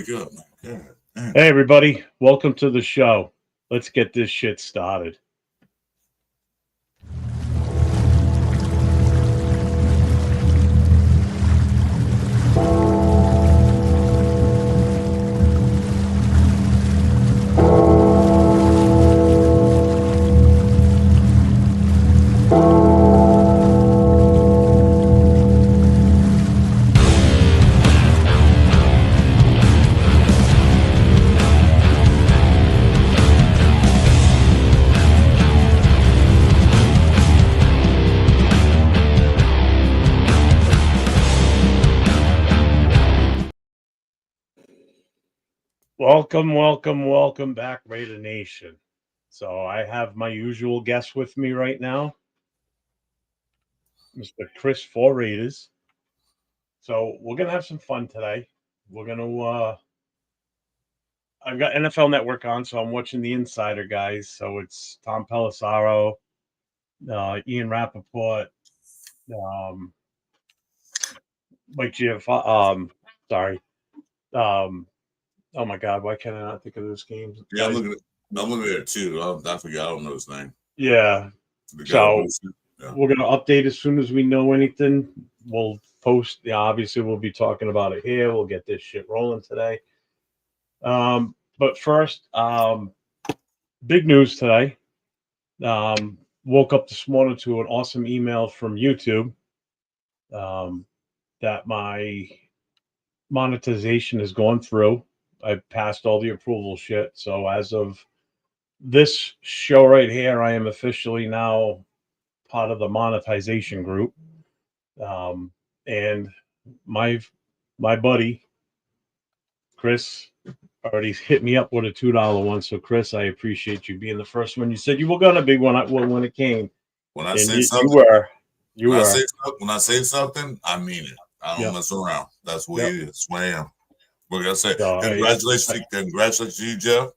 wake up. God damn. Hey, everybody. Welcome to the show. Let's get this shit started. Welcome back, Raider Nation. So I have my usual guest with me right now, Mr. Chris for Raiders. So we're gonna have some fun today. We're gonna I've got NFL Network on, so I'm watching the Insider guys. So it's Tom Pelissero, Ian Rappaport, um, Mike sorry. Oh my God, why can't I not think of those games? Yeah, I'm looking at it too. I forgot. I don't know his name. Yeah. So we're gonna update as soon as we know anything. We'll post. Yeah, obviously we'll be talking about it here. We'll get this shit rolling today. But first, big news today. Woke up this morning to an awesome email from YouTube that my monetization has gone through. I passed all the approval shit. So as of this show right here, I am officially now part of the monetization group. And my buddy Chris already hit me up with a $2 one. So Chris, I appreciate you being the first one. You said you were gonna be when it came. When I say something, when I say something, I mean it. I don't mess around. That's what it is. That's what I am. What I say? Congratulations to you, Jeff.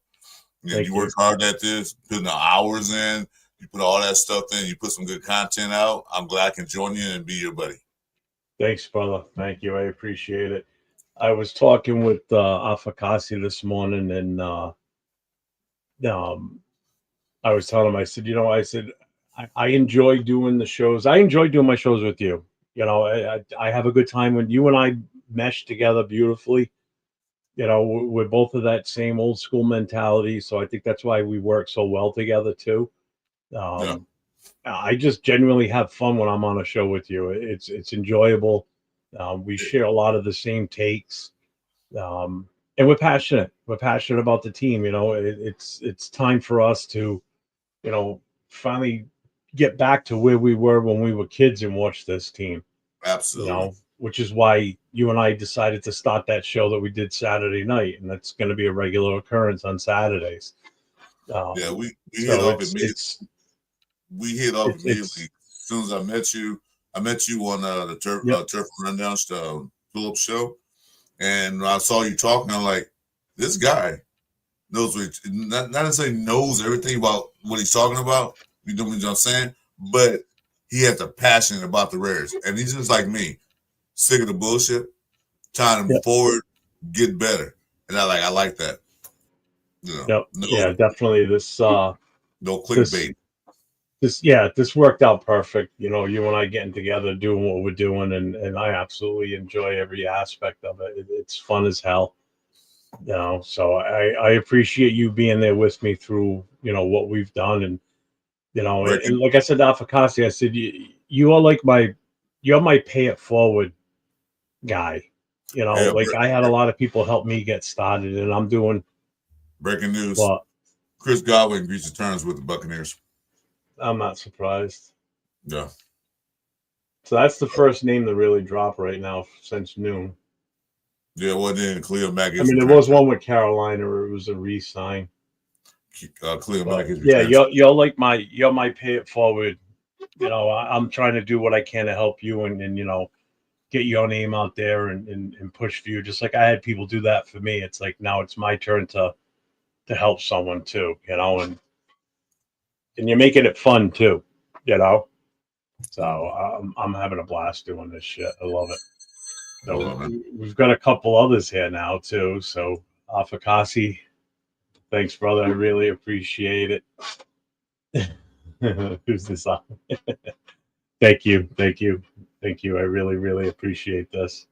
You worked hard at this, putting the hours in. You put all that stuff in. You put some good content out. I'm glad I can join you and be your buddy. Thanks, brother. Thank you. I appreciate it. I was talking with Afakasi this morning, and I was telling him, I said, I enjoy doing the shows. I enjoy doing my shows with you. I have a good time when you and I mesh together beautifully. We're both of that same old school mentality. So I think that's why we work so well together too. I just genuinely have fun when I'm on a show with you. It's enjoyable. We share a lot of the same takes. And we're passionate. We're passionate about the team. It's time for us to, finally get back to where we were when we were kids and watch this team. Absolutely. Which is why you and I decided to start that show that we did Saturday night, and that's going to be a regular occurrence on Saturdays. We hit off immediately. We hit off immediately. As soon as I met you on the Turf Rundown Phillips show, and I saw you talking. I'm like, this guy knows not necessarily knows everything about what he's talking about. You know what I'm saying? But he has a passion about the Raiders, and he's just like me, sick of the bullshit, trying to move forward, get better, and I like that. Definitely. This no clickbait. This worked out perfect. You and I getting together, doing what we're doing, and I absolutely enjoy every aspect of it. It's fun as hell. So I appreciate you being there with me through, what we've done. And, and like I said to Afakasi, I said, you're my pay it forward guy. I had a lot of people help me get started, and I'm doing. Breaking news. Chris Godwin reaches terms with the Buccaneers. I'm not surprised. Yeah. So that's the first name to really drop right now since noon. Yeah, well, then Khalil Mack. There was one with Carolina where it was a re-sign. Khalil Mack is you're my pay it forward. I'm trying to do what I can to help you and get your name out there and push for you. Just like I had people do that for me. It's like now it's my turn to help someone too, and you're making it fun too, So I'm having a blast doing this shit. I love it. So we've got a couple others here now too. So Afakasi, thanks, brother. I really appreciate it. Who's this? Thank you. I really, really appreciate this.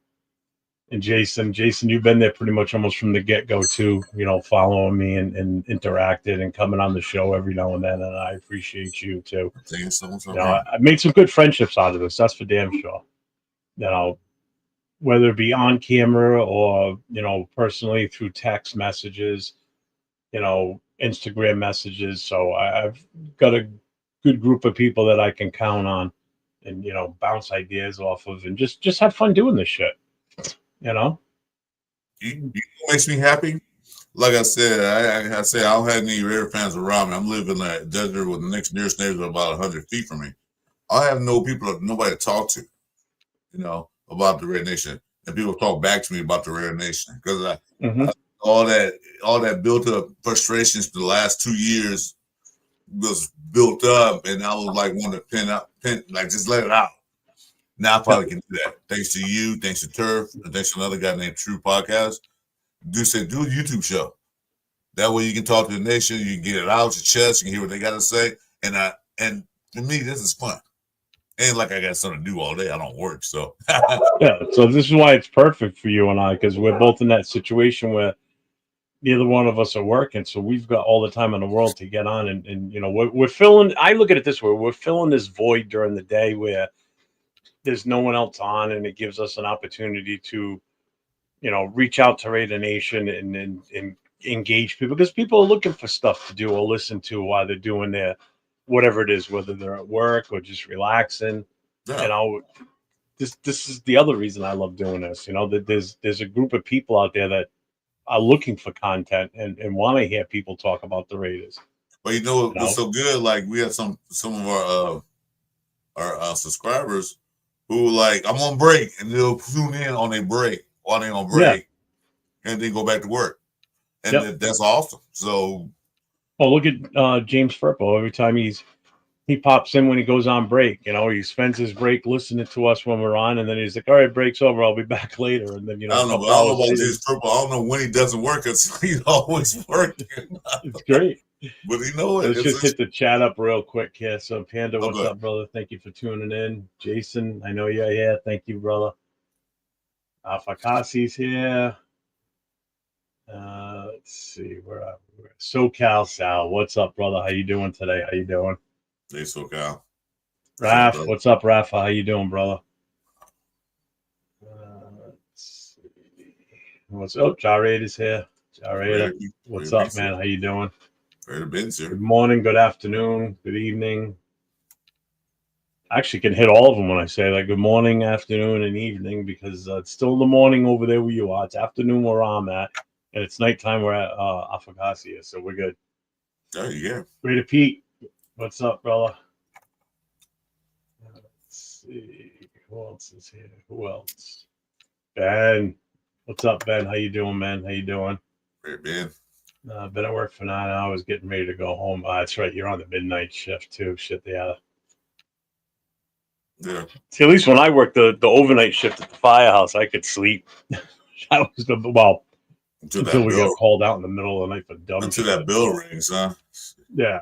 And Jason, you've been there pretty much almost from the get-go too, following me and interacted and coming on the show every now and then, and I appreciate you too. Thank you so much. I made some good friendships out of this, that's for damn sure. Whether it be on camera or, personally through text messages, Instagram messages. So I've got a good group of people that I can count on and, bounce ideas off of and just have fun doing this shit. You makes me happy. Like I said, I don't have any Raider fans around me. I'm living in a desert with the nearest neighbor about 100 feet from me. I have nobody to talk to, about the Raider Nation, and people talk back to me about the Raider Nation because all that built up frustrations for the last 2 years was built up, and I was like wanting to just let it out. Now I probably can do that. Thanks to you, thanks to Turf, and thanks to another guy named True Podcast. Do a YouTube show. That way you can talk to the nation, you can get it out your chest, you can hear what they got to say. And for me, this is fun. Ain't like I got something to do all day. I don't work, so. Yeah, so this is why it's perfect for you and I, because we're both in that situation where neither one of us are working, so we've got all the time in the world to get on, and we're filling. I look at it this way: we're filling this void during the day where there's no one else on, and it gives us an opportunity to, reach out to Raider Nation and engage people, because people are looking for stuff to do or listen to while they're doing their whatever it is, whether they're at work or just relaxing. Yeah. This is the other reason I love doing this. That there's a group of people out there that are looking for content and want to hear people talk about the Raiders. Well, what's so good? Like we have some of our subscribers who like I'm on break and they'll tune in on a break while they're on break, and then go back to work, and that's awesome. So, look at James Firpo. Every time he pops in when he goes on break, he spends his break listening to us when we're on, and then he's like, "All right, break's over. I'll be back later." And then I don't know about James Firpo. I don't know when he doesn't work because he's always working. It's great. But let's just hit the chat up real quick here. So Panda, what's up, brother? Thank you for tuning in. Jason, I know you're here. Thank you, brother. Fakasi's here. Let's see, where are we? SoCal Sal, what's up, brother? How you doing today? How you doing? Hey, SoCal. Raph, what's up, Rafa? How you doing, brother? Let's see. Jared is here. Jared, what's up, man? How you doing? Good morning, good afternoon, good evening. I actually can hit all of them when I say like good morning, afternoon, and evening, because it's still the morning over there where you are. It's afternoon where I'm at, and it's nighttime where Afakasi is, so we're good. Oh, yeah. Raider Pete, what's up, brother? Let's see. Who else is here? Who else? Ben. What's up, Ben? How you doing, man? How you doing? Great, Ben. Been at work for 9 hours, getting ready to go home. That's right. You're on the midnight shift too. Shit, yeah. See, at least when I worked the overnight shift at the firehouse, I could sleep. That was until we got called out in the middle of the night for dumb shit. Until that bell rings, huh? Yeah.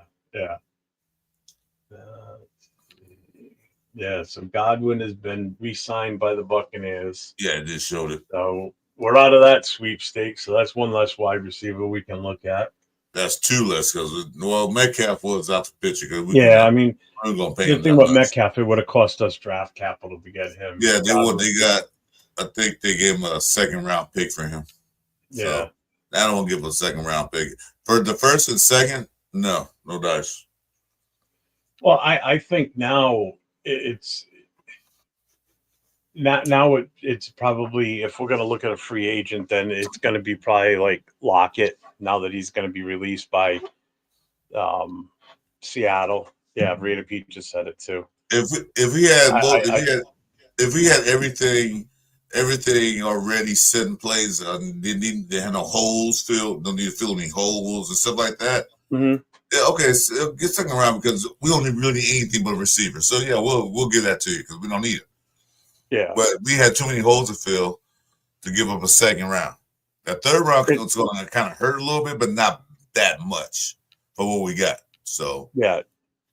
So Godwin has been re-signed by the Buccaneers. Yeah, it just showed it. So we're out of that sweepstakes, so that's one less wide receiver we can look at. That's two less because Metcalf was out the picture. I mean, the thing about Metcalf, it would have cost us draft capital to get him. Yeah, they got. I think they gave him a second round pick for him. Yeah, so I don't give a second round pick for the first and second. No dice. Well, I think now it's probably, if we're going to look at a free agent, then it's going to be probably like Lockett now that he's going to be released by Seattle. Yeah, Raider Pete just said it too. If we had everything already set in place, they had no holes filled, don't need to fill any holes and stuff like that. Mm-hmm. Yeah, okay, so get second round because we don't really need anything but a receiver. So yeah, we'll give that to you because we don't need it. Yeah, but we had too many holes to fill, to give up a second round. That third round is going to kind of hurt a little bit, but not that much for what we got. So yeah,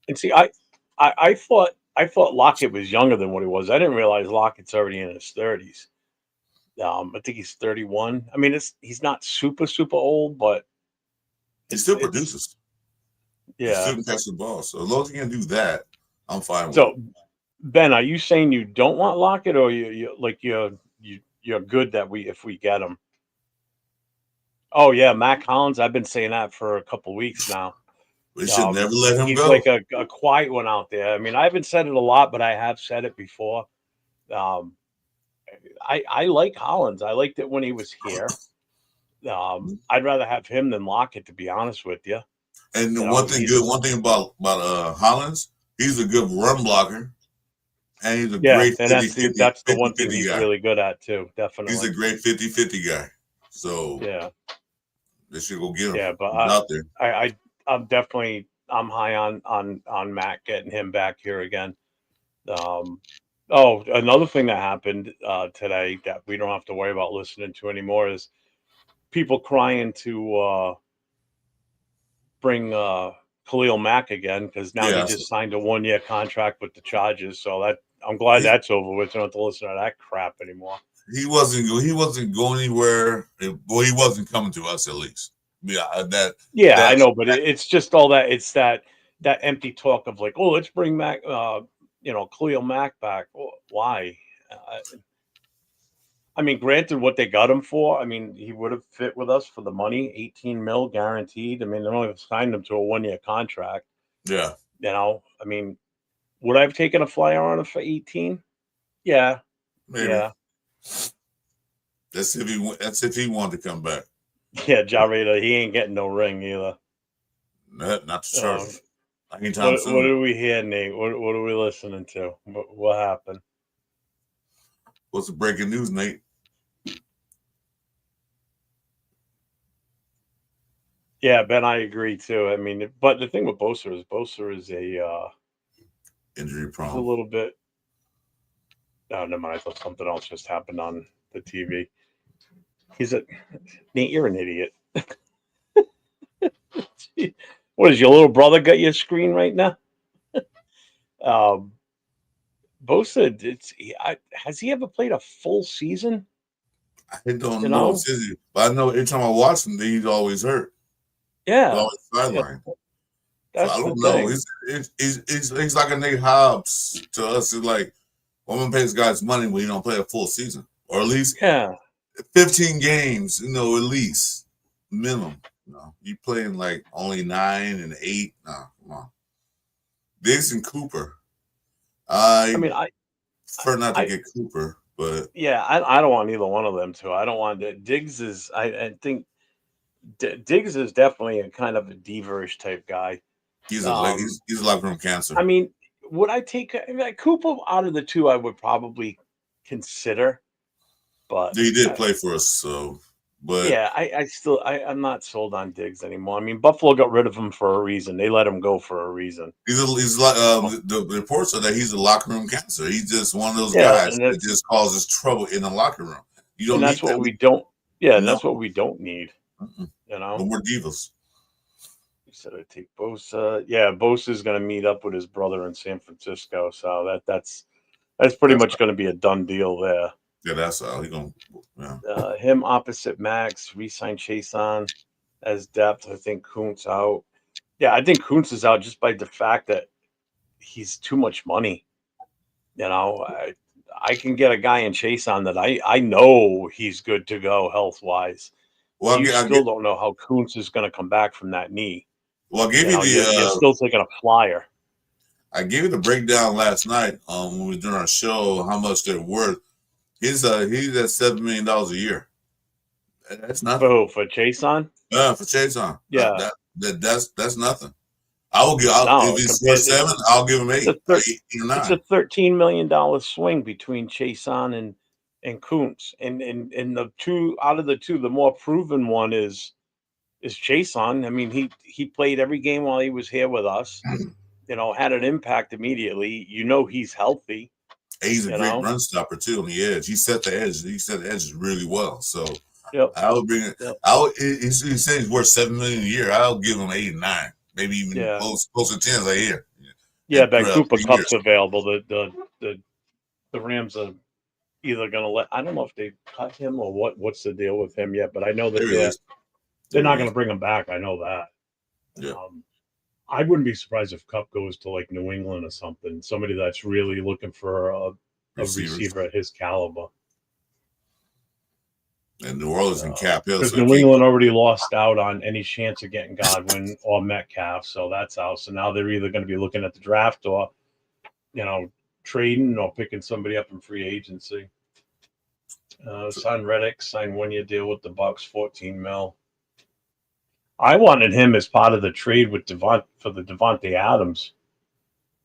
and see, I thought Lockett was younger than what he was. I didn't realize Lockett's already in his 30s. I think he's 31. I mean, he's not super old, but he still produces. Yeah, he still can catch the ball. So as long as he can do that, I'm fine with so, it. Ben, are you saying you don't want Lockett, or you're good that if we get him? Oh yeah, Mac Hollins. I've been saying that for a couple weeks now. We should never let him he's go. He's like a quiet one out there. I mean, I haven't said it a lot, but I have said it before. I like Hollins. I liked it when he was here. I'd rather have him than Lockett, to be honest with you. And one thing about Hollins, he's a good run blocker, and he's a great 50-50 that's the one thing he's guy. really good at too. Definitely, he's a great 50-50 guy. So yeah, they should go get him. Yeah, but out there. I'm high on Matt getting him back here again. Another thing that happened today that we don't have to worry about listening to anymore is people crying to bring Khalil Mack again, because now he just signed a 1-year contract with the Chargers. So that I'm glad that's over with. I don't have to listen to that crap anymore. He wasn't going anywhere. Well, he wasn't coming to us, at least. Yeah, I know, but it's just all that. It's that empty talk of like, oh, let's bring Mac, Khalil Mack back. Well, why? I mean, granted, what they got him for, I mean, he would have fit with us for the money, 18 mil guaranteed. I mean, they only signed him to a 1-year contract. Yeah. I mean, would I have taken a flyer on him for 18? Yeah. Maybe. Yeah. That's if he wanted to come back. Yeah, Jarrett, he ain't getting no ring either. Not the Chargers. Anytime soon. What do we hear, Nate? What are we listening to? What happened? What's the breaking news, Nate? Yeah, Ben, I agree too. I mean, but the thing with Bosa is a injury prone. A little bit. Oh, never mind. I thought something else just happened on the TV. Nate, you're an idiot. What is your little brother got your screen right now? Bosa, has he ever played a full season? I don't know. But I know every time I watch him, he's always hurt. Yeah. He's always sidelined. That's so I don't know. He's like a Nate Hobbs to us. It's like, I'm going to pay this guy's money when he don't play a full season. Or at least 15 games, at least. Minimum. You playing like only 9 and 8. No, come on. Diggs and Cooper. I prefer not to get Cooper, but yeah, I don't want either one of them to. I don't want that. Diggs is. I think Diggs is definitely a kind of a diva-ish type guy. He's a locker room cancer. I mean, would I take Cooper out of the two? I would probably consider, but he did play for us, so. But yeah, I'm not sold on Diggs anymore. I mean, Buffalo got rid of him for a reason. They let him go for a reason. He's like the reports are that he's a locker room cancer. He's just one of those guys that just causes trouble in the locker room. You don't. And that's what we don't. Yeah, and that's what we don't need. No more divas. You said I'd take Bosa. Yeah, Bosa's going to meet up with his brother in San Francisco, so that's pretty much going to be a done deal there. Yeah, that's how he's going. Yeah. Him opposite Max, re-sign Chason as depth. I think Kuntz out. Yeah, I think Kuntz is out just by the fact that he's too much money. I can get a guy in Chason that I know he's good to go health wise. Well, you still don't know how Kuntz is going to come back from that knee. Well, I gave you the. You're still taking a flyer. I gave you the breakdown last night when we were doing our show how much they're worth. He's at $7 million a year. That's nothing. Oh, for Chason? Yeah, for Chason. Yeah, that's nothing. If he's worth 7, I'll give him 8. 8 or 9. It's a $13 million swing between Chason and Kuntz, and the two out of the two, the more proven one is Chason. I mean, he played every game while he was here with us. Had an impact immediately. He's healthy. He's a great run stopper too on the edge. He set the edge. He set the edges really well. So I would bring it. He said he's worth $7 million a year. I'll give him 8 and 9, maybe even close to 10 a year. Yeah, Ben Cooper Cup's available. The Rams are either going to let. I don't know if they cut him or what's the deal with him yet, but I know that they're not going to bring him back. I know that. Yeah. I wouldn't be surprised if Cup goes to like New England or something. Somebody that's really looking for a receiver at his caliber. And New Orleans and Cap Hill. Because New England already lost out on any chance of getting Godwin or Metcalf, so that's out. So now they're either going to be looking at the draft or, trading or picking somebody up in free agency. Sign Reddick, sign 1-year deal with the Bucs, $14 million. I wanted him as part of the trade with for the Devontae Adams.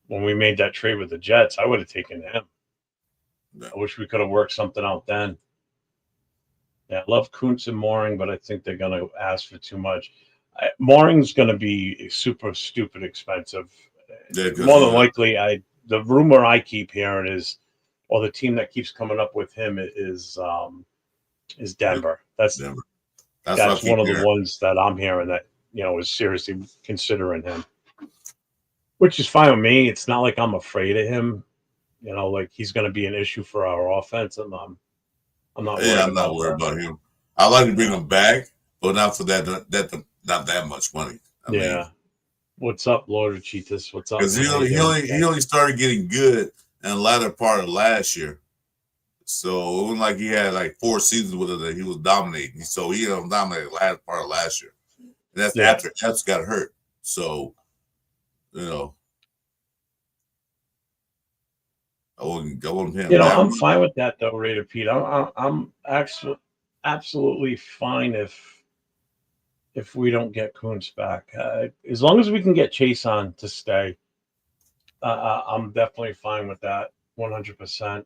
When we made that trade with the Jets, I would have taken him. I wish we could have worked something out then. Yeah, I love Kuntz and Mooring, but I think they're going to ask for too much. Mooring's going to be super stupid expensive. More than likely, the rumor I keep hearing is, or the team that keeps coming up with him is Denver. That's Denver. That's one of the ones that I'm hearing that is seriously considering him, which is fine with me. It's not like I'm afraid of him. Like he's going to be an issue for our offense, and I'm not. I'm not worried about him. I like to bring him back, but not for that not that much money. I mean, what's up, Lord Cheetus? What's up? Because he only started getting good in the latter part of last year. So it wasn't like he had like 4 seasons with it that he was dominating. So he dominated the last part of last year. And that's after Epps got hurt. So, I wouldn't him. I'm fine with that though, Raider Pete. I'm actually absolutely fine if we don't get Kuntz back. As long as we can get Chase on to stay, I'm definitely fine with that 100%.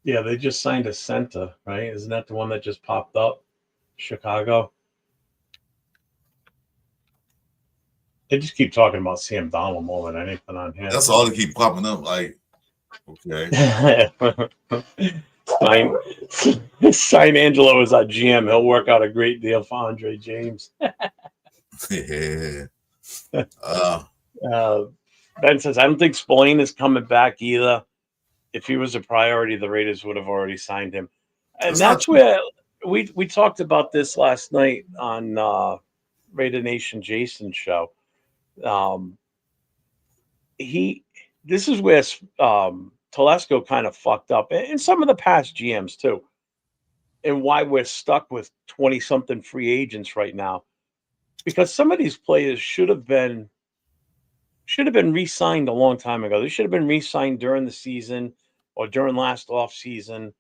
Yeah, they just signed a center, right? Isn't that the one that just popped up? Chicago. They just keep talking about Sam Donald more than anything on here. That's all they keep popping up. Like, okay. Sign Angelo as our GM. He'll work out a great deal for Andre James. Yeah. Ben says, I don't think Spillane is coming back either. If he was a priority, the Raiders would have already signed him. And that's where we talked about this last night on Raider Nation Jason's show. This is where Telesco kind of fucked up, and some of the past GMs too, and why we're stuck with 20-something free agents right now. Because some of these players should have been re-signed a long time ago. They should have been re-signed during the season or during last off season.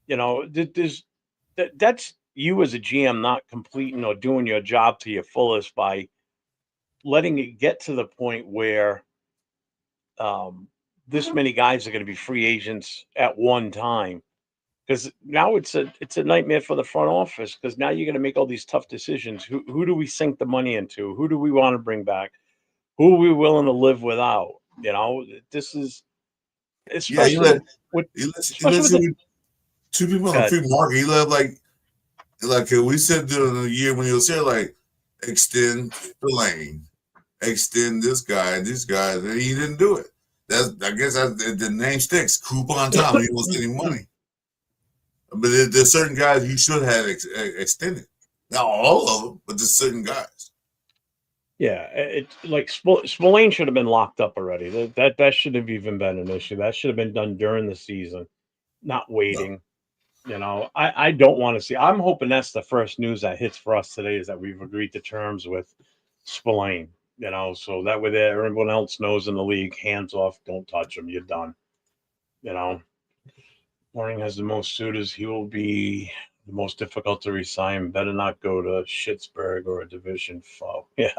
That's you as a GM not completing or doing your job to your fullest by letting it get to the point where this many guys are going to be free agents at one time. Because now it's a nightmare for the front office, because now you're going to make all these tough decisions. Who do we sink the money into? Who do we want to bring back? Who are we willing to live without? This is especially with 2 people on the free market. He let like we said during the year when he was here, like extend the lane, extend this guy, these guys, and he didn't do it. I guess the name sticks. Coupon Tom. He wasn't getting money. But there's certain guys you should have extended. Not all of them, but there's certain guys. Yeah, it's like Spillane should have been locked up already. That should have even been an issue. That should have been done during the season, not waiting. No. I don't want to see. I'm hoping that's the first news that hits for us today, is that we've agreed to terms with Spillane. So that way everyone else knows in the league, hands off, don't touch him. You're done. Mooring has the most suitors. He will be the most difficult to resign. Better not go to Schittsburg or a division foe. Yeah.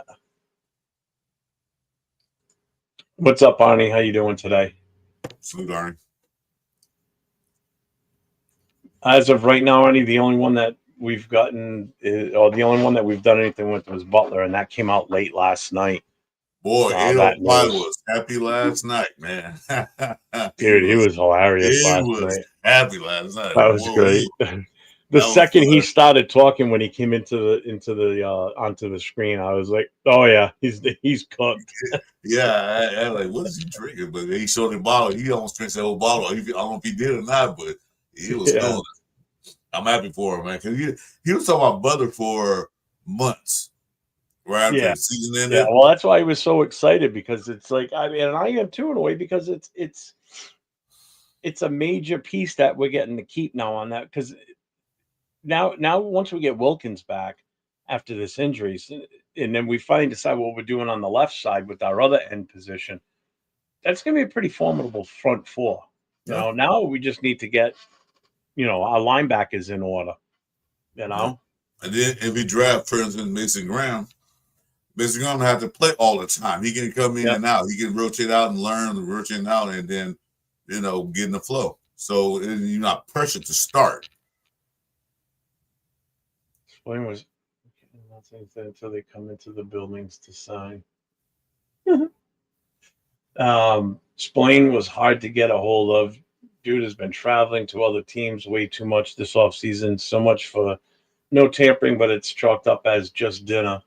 What's up, Arnie? How you doing today? Salute, Arnie. As of right now, Arnie, the only one that we've gotten, or the only one that we've done anything with was Butler, and that came out late last night. Boy, Oh, that 805 news. was happy last night, man. Dude, he was hilarious he last was night. happy last night. That was Whoa, great. The that was second he fun. started talking when he came into the onto the screen, I was like, "Oh yeah, he's cooked." Yeah, I like, what is he drinking? But he showed the bottle. He almost drinks the whole bottle. I don't know if he did or not, but he was Yeah, doing it. I'm happy for him, man, because he was talking about Butler for months right after yeah, the season yeah. ended. Well, that's why he was so excited because it's like I mean, and I am too in a way because it's a major piece that we're getting to keep now on that because now once we get Wilkins back after this injury, and then we finally decide what we're doing on the left side with our other end position, that's going to be a pretty formidable front four. You Yeah, know, now we just need to get our linebackers in order. You yeah. know, And then if he draft, for instance, Mason Graham have to play all the time. He can come in yeah. and out. He can rotate out and learn, rotate out, and then get in the flow. So you're not pressured to start. Spring was nothing until they come into the buildings to sign. Splain was hard to get a hold of. Dude has been traveling to other teams way too much this offseason. So much for no tampering, but it's chalked up as just dinner.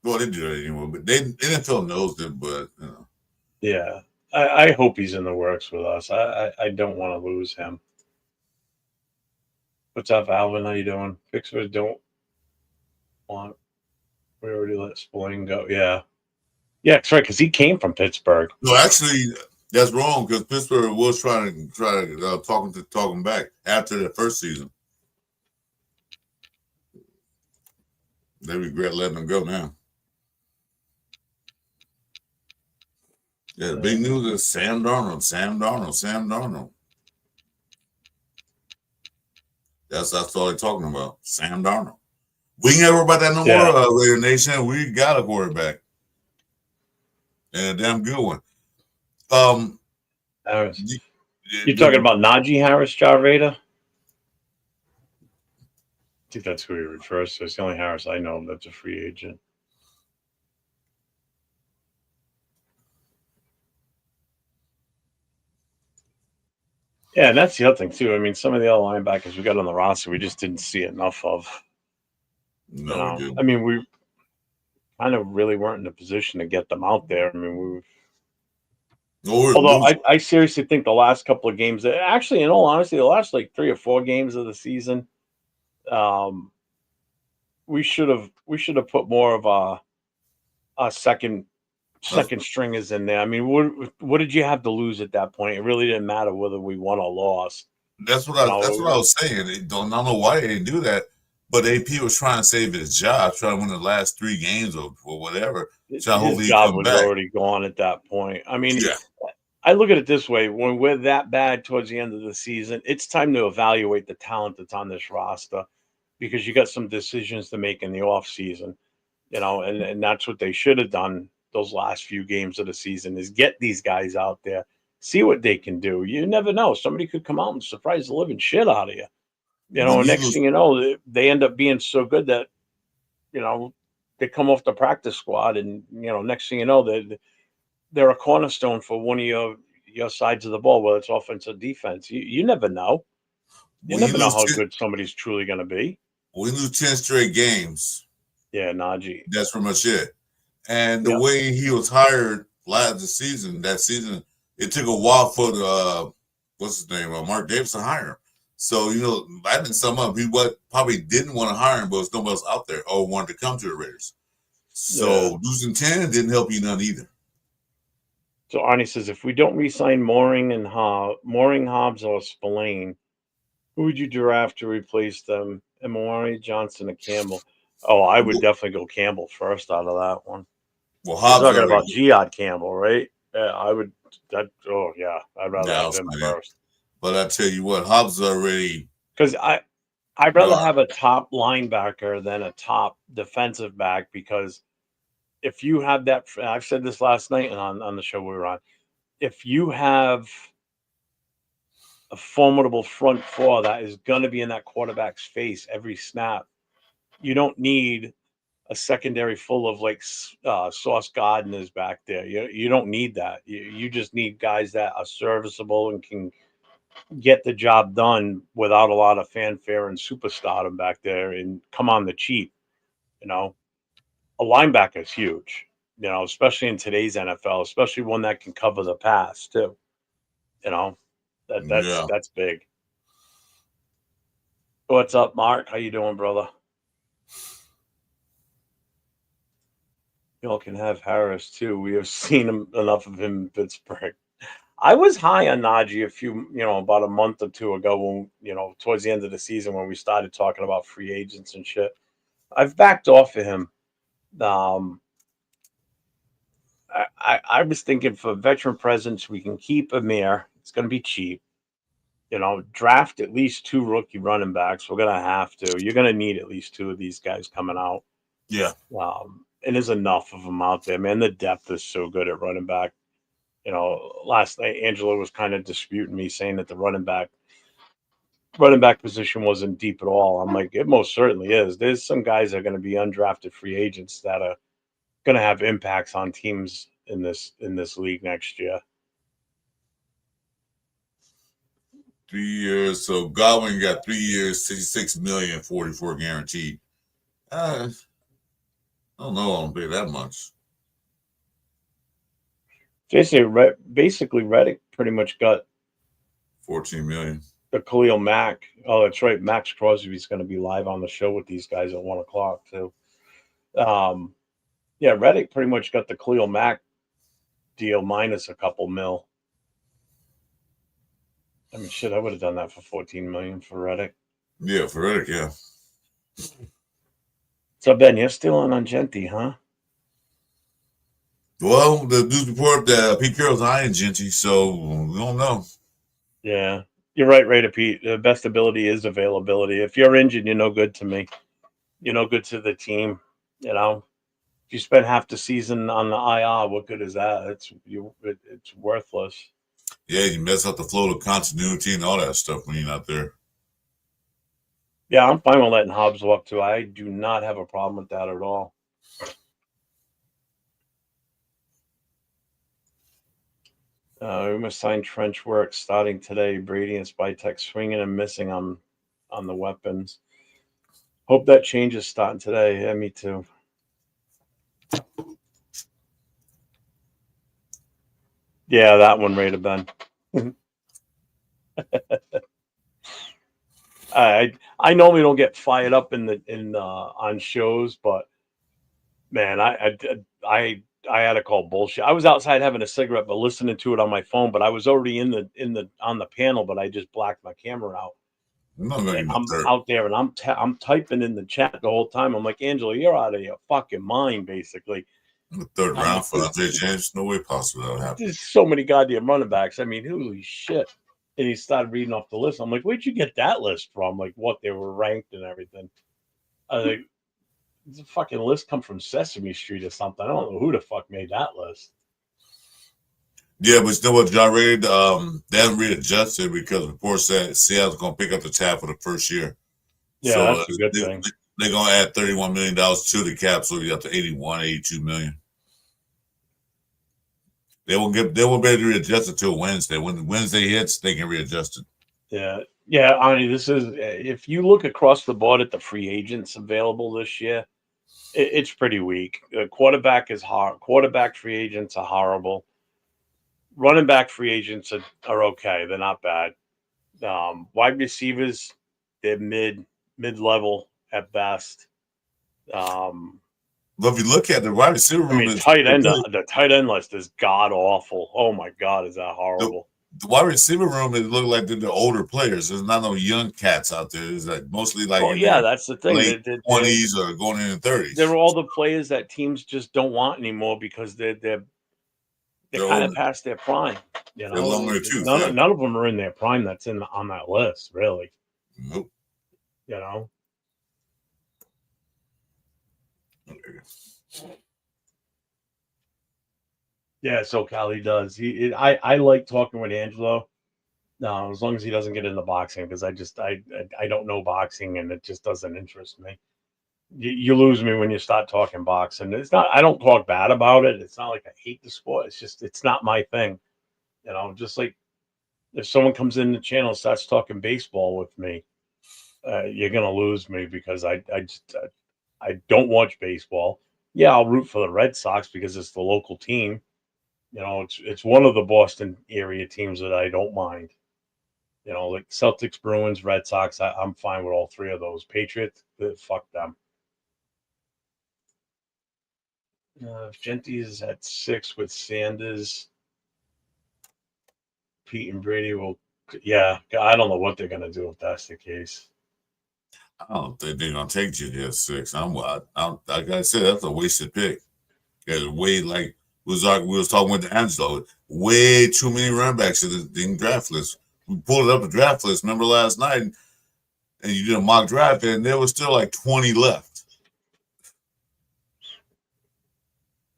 Well, they do that anymore, but they NFL knows them. But Yeah. I hope he's in the works with us. I don't want to lose him. What's up, Alvin? How you doing? Fixers don't want. We already let Spillane go. Yeah. Yeah, that's right, because he came from Pittsburgh. no, actually, that's wrong because Pittsburgh was trying to talk him back after the first season. They regret letting him go now. Yeah, the big news is Sam Darnold. Sam Darnold. Sam Darnold. That's all they're talking about. Sam Darnold. We ain't ever about that no more, Yeah. Raider Nation. We got a quarterback. And a damn good one. Harris. You, You're talking about Najee Harris, Jarveda? I think that's who he refers to. It's the only Harris I know that's a free agent. Yeah, and that's the other thing too. I mean, some of the other linebackers we got on the roster, we just didn't see enough of. No, we didn't. I mean, we kind of really weren't in a position to get them out there. I mean, although I seriously think the last couple of games, actually, in all honesty, the last like 3 or 4 games of the season, we should have put more of a second stringers in there. I mean, what did you have to lose at that point? It really didn't matter whether we won or lost. That's what I was saying. I don't know why they didn't do that, but AP was trying to save his job, trying to win the last 3 games or whatever. Trying His hopefully he job come was back. already gone at that point. I mean, Yeah, I look at it this way: when we're that bad towards the end of the season, it's time to evaluate the talent that's on this roster because you got some decisions to make in the off season. And that's what they should have done those last few games of the season is get these guys out there, see what they can do. You never know. Somebody could come out and surprise the living shit out of you. when And you next lose, thing you know, they end up being so good that, you know, they come off the practice squad and, next thing you know, they're a cornerstone for one of your sides of the ball, whether it's offense or defense. You never know. You when you never know lose how 10, good somebody's truly going to be. when you lose 10 straight games, Yeah, Najee. that's pretty much it. And the Yep. way he was hired that season, it took a while for the what's his name, Mark Davis to hire him. So I didn't sum up. Probably didn't want to hire him, but was nobody else out there or wanted to come to the Raiders. Yeah. So losing 10 didn't help you none either. So Arnie says, if we don't re-sign Mooring, Hobbs, or Spillane, who would you draft to replace them? Amari, Johnson, and Campbell. Oh, I would definitely go Campbell first out of that one. Well, You're Hobbs talking already. about Giad Campbell, right? Yeah, I would. Oh yeah, I'd rather Yeah, have him first. but I tell you what, Hobbs is already. Because I'd rather Go have a top linebacker than a top defensive back because if you have that, I've said this last night on the show we were on. If you have a formidable front four that is going to be in that quarterback's face every snap, you don't need a secondary full of like Sauce Gardeners back there. You don't need that. You just need guys that are serviceable and can get the job done without a lot of fanfare and superstardom back there and come on the cheap. You know, a linebacker is huge. You know, especially in today's NFL, especially one that can cover the pass too. You know, Yeah. that's big. What's up, Mark? How you doing, brother? Y'all can have Harris too. We have seen him enough of him in Pittsburgh. I was high on Najee about a month or two ago when, towards the end of the season when we started talking about free agents and shit. I've backed off of him. I was thinking for veteran presence, we can keep Amir. It's going to be cheap. Draft at least 2 rookie running backs. We're going to have to. You're going to need at least 2 of these guys coming out. Yeah. And there's enough of them out there, man. The depth is so good at running back. Last night Angela was kind of disputing me, saying that the running back position wasn't deep at all. I'm like, it most certainly is. There's some guys that are going to be undrafted free agents that are going to have impacts on teams in this league next year. 3 years. So Godwin got 3 years, 66 million, 44 guaranteed. I don't know. I don't pay that much. Basically, Reddick pretty much got 14 million. The Khalil Mack. Oh, that's right. Max Crosby's going to be live on the show with these guys at 1:00 too. Reddick pretty much got the Khalil Mack deal minus a couple mil. I mean, shit, I would have done that for 14 million for Reddick. Yeah, for Reddick, yeah. So Ben, you're still on Genti, huh? Well, the news report that Pete Carroll's eyeing Genti, so we don't know. Yeah, you're right, Raider Pete. The best ability is availability. If you're injured, you're no good to me. You're no good to the team. If you spend half the season on the IR, what good is that? It's worthless. Yeah, you mess up the flow of continuity and all that stuff when you're not there. Yeah, I'm fine with letting Hobbs walk too. I do not have a problem with that at all. We must sign trench work starting today. Brady and Spytek swinging and missing on the weapons. Hope that changes starting today. Yeah, me too. Yeah, that one, Raider Ben. I normally don't get fired up on shows, but man, I had to call bullshit. I was outside having a cigarette, but listening to it on my phone. But I was already on the panel, but I just blacked my camera out. And I'm out there, and I'm typing in the chat the whole time. I'm like, Angela, you're out of your fucking mind, basically. The third round for Andre James, no way possible that would happen. There's so many goddamn running backs. I mean, holy shit. And he started reading off the list. I'm like, where'd you get that list from? Like, what they were ranked and everything. The fucking list come from Sesame Street or something. I don't know who the fuck made that list. Yeah, but you know what, John Ray, they haven't readjusted because reports said Seattle's going to pick up the tab for the first year. Yeah, so, that's a good thing. They're going to add $31 million to the cap, so you have to 82 million. They won't be able to readjust it until Wednesday. When Wednesday hits, they can readjust it. Yeah, Ani, this is, if you look across the board at the free agents available this year, it's pretty weak. Quarterback is hard. Quarterback free agents are horrible. Running back free agents are okay. They're not bad. Wide receivers, they're mid-level at best. But if you look at the wide receiver room, the tight end list is god awful. Oh my god, is that horrible? The wide receiver room, it look like they're the older players. There's not no young cats out there. It's like mostly like that's the thing. Late 20s or going in the 30s. They're all the players that teams just don't want anymore because they're kind of past their prime. They're longer too. None of them are in their prime. That's on that list, really. Nope. Yeah, so Cali does. I like talking with Angelo. As long as he doesn't get into boxing, because I don't know boxing and it just doesn't interest me. You lose me when you start talking boxing. It's not. I don't talk bad about it. It's not like I hate the sport. It's just it's not my thing. Just like if someone comes in the channel and starts talking baseball with me, you're gonna lose me because I don't watch baseball. Yeah, I'll root for the Red Sox because it's the local team. It's one of the Boston area teams that I don't mind. Like Celtics, Bruins, Red Sox. I'm fine with all three of those. Patriots, fuck them. Genty is at 6 with Sanders. Pete and Brady will. Yeah, I don't know what they're gonna do if that's the case. I don't think they're gonna take Genty at 6. I'm like I said, that's a wasted pick. It's way we was talking with Angelo. Way too many running backs in the draft list. We pulled up a draft list. Remember last night, and you did a mock draft, and there was still like 20 left.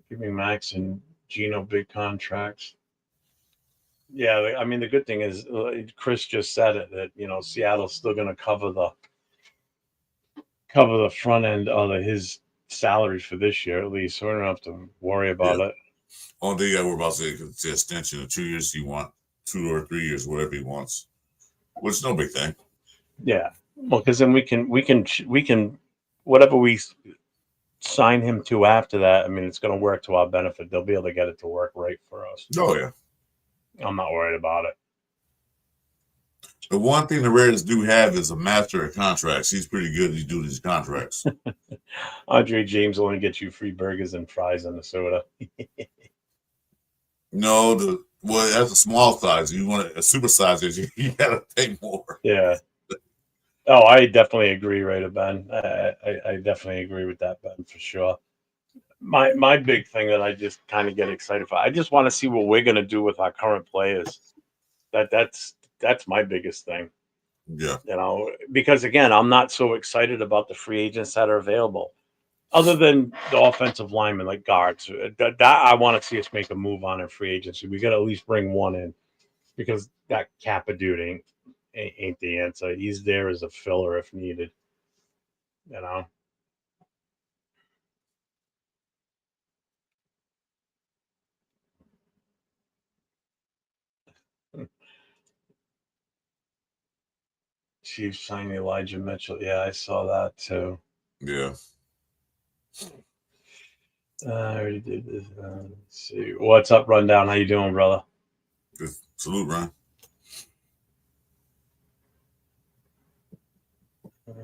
Give me Max and Geno big contracts. Yeah, I mean the good thing is Chris just said it that Seattle's still going to cover the front end of his salary for this year at least, so we don't have to worry about it. Only thing we're about to say is the extension of 2 years. You want 2 or 3 years, whatever he wants, which is no big thing. Yeah, well, because then we can whatever we sign him to after that. I mean, it's going to work to our benefit. They'll be able to get it to work right for us. Oh yeah, I'm not worried about it. The one thing the Raiders do have is a master of contracts. He's pretty good at doing these contracts. Andre James only gets you free burgers and fries and a soda. No, that's a small size. You want a super size, you gotta pay more. Yeah. Oh, I definitely agree, right, Ben. I definitely agree with that, Ben, for sure. My big thing that I just kind of get excited for. I just want to see what we're gonna do with our current players. That's my biggest thing. Yeah. Because again, I'm not so excited about the free agents that are available. Other than the offensive linemen, like guards, that I want to see us make a move on in free agency. We got to at least bring one in because that Kappa dude ain't the answer. He's there as a filler if needed. Chiefs signing Elijah Mitchell. Yeah, I saw that too. Yeah. I already did this. Let's see. What's up, Rundown? How you doing, brother? Good. Salute, Ryan.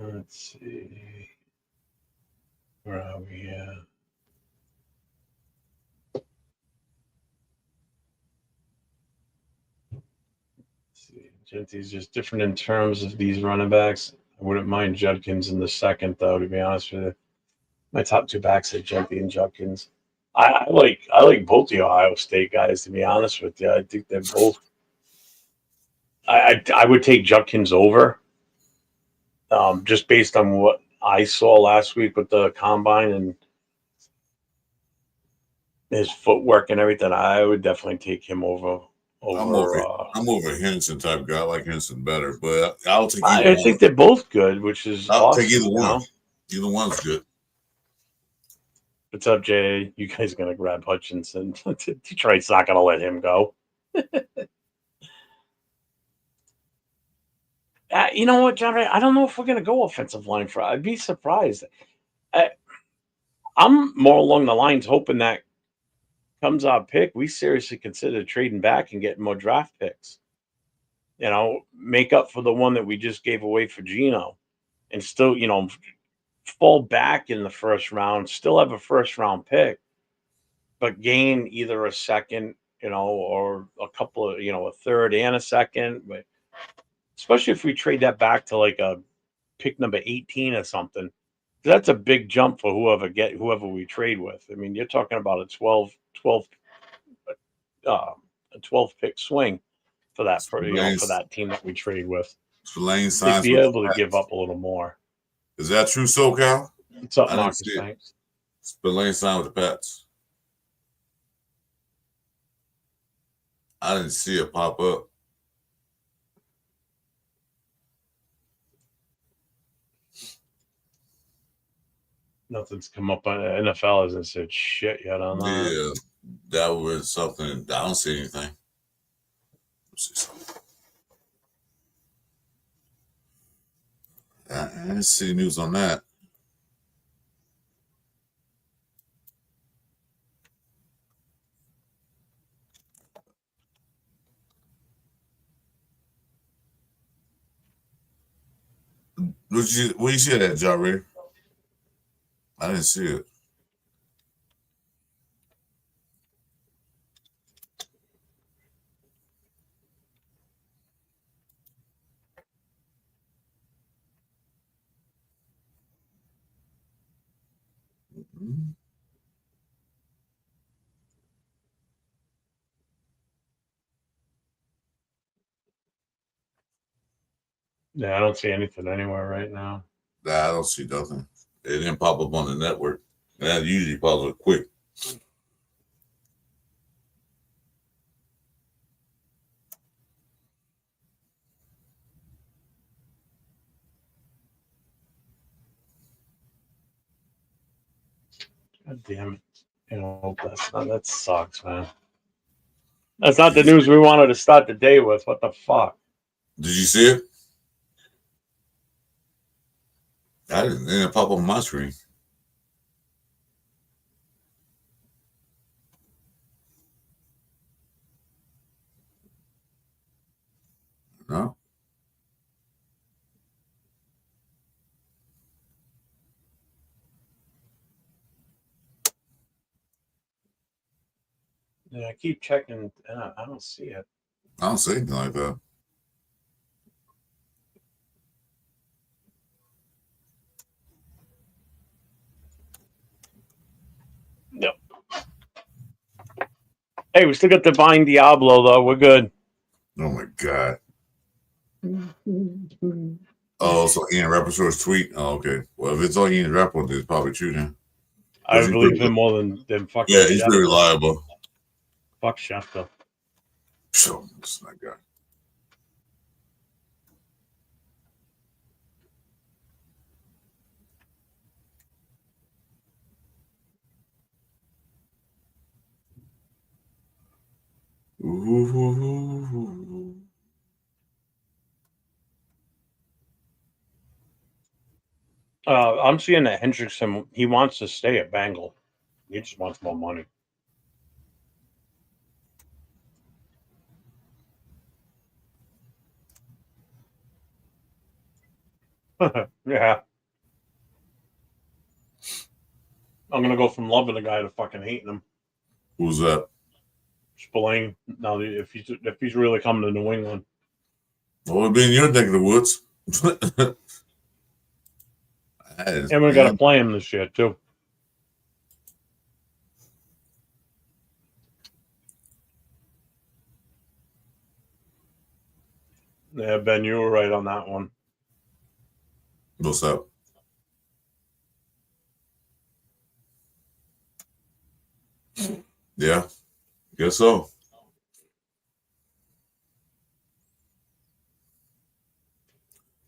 Let's see. Where are we at? Genty's just different in terms of these running backs. I wouldn't mind Judkins in the second, though, to be honest with you. My top two backs are Genty and Judkins. I like both the Ohio State guys, to be honest with you. I think they're both. I would take Judkins over, just based on what I saw last week with the combine and his footwork and everything. I would definitely take him over. I'm over a Henson type guy. I like Henson better, but I'll take either one. I think they're both good, which is I'll awesome. take either one. Either one's good. What's up, Jay? You guys are gonna grab Hutchinson. Detroit's not gonna let him go. You know what, John? I don't know if we're gonna go offensive line for. I'd be surprised. I'm more along the lines hoping that comes our pick, we seriously consider trading back and getting more draft picks. Make up for the one that we just gave away for Geno, and still, fall back in the first round, still have a first round pick, but gain either a second, or a couple of, a third and a second. But especially if we trade that back to like a pick number 18 or something, that's a big jump for whoever we trade with. I mean, you're talking about a 12 pick swing for that for that team that we trade with. Spillane signs to be able to give up a little more. Is that true, SoCal? What's up, Marcus? Thanks. Spillane signed with the Pats. I didn't see it pop up. Nothing's come up on NFL. Hasn't said shit yet on that. Yeah, that was something. I don't see anything. Let's see something. I didn't see news on that. Where you see that, Jarry? I didn't see it. Mm-hmm. Yeah, I don't see anything anywhere right now. Nah, I don't see nothing. It didn't pop up on the network. That usually pops up quick. God damn it. That sucks, man. That's not the news we wanted to start the day with. What the fuck? Did you see it? It didn't pop up on my screen. No. Yeah, I keep checking and I don't see it. I don't see anything like that. No. Hey, we still got Divine Diablo though. We're good. Oh my god. Oh, so Ian Rappaport's tweet. Oh, okay. Well, if it's on Ian Rappaport, it's probably true then. I believe him more than fucking. Yeah, he's pretty reliable. Fuck Schefter. So it's not good. Ooh. I'm seeing that Hendrickson, he wants to stay at Bengal. He just wants more money. Yeah. I'm going to go from loving the guy to fucking hating him. Who's that? Spillane. Now, if he's really coming to New England. Well, it'd be in your neck of the woods. And we're going to play him this year, too. Yeah, Ben, you were right on that one. What's up? Yeah, guess so.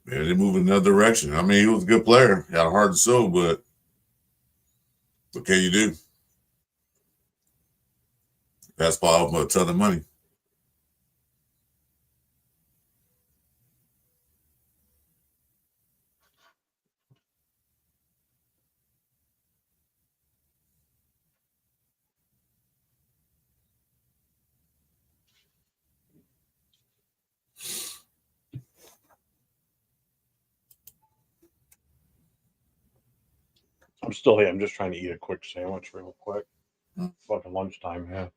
Yeah, they move in another direction. I mean, he was a good player. Had a heart and soul, but what can you do? That's Paul for a ton of money. I'm still here. I'm just trying to eat a quick sandwich real quick. Fucking lunchtime, yeah.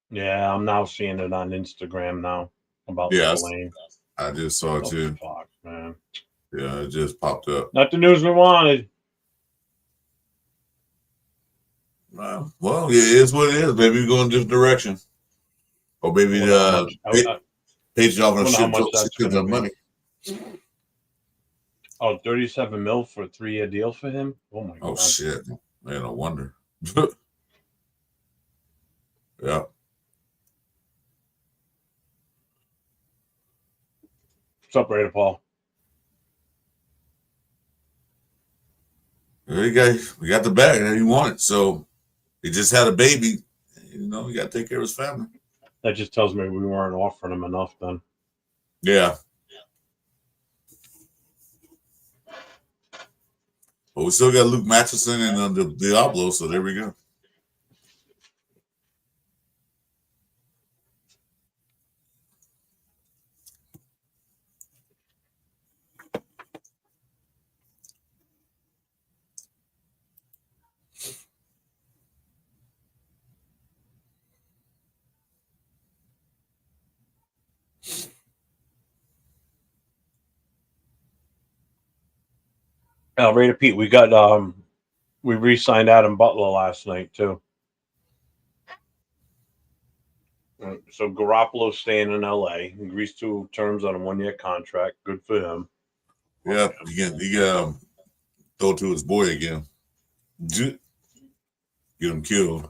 Yeah, I'm now seeing it on Instagram now about Spillane. I just saw it too. Fuck, man. Yeah, it just popped up. Not the news we wanted. Well, yeah, it is what it is. Maybe we go in a different direction. Or maybe Paige off on a shit ton money. Oh, 37 mil for a 3-year deal for him? Oh my god. Oh shit. Man, no wonder. Yeah. What's up, Raider Paul? We got the bag that he wanted. So he just had a baby. You know, he got to take care of his family. That just tells me we weren't offering him enough then. Yeah. But we still got Luke Matheson and the Diablo, so there we go. Raider Pete, we got we re-signed Adam Butler last night too. So Garoppolo's staying in LA. He agrees to terms on a 1-year contract. Good for him. Yeah, he got throw to his boy again. Get him killed.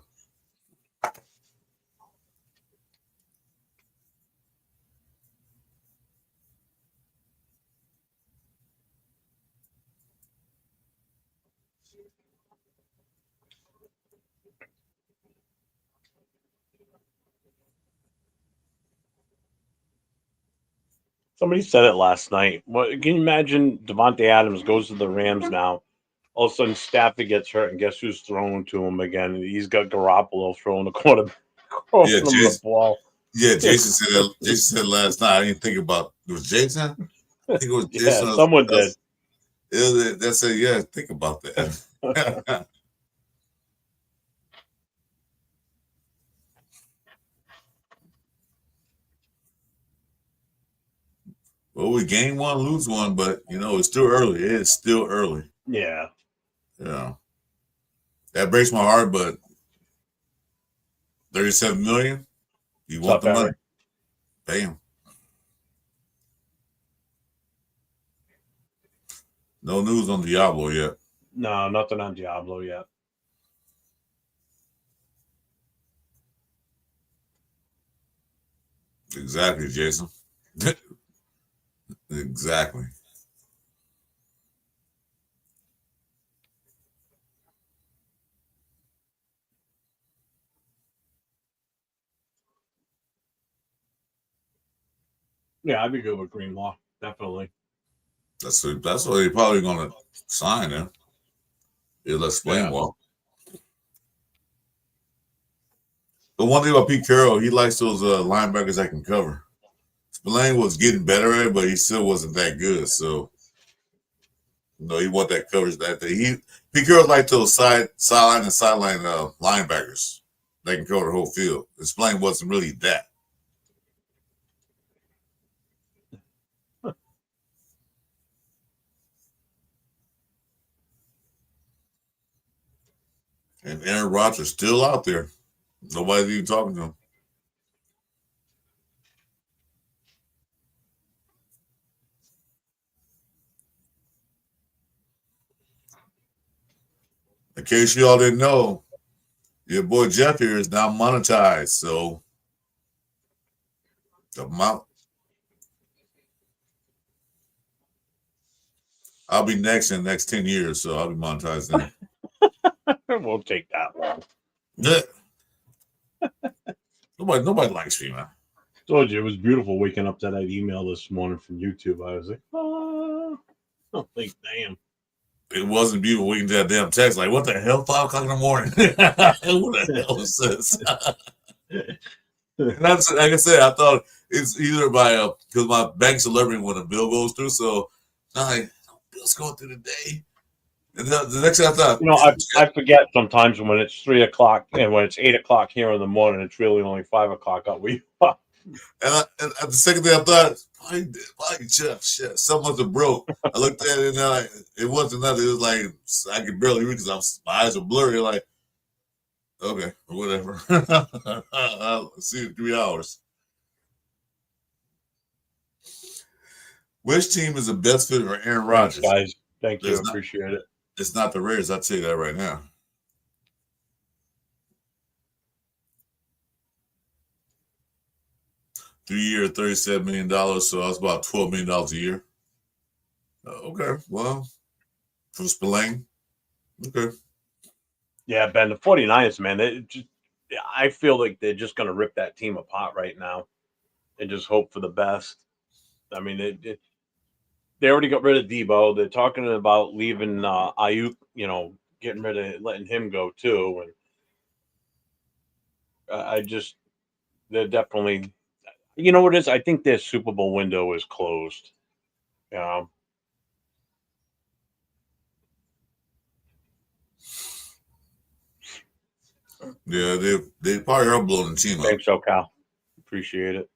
Somebody said it last night. What can you imagine? Devontae Adams goes to the Rams now. All of a sudden, Stafford gets hurt, and guess who's throwing to him again? He's got Garoppolo throwing the quarterback, the ball. Yeah, Jason said that. Jason said last night. I didn't think about it. Was Jason? I think it was Jason. Yeah, someone did. That's it. Yeah, think about that. Well, we gain one, lose one, but you know it's still early. It's still early. Yeah. Yeah. That breaks my heart, but 37 million. You want the money? Pay him. No news on Diablo yet. No, nothing on Diablo yet. Exactly, Jason. Exactly. Yeah, I'd be good with Greenlaw. Definitely. That's what they're probably going to sign him. It'll explain well. The one thing about Pete Carroll, he likes those linebackers that can cover. Spillane was getting better at it, but he still wasn't that good. So, you know, he want that coverage that day. Pete Carroll liked those sideline linebackers that can cover the whole field. Spillane wasn't really that. And Aaron Rodgers still out there. Nobody's even talking to him. In case you all didn't know, your boy Jeff here is now monetized. So the amount. I'll be next in the next 10 years, so I'll be monetized then. It won't take that long. Yeah. Nobody likes me, man. Told you it was beautiful waking up to that email this morning from YouTube. I was like, oh, like, damn. It wasn't beautiful waking to that damn text. Like, what the hell? 5 o'clock in the morning. What the hell is this? Like I said, I thought it's either by because my bank's alerting when a bill goes through. So I'm like, bill's going through the day. And the next thing I thought, you know, I forget sometimes when it's 3 o'clock and when it's 8 o'clock here in the morning, it's really only 5 o'clock up where you are. And the second thing I thought, why Jeff? Shit, someone's broke. I looked at it and it wasn't nothing. It was like I could barely read because my eyes were blurry. Like, Okay, whatever. I'll see you in 3 hours. Which team is the best fit for Aaron Thanks, Rodgers? guys. Thank you. It's not. Appreciate it. It's not the Raiders. I'll tell you that right now. $3 year, $37 million. So that's about $12 million a year. Okay, well, for Spillane. Okay. Yeah, Ben, the 49ers, man, I feel like they're just going to rip that team apart right now and just hope for the best. I mean, they already got rid of Debo. They're talking about leaving Ayuk, getting rid of letting him go too. And they're definitely, you know what it is? I think their Super Bowl window is closed. You Yeah, they probably are blowing the team up. Thanks, so Cal. Appreciate it.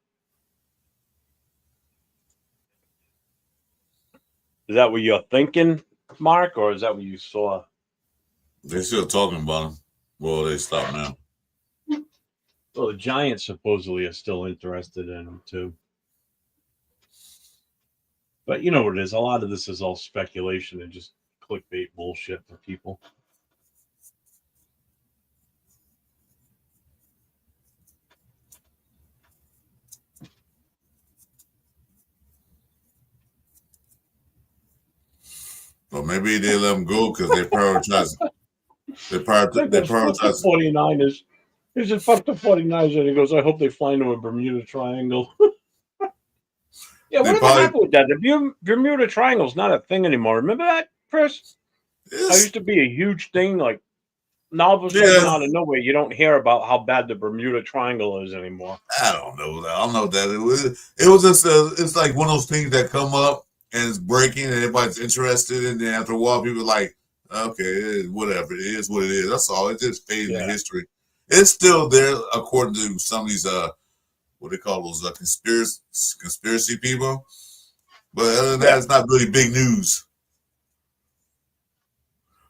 Is that what you're thinking, Mark, or is that what you saw? They're still talking about him. Well, they stopped now. Well, the Giants supposedly are still interested in him too. But you know what it is? A lot of this is all speculation and just clickbait bullshit for people. Or maybe they let him go because they prioritize. They Fuck the prioritize. 49ers. He said, fuck the 49ers. And he goes, I hope they fly into a Bermuda Triangle. Yeah, whatever happened with that? The Bermuda Triangle's not a thing anymore. Remember that, Chris? That used to be a huge thing. Like, now all of a sudden, out of nowhere, you don't hear about how bad the Bermuda Triangle is anymore. I don't know that. I don't know that. It was just it's like one of those things that come up and it's breaking and everybody's interested, and then after a while, people are like, okay, whatever. It is what it is. That's all. It just fades into history. It's still there according to some of these what they call those conspiracy people. But other than that, it's not really big news.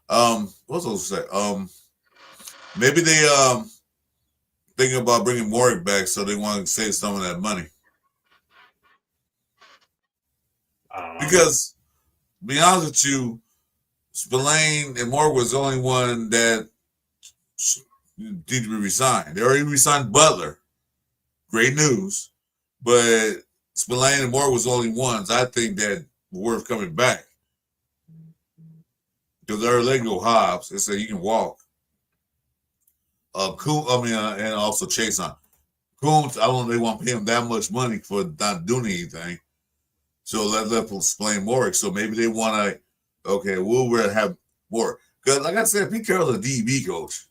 What was I supposed to say? Maybe they thinking about bringing Warwick back, so they want to save some of that money. Because, to be honest with you, Spillane and Moore was the only one that needed to be resigned. They already resigned Butler. Great news. But Spillane and Moore was the only ones I think that were worth coming back. Because they're letting go Hobbs. They say you can walk. And also Chase on. Coons, I don't know if they want to pay him that much money for not doing anything. So let explain more. So maybe they want to, okay, we'll have more. Because like I said, Pete Carroll's a DB coach.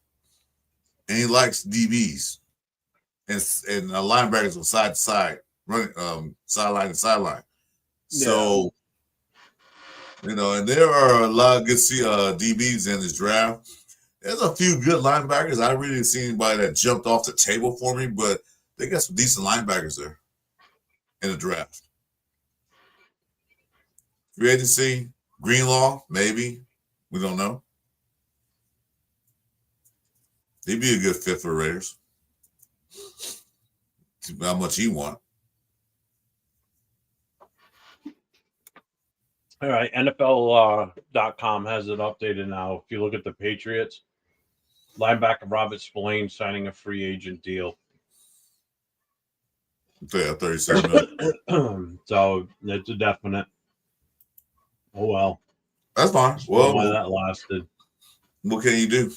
And he likes DBs. And linebackers from side to side, running sideline to sideline. So, and there are a lot of good DBs in this draft. There's a few good linebackers. I really didn't see anybody that jumped off the table for me, but they got some decent linebackers there in the draft. Free agency, Greenlaw, maybe. We don't know. He'd be a good fit for Raiders. See how much he want. All right, NFL.com has it updated now. If you look at the Patriots, linebacker Robert Spillane signing a free agent deal. Yeah, 37 million. So it's a definite. Oh well. That's fine. Well, why that lasted. What can you do?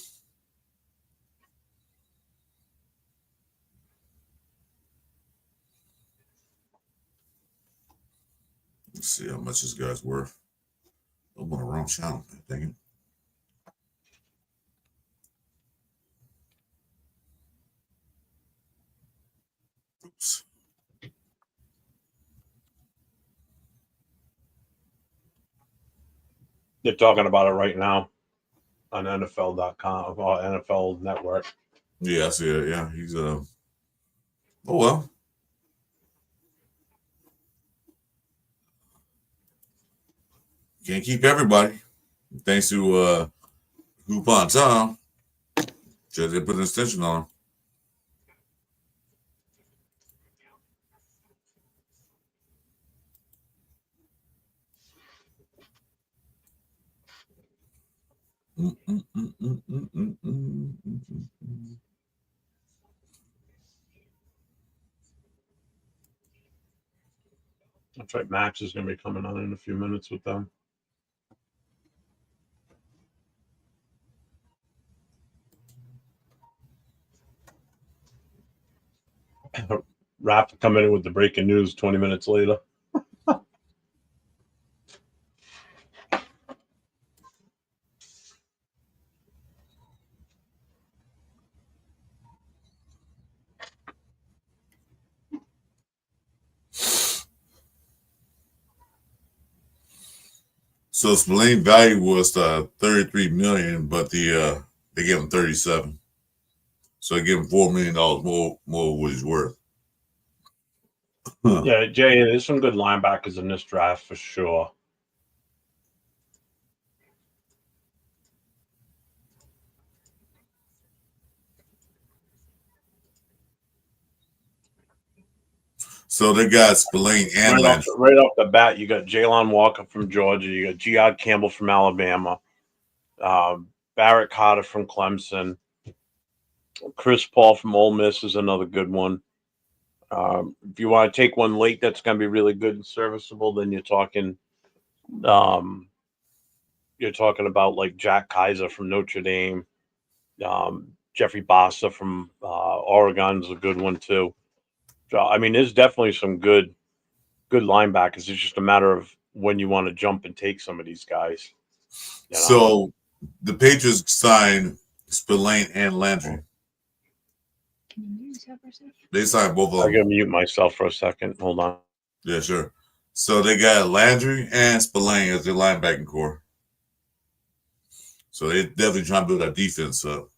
Let's see how much this guy's worth. I'm on the wrong channel, man. Dang it. Oops. They're talking about it right now on NFL.com or NFL Network. Yeah, I see it. Yeah, he's oh well. Can't keep everybody. Thanks to Coupon Tom. Just they put an extension on him. That's right. Max is going to be coming on in a few minutes with them. Raph coming in with the breaking news 20 minutes later. So Spillane value was 33 million, but they gave him 37. So they give him $4 million more what he's worth. Yeah, Jay, there's some good linebackers in this draft for sure. So they got Spillane and Landry. Right off the bat, you got Jalen Walker from Georgia. You got Giad Campbell from Alabama. Barrett Carter from Clemson. Chris Paul from Ole Miss is another good one. If you want to take one late that's going to be really good and serviceable, then you're talking about like Jack Kaiser from Notre Dame. Jeffrey Bassa from Oregon is a good one too. So, I mean, there's definitely some good linebackers. It's just a matter of when you want to jump and take some of these guys. You know? So the Patriots signed Spillane and Landry. They signed both of them. I gotta mute myself for a second. Hold on. Yeah, sure. So they got Landry and Spillane as their linebacking core. So they're definitely trying to build that defense up.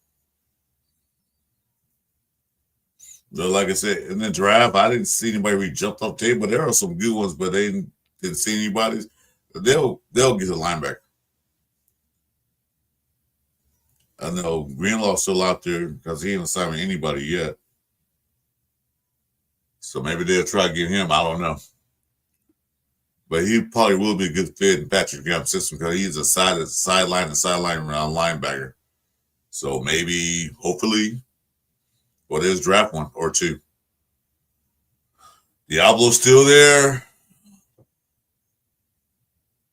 But like I said, in the draft, I didn't see anybody really jumped off the table. There are some good ones, but they didn't see anybody. They'll get a linebacker. I know Greenlaw's still out there because he ain't signed anybody yet. So maybe they'll try to get him. I don't know. But he probably will be a good fit in Patrick Graham's system because he's a sideline linebacker. So maybe, hopefully, well, there's draft one or two. Diablo's still there.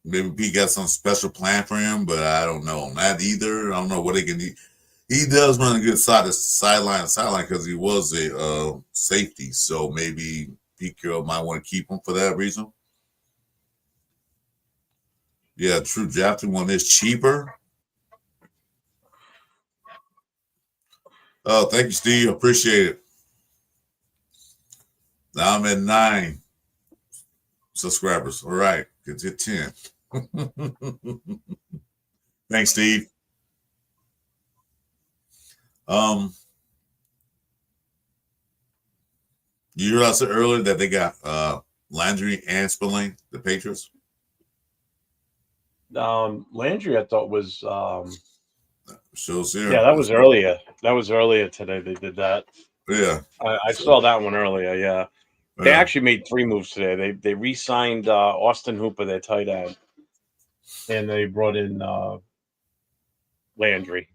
Maybe Pete got some special plan for him, but I don't know on that either. I don't know what they can do. He does run a good sideline because he was a safety. So maybe Pete Carroll might want to keep him for that reason. Yeah, true. Drafting one is cheaper. Oh, thank you, Steve. Appreciate it. Now I'm at 9 subscribers. All right, get to 10. Thanks, Steve. You heard I said earlier that they got Landry and Spillane, the Patriots. Landry, I thought was shows here. Yeah, that was earlier. That was earlier today. They did that. Yeah, I saw that one earlier. Yeah, they actually made 3 moves today. They re-signed Austin Hooper, their tight end, and they brought in Landry.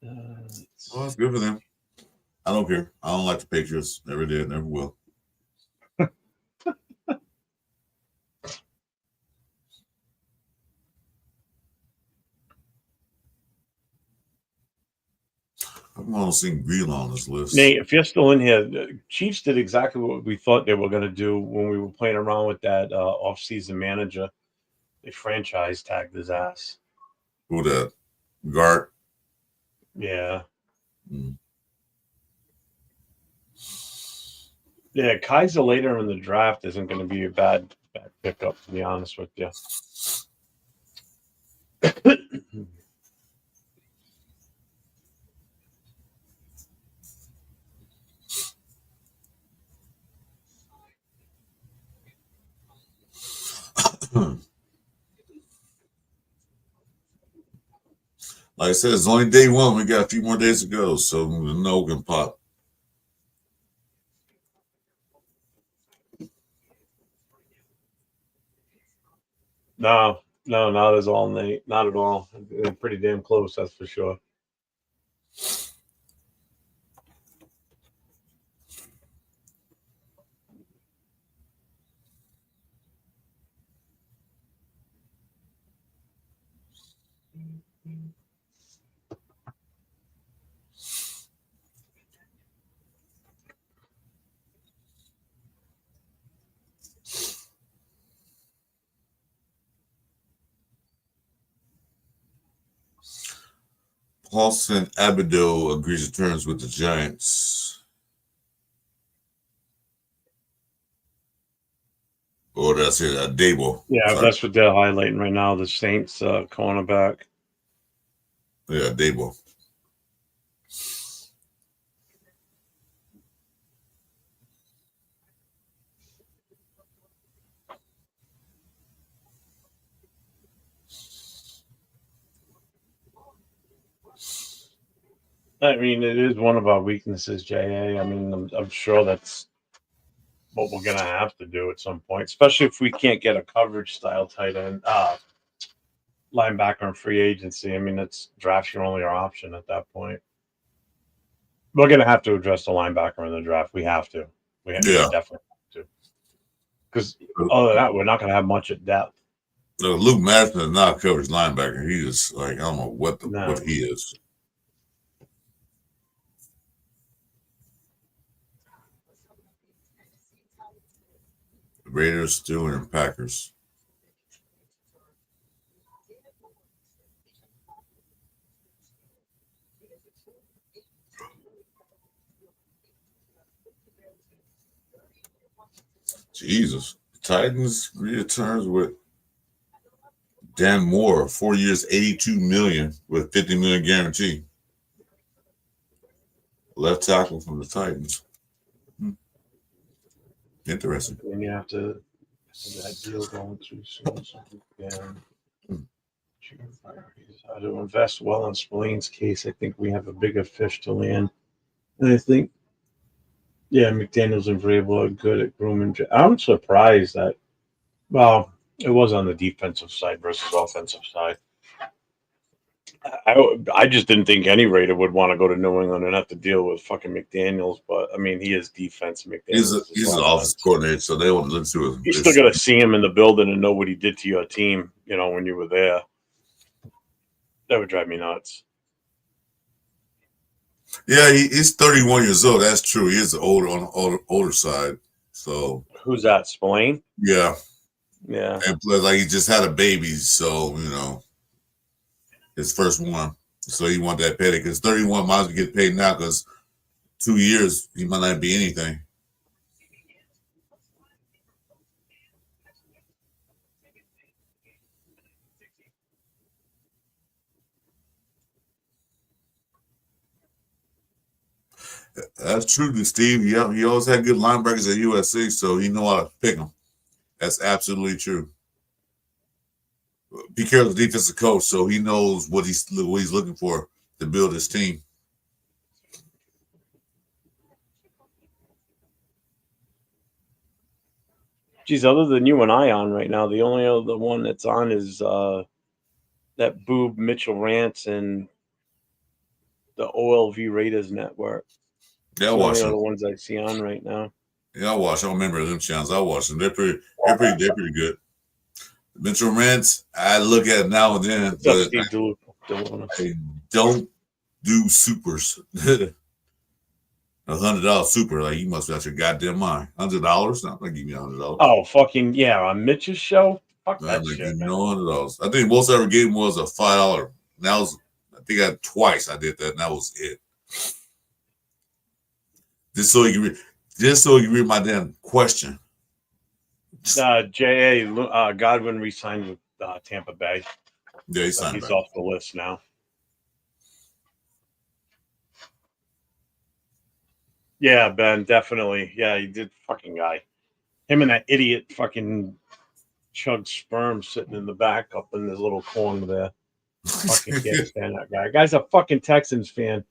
Well, that's good for them. I don't care. I don't like the Patriots. Never did. Never will. I'm almost seeing Greenlaw on this list. Nate, if you're still in here, the Chiefs did exactly what we thought they were going to do when we were playing around with that off-season manager. They franchise tagged his ass. Who that? Gart? Yeah. Yeah, Kaiser later in the draft isn't going to be a bad pickup, to be honest with you. Like I said, it's only day one. We got a few more days to go, so no can pop. No, not as all, Nate. Not at all. They're pretty damn close, that's for sure. Paulson Abido agrees to terms with the Giants. Or that's it, Dable. Yeah, Sorry. that's what they're highlighting right now. The Saints cornerback. Yeah, Dable. I mean, it is one of our weaknesses, JA. I mean, I'm sure that's what we're going to have to do at some point, especially if we can't get a coverage style tight end, linebacker in free agency. I mean, that's draft's your only option at that point. We're going to have to address the linebacker in the draft. We have to. We definitely have to. Because other than that, we're not going to have much at depth. Luke Madison is not a coverage linebacker. He is like, I don't know what he is. Raiders, Steelers, and Packers. Jesus. Titans returns with Dan Moore, 4 years, $82 million with $50 million guarantee. Left tackle from the Titans. Interesting. And you have to that deal going too soon. Yeah. How to invest well in Spillane's case. I think we have a bigger fish to land. And I think, yeah, McDaniels and Vrabel are good at grooming. I'm surprised that, well, it was on the defensive side versus offensive side. I just didn't think any Raider would want to go to New England and have to deal with fucking McDaniels. But I mean, he is defense. McDaniels he's an office coordinator, so they won't look to him. You still got to see him in the building and know what he did to your team. You know, when you were there, that would drive me nuts. Yeah, he's 31 years old. That's true. He is older on the older side. So who's that? Spillane? Yeah. Yeah. And plus, like, he just had a baby, so his first one. So he want that payday because 31 might as well get paid now because 2 years he might not be anything. That's true to Steve. Yeah, he always had good linebackers at USC, so he know how to pick them. That's absolutely true. Be careful, defensive coach, so he knows what he's looking for to build his team. Geez, other than you and I on right now, the only other one that's on is that boob Mitchell Rance and the OLV Raiders network. Yeah, I watch them. The ones I see on right now. Yeah, I watch. I don't remember them channels. I watch them. They're pretty good. Mitchell Rance, I look at it now and then, but I don't do supers. $100 super, like you must be out your goddamn mind. $100? Not gonna give me $100. Oh, fucking yeah! On Mitch's show, fuck that shit. Give me no $100. I think most I ever gave him was a $5. That was, I think twice I did that, and that was it. Just so you can read my damn question. J.A. Godwin re-signed with Tampa Bay. Yeah, he's off the list now. Yeah, Ben, definitely. Yeah, he did. Fucking guy. Him and that idiot fucking chug sperm sitting in the back up in this little corner there. Fucking can't stand that guy. Guy's a fucking Texans fan,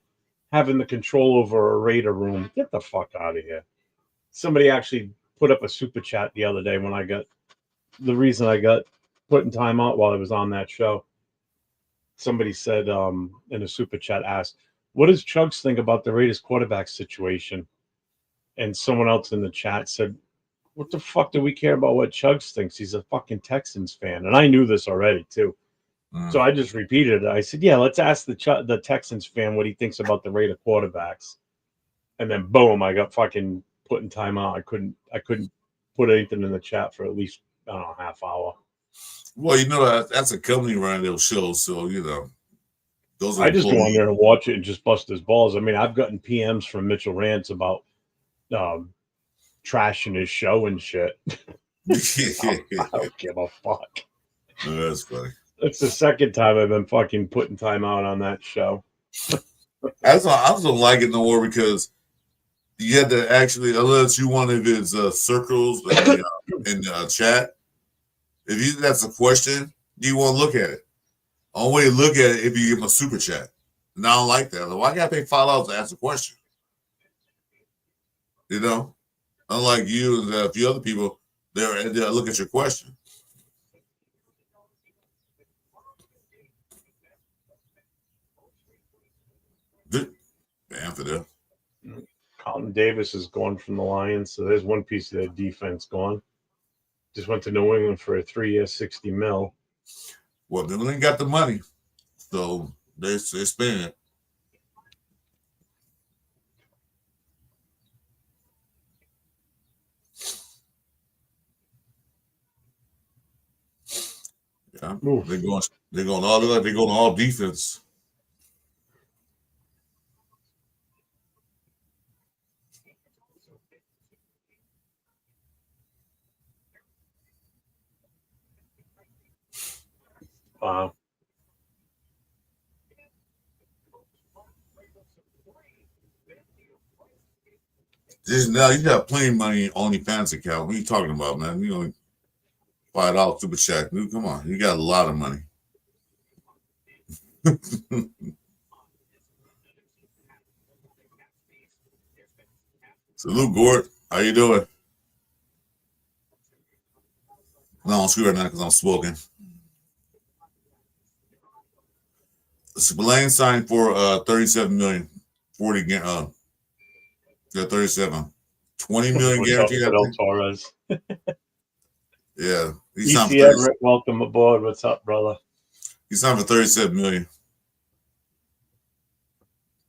having the control over a Raider room. Get the fuck out of here. Somebody actually put up a super chat the other day when I got the reason I got put in timeout while I was on that show. Somebody said in a super chat asked, "What does Chugs think about the Raiders quarterback situation?" And someone else in the chat said, "What the fuck do we care about what Chugs thinks? He's a fucking Texans fan." And I knew this already too. So I just repeated it. I said, "Yeah, let's ask the Texans fan what he thinks about the Raider quarterbacks." And then boom, I got fucking put in timeout. I couldn't put anything in the chat for at least I don't know half hour. Well, you know that's a company running those shows, so you know those are I just go employees. on there and watch it and just bust his balls. I mean, I've gotten PMs from Mitchell Rance about trashing his show and shit. I don't give a fuck. Oh, that's funny. It's the second time I've been fucking putting time out on that show. I just don't like it no more because you had to actually, unless you one of his circles in the chat, if you that's a question, you want to look at it. Only way to look at it if you give him a super chat. And I don't like that. Like, why gotta pay $5 to ask a question? You know, unlike you and a few other people, they'll look at your question. Man, for them. Carlton Davis is gone from the Lions, so there's one piece of their defense gone. Just went to New England for a 3-year, $60 million. Well, New England got the money, so they spend it. Yeah, they're going all defense. Wow. Just now, you got plenty of money in OnlyFans account. What are you talking about, man? You know, $5 super chat. Dude, come on, you got a lot of money. Salute, Gord. How you doing? No, I'm screwed right now because I'm smoking. Spillane signed for $37 million, 40 yeah, 37. 20 million guaranteed. Torres. Yeah, he signed for EC welcome aboard. What's up, brother? He signed for 37 million.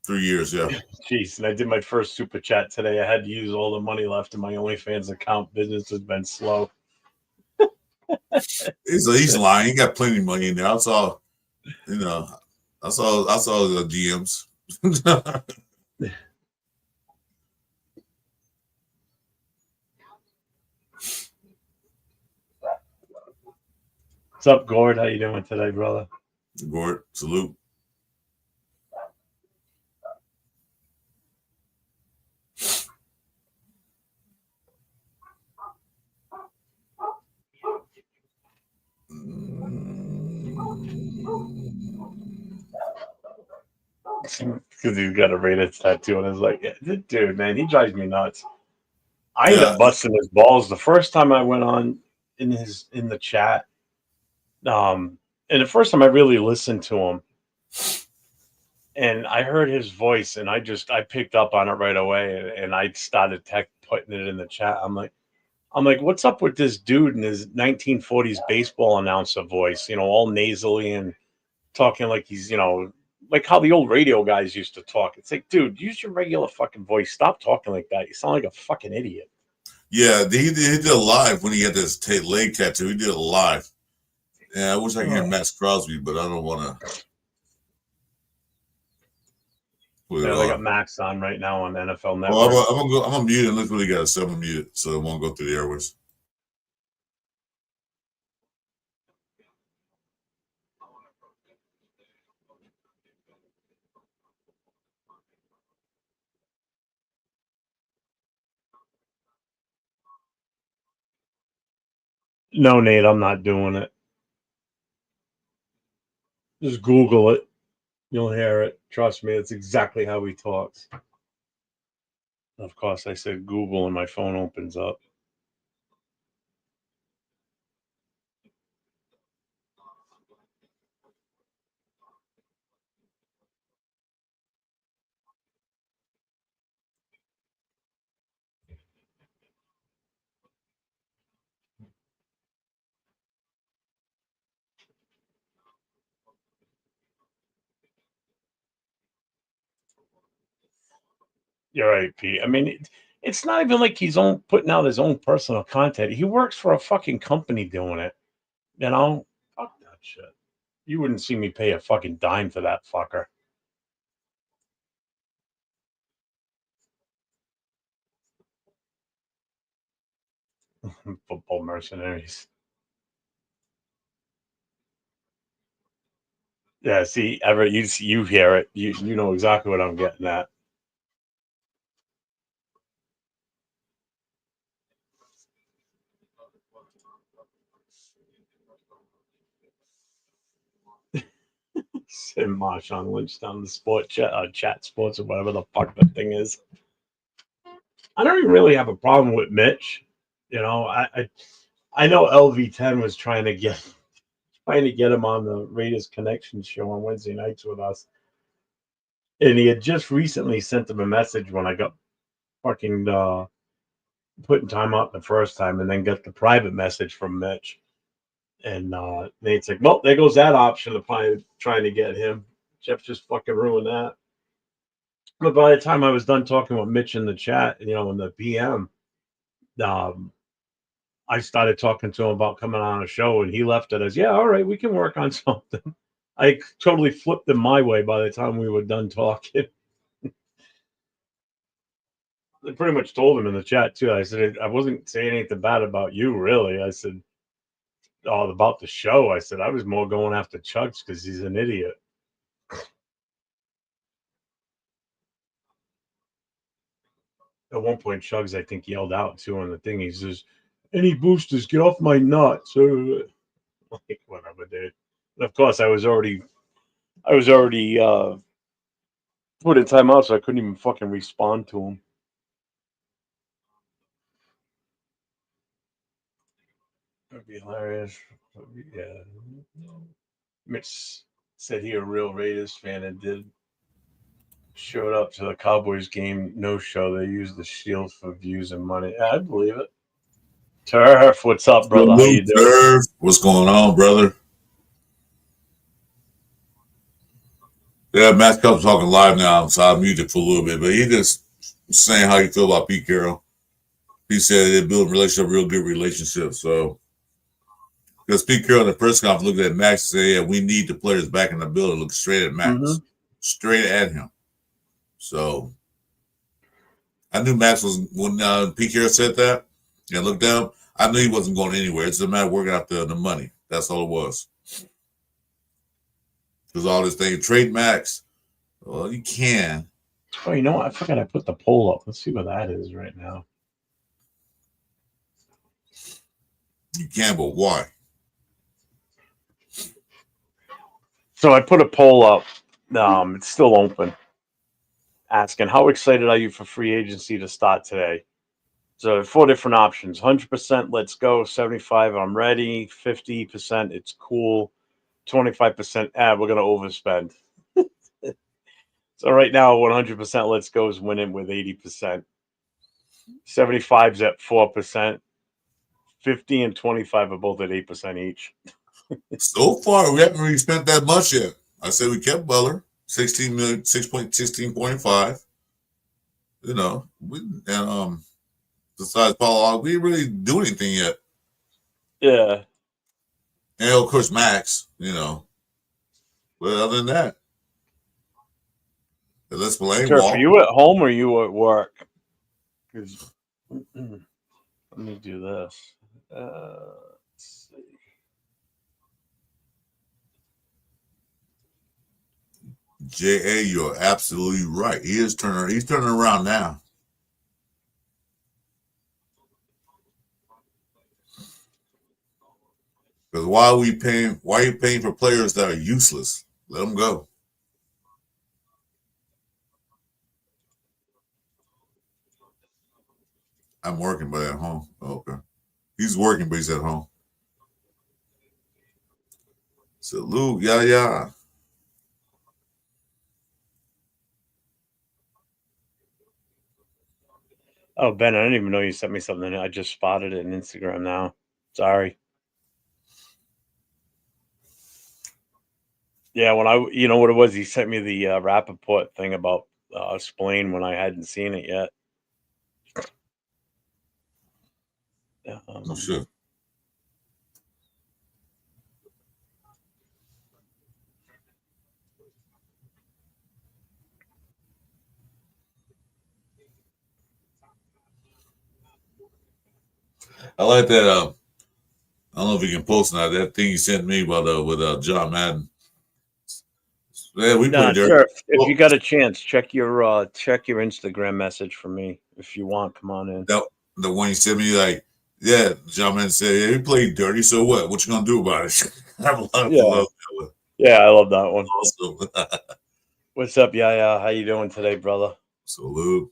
3 years, yeah. Jeez, and I did my first super chat today. I had to use all the money left in my OnlyFans account. Business has been slow. He's lying. He got plenty of money in there. I saw, you know, I saw the DMs. What's up, Gord? How you doing today, brother? Gord, salute. Because he's got a Raiders tattoo on his leg. Dude, man, he drives me nuts. I ended up busting his balls the first time I went on in the chat. And the first time I really listened to him, and I heard his voice, and I picked up on it right away, and I started putting it in the chat. I'm like, what's up with this dude and his 1940s baseball announcer voice? You know, all nasally and talking like he's, you know, like how the old radio guys used to talk. It's like, dude, use your regular fucking voice. Stop talking like that. You sound like a fucking idiot. Yeah, he did it live when he had this leg tattoo. He did it live. Yeah, I wish I could hear Max Crosby, but I don't want to. Yeah, they got Max on right now on NFL Network. Well, I'm gonna mute it and look what he got to say. I'm gonna mute it so it won't go through the airways. No, Nate, I'm not doing it. Just Google it. You'll hear it. Trust me, it's exactly how he talks. Of course, I said Google and my phone opens up. You're right, Pete. I mean, it's not even like he's putting out his own personal content. He works for a fucking company doing it. You know, fuck that shit. You wouldn't see me pay a fucking dime for that fucker. Football mercenaries. Yeah, see, Everett, you hear it. You know exactly what I'm getting at. Send Marshawn Lynch down the chat sports or whatever the fuck that thing is. I don't even really have a problem with Mitch. You know, I know LV10 was trying to get him on the Raiders Connection show on Wednesday nights with us, and he had just recently sent him a message when I got fucking putting time out the first time, and then got the private message from Mitch, and Nate's like, "Well, there goes that option of trying to get him." Jeff just fucking ruined that. But by the time I was done talking with Mitch in the chat, in the PM, I started talking to him about coming on a show, and he left it as, "Yeah, all right, we can work on something." I totally flipped him my way by the time we were done talking. I pretty much told him in the chat too. I said I wasn't saying anything bad about you, really. I said all about the show. I said I was more going after Chugs because he's an idiot. At one point, Chugs, I think, yelled out too on the thing. He says, "Any boosters, get off my nuts!" Like, whatever, dude. And of course, I was already put in timeout, so I couldn't even fucking respond to him. That'd be hilarious. Yeah. Mitch said he a real Raiders fan and showed up to the Cowboys game, no show. They used the Shield for views and money. I believe it. Turf, what's up, brother? How you doing? Turf, what's going on, brother? Yeah, Matt Cup's talking live now, so I muted for a little bit, but he just saying how you feel about Pete Carroll. He said they build real good relationship. So, because Pete Carroll in the press conference looked at Max and said, "Yeah, we need the players back in the building." Look straight at Max, straight at him. So, I knew Max was when Pete Carroll said that. Yeah, look down. I knew he wasn't going anywhere. It's a matter of working out the money. That's all it was. Because all this thing, trade Max. Well, you can. Oh, you know what? I forgot I put the poll up. Let's see what that is right now. You can, but why? So I put a poll up. It's still open. Asking, how excited are you for free agency to start today? So 4 different options: 100% let's go, 75% I'm ready, 50% it's cool, 25% we're gonna overspend. So right now 100% let's go is winning with 80%. 75's at 4%. 50 and 25 are both at 8% each. So far, we haven't really spent that much yet. I said we kept Butler, 16 million, 16.5. You know, besides Paul, we didn't really do anything yet. Yeah. And of course Max, But other than that, let's blame Turf, Walt. are you at home or are you at work? Let me do this. Let's see. J.A., you're absolutely right. He's turning around now. Because why are you paying for players that are useless? Let him go. I'm working, but at home. Okay. He's working, but he's at home. Salute, yeah. Oh, Ben, I didn't even know you sent me something. I just spotted it on Instagram now. Sorry. Yeah, you know what it was? He sent me the Rappaport thing about Splain when I hadn't seen it yet. Oh, shit. I like that. I don't know if you can post now that thing you sent me about with John Madden. Yeah, we played there. Sure. If you got a chance, check your Instagram message for me if you want. Come on in. The one you sent me, like, yeah, John Madden said, yeah, he played dirty. So what? What you gonna do about it? I have a lot of love. Yeah, I love that one. Awesome. What's up, Yaya? How you doing today, brother? Salute.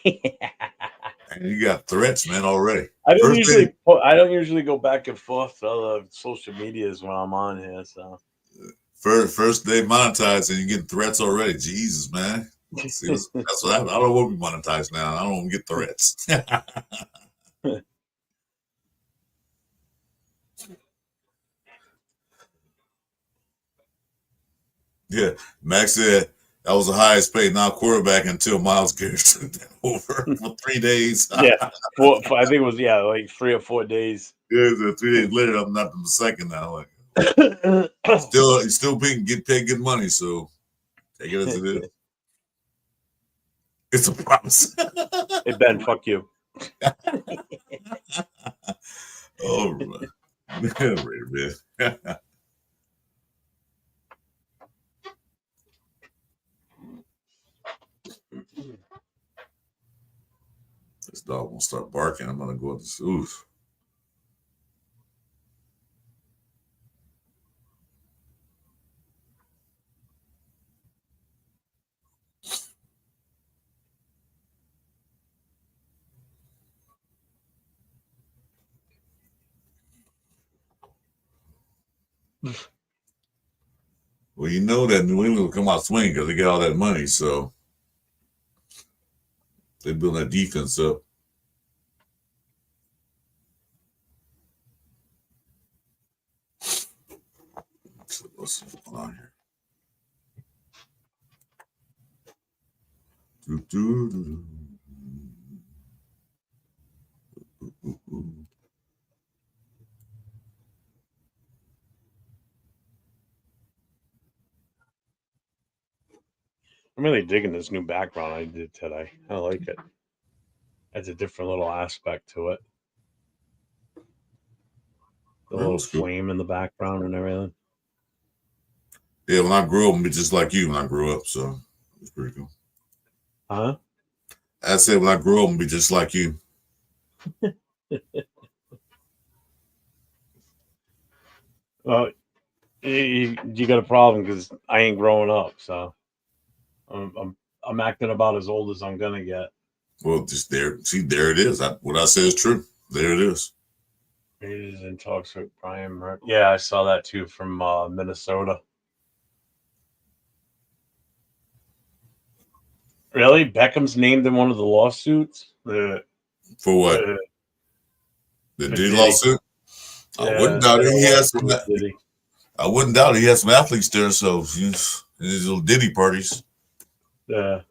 And you got threats, man, already. I don't usually go back and forth to other social medias when I'm on here. So first day monetized and you get threats already. Jesus, man. See, that's what happened. I don't want to be monetized now. I don't want to get threats. Yeah, Max said that was the highest paid non-quarterback until Myles Garrett took that over for 3 days. Yeah, I think it was like 3 or 4 days. Yeah, 3 days later, I'm not the second now. Like, still get paid good money, so take it as it is. It's a promise. Hey Ben, fuck you. All right, man. This dog won't start barking. I'm gonna go up the oof. Well, you know that New England will come out swinging because they get all that money, so they build that defense up. So what's going on here? I'm really digging this new background I did today. I like it. Adds a different little aspect to it. The little flame in the background and everything. Yeah, when I grew up, I'm just like you when I grew up, so it's pretty cool. Huh? I said when I grow up, I'm be just like you. Well, you got a problem because I ain't growing up, so I'm acting about as old as I'm gonna get. Well, just there. See, there it is. What I say is true. There it is. It is in talks with Brian Murphy. Yeah, I saw that too from Minnesota. Really? Beckham's named in one of the lawsuits? For what? The Diddy lawsuit? Yeah, I wouldn't doubt it. He has some. I wouldn't doubt it. He has some athletes there, so his little Diddy parties. Yeah.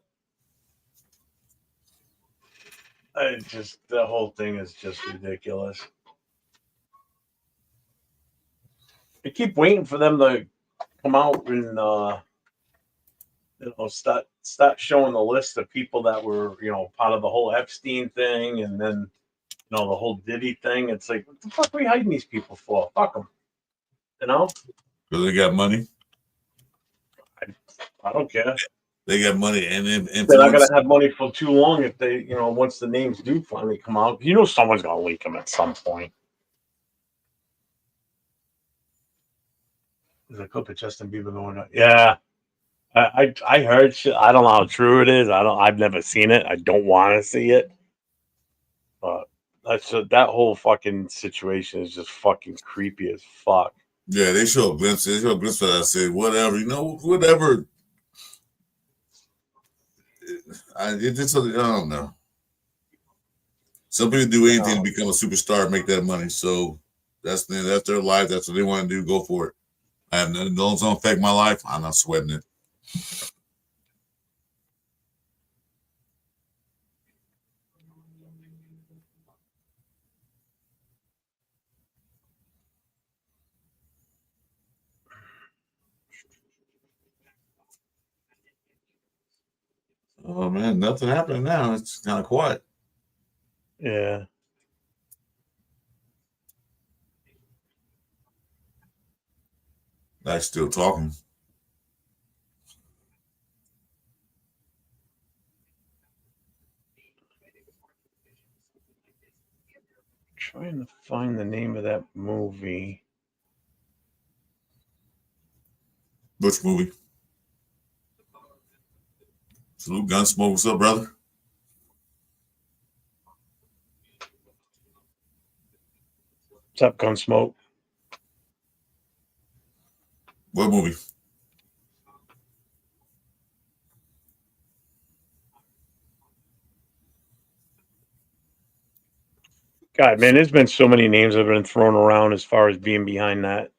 The whole thing is just ridiculous. I keep waiting for them to come out and start showing the list of people that were part of the whole Epstein thing, and then the whole Diddy thing. It's like, what the fuck are we hiding these people for? Fuck them, because they got money. I don't care. They got money, and they're not gonna have money for too long if they, once the names do finally come out. Someone's gonna leak them at some point. There's a clip of Justin Bieber going on. Yeah. I heard shit. I don't know how true it is. I've never seen it. I don't want to see it. But that whole fucking situation is just fucking creepy as fuck. Yeah, they show a glimpse. They show a glimpse of that. I said, whatever, whatever. I don't know. Some people do anything to become a superstar and make that money. So that's their life. That's what they want to do. Go for it. I have nothing. Don't affect my life. I'm not sweating it. Oh man, nothing happening now. It's kind of quiet. Yeah. Guy's still talking. Trying to find the name of that movie. Which movie? Salute Gunsmoke. What's up, brother? What's up, Gunsmoke? What movie? God, man, there's been so many names that have been thrown around as far as being behind that.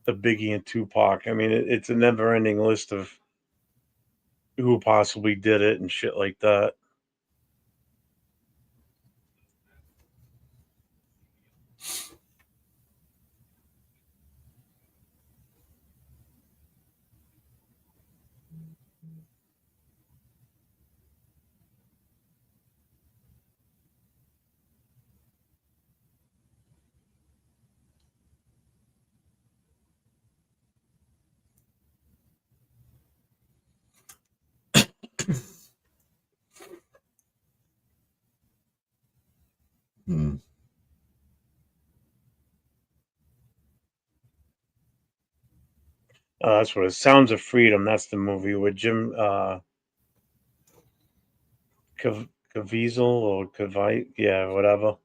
The Biggie and Tupac. I mean, it's a never-ending list of who possibly did it and shit like that. That's what it is. Sounds of Freedom. That's the movie with Jim Caviezel or Cavite. Yeah, whatever.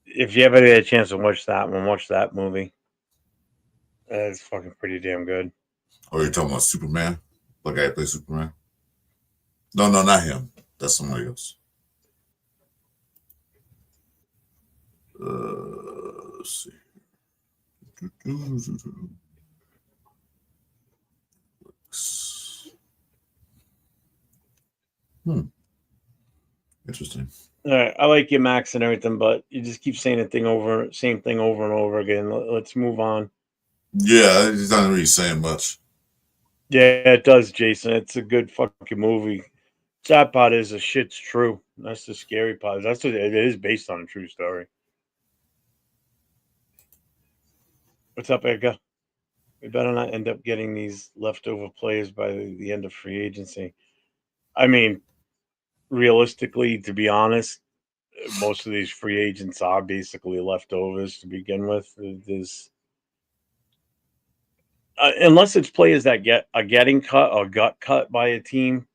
If you ever get a chance to watch that one, watch that movie. It's fucking pretty damn good. Oh, you're talking about Superman? The guy that plays Superman? No, not him. That's somebody else. Let's see. Interesting. All right, I like your Max and everything, but you just keep saying same thing over and over again. Let's move on. Yeah, he's not really saying much. Yeah, it does, Jason. It's a good fucking movie. Sad part is the shit's true. That's the scary part. It is based on a true story. What's up, Edgar? We better not end up getting these leftover players by the end of free agency. I mean, realistically, to be honest, most of these free agents are basically leftovers to begin with. There's unless it's players that are getting cut or got cut by a team.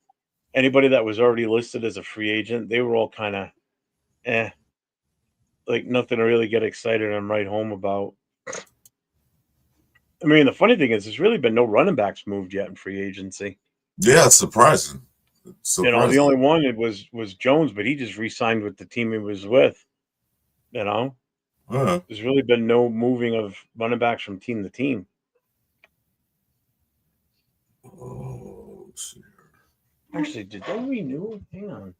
Anybody that was already listed as a free agent, they were all kind of like nothing to really get excited and write home about. I mean, the funny thing is, there's really been no running backs moved yet in free agency. Yeah, it's surprising. You know, the only one was Jones, but he just re-signed with the team he was with. You know, there's really been no moving of running backs from team to team. Oh, let's see. Actually, did they renew? Hang on.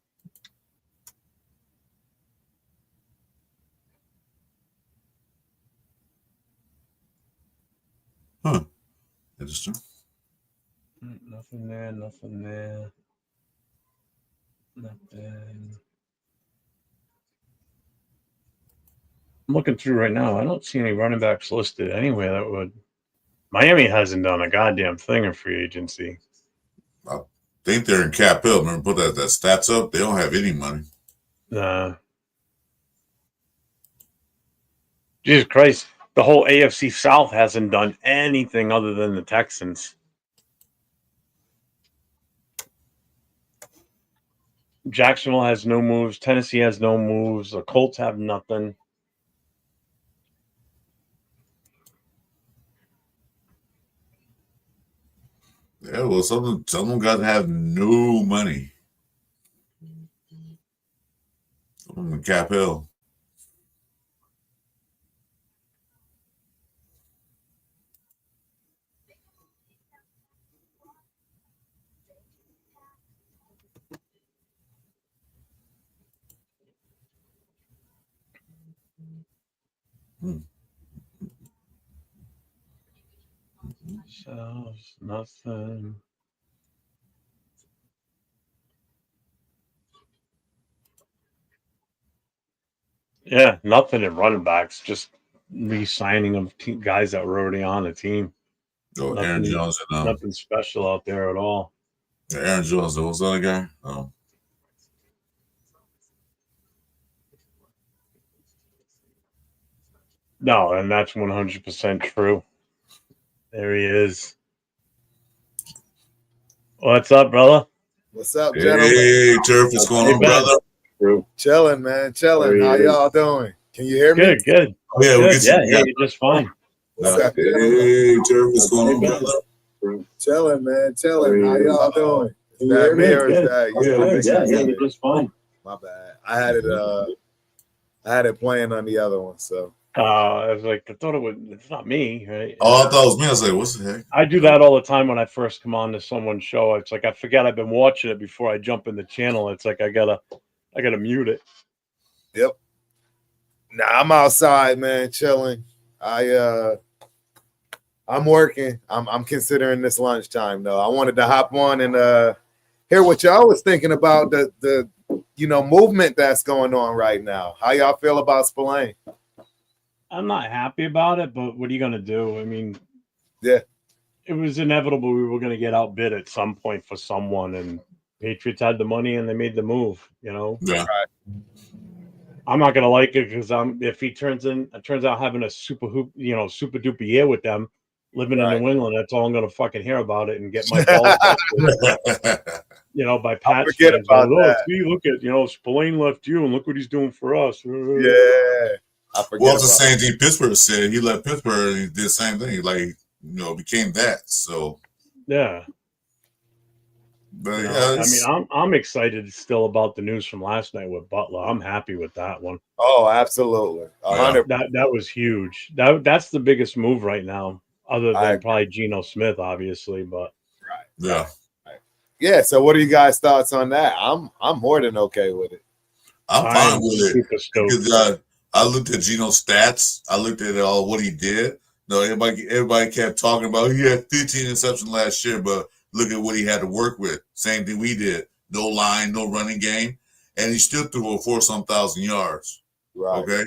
Huh. Interesting. Nothing there. Nothing there. Nothing. I'm looking through right now. I don't see any running backs listed anywhere that would. Miami hasn't done a goddamn thing in free agency. I think they're in cap hill. Remember, put that stats up. They don't have any money. Jesus Christ. the whole AFC South hasn't done anything other than the Texans. Jacksonville has no moves. Tennessee has no moves. The Colts have nothing. Yeah, well, someone got to have no money. Cap Hill. So nothing. Yeah, nothing in running backs. Just re-signing of guys that were already on the team. Oh, Aaron Jones and nothing special out there at all. Aaron Jones, what's the other guy? Oh. No, and that's 100% true. There he is. What's up, brother? What's up, gentlemen? Hey, Turf, what's going on, brother? Chilling, man. Chilling. How y'all doing? Can you hear me? Good. Oh, yeah, good. Yeah, you're just fine. What's up, hey, Turf, what's going on, brother? Chilling, man. Chilling. How y'all doing? Is that me or is that yeah, you're just fine. My bad. I had it playing on the other one, so. I was like, I thought it's not me, right? Oh, I thought it was me. I was like, what's the heck? I do that all the time when I first come on to someone's show. It's like I forget I've been watching it before I jump in the channel. It's like I gotta mute it. Yep. Nah, I'm outside, man, chilling. I'm working. I'm considering this lunchtime though. I wanted to hop on and hear what y'all was thinking about the movement that's going on right now. How y'all feel about Spillane? I'm not happy about it, but what are you going to do? I mean, yeah, it was inevitable we were going to get outbid at some point for someone, and Patriots had the money and they made the move, Yeah. I'm not going to like it because if he turns out having a super duper year with them, living in New England, that's all I'm going to fucking hear about it and get my balls by Pat's fans. See, look at, Spillane left you and look what he's doing for us. Yeah. Well, it's the same thing Pittsburgh said. He left Pittsburgh and he did the same thing. He became that. So yeah. But I mean, I'm excited still about the news from last night with Butler. I'm happy with that one. Oh, absolutely. 100%. That was huge. That's the biggest move right now, other than probably Geno Smith, obviously. But yeah. Yeah. So, what are you guys' thoughts on that? I'm more than okay with it. I'm fine with it because I looked at Geno's stats. I looked at what he did. No, everybody kept talking about he had 15 interceptions last year, but look at what he had to work with. Same thing we did. No line, no running game, and he still threw for 4,000 yards. Right. Okay.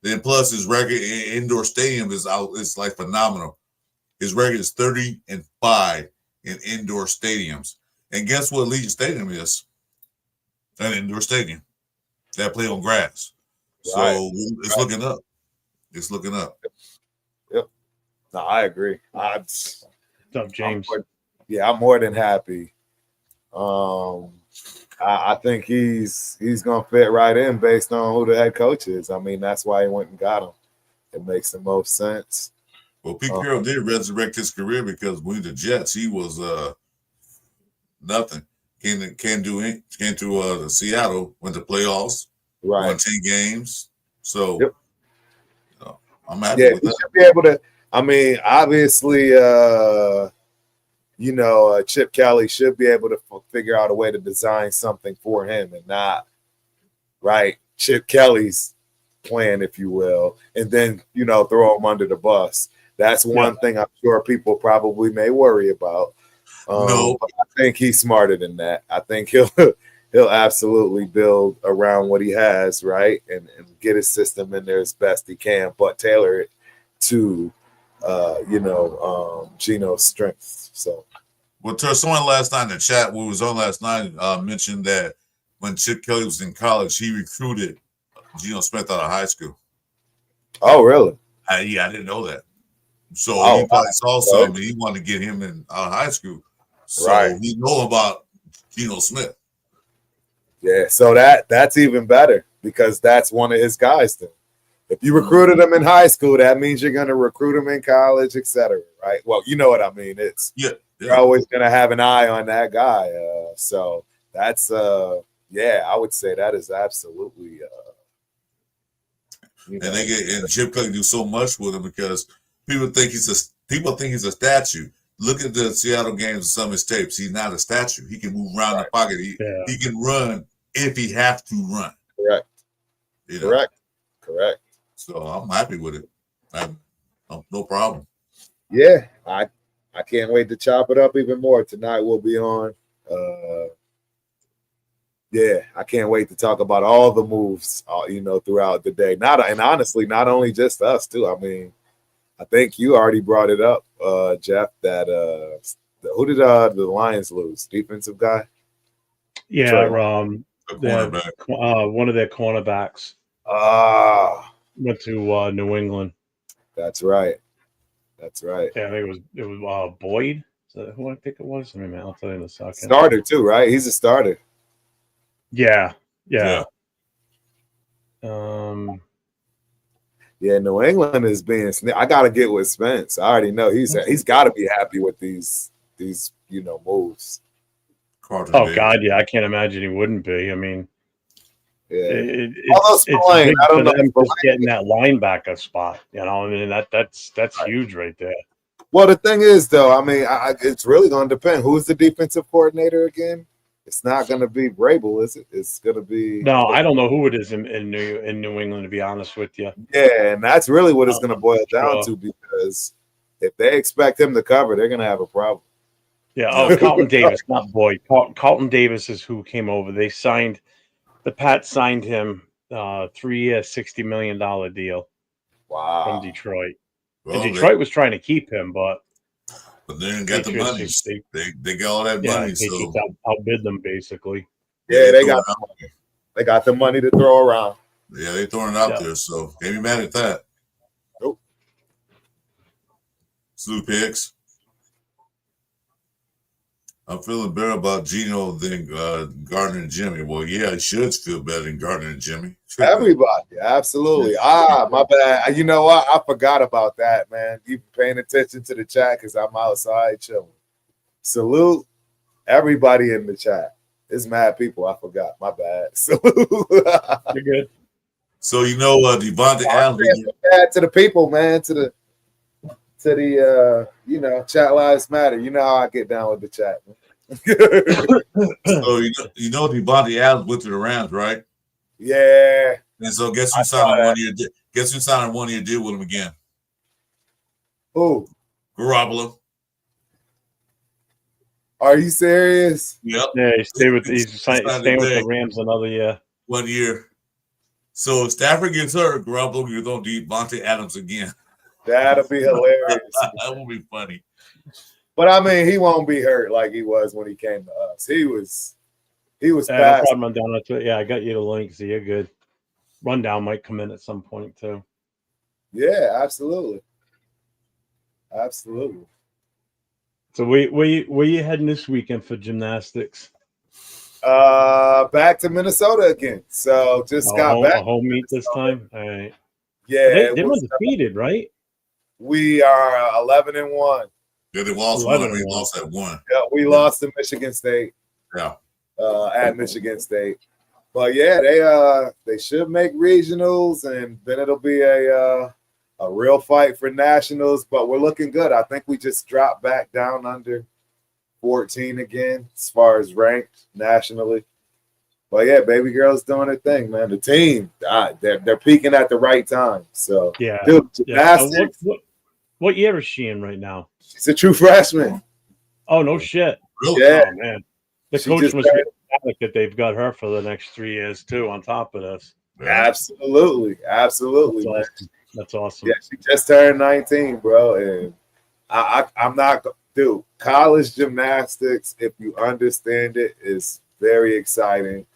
Then plus his record in indoor stadium is like phenomenal. His record is 30-5 in indoor stadiums. And guess what Legion Stadium is? An indoor stadium that play on grass. Right. So it's looking up. It's looking up. Yep. No, I agree. What's up, James? I'm more than happy. I think he's gonna fit right in based on who the head coach is. I mean, that's why he went and got him. It makes the most sense. Well, Pete Carroll did resurrect his career because when the Jets, he was nothing. Came to Seattle, went to playoffs, won 10 games. So I'm happy with that. He should be able to. I mean, obviously, Chip Kelly should be able to figure out a way to design something for him and not Chip Kelly's plan, if you will, and then throw him under the bus. That's one thing I'm sure people probably may worry about. No, but I think he's smarter than that. I think he'll absolutely build around what he has, right, and get his system in there as best he can, but tailor it to Geno's strengths. So, well, someone last night in the chat, we was on last night, mentioned that when Chip Kelly was in college, he recruited Geno Smith out of high school. Oh, really? Yeah, I didn't know that. So Oh, he probably saw right. something. He wanted to get him in high school. So Right. he know about Geno Smith. Yeah, so that's even better because that's one of his guys. Then, if you recruited him in high school, that means you're going to recruit him in college, etc. Right? Well, you know what I mean. You're always going to have an eye on that guy. So that's I would say that is absolutely. And they get and Chip Kelly do so much with him because people think he's a statue. Look at the Seattle games and some of his tapes. He's not a statue. He can move around the pocket. He can run if he has to run. Correct. Correct. So I'm happy with it. No problem. Yeah, I can't wait to chop it up even more. Tonight we'll be on. I can't wait to talk about all the moves, throughout the day. And honestly, not only just us too. I mean, I think you already brought it up, Jeff. That who did the Lions lose? Defensive guy. Yeah, one of their cornerbacks. Went to New England. That's right. Yeah, I think it was Boyd. Is that who I think it was? I'll tell you in a second. Starter too, right? He's a starter. Yeah. New England is being. I gotta get with Spence. I already know he's got to be happy with these moves. Oh God, yeah, I can't imagine he wouldn't be. I mean, it's big I don't know them just getting that linebacker spot. That's huge right there. Well, the thing is, though, I mean, it's really going to depend. Who's the defensive coordinator again? It's not going to be Vrabel, is it? It's going to be. No, I don't know who it is in New England, to be honest with you. Yeah, and that's really what it's going to boil down to, because if they expect him to cover, they're going to have a problem. Yeah. Carlton Davis, not Boyd. Carlton Davis is who came over. The Pats signed him 3-year, $60 million deal. Wow. From Detroit. Well, and Detroit was trying to keep him, but they didn't get the money. They got all that money. Patriots outbid them basically. Yeah, they got the money. They got the money to throw around. Yeah, they throwing it out there, so can't be mad at that. Nope. Slew picks. I'm feeling better about Geno than Gardner and Jimmy. Well, yeah, he should feel better than Gardner and Jimmy. Everybody, absolutely. My bad. You know what? I forgot about that, man. You paying attention to the chat because I'm outside chilling. Salute everybody in the chat. It's mad people. I forgot. My bad. Salute. You're good. So Devontae Adams. To the people, man. To the chat lives matter. You know how I get down with the chat. So Devontae Adams went to the Rams, right? Yeah. And so guess who signed a 1 year deal? Guess who signed a 1 year deal with him again? Who? Garoppolo. Are you serious? Yep. Yeah, he's staying with the Rams another year. 1 year. So if Stafford gets hurt, Garoppolo gets on Devontae Adams again. That'll be hilarious. That will be funny. But I mean, he won't be hurt like he was when he came to us. He was fast. Yeah, I got you the link, so you're good. Rundown might come in at some point too. Yeah, absolutely. So where you heading this weekend for gymnastics? Back to Minnesota again. So just got back. A home meet this time. All right. Yeah, they were defeated, right? We are 11-1. Yeah, they lost one. We lost that one. Yeah, we lost to Michigan State. Yeah. At Michigan State. But yeah, they should make regionals, and then it'll be a real fight for nationals. But we're looking good. I think we just dropped back down under 14 again as far as ranked nationally. But yeah, baby girl's doing her thing, man. The team, they're peaking at the right time. So yeah, dude, gymnastics. What year is she in right now? She's a true freshman. Oh no shit! Really? Yeah, oh, man. The coach must be ecstatic that they've got her for the next 3 years too. On top of this, absolutely. That's awesome. That's awesome. Yeah, she just turned 19, bro, and I'm not, dude. College gymnastics, if you understand it, is very exciting.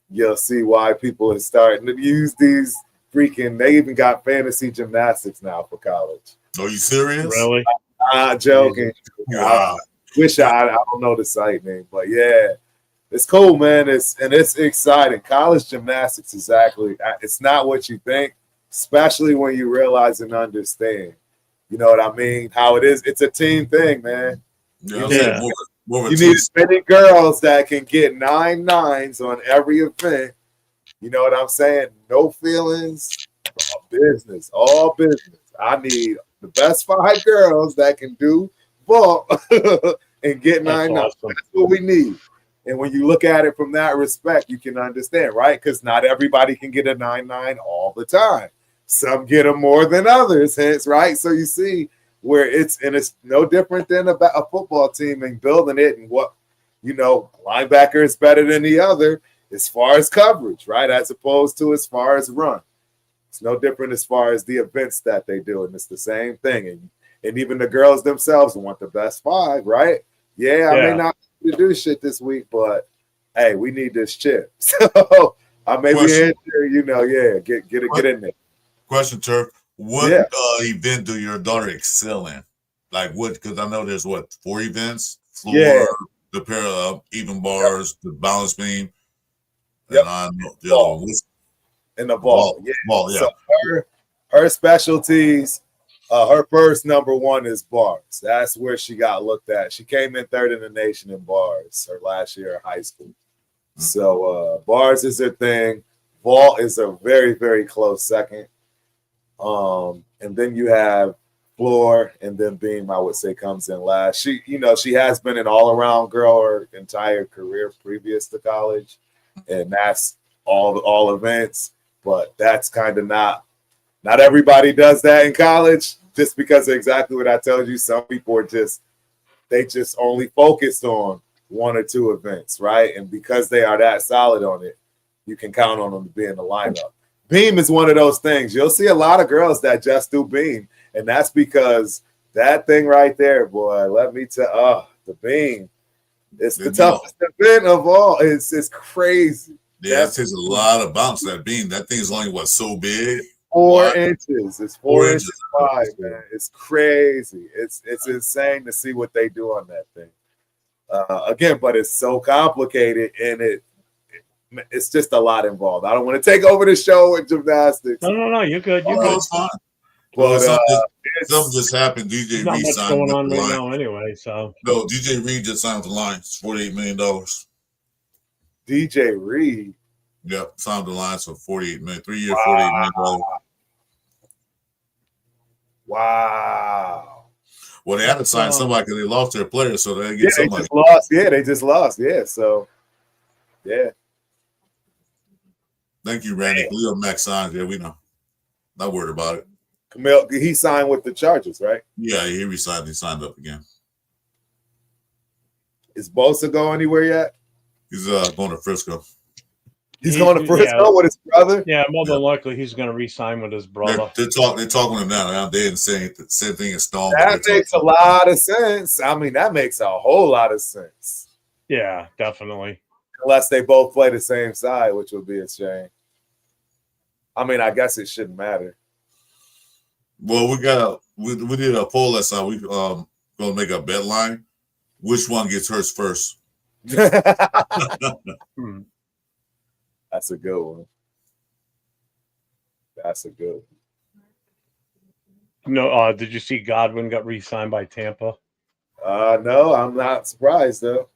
You'll see why people are starting to use these freaking. They even got fantasy gymnastics now for college. Are you serious? Really? Not joking. Wow. I don't know the site name, but yeah, it's cool, man. It's exciting. College gymnastics, exactly. It's not what you think, especially when you realize and understand. You know what I mean? How it is. It's a team thing, man. Yeah. You need as many girls that can get 9 9s on every event. You know what I'm saying? No feelings, all business, all business. I need the best 5 girls that can do ball and get 9 9. Awesome. That's what we need. And when you look at it from that respect, you can understand, right? Because not everybody can get a 9 9 all the time. Some get them more than others, hence, right? So you see where it's no different than a football team and building it and what, linebacker is better than the other as far as coverage, right? As opposed to as far as run. It's no different as far as the events that they do, and it's the same thing. And even the girls themselves want the best 5, right? Yeah, I may not be able to do shit this week, but hey, we need this chip. So I may be in there, get in there. Question, Turf. What event do your daughter excel in? Like what? Because I know there's 4 events: floor, the pair of even bars, the balance beam, and I know the other one. In the ball. Ball, yeah. So her specialties, her first number 1 is bars. That's where she got looked at. She came in 3rd in the nation in bars her last year in high school. Mm-hmm. So bars is her thing. Vault is a very, very close second. And then you have floor, and then beam, I would say, comes in last. She has been an all-around girl her entire career previous to college, and that's all events. But that's kind of not everybody does that in college, just because of exactly what I told you. Some people are just only focused on 1 or 2 events, right? And because they are that solid on it, you can count on them to be in the lineup. Beam is one of those things. You'll see a lot of girls that just do beam, and that's because that thing right there, boy, let me tell the beam. It's the toughest event of all. It's crazy. Yeah, it takes a lot of bounce, that beam. That thing is only so big? 4 inches. It's 4 inches wide, man. It's crazy. It's insane to see what they do on that thing. Again, but it's so complicated, and it's just a lot involved. I don't want to take over the show with gymnastics. No, you're good. You're good. It's fine. But something just happened. DJ not Reed much signed going on the right line. now anyway. So No, DJ Reed just signed the line. It's $48 million. DJ Reed. Yep, signed the line for $48 million. 3 year, $48 million. Wow. Well, they had to sign somebody because they lost their player, so they get somebody. They just lost. Yeah, so yeah. Thank you, Randy. Leo Max signed. Yeah, we know. Not worried about it. Camille, he signed with the Chargers, right? Yeah, he resigned. He signed up again. Is Bosa go anywhere yet? He's going to Frisco. He's going to Frisco with his brother? Yeah, more than likely he's going to re-sign with his brother. They're talking to him now. They didn't say the same thing as Stone. That makes a lot of sense. I mean, that makes a whole lot of sense. Yeah, definitely. Unless they both play the same side, which would be a shame. I mean, I guess it shouldn't matter. Well, we did a poll last night. We going to make a bet line. Which one gets hers first? That's a good one. That's a good one. No, did you see Godwin got re-signed by Tampa? No, I'm not surprised though.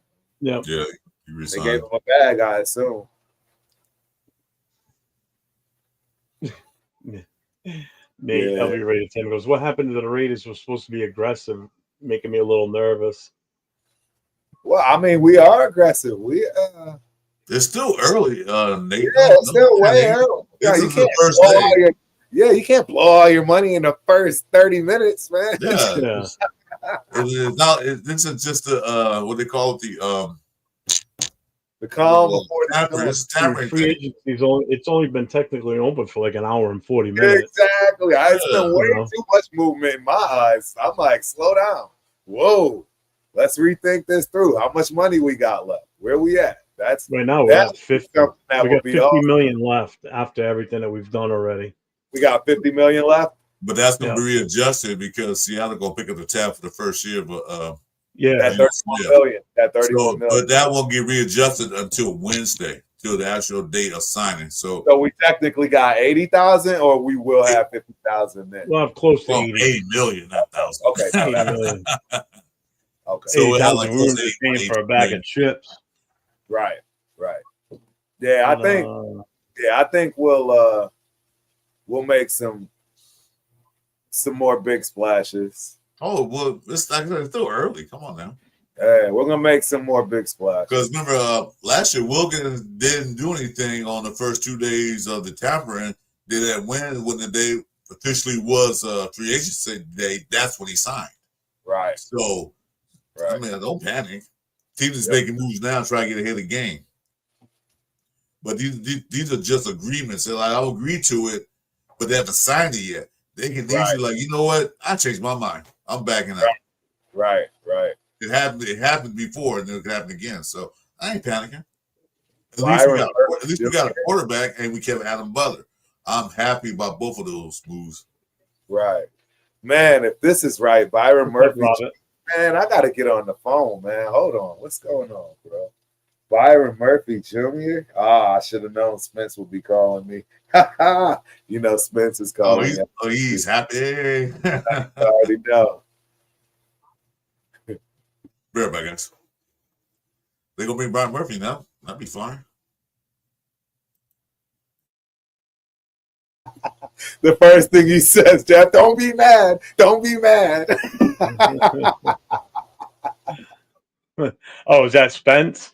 Yep. Yeah, he They resigned. gave him a bag, I assume. Nate, LV Rated 10 goes, what happened to the Raiders was supposed to be aggressive, making me a little nervous. Well, I mean, we are aggressive. It's still early, Nate. Yeah, it's still way early. This You is the can't first blow day. all you can't blow all your money in the first 30 minutes, man. Yeah. This is just what they call it, The calm before the storm. it's tampering. Free agency's it's only been technically open for like an hour and 40 minutes. Exactly. It's been way You know. too much movement in my eyes. I'm like, slow down. Whoa. Let's rethink this through. How much money we got left? Where we at? Right now we're at 50. something that We would got be 50 awesome. million left after everything that we've done already. We got 50 million left. But that's gonna be readjusted because Seattle gonna pick up the tab for the first year. But that 31 million. That 31 million. But that won't get readjusted until Wednesday, till the actual date of signing. So we technically got 80,000, or we will have 50,000 then. We'll have close to 80 million, not thousand. Okay. 80 million. Okay. So we have like we were just paying for a bag of chips. Right. Yeah, I think we'll make some more big splashes. Oh well, it's still early. Come on now. Yeah, we're gonna make some more big splashes. Because remember, last year Wilkins didn't do anything on the first 2 days of the tampering. Did that when the day officially was free agency day? That's when he signed. Right. So, I mean, don't panic. Teams is making moves now, trying to get ahead of the game. But these are just agreements. They're like, I'll agree to it, but they haven't signed it yet. They can easily like, you know what? I changed my mind. I'm backing out. Right. It happened before, and it could happen again. So I ain't panicking. At least we got a quarterback, and we kept Adam Butler. I'm happy about both of those moves. Right, man. If this is right, Byron Murphy. Man, I gotta get on the phone, man. Hold on, what's going on, bro? Byron Murphy Jr. I should have known Spence would be calling me. You know, Spence is calling me. Oh, he's happy. I already know. Be right back, guys. They're gonna bring Byron Murphy now. That'd be fine. The first thing he says, Jeff, don't be mad. Don't be mad. Oh, is that Spence?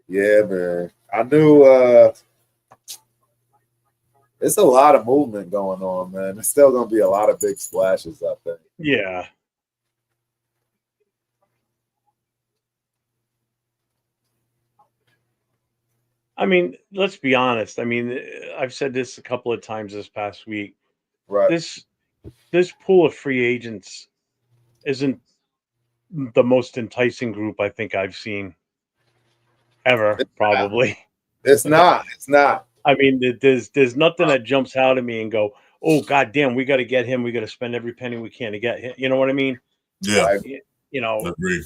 Yeah, man. I knew it's a lot of movement going on, man. There's still gonna be a lot of big splashes, I think. Yeah. I mean, let's be honest. I mean, I've said this a couple of times this past week. Right. This pool of free agents isn't the most enticing group I think I've seen ever, probably. It's not. It's not. I mean, there's nothing that jumps out at me and go, oh, God damn, we got to get him. We got to spend every penny we can to get him. You know what I mean? Yeah. You know, agree.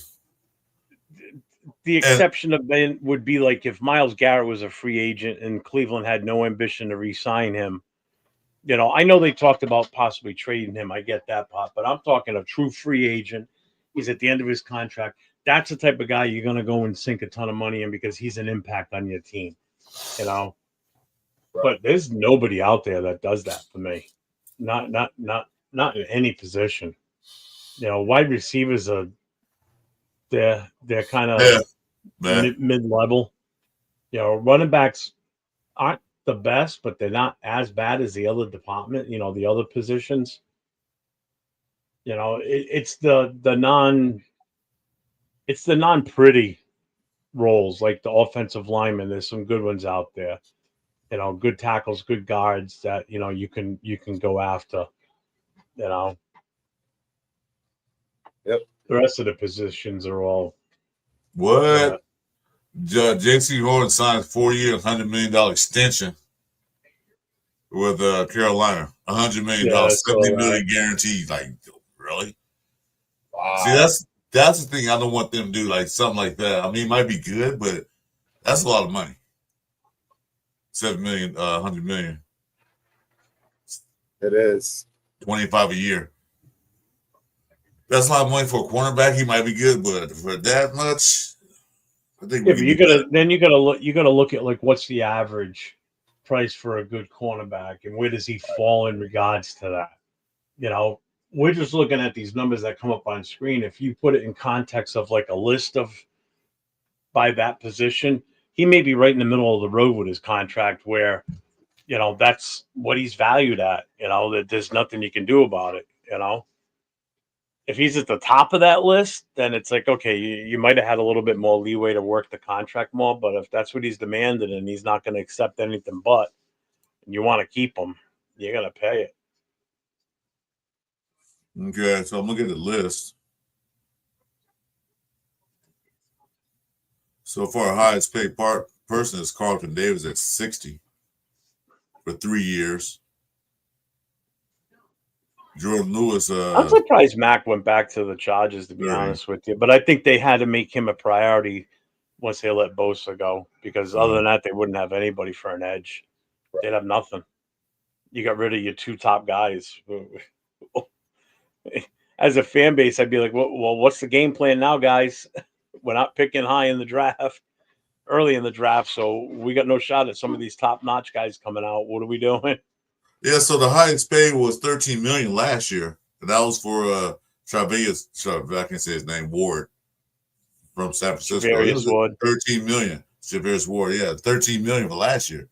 The exception of then would be like if Myles Garrett was a free agent and Cleveland had no ambition to re-sign him. You know, I know they talked about possibly trading him. I get that part, but I'm talking a true free agent. He's at the end of his contract. That's the type of guy you're going to go and sink a ton of money in because he's an impact on your team. You know, but there's nobody out there that does that for me. Not in any position. You know, wide receivers are they're kind of mid-level. You know, running backs aren't the best, but they're not as bad as the other department. You know, the other positions. You know, it's the non-pretty roles like the offensive lineman. There's some good ones out there. You know, good tackles, good guards that, you know, you can go after, you know. Yep. The rest of the positions are all what? J.C. Horn signed 4-year, $100 million extension with Carolina. $100 million, Yeah, $70 million guaranteed. Like, really? Wow. See, that's the thing. I don't want them to do like something like that. I mean, it might be good, but that's a lot of money. 7 million, 100 million. It is 25 a year. That's a lot of money for a cornerback. He might be good, but for that much, I think. Yeah, but you gotta look at like what's the average price for a good cornerback, and where does he fall in regards to that? You know, we're just looking at these numbers that come up on screen. If you put it in context of like a list of by that position, he may be right in the middle of the road with his contract, where that's what he's valued at. That there's nothing you can do about it. If he's at the top of that list, then it's like, okay, you might have had a little bit more leeway to work the contract more. But if that's what he's demanded and he's not going to accept anything but, and you want to keep him, you're going to pay it. Okay, so I'm looking at the list. So far, highest paid person is Carlton Davis at 60 for 3 years. Jordan Lewis. I'm surprised Mac went back to the Chargers, to be honest with you. But I think they had to make him a priority once they let Bosa go, because other than that, they wouldn't have anybody for an edge. They'd have nothing. You got rid of your 2 top guys. As a fan base, I'd be like, well, what's the game plan now, guys? We're not picking high in the draft, early in the draft, so we got no shot at some of these top-notch guys coming out. What are we doing? Yeah, so the highest paid was $13 million last year, and that was for Travis. I can't say his name. Ward from San Francisco. Ward. $13 million. Javarius Ward, yeah, $13 million for last year.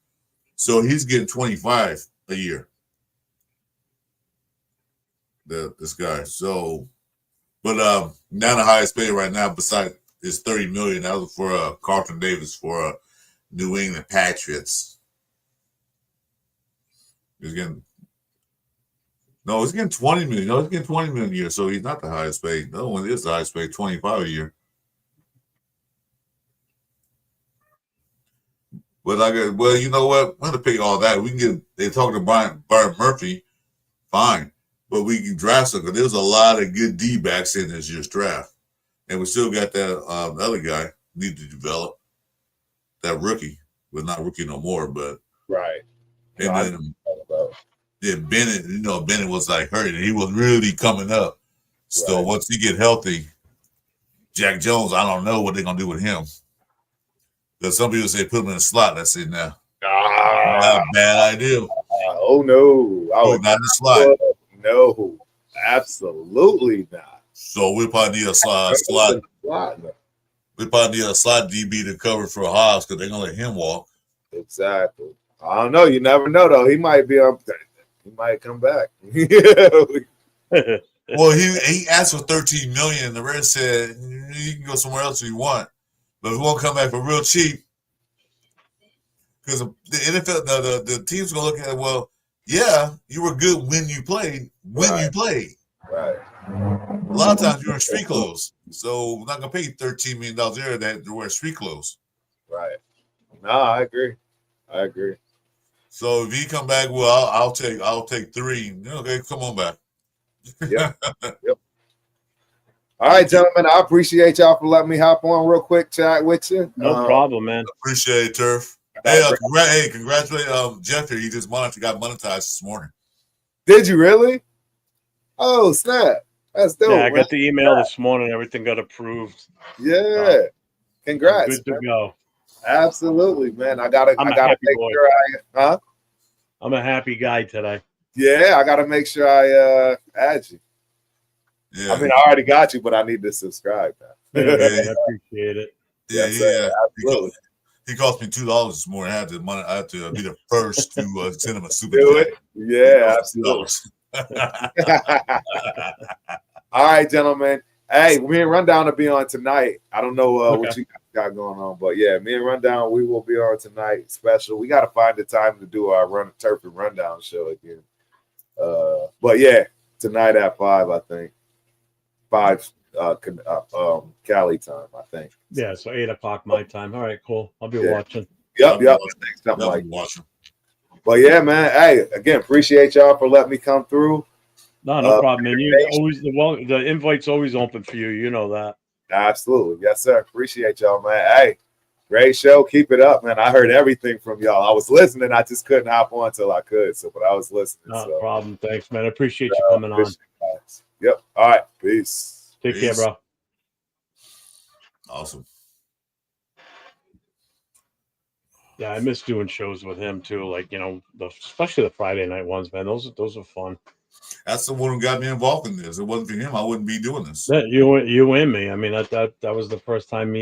So he's getting 25 a year. This guy. So, but now the highest paid right now, besides is $30 million. That was for Carlton Davis for New England Patriots. He's getting 20 million. No, he's getting 20 million a year, so he's not the highest paid. The other one is the highest paid, 25 a year. But you know what? I'm gonna pay all that. We can get. They talk to Byron Murphy, fine, but we can draft some because there's a lot of good D backs in this year's draft, and we still got that other guy need to develop that rookie. Well, not rookie no more, but right. And then Bennett, Bennett was like hurt, and he was really coming up. So once he get healthy, Jack Jones, I don't know what they're gonna do with him. Because some people say put him in a slot. I say no. Bad idea. Oh no! Not in the slot. No, absolutely not. So we probably need a slot. We probably need a slot DB to cover for Hobbs because they're gonna let him walk. Exactly. I don't know. You never know though. He might be up there. He might come back. Well, he asked for $13 million. The Reds said you can go somewhere else if you want, but we won't come back for real cheap. Because the NFL, the team's gonna look at it. Well, yeah, you were good when you played. You played. Right. A lot of times you're in street clothes, so we're not gonna pay you $13 million a year that to wear street clothes. Right. No, I agree. So if he come back, well, I'll take 3. Okay, come on back. Yep. All right, gentlemen. I appreciate y'all for letting me hop on real quick, chat with you. No problem, man. Appreciate it, Turf. Hey, congratulate Jeffrey. He just got monetized this morning. Did you really? Oh, snap. That's dope. Yeah, I got the email this morning. Everything got approved. Yeah. Congrats. Good to go. Absolutely, man. I gotta make sure I'm a happy guy today. Yeah, I gotta make sure I add you. Yeah. I mean, I already got you, but I need to subscribe now. Yeah, I appreciate it. Yeah. Absolutely. He cost me $2 this morning. I had to be the first to send him a super chat. Yeah, absolutely. All right, gentlemen. Hey, me and Rundown will be on tonight. I don't know what you got going on, but yeah, me and Rundown, we will be on tonight. Special. We got to find the time to do our Turf and Rundown show again. But yeah, tonight at 5, I think. 5 Cali time, I think. Yeah, so 8 o'clock my time. All right, cool. I'll be Yeah. watching. Yep. Something like. But yeah, man. Hey, again, appreciate y'all for letting me come through. No problem, man. You always the invite's always open for you. You know that. Absolutely, yes, sir. Appreciate y'all, man. Hey, great show. Keep it up, man. I heard everything from y'all. I was listening. I just couldn't hop on till I could. But I was listening. No problem. Thanks, man. I appreciate you coming on. Yep. All right. Peace. Take care, bro. Awesome. Yeah, I miss doing shows with him too. Like, especially the Friday night ones, man. Those are fun. That's the one who got me involved in this. If it wasn't for him, I wouldn't be doing this. Yeah, you and me. I mean, that was the first time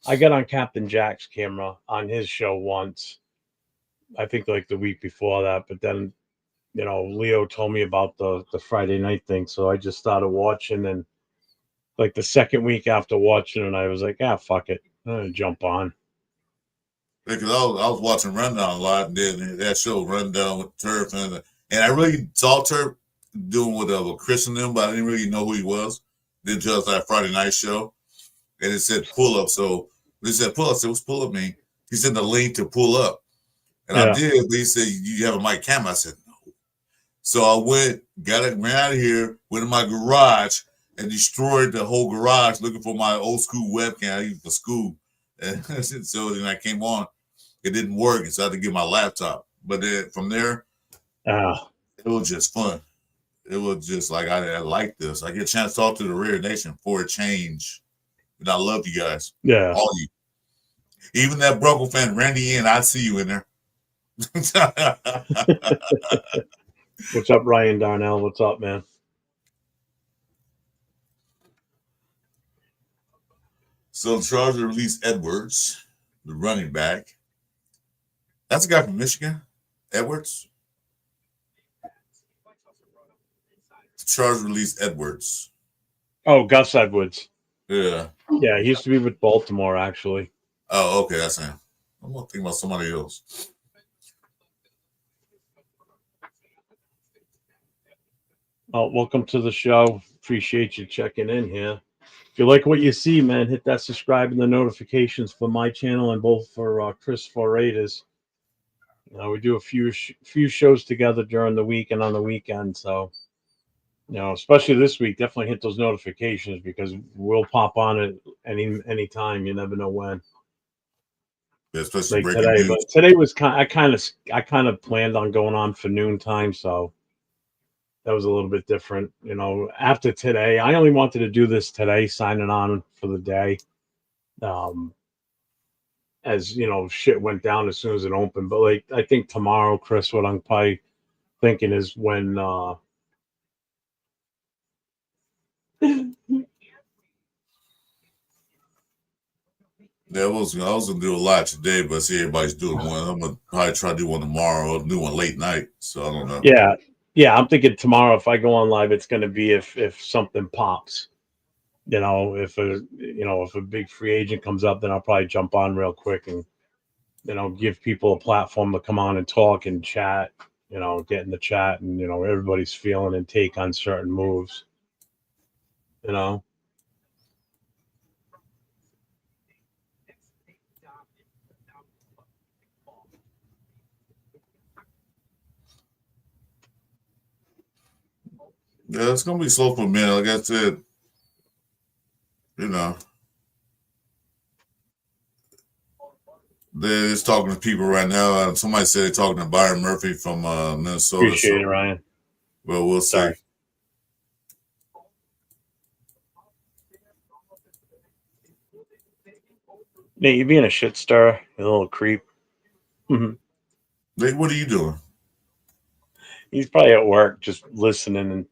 I got on Captain Jack's camera on his show once. I think like the week before that, but then Leo told me about the Friday night thing, so I just started watching, and like the second week after watching it, I was like, fuck it, I'm gonna jump on. Because I was watching Rundown a lot, and then that show Rundown with Turf, and I really saw Turf doing with Chris and them, but I didn't really know who he was. Then just that Friday night show, and it said pull up. So they said pull up. I said, what's pull up mean? He sent the link to pull up, and I did. But he said, you have a mic camera? I said no. So I went, ran out of here, went in my garage, and destroyed the whole garage looking for my old school webcam I used for school. And so then I came on, it didn't work, so I had to get my laptop. But then from there, it was just fun. It was just like I like this. I get a chance to talk to the Rare Nation for a change, and I love you guys. Yeah, all you. Even that Bronco fan, Randy I see you in there. What's up, Ryan Darnell? What's up, man? So the Chargers released Edwards, the running back. That's a guy from Michigan, Edwards. The Chargers released Edwards. Oh, Gus Edwards. Yeah. Yeah, he used to be with Baltimore, actually. Oh, okay, that's him. I'm not thinking about somebody else. Welcome to the show. Appreciate you checking in here. If you like what you see, man, hit that subscribe and the notifications for my channel and both for Chris Foradas. We do a few shows together during the week and on the weekend. So, especially this week, definitely hit those notifications because we'll pop on it any time. You never know when. Yeah, especially like breaking today, news. But today was I kind of planned on going on for noontime, so that was a little bit different. After today, I only wanted to do this today, signing on for the day. As shit went down as soon as it opened. But like I think tomorrow, Chris, what I'm probably thinking is when I was gonna do a lot today, but see everybody's doing one. I'm gonna probably try to do one tomorrow. I'll do one late night, so I don't know. Yeah. I'm thinking tomorrow if I go on live, it's gonna be if something pops. If a big free agent comes up, then I'll probably jump on real quick and give people a platform to come on and talk and chat. Get in the chat and everybody's feeling and take on certain moves. Yeah, it's gonna be slow for a minute. Like I said, they're just talking to people right now. Somebody said they're talking to Byron Murphy from Minnesota. Appreciate it, Ryan. Well, we'll see. Sorry. Nate, you being a shit stirrer, you little creep. Nate, what are you doing? He's probably at work, just listening and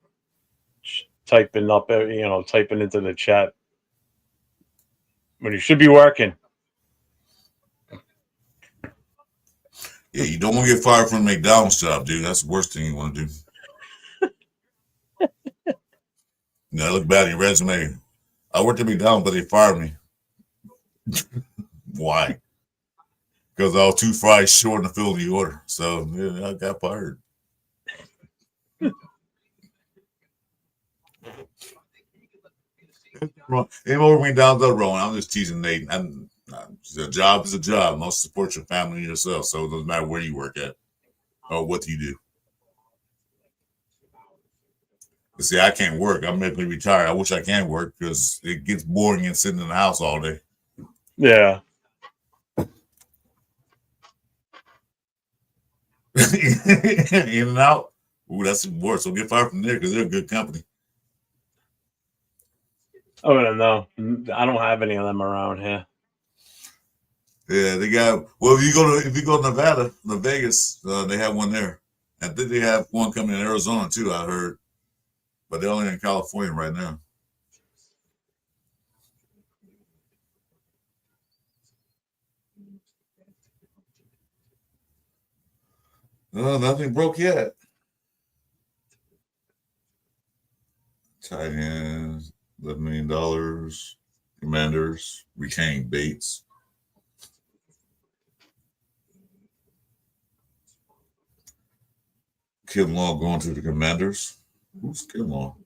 typing up, typing into the chat when you should be working. Yeah, you don't want to get fired from a McDonald's job, dude. That's the worst thing you want to do. I look bad in your resume. I worked at McDonald's, but they fired me. Why? Because I was 2 fries short in the fill of the order. So yeah, I got fired. Ain't over me down the road. I'm just teasing Nate. A job is a job. Most support your family and yourself. So it doesn't matter where you work at or what you do. But see, I can't work. I'm medically retired. I wish I can work because it gets boring and sitting in the house all day. Yeah. In and out. Ooh, that's worse. So get fired from there because they're a good company. Oh, I don't know. I don't have any of them around here. Yeah, they got. Well, if you go to Nevada, Vegas, they have one there. I think they have one coming in Arizona too. I heard, but they're only in California right now. No, nothing broke yet. Tight ends, $11 million. Commanders retained Bates. Kinlaw going to the Commanders. Who's Kinlaw?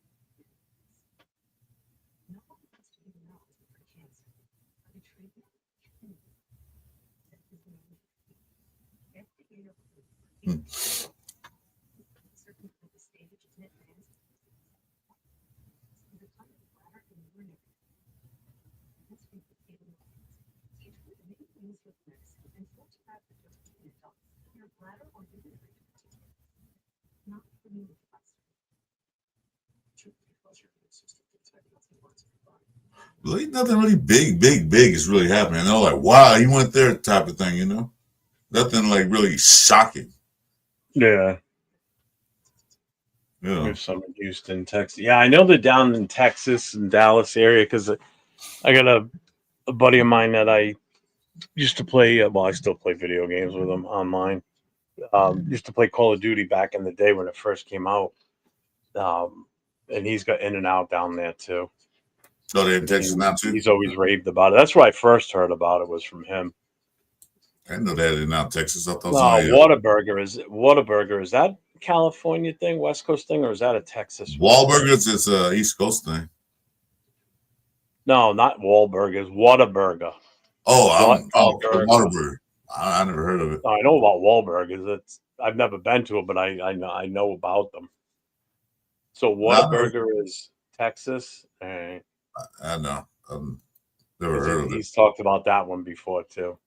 Really, nothing really big is really happening. And they're like, wow, he went there type of thing, you know? Nothing like really shocking. Yeah. Yeah. There's some in Houston, Texas. Yeah, I know they're down in Texas and Dallas area because I got a buddy of mine that I used to play. Well, I still play video games with him online. Used to play Call of Duty back in the day when it first came out. And he's got in and out down there too. So they're in Texas now too? He's always raved about it. That's where I first heard about it, was from him. I didn't know that in now Texas. I thought Whataburger. Is that California thing, West Coast thing, or is that a Texas? Wahlburgers is East Coast thing. No, not Wahlburgers. Whataburger. Whataburger. I never heard of it. I know about Wahlburgers. I've never been to it, but I know about them. So Whataburger is Texas. I know. I've never heard of it. He's talked about that one before too.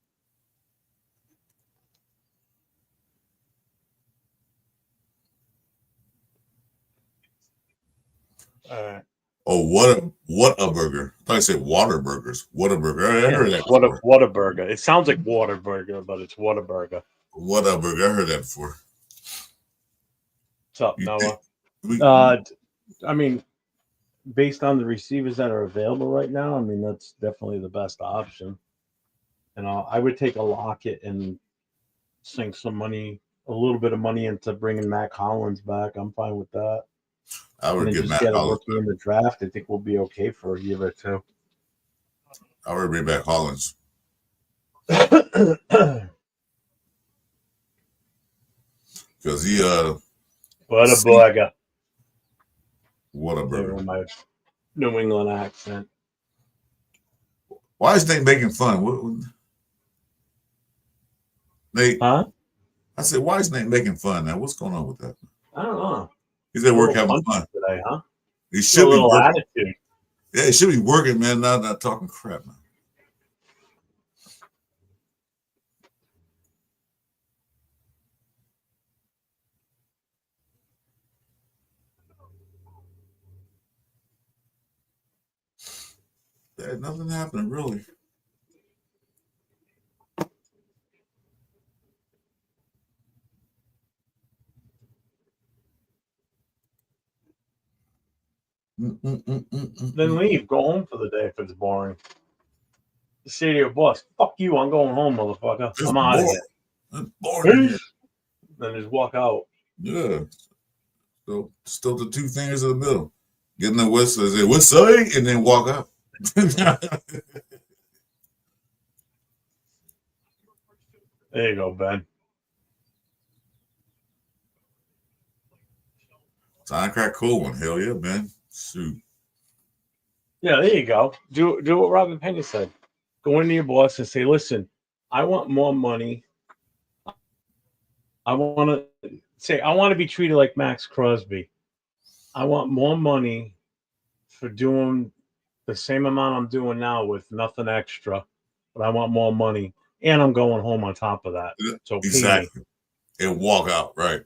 What a burger. I thought I said Waterburgers. Whataburger. I heard that before. Whataburger. It sounds like Waterburger, but it's Whataburger. Whataburger. I heard that before. What's up, Noah? I mean, based on the receivers that are available right now, I mean, that's definitely the best option. And I would take a Lockett and sink a little bit of money into bringing Mac Hollins back. I'm fine with that. I would get Mac Hollins in the draft. I think we'll be okay for a year or two. I would bring back Hollins. Because he Whataburger. Whataburger. My New England accent. Why is Nate making fun? Nate? Huh? I said, why is Nate making fun now? What's going on with that? I don't know. He's at work having fun today, huh? He should be working. Attitude. Yeah, he should be working, man. Not talking crap, man. Yeah, nothing happening really. Then leave. Go home for the day if it's boring. Say to your boss, "Fuck you! I'm going home, motherfucker. I'm out of here." It's boring. Then just walk out. Yeah. So still the two fingers in the middle. Get in the whistle, say "What's up?" and then walk out. There you go, Ben. Time crack cool one. Hell yeah, man. Shoot. Yeah, there you go. Do what Robert Pena said. Go into your boss and say, "Listen, I want more money. I want to be treated like Max Crosby. I want more money for doing the same amount I'm doing now with nothing extra, but I want more money, and I'm going home on top of that. So exactly, and walk out, right?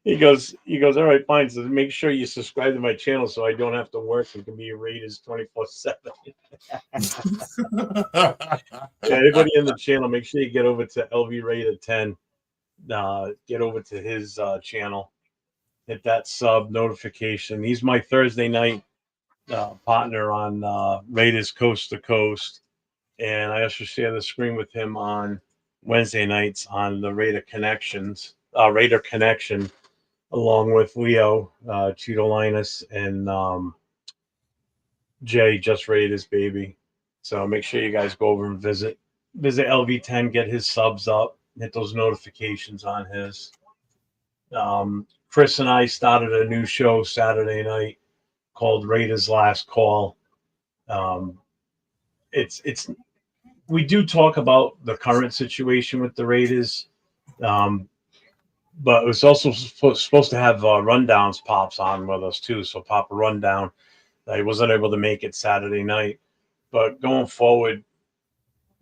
He goes, all right, fine. So make sure you subscribe to my channel so I don't have to work and can be your Raiders 24/7. Anybody in the channel, make sure you get over to LV Raider 10. Get over to his channel. Hit that sub notification. He's my Thursday night partner on Raiders Coast to Coast. And I also share the screen with him on Wednesday nights on the Raider Connection, along with Leo, Cheeto Linus, and Jay, Just Raiders Baby. So make sure you guys go over and visit LV10, get his subs up, hit those notifications on his. Chris and I started a new show Saturday night called Raiders Last Call. It's we do talk about the current situation with the Raiders. But it was also supposed to have Rundowns Pops on with us too. So Papa Rundown, he wasn't able to make it Saturday night. But going forward,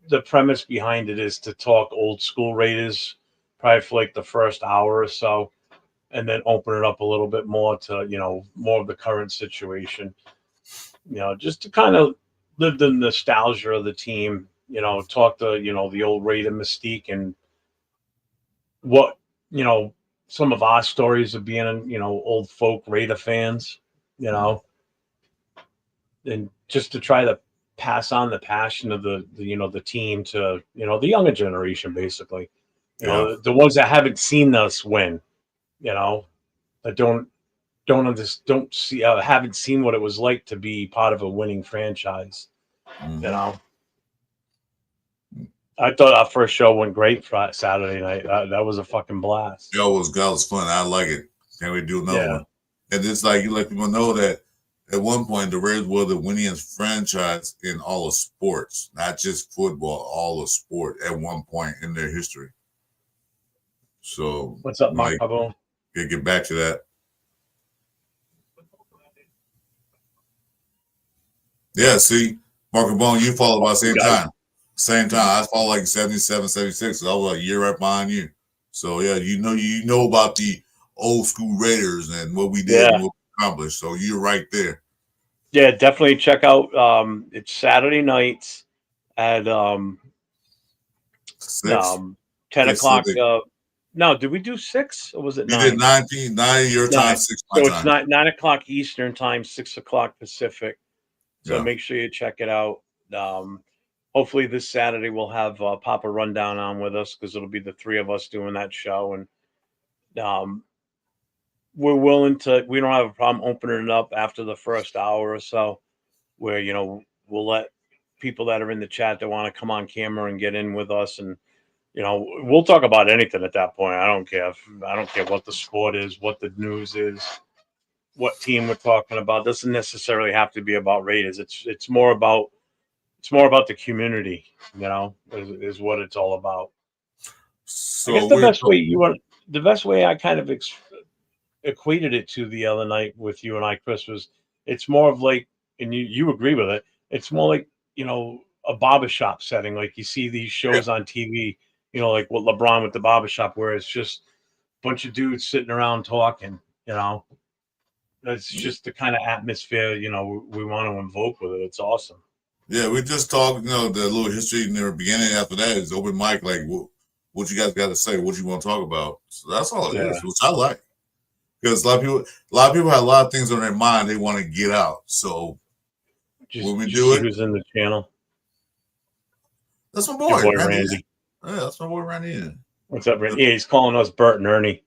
the premise behind it is to talk old school Raiders, probably for like the first hour or so, and then open it up a little bit more to, more of the current situation. Just to kind of live the nostalgia of the team, talk to, the old Raider mystique and what, some of our stories of being, old folk Raider fans, and just to try to pass on the passion of the team to, the younger generation, basically, the ones that haven't seen us win, that don't see, haven't seen what it was like to be part of a winning franchise, I thought our first show went great for Saturday night. That was a fucking blast. That was fun. I like it. Can we do another one? And it's like you let people know that at one point the Raiders were the winningest franchise in all of sports, not just football, all of sport at one point in their history. So what's up, Mike? Get back to that. Yeah, see, Marco Bone, you follow about the same time. Same time. I follow like 77, 76. So I was like a year right behind you. So yeah, you know about the old school Raiders and what we did and what we accomplished. So you're right there. Yeah, definitely check out it's Saturday nights at 10 o'clock. No, did we do 6 or was it 9? We did 9 your time, 6 my time. So it's 9 o'clock Eastern time, 6 o'clock Pacific. So make sure you check it out. Hopefully this Saturday we'll have Papa Rundown on with us because it'll be the 3 of us doing that show. And we're willing to, we don't have a problem opening it up after the first hour or so where, we'll let people that are in the chat that want to come on camera and get in with us. And, we'll talk about anything at that point. I don't care. I don't care what the sport is, what the news is, what team we're talking about. It doesn't necessarily have to be about Raiders. It's more about the community, is what it's all about. So I guess the best way I kind of equated it to the other night with you and I, Chris, was it's more of like, and you agree with it, it's more like, a barbershop setting. Like you see these shows on TV, like what LeBron with the barbershop, where it's just a bunch of dudes sitting around talking, That's just the kind of atmosphere, we want to invoke with it. It's awesome. Yeah, we just talked, the little history in the beginning. After that is open mic, like what you guys got to say, what you want to talk about. So that's all it is, which I like. Because a lot of people have a lot of things on their mind they want to get out. So when we do it, who's in the channel? That's my boy, Randy. Yeah, that's my boy Randy. What's up, Randy? Yeah, he's calling us Bert and Ernie.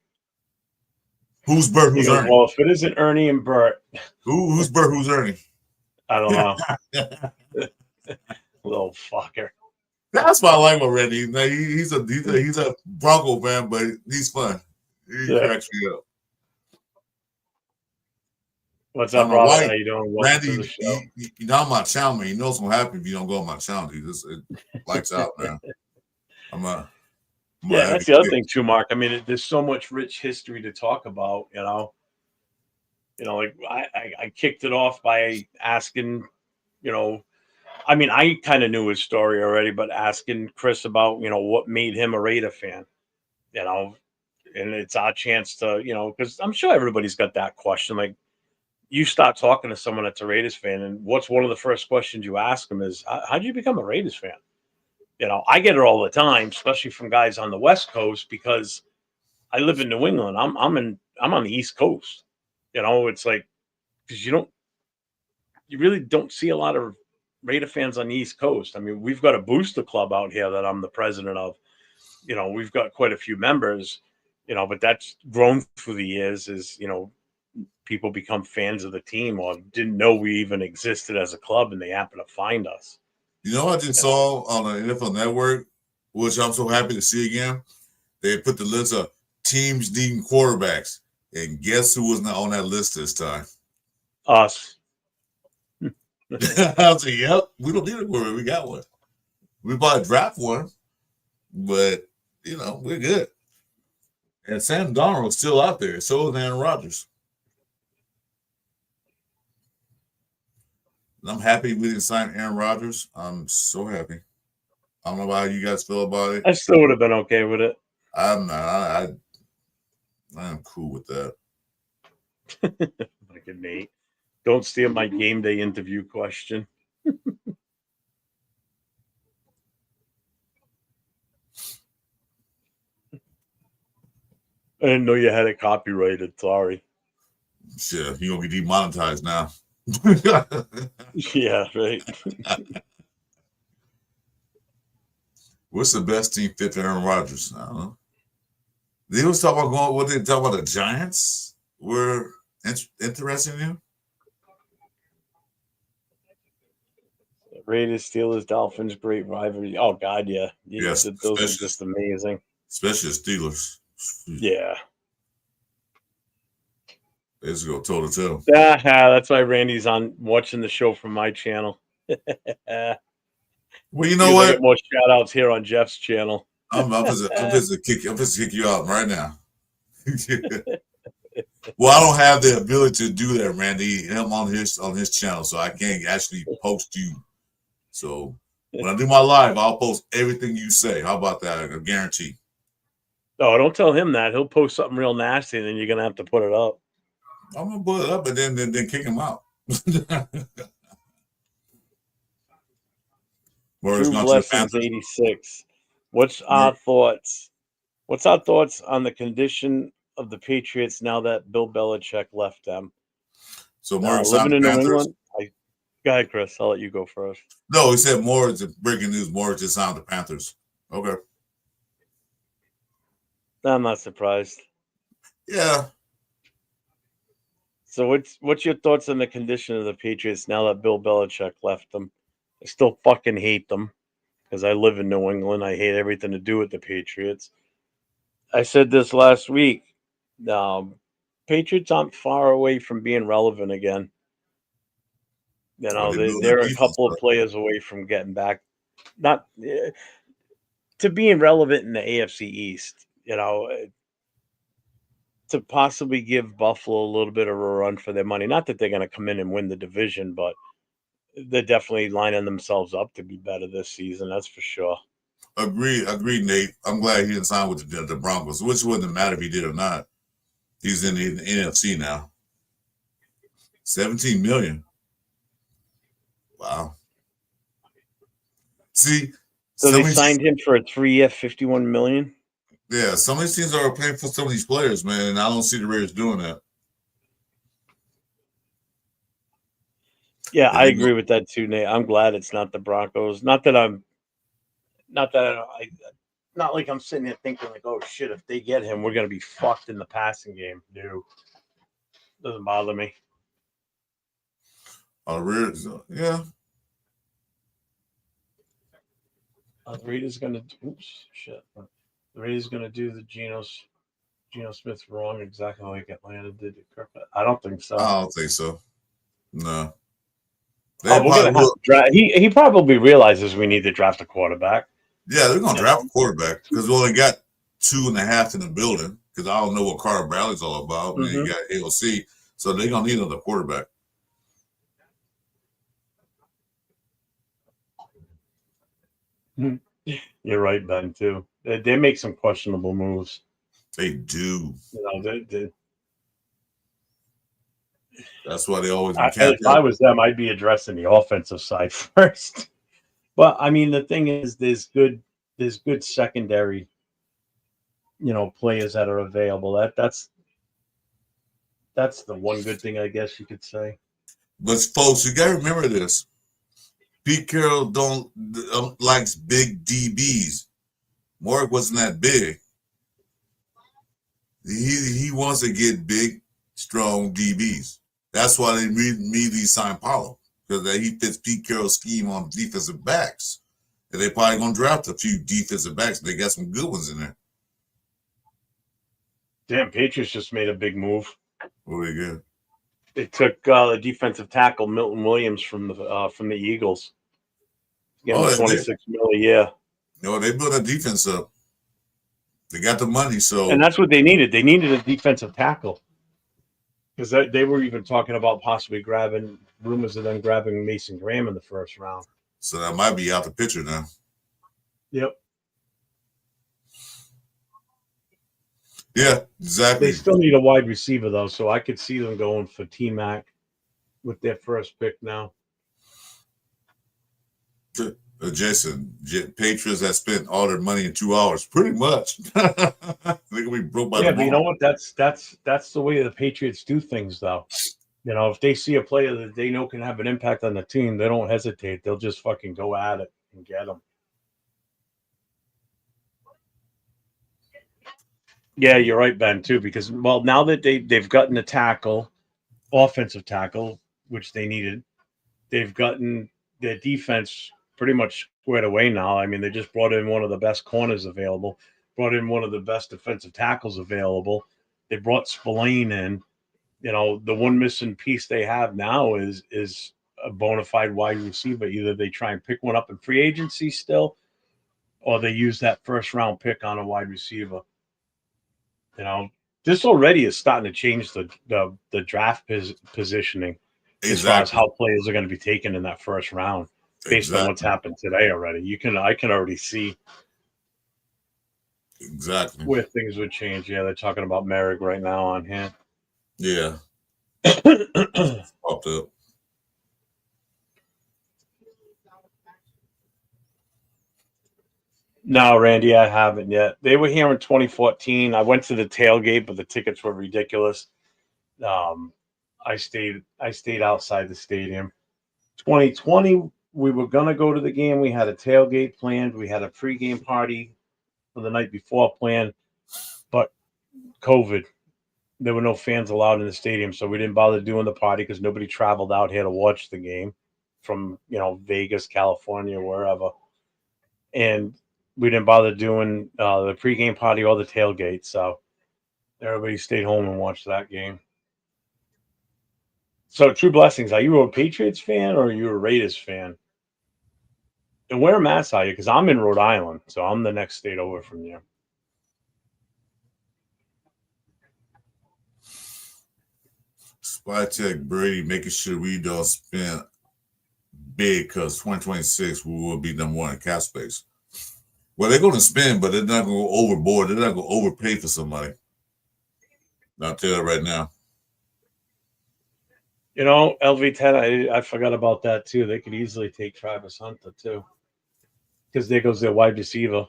Who's Bert? Who's Ernie? Well, if it isn't Ernie and Bert, who's Bert? Who's Ernie? I don't know. Little fucker. That's why I like him already. He's a Bronco fan, but he's fun. He cracks me up. What's up, brother? How you doing? Welcome Randy, to the show. you're on my channel, man. You know what's gonna happen if you don't go on my channel, dude. It lights out, man. That's the other thing too, Mark. I mean, there's so much rich history to talk about. Like I kicked it off by asking, I mean, I kind of knew his story already, but asking Chris about, what made him a Raider fan, and it's our chance to, because I'm sure everybody's got that question. Like, you start talking to someone that's a Raiders fan, and what's one of the first questions you ask them is, how'd you become a Raiders fan? I get it all the time, especially from guys on the West Coast, because I live in New England. I'm on the East Coast. It's like, because you really don't see a lot of Raider fans on the East Coast. I mean, we've got a booster club out here that I'm the president of. We've got quite a few members, but that's grown through the years as, people become fans of the team or didn't know we even existed as a club and they happen to find us. I just saw on the NFL Network, which I'm so happy to see again. They put the list of teams needing quarterbacks. And guess who was not on that list this time? Us. I was like, yep, we don't need a quarterback. We got one. We might draft one, but, we're good. And Sam Darnold's still out there. So is Aaron Rodgers. I'm happy we didn't sign Aaron Rodgers. I'm so happy. I don't know how you guys feel about it. I still would have been okay with it. I'm not. I'm cool with that. Like Nate. Don't steal my game day interview question. I didn't know you had it copyrighted. Sorry. Yeah, you're going to be demonetized now. Yeah, right. What's the best team fit for Aaron Rodgers? I don't know. They was talking about what they talk about the Giants were interested in him. Raiders, Steelers, Dolphins, great rivalry. Oh God, yeah. Yes, those are just amazing. Especially the Steelers. Yeah. They just go toe to toe. That's why Randy's on watching the show from my channel. Well, you know what? I get more shout outs here on Jeff's channel. I'm just kick you out right now. Well, I don't have the ability to do that, Randy. Him on his channel, so I can't actually post you. So when I do my live, I'll post everything you say. How about that? I guarantee. Oh, don't tell him that. He'll post something real nasty, and then you're gonna have to put it up. I'm gonna put it up and then kick him out. True Blessings 86. What's our thoughts? What's our thoughts on the condition of the Patriots now that Bill Belichick left them? So more living in New England. Go ahead, Chris. I'll let you go first. No, he said more is breaking news. More just signed the Panthers. Okay. I'm not surprised. Yeah. So what's your thoughts on the condition of the Patriots now that Bill Belichick left them? I still fucking hate them because I live in New England. I hate everything to do with the Patriots. I said this last week. Patriots aren't far away from being relevant again. They're a couple of players away from getting back, not to being relevant in the AFC East. To possibly give Buffalo a little bit of a run for their money. Not that they're going to come in and win the division, but they're definitely lining themselves up to be better this season. That's for sure. Agreed, Nate. I'm glad he didn't sign with the Broncos, which wouldn't matter if he did or not. He's in the NFC now. $17 million. Wow. See, so they signed him for a 3-year, $51 million. Yeah, some of these teams are paying for some of these players, man, and I don't see the Raiders doing that. Yeah, I agree with that too, Nate. I'm glad it's not the Broncos. Not like I'm sitting here thinking like, oh shit, if they get him, we're gonna be fucked in the passing game. No, doesn't bother me. Yeah. The Raiders going to. Oops, shit. The Raiders going to do the Geno Smith wrong exactly like Atlanta did to Kirk. I don't think so. I don't think so. No. We're gonna have to draft. He probably realizes we need to draft a quarterback. Yeah, they're gonna draft a quarterback because we only got 2.5 in the building. Because I don't know what Carter Bradley's all about. And you got AOC, so they're gonna need another quarterback. You're right, Ben. Too. They make some questionable moves. They do. You know, that's why they always. If I was them, I'd be addressing the offensive side first. But I mean, the thing is, there's good secondary, players that are available. That's the one good thing, I guess you could say. But folks, you gotta remember this: Pete Carroll don't likes big DBs. Mark wasn't that big. He wants to get big, strong DBs. That's why they immediately signed Paulo, because he fits Pete Carroll's scheme on defensive backs. And they probably gonna draft a few defensive backs. They got some good ones in there. Damn, Patriots just made a big move. What they get? They took the defensive tackle Milton Williams from the Eagles. Getting $26 million a year. They built a defense up. They got the money, so and that's what they needed. They needed a defensive tackle because they were even talking about possibly grabbing Mason Graham in the first round. So that might be out the picture now. Yep. Yeah, exactly. They still need a wide receiver though, so I could see them going for T-Mac with their first pick now. Jason, Patriots that spent all their money in 2 hours, pretty much. They're gonna be broke by but you know what? That's the way the Patriots do things, though. If they see a player that they know can have an impact on the team, they don't hesitate. They'll just fucking go at it and get them. Yeah, you're right, Ben, too, because now that they've gotten a tackle, offensive tackle, which they needed, they've gotten their defense pretty much squared away now. I mean, they just brought in one of the best corners available, brought in one of the best defensive tackles available. They brought Spillane in. The one missing piece they have now is a bona fide wide receiver. Either they try and pick one up in free agency still, or they use that first round pick on a wide receiver. This already is starting to change the draft positioning as far as how players are going to be taken in that first round. Based on what's happened today already, I can already see exactly where things would change. Yeah, they're talking about Merrick right now on hand. Yeah, popped up. No, Randy, I haven't yet. They were here in 2014. I went to the tailgate, but the tickets were ridiculous. I stayed outside the stadium. 2020. We were going to go to the game. We had a tailgate planned. We had a pregame party for the night before planned. But COVID, there were no fans allowed in the stadium. So we didn't bother doing the party because nobody traveled out here to watch the game from, Vegas, California, wherever. And we didn't bother doing the pregame party or the tailgate. So everybody stayed home and watched that game. So, True Blessings, are you a Patriots fan or are you a Raiders fan? And where in Mass are you? Because I'm in Rhode Island, so I'm the next state over from you. Spy Tech Brady making sure we don't spend big because 2026 we will be number one in cap space. Well, they're going to spend, but they're not going to go overboard. They're not going to overpay for somebody. I'll tell you right now. LV10, I forgot about that too. They could easily take Travis Hunter too. Because there goes their wide receiver.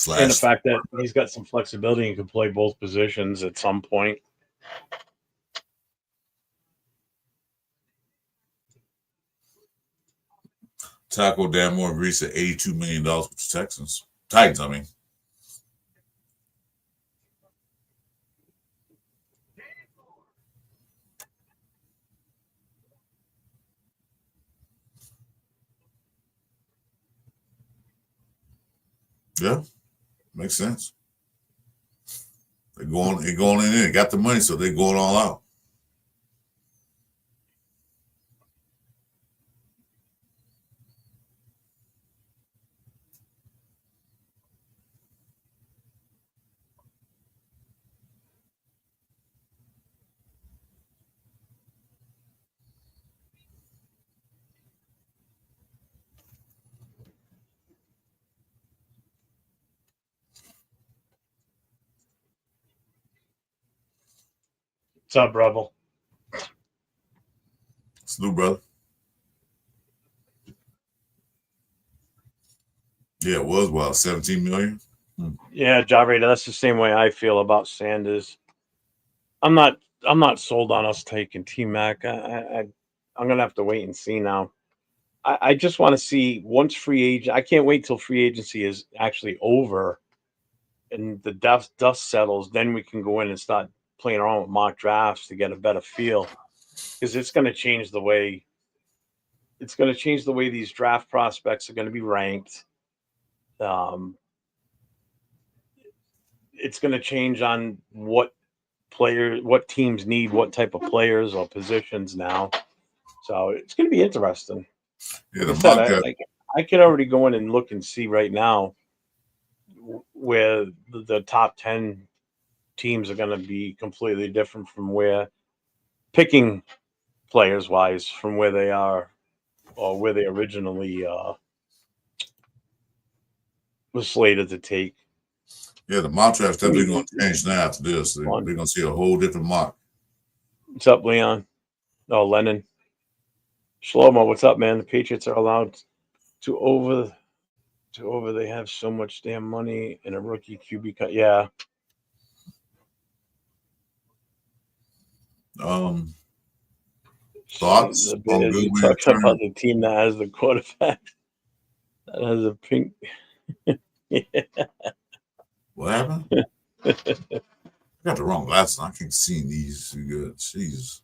And the fact that he's got some flexibility and can play both positions at some point. Taco Danmore agrees to $82 million with the Texans. Titans, I mean. Yeah, makes sense. They're going in there. Got the money, so they're going all out. What's up, Rebel? Salute, brother. Yeah, it was wild. 17 million. Yeah, Javier, that's the same way I feel about Sanders. I'm not sold on us taking T-Mac. I'm gonna have to wait and see now. I just want to see once free agent. I can't wait till free agency is actually over and the dust settles. Then we can go in and start playing around with mock drafts to get a better feel, because it's going to change the way. It's going to change the way these draft prospects are going to be ranked. It's going to change on what teams need, what type of players or positions now. So it's going to be interesting. Yeah, Like I said, I could already go in and look and see right now where the top 10 teams are going to be completely different from where picking players wise from where they are or where they originally was slated to take. Yeah, the mock draft's definitely going to change now after this. We're going to see a whole different mock. What's up, Leon? Oh, Lennon. Shlomo, what's up, man? The Patriots are allowed to over. They have so much damn money in a rookie QB cut. Yeah. Thoughts? You talking about the team that has the quarterback that has a pink. Yeah. What happened? I got the wrong glasses. I can't see these too good. Jeez.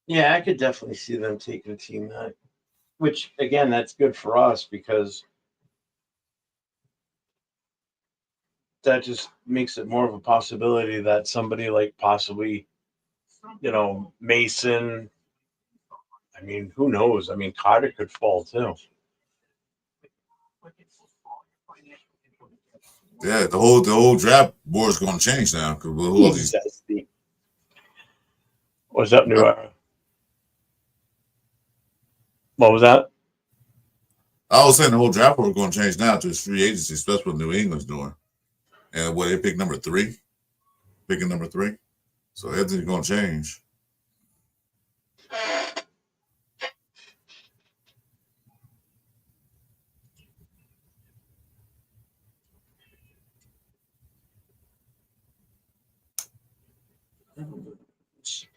Yeah, I could definitely see them taking a team that, which again, that's good for us because that just makes it more of a possibility that somebody like possibly, Mason. I mean, who knows? I mean, Carter could fall too. Yeah, the whole draft board is going to change now because What's up, New Era? What was that? I was saying the whole draft board is going to change now to free agency, especially what New England's doing. And what they pick number 3, picking number 3. So everything's going to change.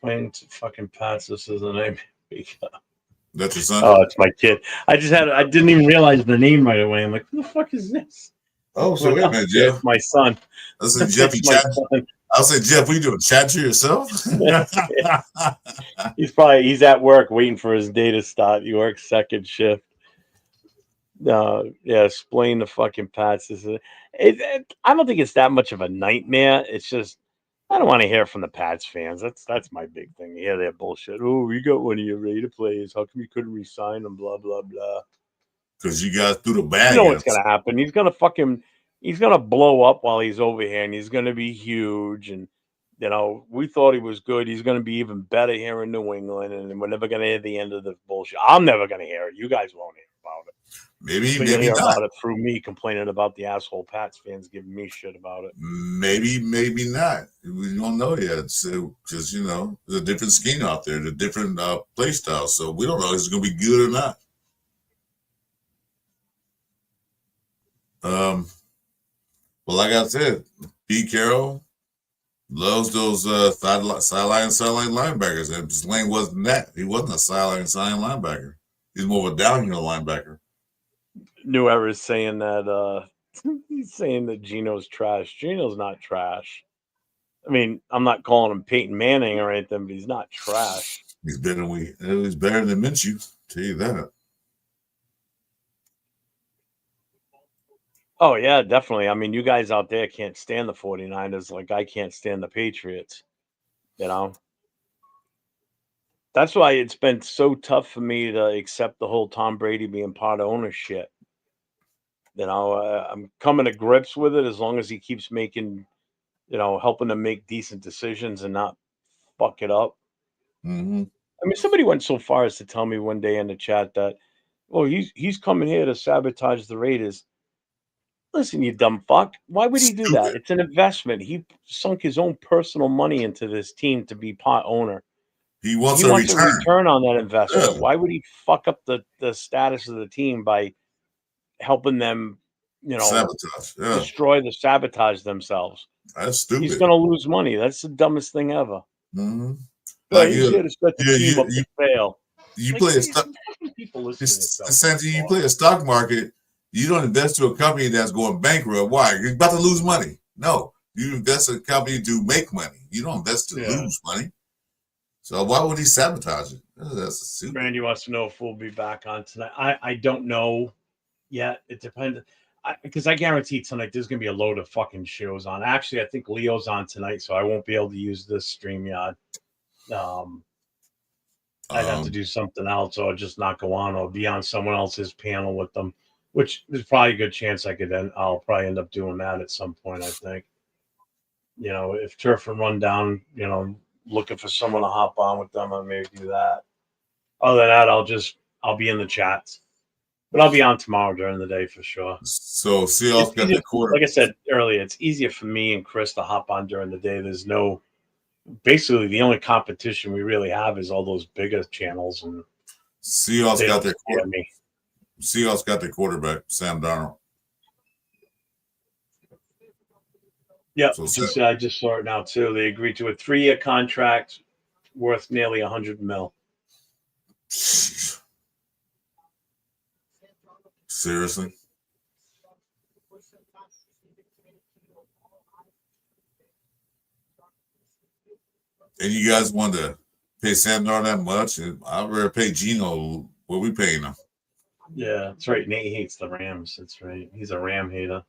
Playing to fucking pass. This is the name. That's your son? Oh, it's my kid. I didn't even realize the name right away. I'm like, who the fuck is this? Oh, so wait a minute, Jeff. It's my son. I said, Jeff, you chat. I'll say, Jeff, what are you doing? Chat to yourself? He's at work waiting for his day to start. He works second shift. Explain the fucking Pats. I don't think it's that much of a nightmare. It's just I don't want to hear from the Pats fans. That's my big thing. You hear their bullshit. Oh, we got one of your Raider players. How come you couldn't re-sign them? Blah blah blah. Because you guys threw the bag. You know what's gonna happen? He's gonna blow up while he's over here, and he's gonna be huge. And we thought he was good. He's gonna be even better here in New England, and we're never gonna hear the end of the bullshit. I'm never gonna hear it. You guys won't hear about it. Maybe hear not. About it through me complaining about the asshole Pats fans giving me shit about it. Maybe not. We don't know yet. So, because there's a different scheme out there, the different play style. So we don't know if it's going to be good or not. Well, like I said, Pete Carroll loves those sideline linebackers, and Lane wasn't that. He wasn't a sideline linebacker. He's more of a downhill linebacker. New Era is saying that He's saying that Gino's trash. Gino's not trash. I mean, I'm not calling him Peyton Manning or anything, but he's not trash. He's better than Minshew. Tell you that. Oh, yeah, definitely. I mean, you guys out there can't stand the 49ers like I can't stand the Patriots. You know? That's why it's been so tough for me to accept the whole Tom Brady being part of ownership. You know, I'm coming to grips with it as long as he keeps making, helping them make decent decisions and not fuck it up. Mm-hmm. I mean, somebody went so far as to tell me one day in the chat that, he's coming here to sabotage the Raiders. Listen, you dumb fuck. Why would he do that? It's an investment. He sunk his own personal money into this team to be part owner. He wants a return on that investment. Yeah. Why would he fuck up the status of the team by helping them, sabotage themselves? That's stupid. He's going to lose money. That's the dumbest thing ever. Mm-hmm. Like he's here to set the team up to fail. You play a stock. You play a stock market. You don't invest to a company that's going bankrupt. Why? You're about to lose money. No, you invest in a company to make money. You don't invest to lose money. So why would he sabotage it? That's stupid. Randy wants to know if we'll be back on tonight. I don't know yet. It depends. Because I guarantee tonight there's going to be a load of fucking shows on. Actually, I think Leo's on tonight, so I won't be able to use this StreamYard. I'd have to do something else, or just not go on, or be on someone else's panel with them, which there's probably a good chance I'll probably end up doing that at some point, I think. If Turf and Rundown, looking for someone to hop on with them, I'll maybe do that. Other than that, I'll be in the chats. But I'll be on tomorrow during the day for sure. So Seahawks got the quarter. Like I said earlier, it's easier for me and Chris to hop on during the day. There's basically the only competition we really have is all those bigger channels, and Seahawks got their quarterback, Sam Darnold. Yeah, I just saw it now too. They agreed to a 3-year contract worth nearly $100 million. Seriously? And you guys want to pay Sam Darnold that much? I'd rather pay Gino what we paying him. Yeah, that's right. Nate hates the Rams. That's right. He's a Ram hater.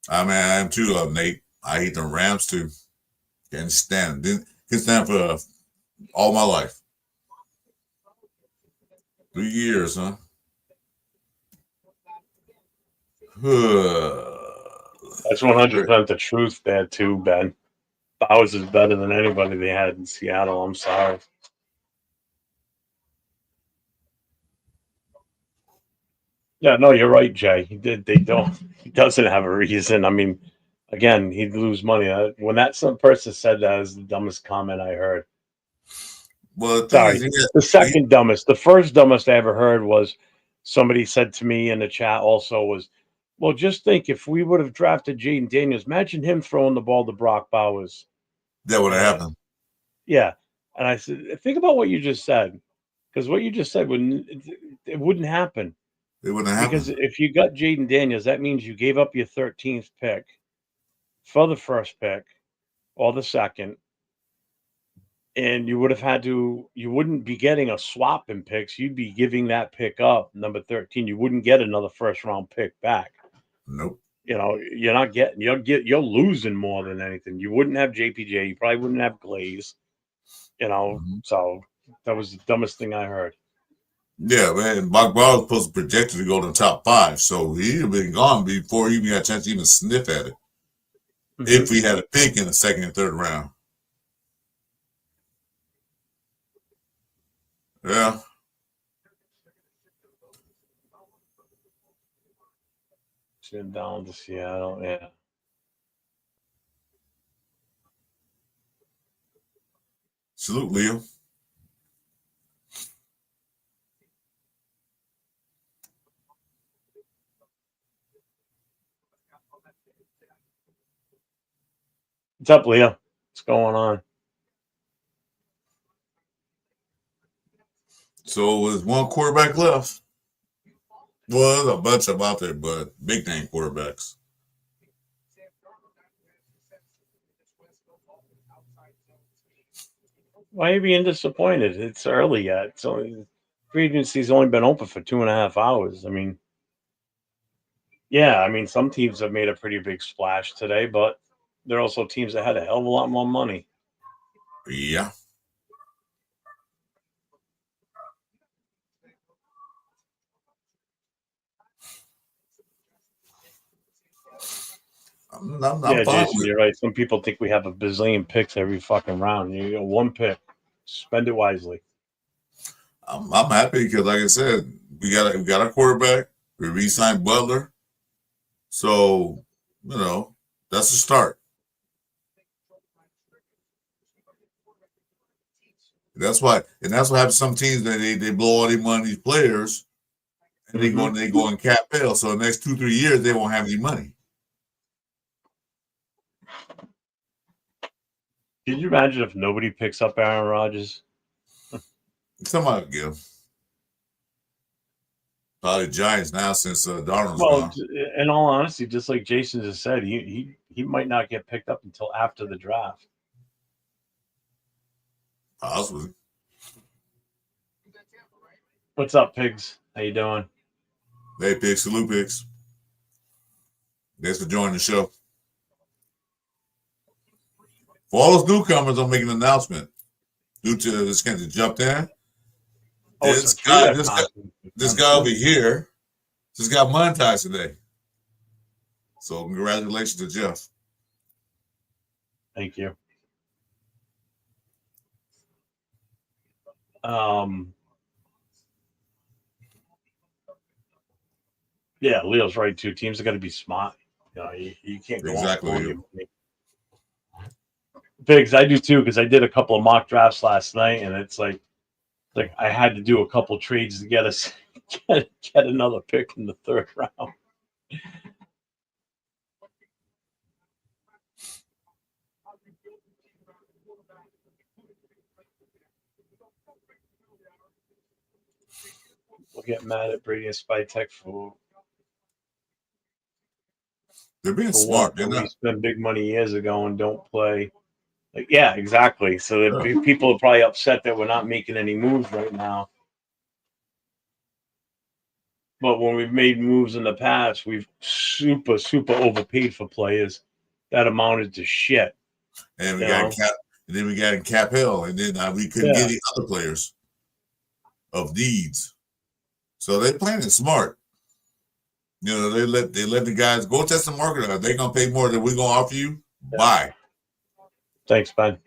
I mean, I am too, Nate. I hate the Rams too. Can't stand. Can't stand for all my life. 3 years, huh? That's 100% the truth there too, Ben. Bowers is better than anybody they had in Seattle. I'm sorry. Yeah, no, you're right, Jay. He doesn't have a reason. I mean, again, he'd lose money. When some person said that is the dumbest comment I heard. Well, the second dumbest. The first dumbest I ever heard was somebody said to me in the chat also was, well, just think if we would have drafted Jaden Daniels, imagine him throwing the ball to Brock Bowers. That would have happened. Yeah. And I said, think about what you just said. Because what you just said, it wouldn't happen. It wouldn't happen. Because if you got Jaden Daniels, that means you gave up your 13th pick for the first pick or the second. And you wouldn't be getting a swap in picks. You'd be giving that pick up, number 13. You wouldn't get another first round pick back. Nope. You're losing more than anything. You wouldn't have JPJ. You probably wouldn't have Glaze. So that was the dumbest thing I heard. Yeah, man. Brock Bowers was supposed to project to go to the top 5, so he'd have been gone before he even had a chance to even sniff at it. Mm-hmm. If we had a pick in the second and third round. Yeah. Down to Seattle, yeah. Salute, Leo. What's up, Leo? What's going on? So there's one quarterback left. Well, there's a bunch of them out there, but big name quarterbacks. Why are you being disappointed? It's early yet. So free agency's only been open for 2.5 hours. I mean, yeah, I mean, some teams have made a pretty big splash today, but there are also teams that had a hell of a lot more money. Yeah. I'm Yeah, fine Jason, with you're right. Some people think we have a bazillion picks every fucking round. You know, one pick, spend it wisely. I'm happy because, like I said, we got a quarterback. We re-signed Butler, so that's a start. That's why, and that's what happens. Some teams that they blow all their money on these players, and they go in cap hell. So the next 2-3 years they won't have any money. Could you imagine if nobody picks up Aaron Rodgers? Somebody give. Probably Giants now since Darnold's Well, gone. in all honesty, just like Jason just said, he might not get picked up until after the draft. Possibly. What's up, pigs? How you doing? Hey, pigs, salute pigs. Thanks for joining the show. For all those newcomers, I'm making an announcement. Due to this kind of jumped in. This guy over here just got monetized today. So congratulations to Jeff. Thank you. Yeah, Leo's right too. Teams are going to be smart. You know, you can't go exactly. Biggs, I do too because I did a couple of mock drafts last night, and it's like I had to do a couple trades to get us get another pick in the third round. We'll get mad at Brady and Spytek for they're being smart. We spent big money years ago and don't play. Like, yeah, exactly. So people are probably upset that we're not making any moves right now. But when we've made moves in the past, we've super overpaid for players that amounted to shit. And we got in cap hell, and then we couldn't get any other players of needs. So they're playing it smart. You know, they let the guys go test the market out. They're gonna pay more than we're gonna offer you. Yeah. Bye. Thanks, Ben.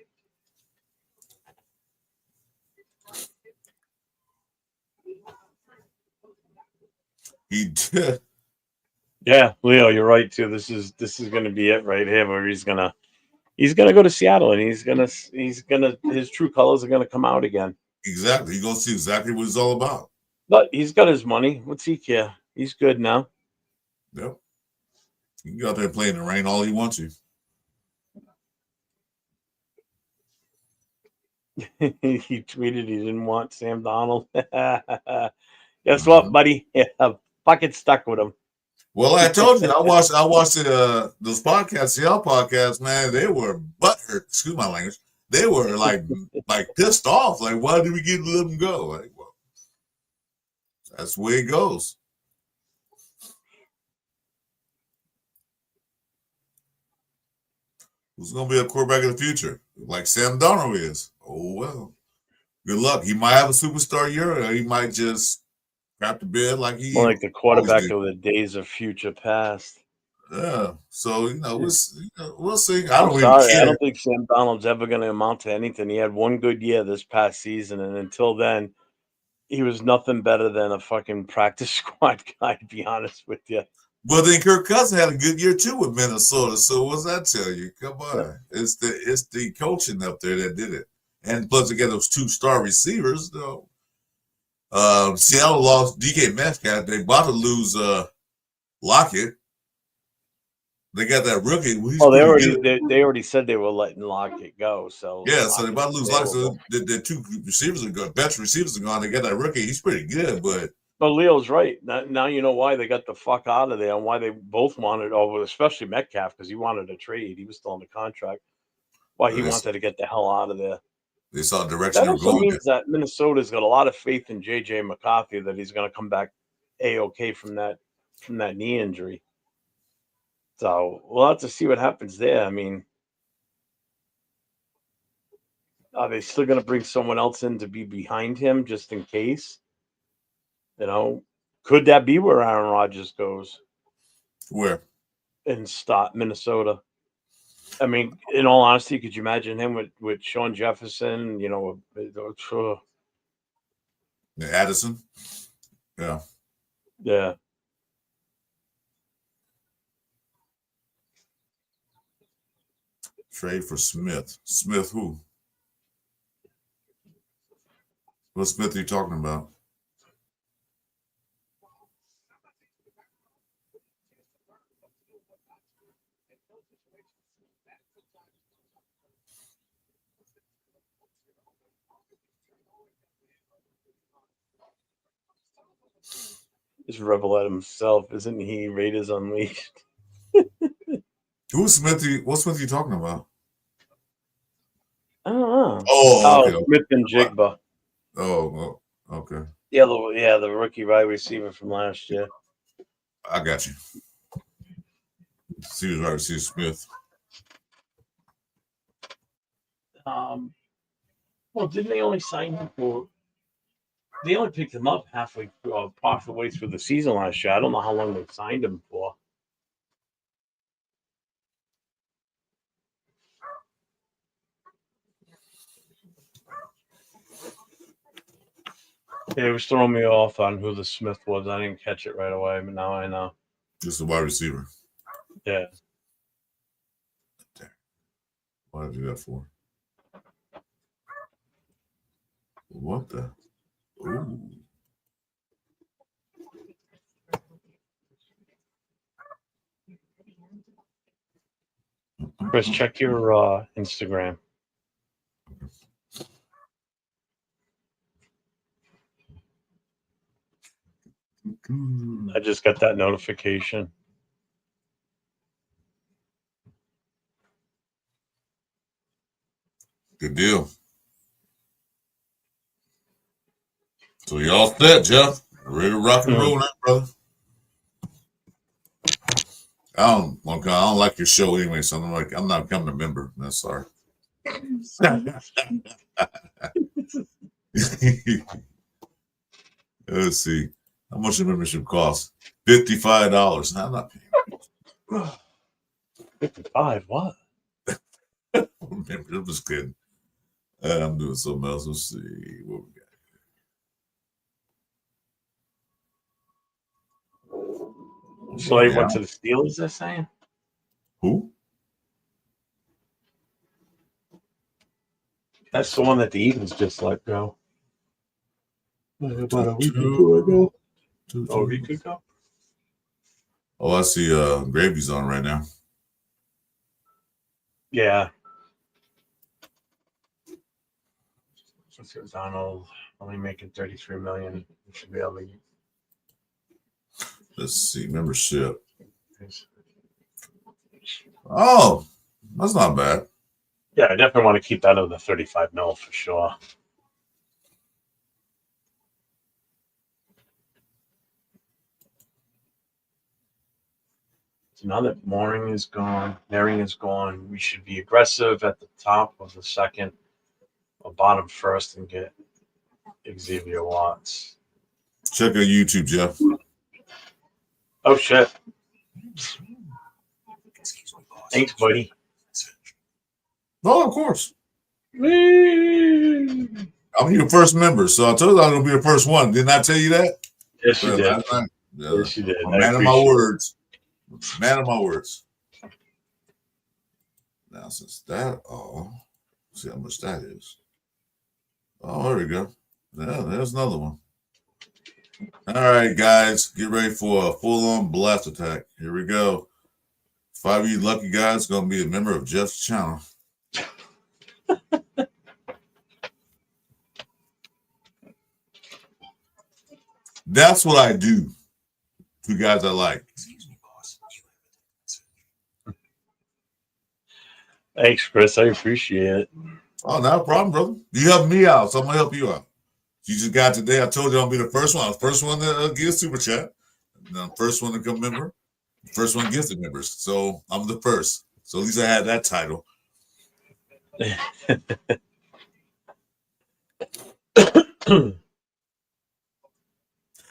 He did. Yeah, Leo, you're right too. This is gonna be it right here, where he's gonna go to Seattle and he's gonna his true colors are gonna come out again. Exactly. He's gonna see exactly what it's all about. But he's got his money. What's he care? He's good now. Yep. He can go out there and play in the rain all he wants to. He tweeted he didn't want Sam Darnold. Guess what, buddy? Yeah, fucking stuck with him. Well, I told you, I watched those podcasts, Seattle podcasts, man. They were butthurt. Excuse my language. They were like pissed off. Like, why did we get to let him go? Like, well, that's the way it goes. Who's going to be a quarterback of the future? Like Sam Darnold is. Oh, well. Good luck. He might have a superstar year, or he might just crap the bed like he. More like the quarterback of the days of future past. Yeah. So, we'll see. I don't think Sam Darnold's ever going to amount to anything. He had one good year this past season, and until then, he was nothing better than a fucking practice squad guy, to be honest with you. Well, then Kirk Cousins had a good year too with Minnesota. So what's that tell you? Come on, yeah. It's the coaching up there that did it, and plus they got those 2-star receivers. Though Seattle lost DK Metcalf. They about to lose Lockett. They got that rookie. They already said they were letting Lockett go. So yeah, so they about to lose Lockett. So the 2 receivers are gone. Best receivers are gone. They got that rookie. He's pretty good, but But Leo's right. Now you know why they got the fuck out of there and why they both wanted over, especially Metcalf, because he wanted a trade. He was still on the contract. Why he wanted to get the hell out of there. They saw the direction That they were also going. means that Minnesota's got a lot of faith in JJ McCarthy that he's going to come back A-OK from that knee injury. So we'll have to see what happens there. I mean, are they still going to bring someone else in to be behind him just in case? You know, could that be where Aaron Rodgers goes? Where? And stop Minnesota. I mean, in all honesty, could you imagine him with Sean Jefferson? You know, Addison. Yeah. Yeah. Trade for Smith. Smith who? What Smith are you talking about? Just Rebel at himself, isn't he? Raiders Unleashed. Who's Smith? What Smith are you talking about? I don't know. Oh, okay. Smith and Jigba. Oh, okay. Yeah, the rookie wide receiver from last year. I got you. See who's right receiver Smith. Well, didn't they only sign him for? They only picked him up halfway through, way through the season last year. I don't know how long they signed him for. Yeah, it was throwing me off on who the Smith was. I didn't catch it right away, but now I know. Just a wide receiver. Yeah. Why did you do that for? What the? Ooh. Chris, check your Instagram. I just got that notification. Good deal. So you all set, Jeff? Ready to rock and roll now, brother? I don't like your show anyway, so I'm not becoming a member. That's sorry. Let's see. How much the membership cost? $55. I'm not paying. 55? What? Remember, I'm just kidding. I'm doing something else. Let's see what we got. So he went to the Steelers, they're saying? Who? That's the one that the Eagles just let go. About a week ago. A week ago? Oh, I see Gravy's on right now. Yeah. Donald only making $33 million. We should be able to. Let's see, membership. Oh, that's not bad. Yeah, I definitely want to keep that under 35 mil for sure. So now that Mooring is gone, Herring is gone, we should be aggressive at the top of the second or bottom first and get Xavier Watts. Check out YouTube, Jeff. Oh, shit. Thanks, buddy. Oh, of course. I'm your first member, so I told you I was going to be the first one. Didn't I tell you that? Yes, you did. Yes, you did. Man of my words. Man of my words. Now, since that all, see how much that is. Oh, there we go. Yeah, there's another one. All right, guys, get ready for a full-on blast attack. Here we go. 5 of you lucky guys going to be a member of Jeff's channel. That's what I do to guys I like. Thanks, Chris. I appreciate it. Oh, not a problem, brother. You help me out, so I'm gonna help you out. You just got today. I told you I'll be the first one. I was the first one to get a super chat. The first one to become a member. The first one gets the members. So I'm the first. So at least I had that title.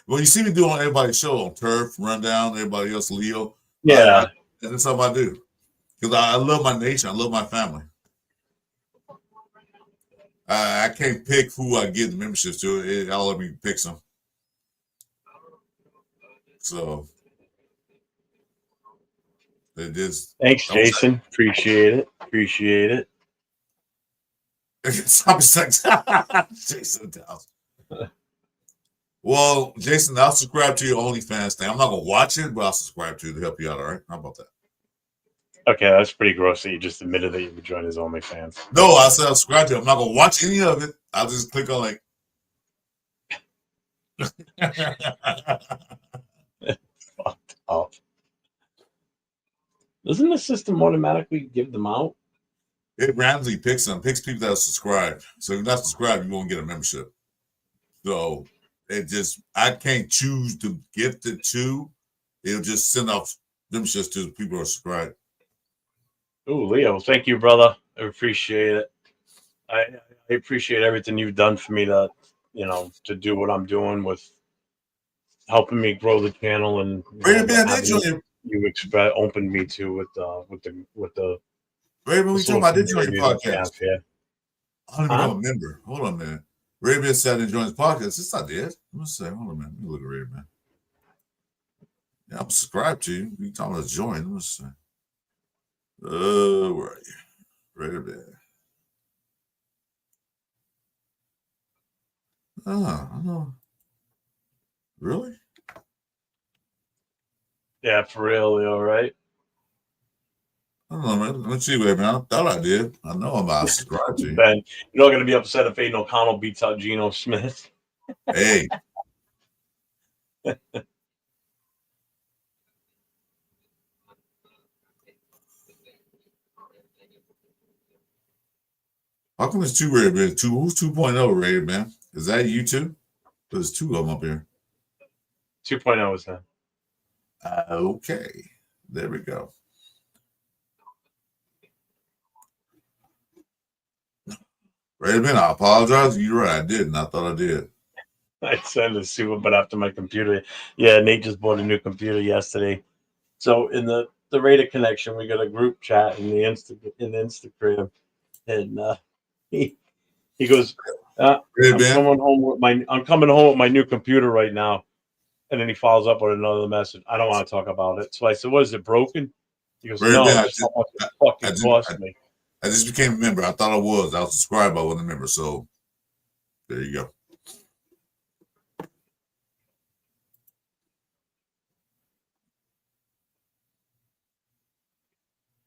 Well, you see me do on everybody's show on Turf, Rundown, everybody else, Leo. Yeah. That's something I do. Because I love my nation. I love my family. I can't pick who I give the memberships to. I'll let me pick some. So it is. Thanks, Jason. Appreciate it. Appreciate it. Jason Downs. Well, Jason, I'll subscribe to your OnlyFans thing. I'm not gonna watch it, but I'll subscribe to you to help you out. All right? How about that? Okay, that's pretty gross that you just admitted that you would join his OnlyFans. No, I said I'll subscribe to it. I'm not gonna watch any of it. I'll just click on like. Fucked up. Doesn't the system automatically give them out? It randomly picks people that are subscribed. So if you're not subscribed, you won't get a membership. So it just, I can't choose to gift it to. It'll just send off memberships to the people who are subscribed. Oh, Leo, thank you, brother. I appreciate it. I appreciate everything you've done for me to do what I'm doing with helping me grow the channel and you opened me to with the Raven, we talking about did join your podcast? Yeah. I don't even know a member. Hold on a minute. Raven said I joined his podcast. It's not dead. Let's say, hold on a minute. Let me look at Raven. Yeah, I'm subscribed to you. You talking about join? Let's see. Where are you? Raven. Oh, I know. Really? Yeah, for real, Leo, right? I don't know, man. Let me see, man. I thought I did. I know I'm about to subscribe to you. Ben, you're not going to be upset if Aiden O'Connell beats out Geno Smith. Hey. How come it's two Red Man? Who's 2.0 Red Man? Is that you too? There's two of them up here. 2.0 is that. Okay. There we go. Red Man, I apologize. You're right. I didn't. I thought I did. I sent a super, but after my computer. Yeah, Nate just bought a new computer yesterday. So in the Raider connection, we got a group chat in the Instagram, and he goes, I'm coming home with my new computer right now. And then he follows up with another message. I don't want to talk about it. So I said, "What is it, broken?" He goes, "No, it's fucking cost me." I just became a member. I thought I was subscribed. I wasn't a member. So there you go.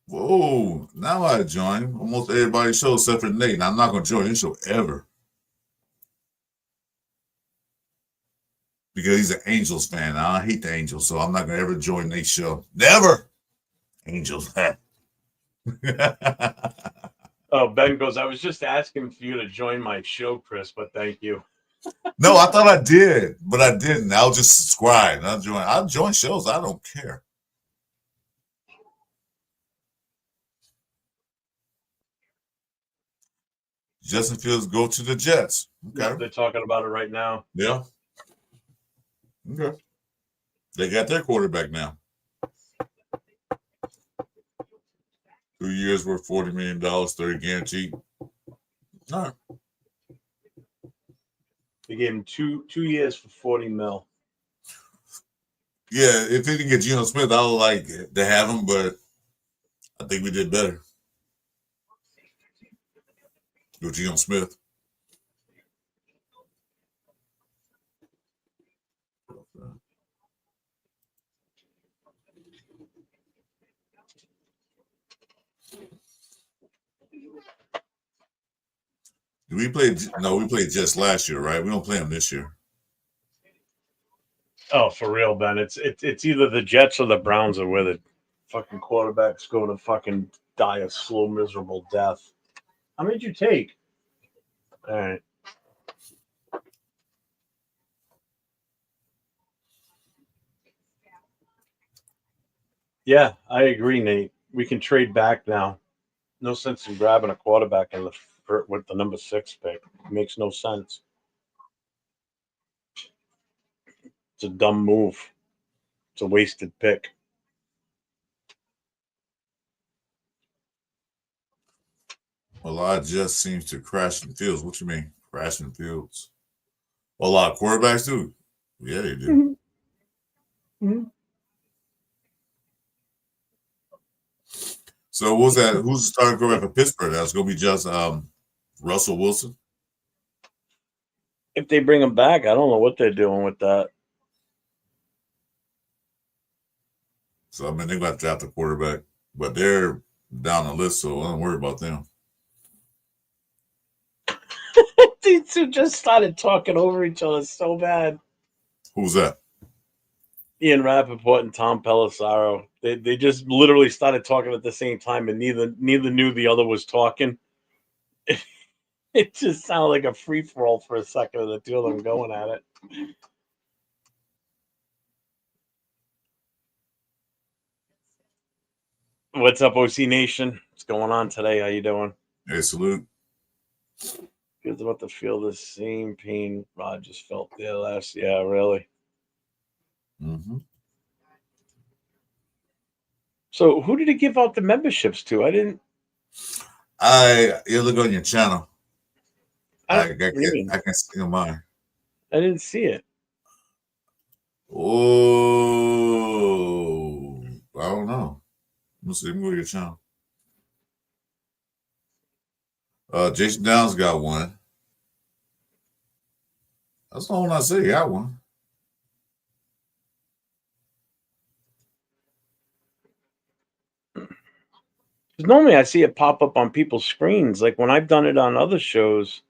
Whoa! Now I join almost everybody's show except for Nate. And I'm not going to join his show ever. Because he's an Angels fan. I hate the Angels, so I'm not going to ever join Nate's show. Never. Angels. Oh, Ben goes, I was just asking for you to join my show, Chris, but thank you. No, I thought I did, but I didn't. I'll just subscribe. I'll join shows. I don't care. Justin Fields go to the Jets. Okay. Yeah, they're talking about it right now. Yeah. Okay. They got their quarterback now. 2 years worth $40 million, 30 guaranteed. All right. They gave him two years for $40 million. Yeah, if they didn't get Geno Smith, I would like to have him, but I think we did better with Geno Smith. We played Jets last year, right? We don't play them this year. Oh, for real, Ben. It's either the Jets or the Browns are with it. Fucking quarterbacks go to fucking die a slow, miserable death. How many did you take? All right. Yeah, I agree, Nate. We can trade back now. No sense in grabbing a quarterback in with the number 6 pick. It makes no sense. It's a dumb move. It's a wasted pick. A lot just seems to crash in fields. What you mean, crash in fields? Well, a lot of quarterbacks do. Yeah, they do. Mm-hmm. Mm-hmm. So what was that? Who's the starting quarterback for Pittsburgh? That's going to be just Russell Wilson. If they bring him back, I don't know what they're doing with that. So I mean, they're going to draft a quarterback, but they're down the list, so I don't worry about them. These two just started talking over each other so bad. Who's that? Ian Rappaport and Tom Pelissero. They just literally started talking at the same time, and neither knew the other was talking. It just sounded like a free for all for a second of the two of them going at it. What's up, OC Nation? What's going on today? How you doing? Hey, salute. Feels about to feel the same pain Rod just felt there last. Yeah, really. Mm-hmm. So, who did he give out the memberships to? I didn't. You look on your channel. I can see mine. I didn't see it. Oh, I don't know. Let's see. Let me go to your channel. Jason Downs got one. That's the one I see. He got one. Normally, I see it pop up on people's screens, like when I've done it on other shows.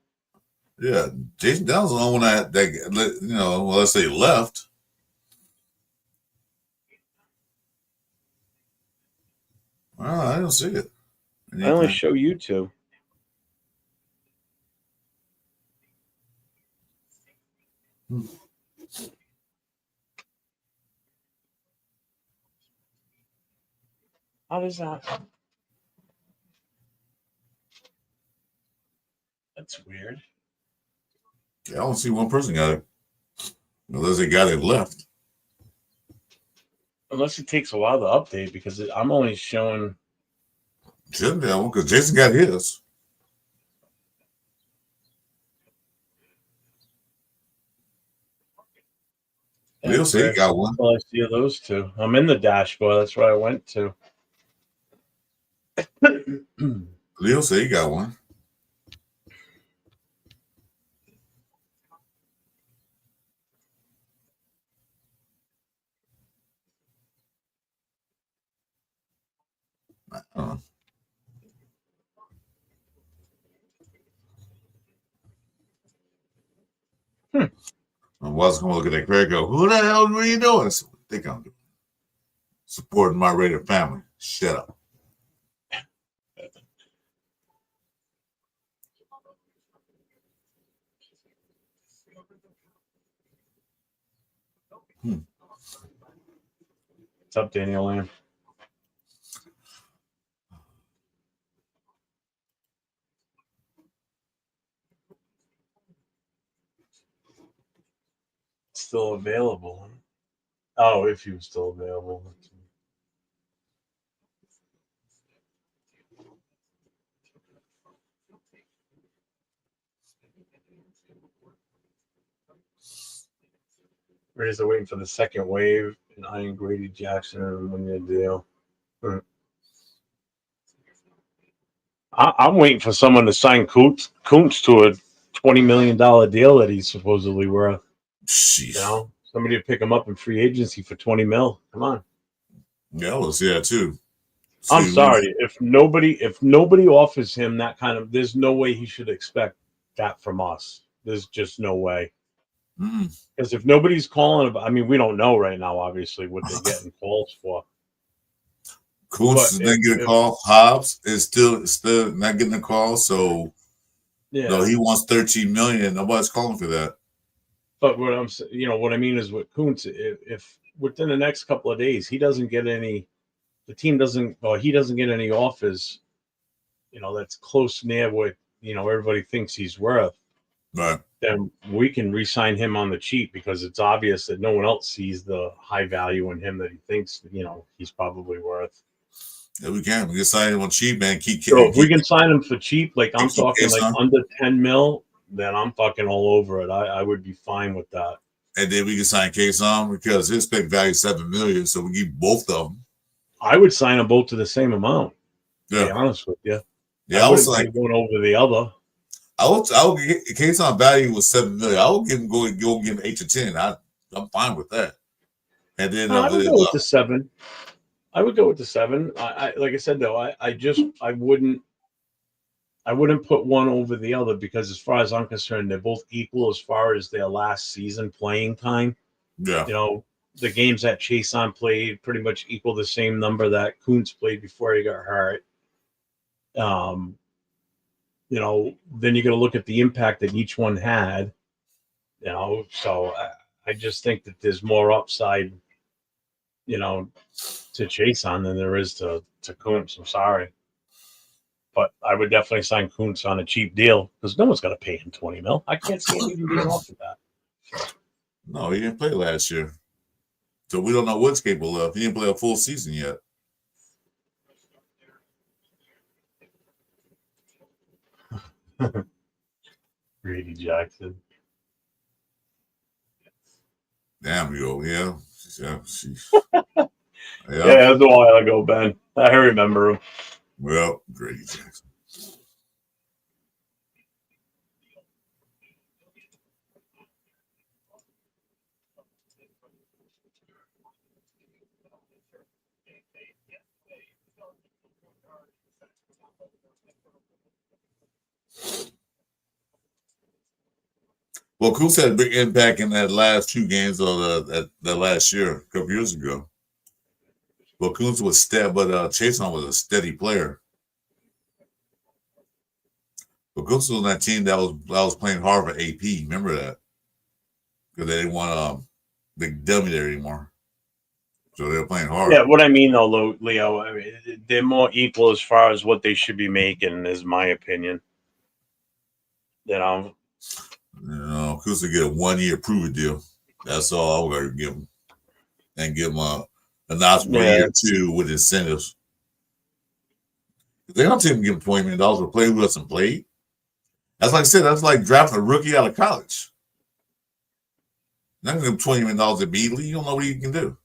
Yeah, Jason Downs is the only one that well, let's say left. Well, I don't see it. I only show you two. How does that? That's weird. Yeah, I don't see one person got it. Unless they got it left. Unless it takes a while to update, because I'm only showing. Shouldn't be one because Jason got his. Leo said he got one. Well, I see those two. I'm in the dashboard. That's where I went to. Leo said he got one. I don't know. I was going to look at that credit go, who the hell were you doing? I said, what do you think I'm doing? Supporting my Raider family. Shut up. What's up, Daniel Lamb? Still available. Oh, if he was still available. Raiders are waiting for the second wave, and eyeing Grady Jackson and a 1-year deal. I'm waiting for someone to sign Kuntz to a $20 million deal that he's supposedly worth. Jeez. You know, somebody to pick him up in free agency for $20 million. Come on. Yeah, I want to see that too. I'm sorry. If nobody offers him that kind of, there's no way he should expect that from us. There's just no way. Because if nobody's calling about, I mean, we don't know right now, obviously, what they're getting calls for. Kuntz is not getting a call. Hobbs is still not getting a call. So, no, he wants 13 million. Nobody's calling for that. But what I'm, what I mean is with Kuntz, if within the next couple of days he doesn't get any, the team doesn't, or he doesn't get any offers, that's close near what everybody thinks he's worth. Right. Then we can re-sign him on the cheap because it's obvious that no one else sees the high value in him that he thinks he's probably worth. Yeah, we can. We can sign him on cheap, man. So if we can sign him for cheap, like I'm talking like under 10 mil, then I'm fucking all over it. I would be fine with that. And then we can sign Kason because his pick value is $7 million, so we give both of them. I would sign them both to the same amount. Yeah. To be honest with you. Yeah, I was like one over the other. I would get Kason value was $7 million. I would give him go give him 8 to 10. I'm fine with that. And then I would go with the 7. I would go with the 7. I like I said though, I wouldn't put one over the other because as far as I'm concerned, they're both equal as far as their last season playing time. Yeah. The games that Chason played pretty much equal the same number that Kuntz played before he got hurt. Then you got to look at the impact that each one had. So I just think that there's more upside, to Chason than there is to Kuntz. I'm sorry. But I would definitely sign Kuntz on a cheap deal because no one's going to pay him 20 mil. I can't see him even being offered that. No, he didn't play last year. So we don't know what's capable of. He didn't play a full season yet. Grady Jackson. Damn you, yeah. Yeah, yeah, it was a while ago, Ben. I remember him. Well, Grady Jackson. Well, Kuntz had a big impact in that last 2 games of that last year, a couple years ago. Well, Kuntz was Chason was a steady player. But Kuntz was on that team that was playing hard for AP. Remember that? Because they didn't want big dummy there anymore. So they were playing hard. Yeah, what I mean though, Leo, I mean, they're more equal as far as what they should be making, is my opinion. Kuntz will get a 1-year prove-it deal. That's all I'm going to give him. And give him a nice 1 year, 2 with incentives. They don't take him give him $20 million for a player who hasn't played. That's like I said, that's like drafting a rookie out of college. Not going to give him $20 million immediately. You don't know what he can do.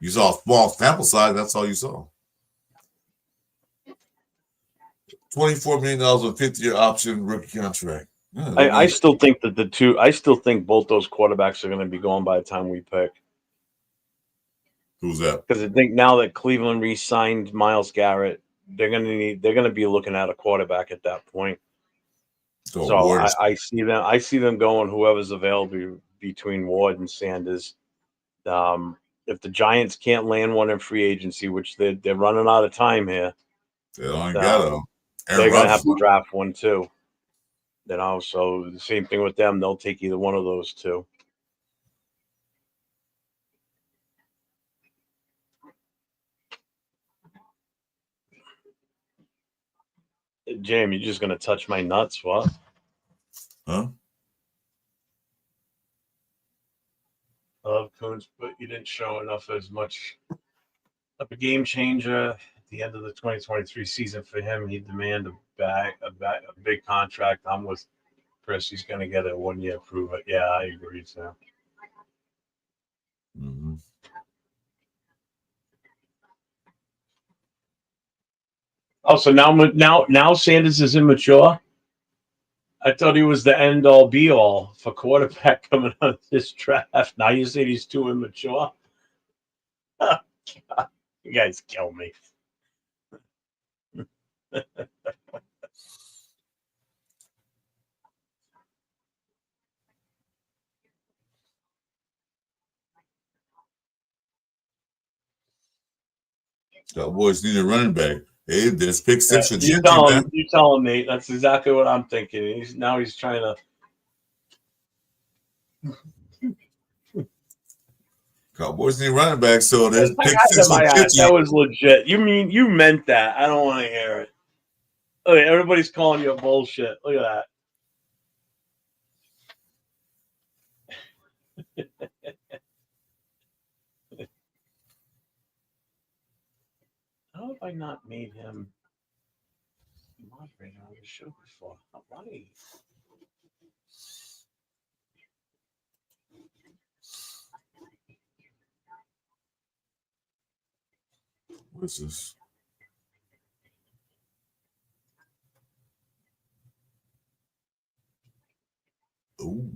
You saw a small sample size, that's all you saw. $24 million on a 50-year option rookie contract. Yeah, I still think that I still think both those quarterbacks are going to be going by the time we pick. Who's that? Because I think now that Cleveland re-signed Myles Garrett, they're going to be looking at a quarterback at that point. So I see them going whoever's available between Ward and Sanders. If the Giants can't land one in free agency, which they're running out of time here, they only got they're going to have to draft one too. So the same thing with them; they'll take either one of those two. Jam, you're just going to touch my nuts? What? Huh? I love Kuntz, but you didn't show enough as much of a game changer at the end of the 2023 season for him. He demanded a big contract. I'm with Chris. He's going to get a 1-year prove it. Yeah, I agree, Sam. Mm-hmm. Oh, so now Sanders is immature? I thought he was the end all be all for quarterback coming out of this draft. Now you say he's too immature? You guys kill me. Cowboys need a running back. Hey, there's pick six for You Gentry, man. tell him, Nate. That's exactly what I'm thinking. He's trying to. Cowboys need running back, so there's pick six for Gentry. That was legit. You meant that? I don't want to hear it. Look, everybody's calling you a bullshit. Look at that. How have I not made him moderator on the show before? Why? What's this? Ooh.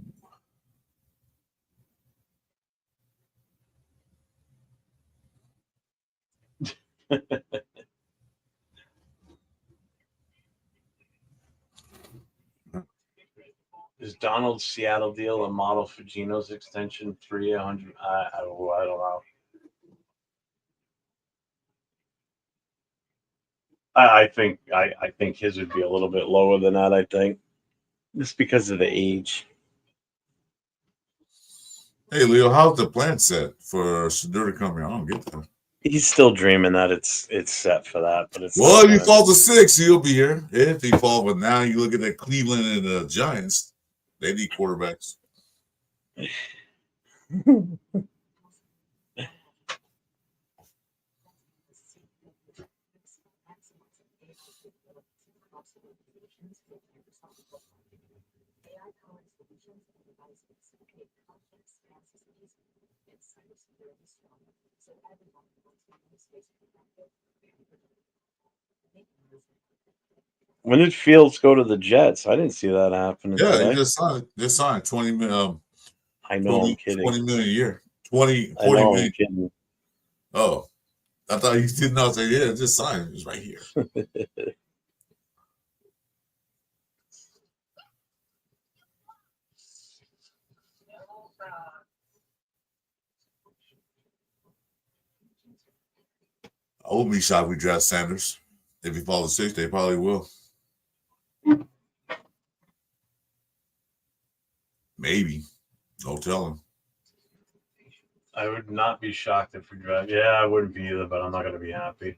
Is Donald's Seattle deal a model for Gino's extension 300? I don't know. I think his would be a little bit lower than that. I think just because of the age. Hey Leo, how's the plan set for Shedeur to come here? I don't get that. He's still dreaming that it's set for that, but it's well. If he falls to 6, he'll be here. If he falls, but now you look at the Cleveland and the Giants, they need quarterbacks. When did Fields go to the Jets? I didn't see that happening. Yeah, today. He just signed 20 million. I know, 20, I'm kidding. 20 million a year. 40 I know, million. I'm kidding. Oh, I thought you didn't know. Say, yeah, just signed. It's right here. I wouldn't be shocked if we draft Sanders. If he falls to 6, they probably will. Maybe. No telling. I would not be shocked if we draft. Yeah, I wouldn't be either, but I'm not going to be happy.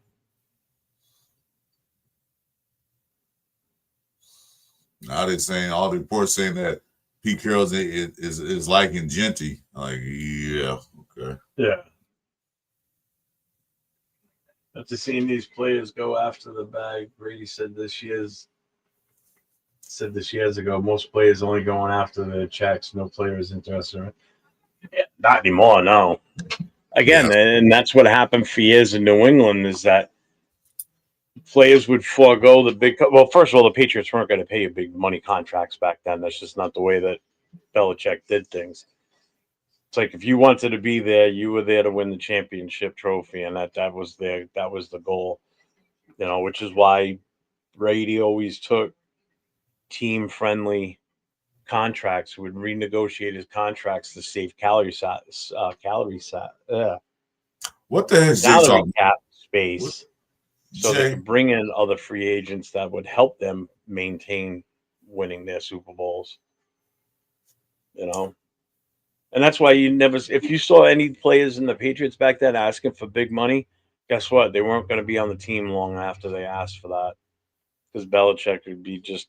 Now they're saying, all the reports saying that Pete Carroll is liking Gentry. Like, yeah, okay. Yeah. After seeing these players go after the bag, Brady said this years ago, most players only going after the checks. No player is interested in it. Yeah, not anymore, no. Again, and that's what happened for years in New England is that players would forego the big. Well, first of all, the Patriots weren't going to pay you big money contracts back then. That's just not the way that Belichick did things. It's like if you wanted to be there, you were there to win the championship trophy, and that was the goal. You know, which is why Brady always took team-friendly contracts. Would renegotiate his contracts to save calorie sat. Yeah. What the heck is salary cap space? So they could bring in other free agents that would help them maintain winning their Super Bowls. You know, and that's why if you saw any players in the Patriots back then asking for big money, guess what? They weren't going to be on the team long after they asked for that. Because Belichick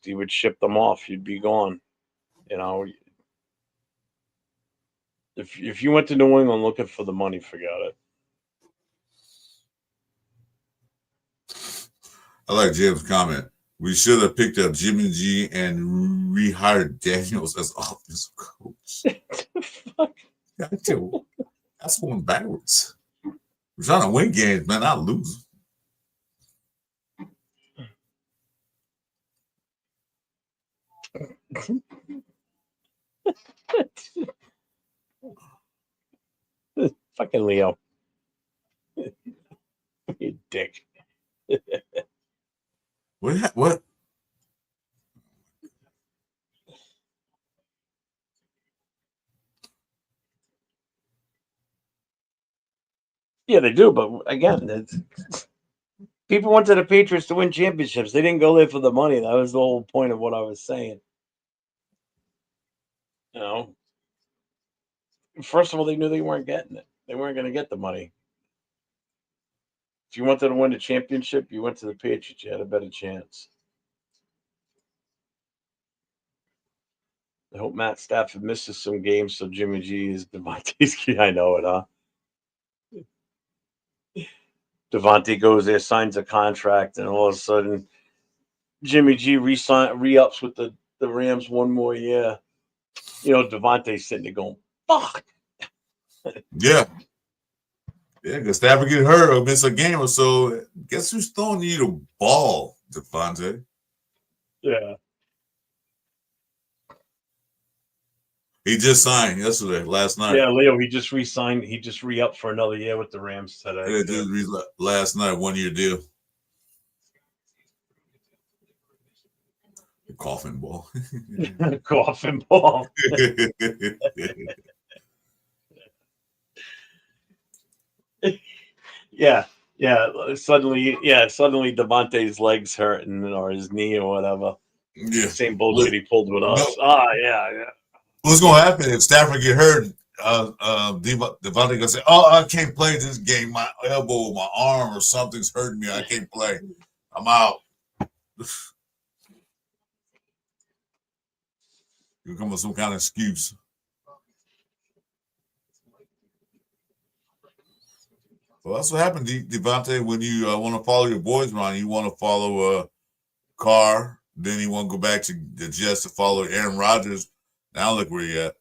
he would ship them off. You'd be gone. You know, if you went to New England looking for the money, forget it. I like Jim's comment. We should have picked up Jimmy G and rehired Daniels as offensive coach. That's going backwards. We're trying to win games, man, not lose. Fucking Leo. You dick. What? Yeah, they do, but again, People went to the Patriots to win championships. They didn't go there for the money. That was the whole point of what I was saying. You know, first of all, they knew they weren't getting it. They weren't going to get the money. If you wanted to win a championship, you went to the Patriots. You had a better chance. I hope Matt Stafford misses some games so Jimmy G is Devontae's key. I know it, huh? Devontae goes there, signs a contract, and all of a sudden Jimmy G re-ups with the Rams one more year. You know, Devontae's sitting there going, fuck. Yeah. Yeah, because Stafford get hurt or miss a game or so. Guess who's throwing you the ball, Devontae? Yeah. He just signed yesterday, last night. Yeah, Leo, he just re-signed. He just re-upped for another year with the Rams today. Yeah, just last night, 1 year deal. The coffin ball. Coffin ball. Yeah. Suddenly Devontae's legs hurting or his knee or whatever. Yeah. Same bullshit he pulled with us. Yeah. What's gonna happen if Stafford get hurt? Devontae gonna say, "Oh, I can't play this game. My elbow, my arm, or something's hurting me. I can't play. I'm out." You come with some kind of excuse. Well, that's what happened, Devontae. When you want to follow your boys around, you want to follow Carr, then you want to go back to the Jets to follow Aaron Rodgers. Now look where you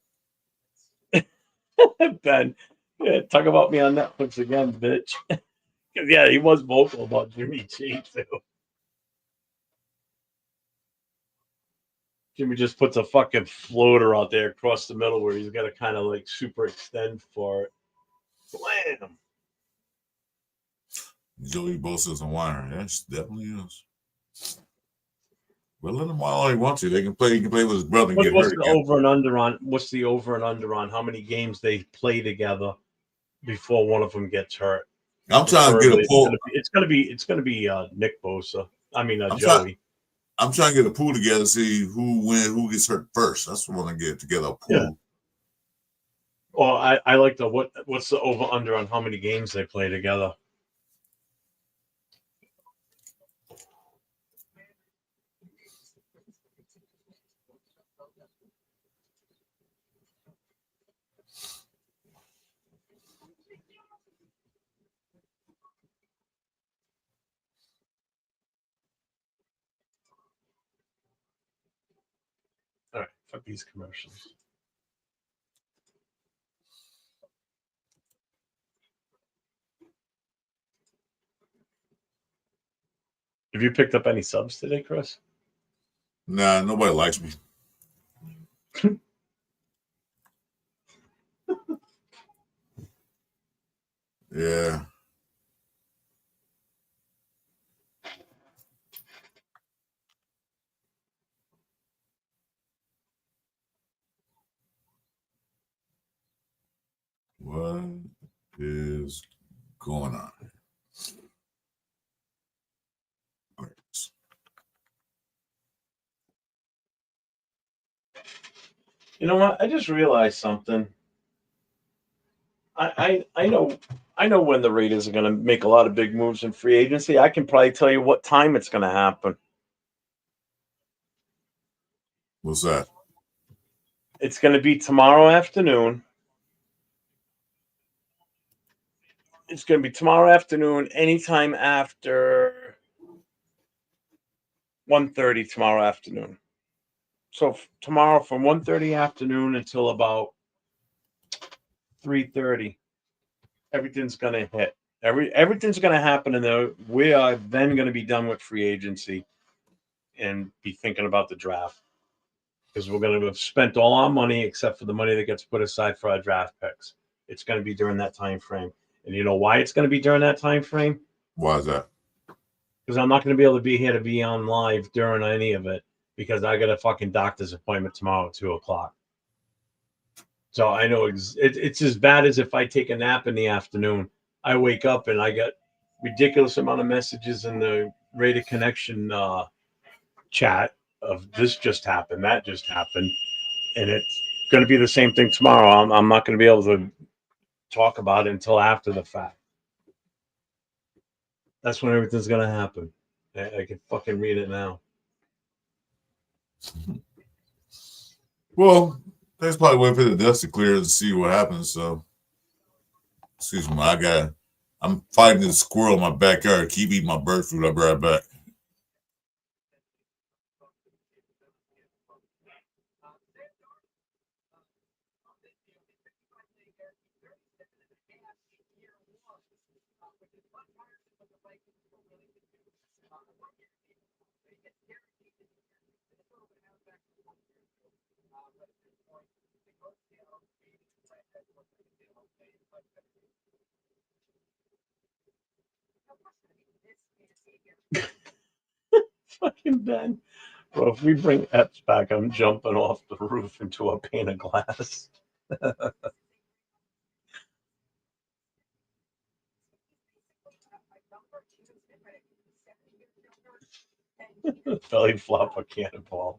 at. Ben, yeah, talk about me on Netflix again, bitch. Yeah, he was vocal about Jimmy G too. Jimmy just puts a fucking floater out there across the middle where he's got to kind of like super extend for it. Blam. Joey Bosa's a whiner. Yes, definitely is. Well, let him all he wants to. They can play. He can play with his brother. And What's the over and under on how many games they play together before one of them gets hurt? I'm trying to get a pool. It's gonna be Nick Bosa. I mean I'm Joey. trying to get a pool together to see who gets hurt first. That's what I want to get together, a pool. Yeah. Well, I like what's the over under on how many games they play together? All right, fuck these commercials. Have you picked up any subs today, Chris? Nah, nobody likes me. Yeah. What is going on? All right. You know what? I just realized something. I know when the Raiders are going to make a lot of big moves in free agency. I can probably tell you what time it's going to happen. What's that? It's going to be tomorrow afternoon. It's going to be tomorrow afternoon, anytime after 1:30 tomorrow afternoon. So tomorrow from 1:30 afternoon until about 3:30, everything's going to hit. Everything's going to happen, and we are then going to be done with free agency and be thinking about the draft, because we're going to have spent all our money except for the money that gets put aside for our draft picks. It's going to be during that time frame. And you know why it's going to be during that time frame? Why is that? Because I'm not going to be able to be here to be on live during any of it, because I got a fucking doctor's appointment tomorrow at 2:00. So I know it's as bad as if I take a nap in the afternoon. I wake up and I got ridiculous amount of messages in the Raider Connection chat of this just happened, that just happened, and it's going to be the same thing tomorrow. I'm not going to be able to talk about it until after the fact. That's when everything's going to happen. I can fucking read it now. Well, that's probably wait for the dust to clear and see what happens. So, excuse me, I'm fighting this squirrel in my backyard. Keep eating my bird food. I'll be right back. Fucking Ben. Well, if we bring Epps back, I'm jumping off the roof into a pane of glass. Belly flop a cannonball.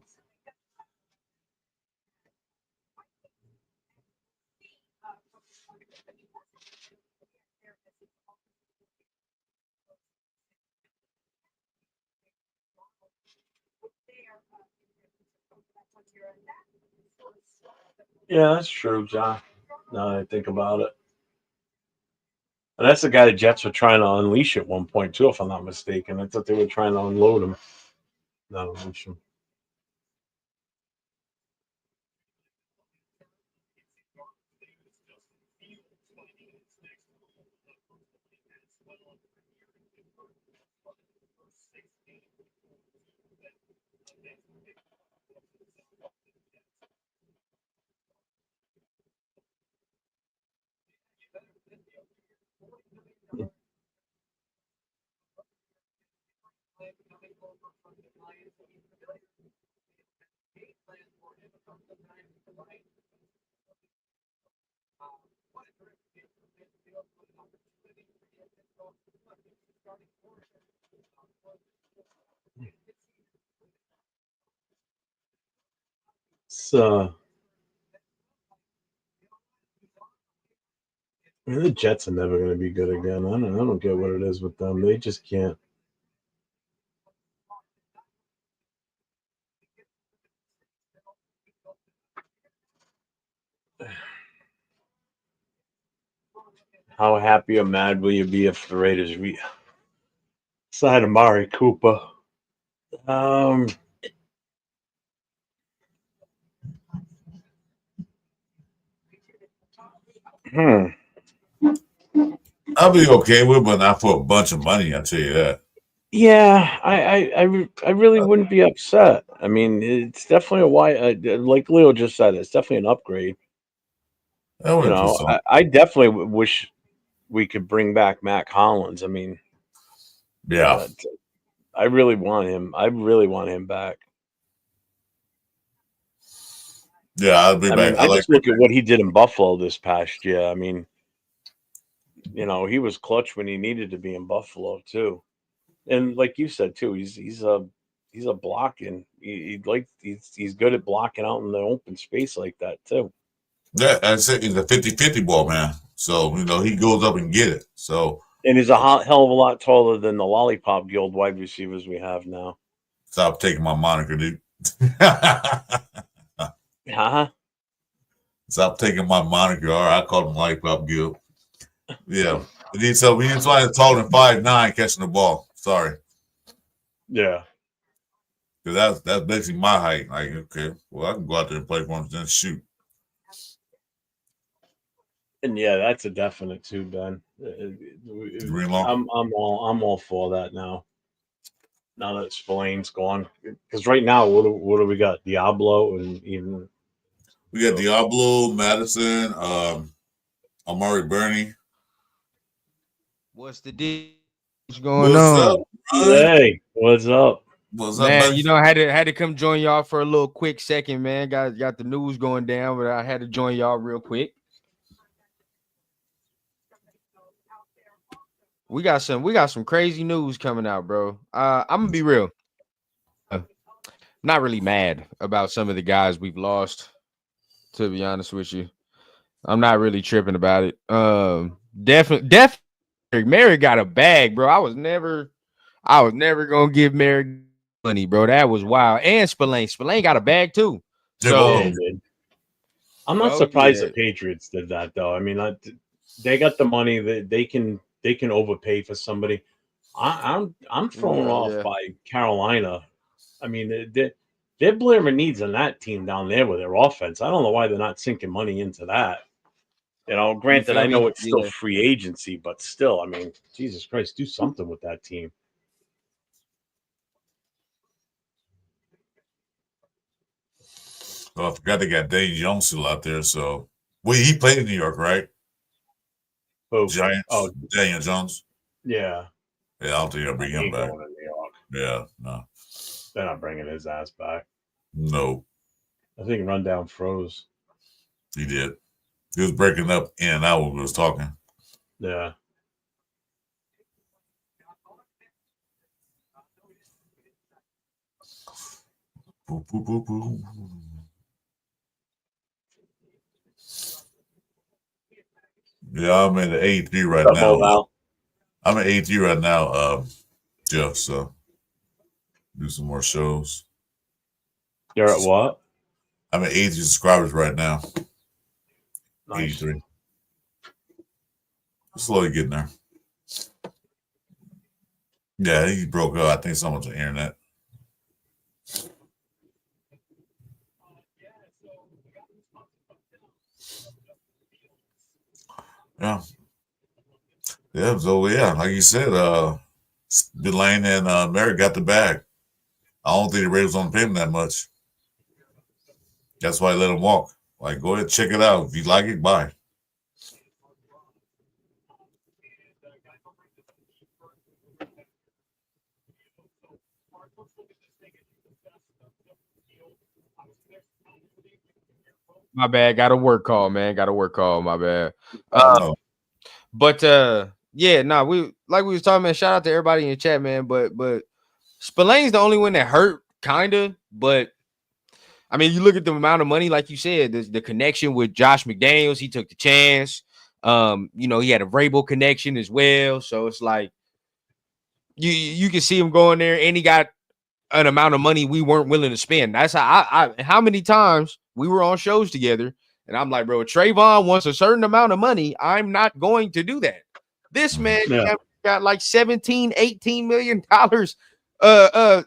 Yeah, that's true, John. Now that I think about it. And that's the guy the Jets were trying to unleash at one point, too, if I'm not mistaken. I thought they were trying to unload him. Not unleash him. So, the Jets are never going to be good again. I don't get what it is with them. They just can't. How happy or mad will you be if the Raiders sign Amari Cooper? I'll be okay with it, but not for a bunch of money. I'll tell you that. Yeah, I really wouldn't be upset. I mean, it's definitely like Leo just said, it's definitely an upgrade. I wouldn't put some. I definitely wish we could bring back Mac Hollins. I mean, Yeah, I really want him. I really want him back. yeah, I'll be back. Mean, I just look at what he did in Buffalo this past year. I mean, he was clutch when he needed to be in Buffalo too. And like you said too, he's a blocking. He's good at blocking out in the open space like that too. Yeah, that's it. He's a 50-50 ball man. So, he goes up and get it. So, and he's a hell of a lot taller than the Lollipop Guild wide receivers we have now. Stop taking my moniker, dude. Huh? Stop taking my moniker. All right, I call him Lollipop Guild. Yeah. We need somebody that's taller than 5'9" catching the ball. Sorry. Yeah. Because that's basically my height. Like, okay, well, I can go out there and play for him and shoot. And yeah, that's a definite too, Ben. I'm all for that now. Now that Spillane's gone, because right now, what do we got? Diablo and even we got Diablo, Madison, Amari Burney. What's the deal? What's going on? Up, hey, what's up? What's man, up, I had to come join y'all for a little quick second, man. Got the news going down, but I had to join y'all real quick. we got some crazy news coming out, bro. I'm gonna be real. Not really mad about some of the guys we've lost, to be honest with you. I'm not really tripping about it. Definitely Mary got a bag, bro. I was never gonna give Mary money, bro. That was wild. And Spillane got a bag too. So I'm not surprised the Patriots did that, though. I mean, they got the money that they can overpay for somebody. I'm thrown off by Carolina. I mean, their Blair needs on that team down there with their offense. I don't know why they're not sinking money into that. You know, granted, I know it's still free agency, but still, I mean, Jesus Christ, do something with that team. Well, I forgot they got Dave Jones still out there. So, well, he played in New York, right? Who? Giants. Oh, Daniel Jones. Yeah. Yeah, I don't think they'll bring him back. Going to New York. Yeah, no. They're not bringing his ass back. No. I think Rundown froze. He did. He was breaking up in and out when we was talking. Yeah. Boop, boop, boop, boop. Yeah, I'm in the 83 right now. I'm at 83 right now, Jeff. So do some more shows. You're at what? I'm at 80 subscribers right now. Nice. 83. Slowly getting there. Yeah, he broke up. I think someone's on the internet. Yeah. Yeah, so yeah, like you said, Delane and Merrick got the bag. I don't think the Raiders don't pay him that much. That's why I let him walk. Like, go ahead, check it out. If you like it, buy. My bad. Got a work call, man. Got a work call. My bad. But yeah, we was talking, man. Shout out to everybody in the chat, man. But Spillane's the only one that hurt, kinda. But I mean, you look at the amount of money, like you said, the connection with Josh McDaniels. He took the chance. You know, he had a Vrabel connection as well. So it's like you can see him going there, and he got an amount of money we weren't willing to spend. That's how many times we were on shows together, and I'm like, bro, Trayvon wants a certain amount of money. I'm not going to do that. This man got like 17-18 million dollars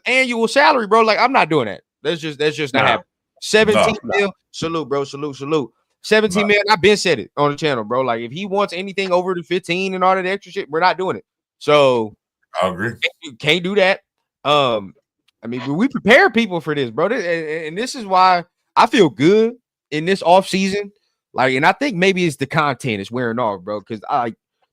annual salary, bro. Like, I'm not doing that. That's just not happening. 17 mil. Salute, bro. Salute. 17 million. I've been said it on the channel, bro. Like, if he wants anything over the 15 and all that extra shit, we're not doing it. So I agree. Can't do that. I mean, we prepare people for this, bro. And this is why I feel good in this off season. Like, and I think maybe it's the content is wearing off, bro. Because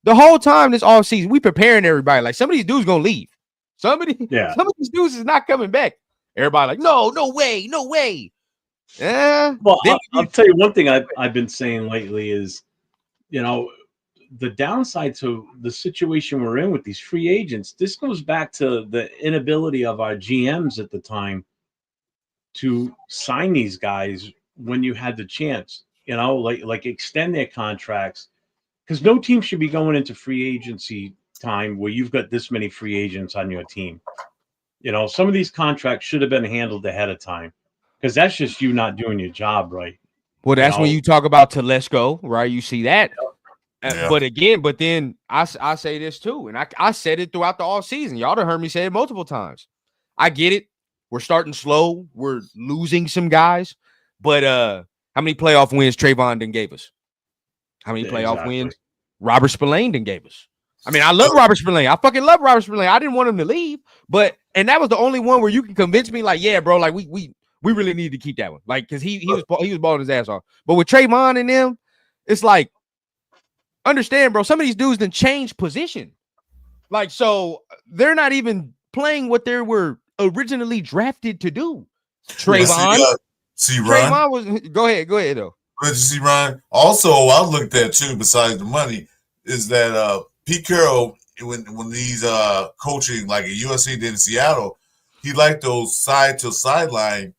the whole time this off season, we preparing everybody. Like, some of these dudes gonna leave. Some of these dudes is not coming back. Everybody like, no way. Yeah. Well, I'll tell you one thing I've been saying lately is, you know, the downside to the situation we're in with these free agents, this goes back to the inability of our GMs at the time to sign these guys when you had the chance, you know, like extend their contracts, because no team should be going into free agency time where you've got this many free agents on your team. You know, some of these contracts should have been handled ahead of time, because that's just you not doing your job right. Well, that's when you talk about Telesco, right? You see that. Yeah. But then I say this too, and I said it throughout the all season. Y'all done heard me say it multiple times. I get it. We're starting slow. We're losing some guys, but how many playoff wins Trayvon done gave us? How many playoff wins Robert Spillane done gave us? I mean, I love Robert Spillane. I fucking love Robert Spillane. I didn't want him to leave, and that was the only one where you can convince me, like, yeah, bro, like we really need to keep that one, like, because he was balling his ass off. But with Trayvon and them, it's like, understand, bro, some of these dudes done changed position. Like, so they're not even playing what they were originally drafted to do. Trayvon. Trayvon was go ahead though. But you see, Ryan, also I looked at too, besides the money, is that Pete Carroll when he's coaching like at USC did in Seattle, he liked those side to sideline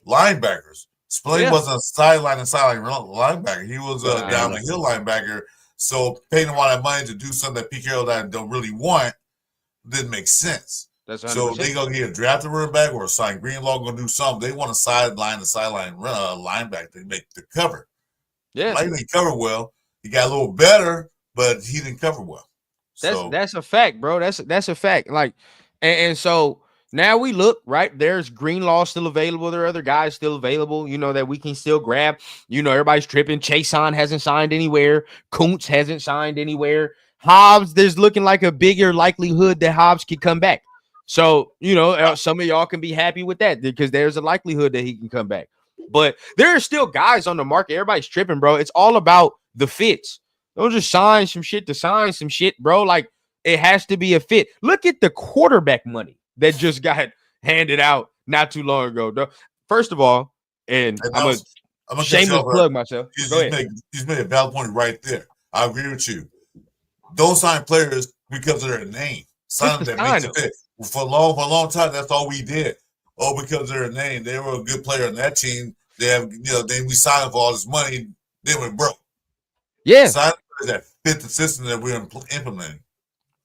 linebackers. Spillane wasn't a sideline linebacker. He was a down the hill linebacker. So paying him all that money to do something that Pete Carroll don't really want didn't make sense. That's 100%. So they gonna get a drafted running back or sign Greenlaw gonna do something. They want to sideline linebacker to make the cover. Yeah, Like they cover well. He got a little better, but he didn't cover well. That's a fact, bro. That's a fact. Like, and so now we look right. There's Greenlaw still available. There are other guys still available. You know that we can still grab. You know everybody's tripping. Chason hasn't signed anywhere. Kuntz hasn't signed anywhere. Hobbs, there's looking like a bigger likelihood that Hobbs can come back. So you know some of y'all can be happy with that because there's a likelihood that he can come back. But there are still guys on the market. Everybody's tripping, bro. It's all about the fits. Don't just sign some shit to sign some shit, bro. Like, it has to be a fit. Look at the quarterback money that just got handed out not too long ago. First of all, and I'm a shameless plug myself. He's made a valid point right there. I agree with you. Don't sign players because of their name. Sign them that makes it fit. For a long time, that's all we did. Oh, because of their name. They were a good player on that team. They have, then we signed them for all this money. They went broke. Yeah. Sign that fit the system that we're implementing.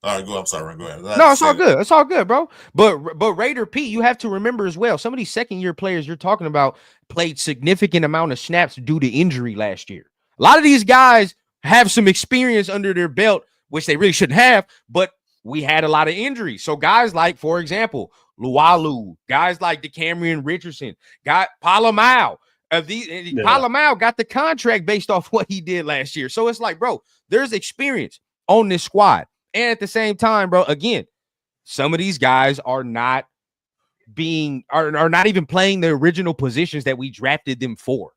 All right, go. I'm sorry, go ahead. No, it's all good. It's all good, bro. But Raider Pete, you have to remember as well. Some of these second-year players you're talking about played significant amount of snaps due to injury last year. A lot of these guys have some experience under their belt, which they really shouldn't have. But we had a lot of injuries. So guys like, for example, Lualu, guys like DeCamerion Richardson, got Palomau. Palomau got the contract based off what he did last year. So it's like, bro, there's experience on this squad. And at the same time, bro, again, some of these guys are not even playing the original positions that we drafted them for.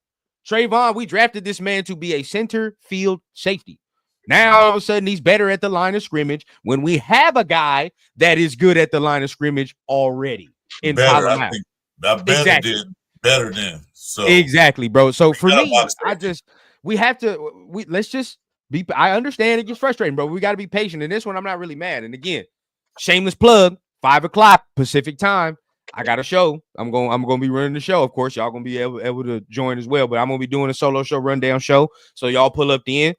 Trayvon, we drafted this man to be a center field safety. Now, all of a sudden, he's better at the line of scrimmage when we have a guy that is good at the line of scrimmage already in Palomau. Exactly. Did better than. So exactly, bro. So for me, let's just be. I understand it gets frustrating, bro. We got to be patient. In this one, I'm not really mad. And again, shameless plug, 5:00 Pacific time. I got a show. I'm gonna be running the show. Of course, y'all gonna be able to join as well. But I'm gonna be doing a solo show, rundown show. So y'all pull up the end,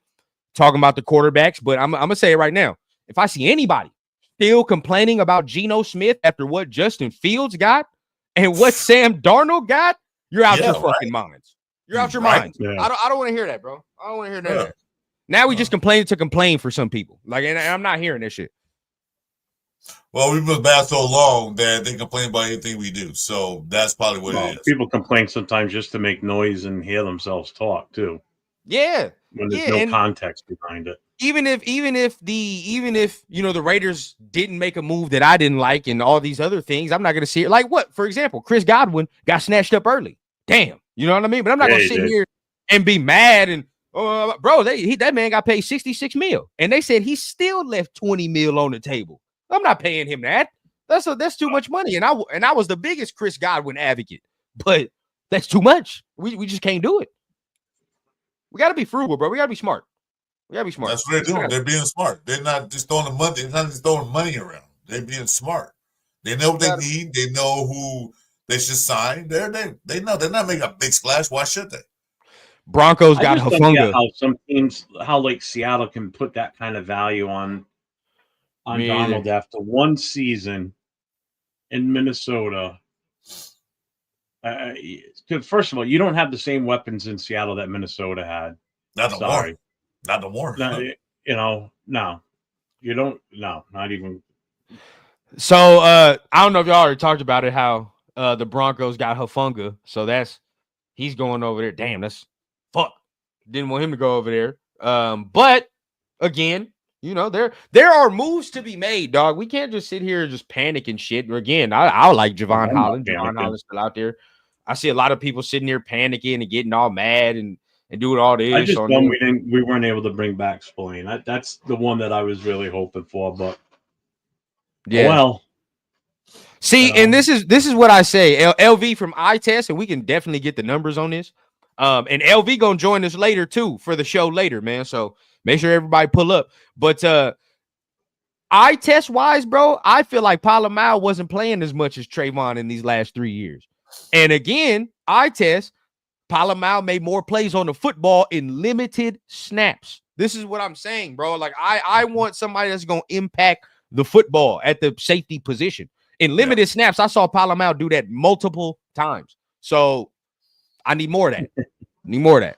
talking about the quarterbacks. But I'm gonna say it right now. If I see anybody still complaining about Geno Smith after what Justin Fields got and what Sam Darnold got, you're out your fucking minds. You're out your minds. Yeah. I don't want to hear that, bro. I don't want to hear that. Now we just complain for some people. Like, and I'm not hearing this shit. Well, we've been bad so long that they complain about anything we do. So that's probably what it is. People complain sometimes just to make noise and hear themselves talk too. Yeah. When there's no context behind it. Even if the Raiders didn't make a move that I didn't like and all these other things, I'm not gonna see it. Like what? For example, Chris Godwin got snatched up early. Damn, you know what I mean? But I'm not gonna sit here and be mad and bro, that man got paid $66 million, and they said he still left $20 million on the table. I'm not paying him that. That's too much money, and I was the biggest Chris Godwin advocate, but that's too much. We just can't do it. We got to be frugal, bro. We got to be smart. That's what they're doing. They're being smart. They're not just throwing the money. They're not just throwing money around. They're being smart. They know what they need. They know who they should sign. They know they're not making a big splash. Why should they? Broncos got Hufanga. How some teams, how like Seattle can put that kind of value on Donald after one season in Minnesota. First of all, you don't have the same weapons in Seattle that Minnesota had. Not the more. No, you don't. No, not even. So I don't know if y'all already talked about it. How the Broncos got Hufanga, so he's going over there. Damn, that's fuck. Didn't want him to go over there. But again, there are moves to be made, dog. We can't just sit here and just panic and shit. Again, I like Javon Holland. Javon Holland's still out there. I see a lot of people sitting there panicking and getting all mad and doing all this. I just we weren't able to bring back Spillane. That's the one that I was really hoping for, but well. See, and this is what I say. LV from iTest, and we can definitely get the numbers on this. And LV gonna join us later too for the show later, man. So make sure everybody pull up. But I eye test wise, bro, I feel like Palomar wasn't playing as much as Trayvon in these last 3 years. And again, eye test, Palomar made more plays on the football in limited snaps. This is what I'm saying, bro. Like, I want somebody that's going to impact the football at the safety position. In limited snaps, I saw Palomar do that multiple times. So I need more of that.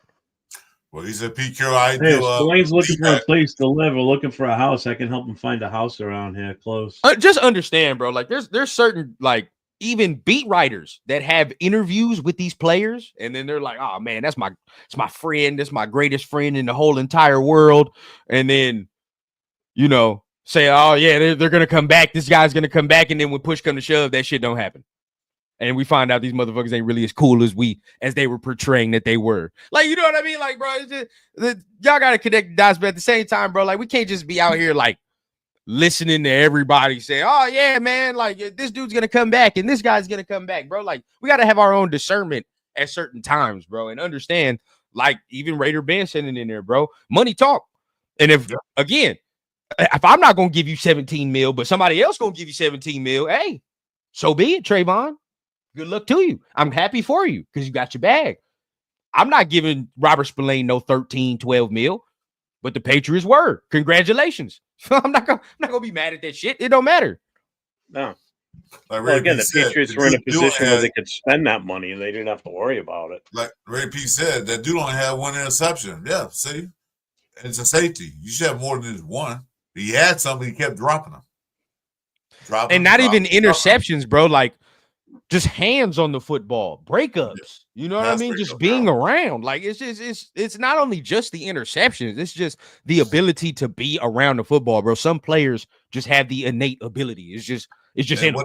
Well, he's a PQ Hey, ideal. Spillane's looking for a place to live or looking for a house. I can help him find a house around here close. Just understand, bro. Like, there's certain, like, even beat writers that have interviews with these players, and then they're like, "Oh man, it's my friend. That's my greatest friend in the whole entire world." And then, you know, say, "Oh yeah, they're gonna come back. This guy's gonna come back." And then when push come to shove, that shit don't happen. And we find out these motherfuckers ain't really as cool as they were portraying that they were. Like, you know what I mean? Like, bro, it's just, y'all gotta connect the dots, but at the same time, bro, like, we can't just be out here like listening to everybody say, "Oh yeah, man, like this dude's gonna come back and this guy's gonna come back," bro. Like, we gotta have our own discernment at certain times, bro, and understand. Like, even Raider Ben sending in there, bro. Money talk. And if again, if I'm not gonna give you 17 mil, but somebody else gonna give you 17 mil, hey, so be it, Trayvon. Good luck to you. I'm happy for you because you got your bag. I'm not giving Robert Spillane no 13, 12 mil, but the Patriots were. Congratulations. I'm not gonna be mad at that shit. It don't matter. No. Like Well, again, the said, Patriots were in a position where they could spend that money and they didn't have to worry about it. Like Ray P said, that dude only had one interception. Yeah, see? It's a safety. You should have more than just one. He had something, he kept dropping them. And not even interceptions, bro. Like, just hands on the football, breakups. You know what I mean? Just being around. Like, it's not only just the interceptions, it's just the ability to be around the football, bro. Some players just have the innate ability. It's just in them.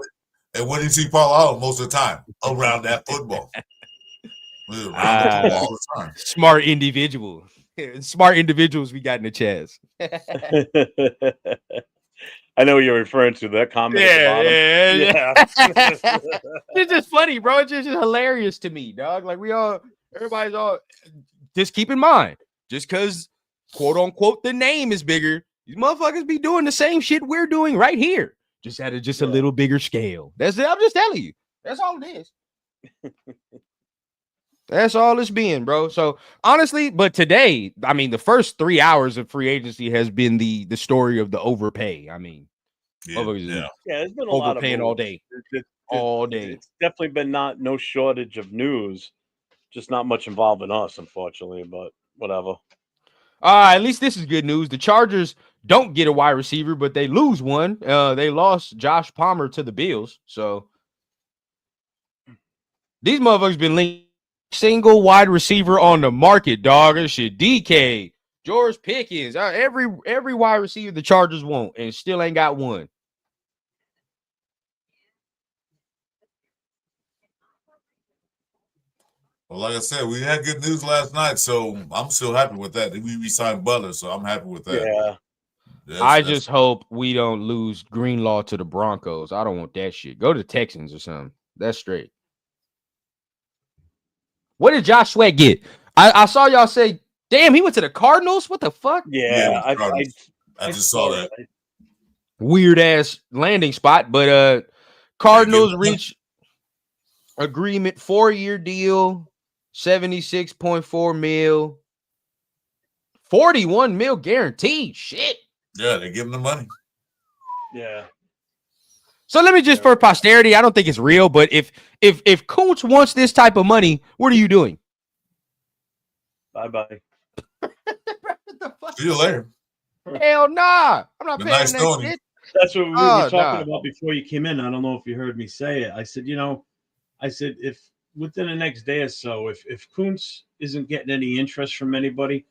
And what did he fall out most of the time? Around that football. Around the football all the time. Smart individual. Smart individuals we got in the chest. I know what you're referring to, that comment Yeah. It's just funny, bro. It's just hilarious to me, dog. Like, everybody's all, just keep in mind, just because, quote unquote, the name is bigger, these motherfuckers be doing the same shit we're doing right here, just at a little bigger scale. That's it. I'm just telling you. That's all it is. That's all it's been, bro. So honestly, but today, I mean, the first 3 hours of free agency has been the story of the overpay. I mean, there's been a lot of overpaying all day. All day. It's definitely been no shortage of news, just not much involving us, unfortunately, but whatever. At least this is good news. The Chargers don't get a wide receiver, but they lose one. They lost Josh Palmer to the Bills. So these motherfuckers been linked. Single wide receiver on the market, dog. This shit. DK, George Pickens, every wide receiver the Chargers want, and still ain't got one. Well, like I said, we had good news last night, so I'm still happy with that. We re-signed Butler, so I'm happy with that. Yeah. I just hope we don't lose Greenlaw to the Broncos. I don't want that shit. Go to the Texans or something. That's straight. What did Josh Sweat get? I saw y'all say, damn, he went to the Cardinals? What the fuck? Yeah, I just saw that. Weird ass landing spot, but Cardinals reach agreement, 4-year deal, 76.4 mil, 41 mil guaranteed. Shit. Yeah, they give him the money. Yeah. So let me just, for posterity, I don't think it's real, but if Kuntz wants this type of money, what are you doing? Bye-bye. See you later. Hell nah. I'm not paying nice that shit. That's what we were talking about before you came in. I don't know if you heard me say it. I said, if within the next day or so, if Kuntz isn't getting any interest from anybody,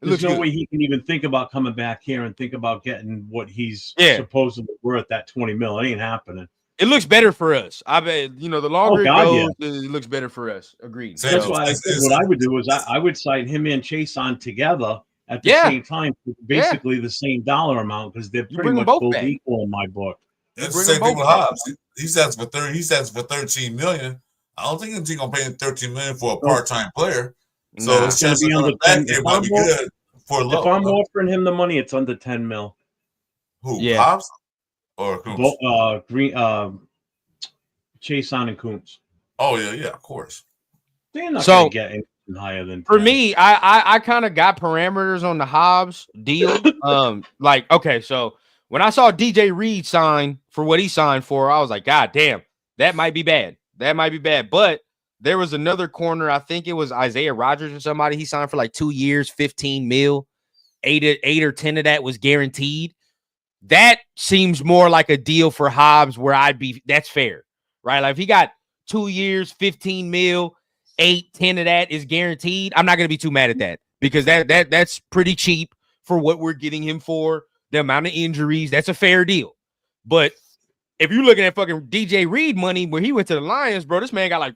there's no way he can even think about coming back here and think about getting what he's supposedly worth, that 20 mil. It ain't happening. It looks better for us. I bet, the longer it goes, it looks better for us. Agreed. That's why I said what I would do is I would sign him and Chase on together at the same time, basically the same dollar amount, because they're pretty much both equal in my book. It's the same thing with Hobbs. He's asking for 13 million. I don't think he's gonna pay him 13 million for a part-time player. So it's going to be under 10. Might be good for low. If I'm offering him the money, it's under 10 mil. Who? Yeah. Hobbs or Kuntz? Chason and Kuntz. Oh yeah, of course. They're not So, going to get anything higher than For 10. me, I kind of got parameters on the Hobbs deal. Like, okay, so when I saw DJ Reed sign for what he signed for, I was like, God damn, that might be bad. That might be bad. But there was another corner, I think it was Isaiah Rodgers or somebody. He signed for like 2 years, 15 mil, 8 or 10 of that was guaranteed. That seems more like a deal for Hobbs where that's fair, right? Like if he got 2 years, 15 mil, 8, 10 of that is guaranteed, I'm not going to be too mad at that because that's pretty cheap for what we're getting him for, the amount of injuries. That's a fair deal. But if you're looking at fucking DJ Reed money where he went to the Lions, bro, this man got like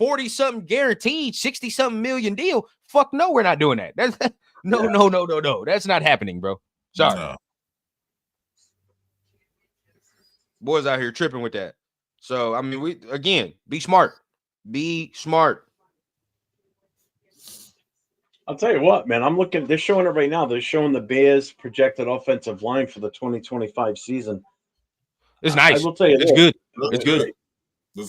40-something guaranteed, 60-something million deal. Fuck no, we're not doing that. That's no. That's not happening, bro. Sorry. No. Boys out here tripping with that. So, I mean, be smart. Be smart. I'll tell you what, man. I'm looking. They're showing it right now. They're showing the Bears' projected offensive line for the 2025 season. It's nice. I will tell you, it's good. It's good.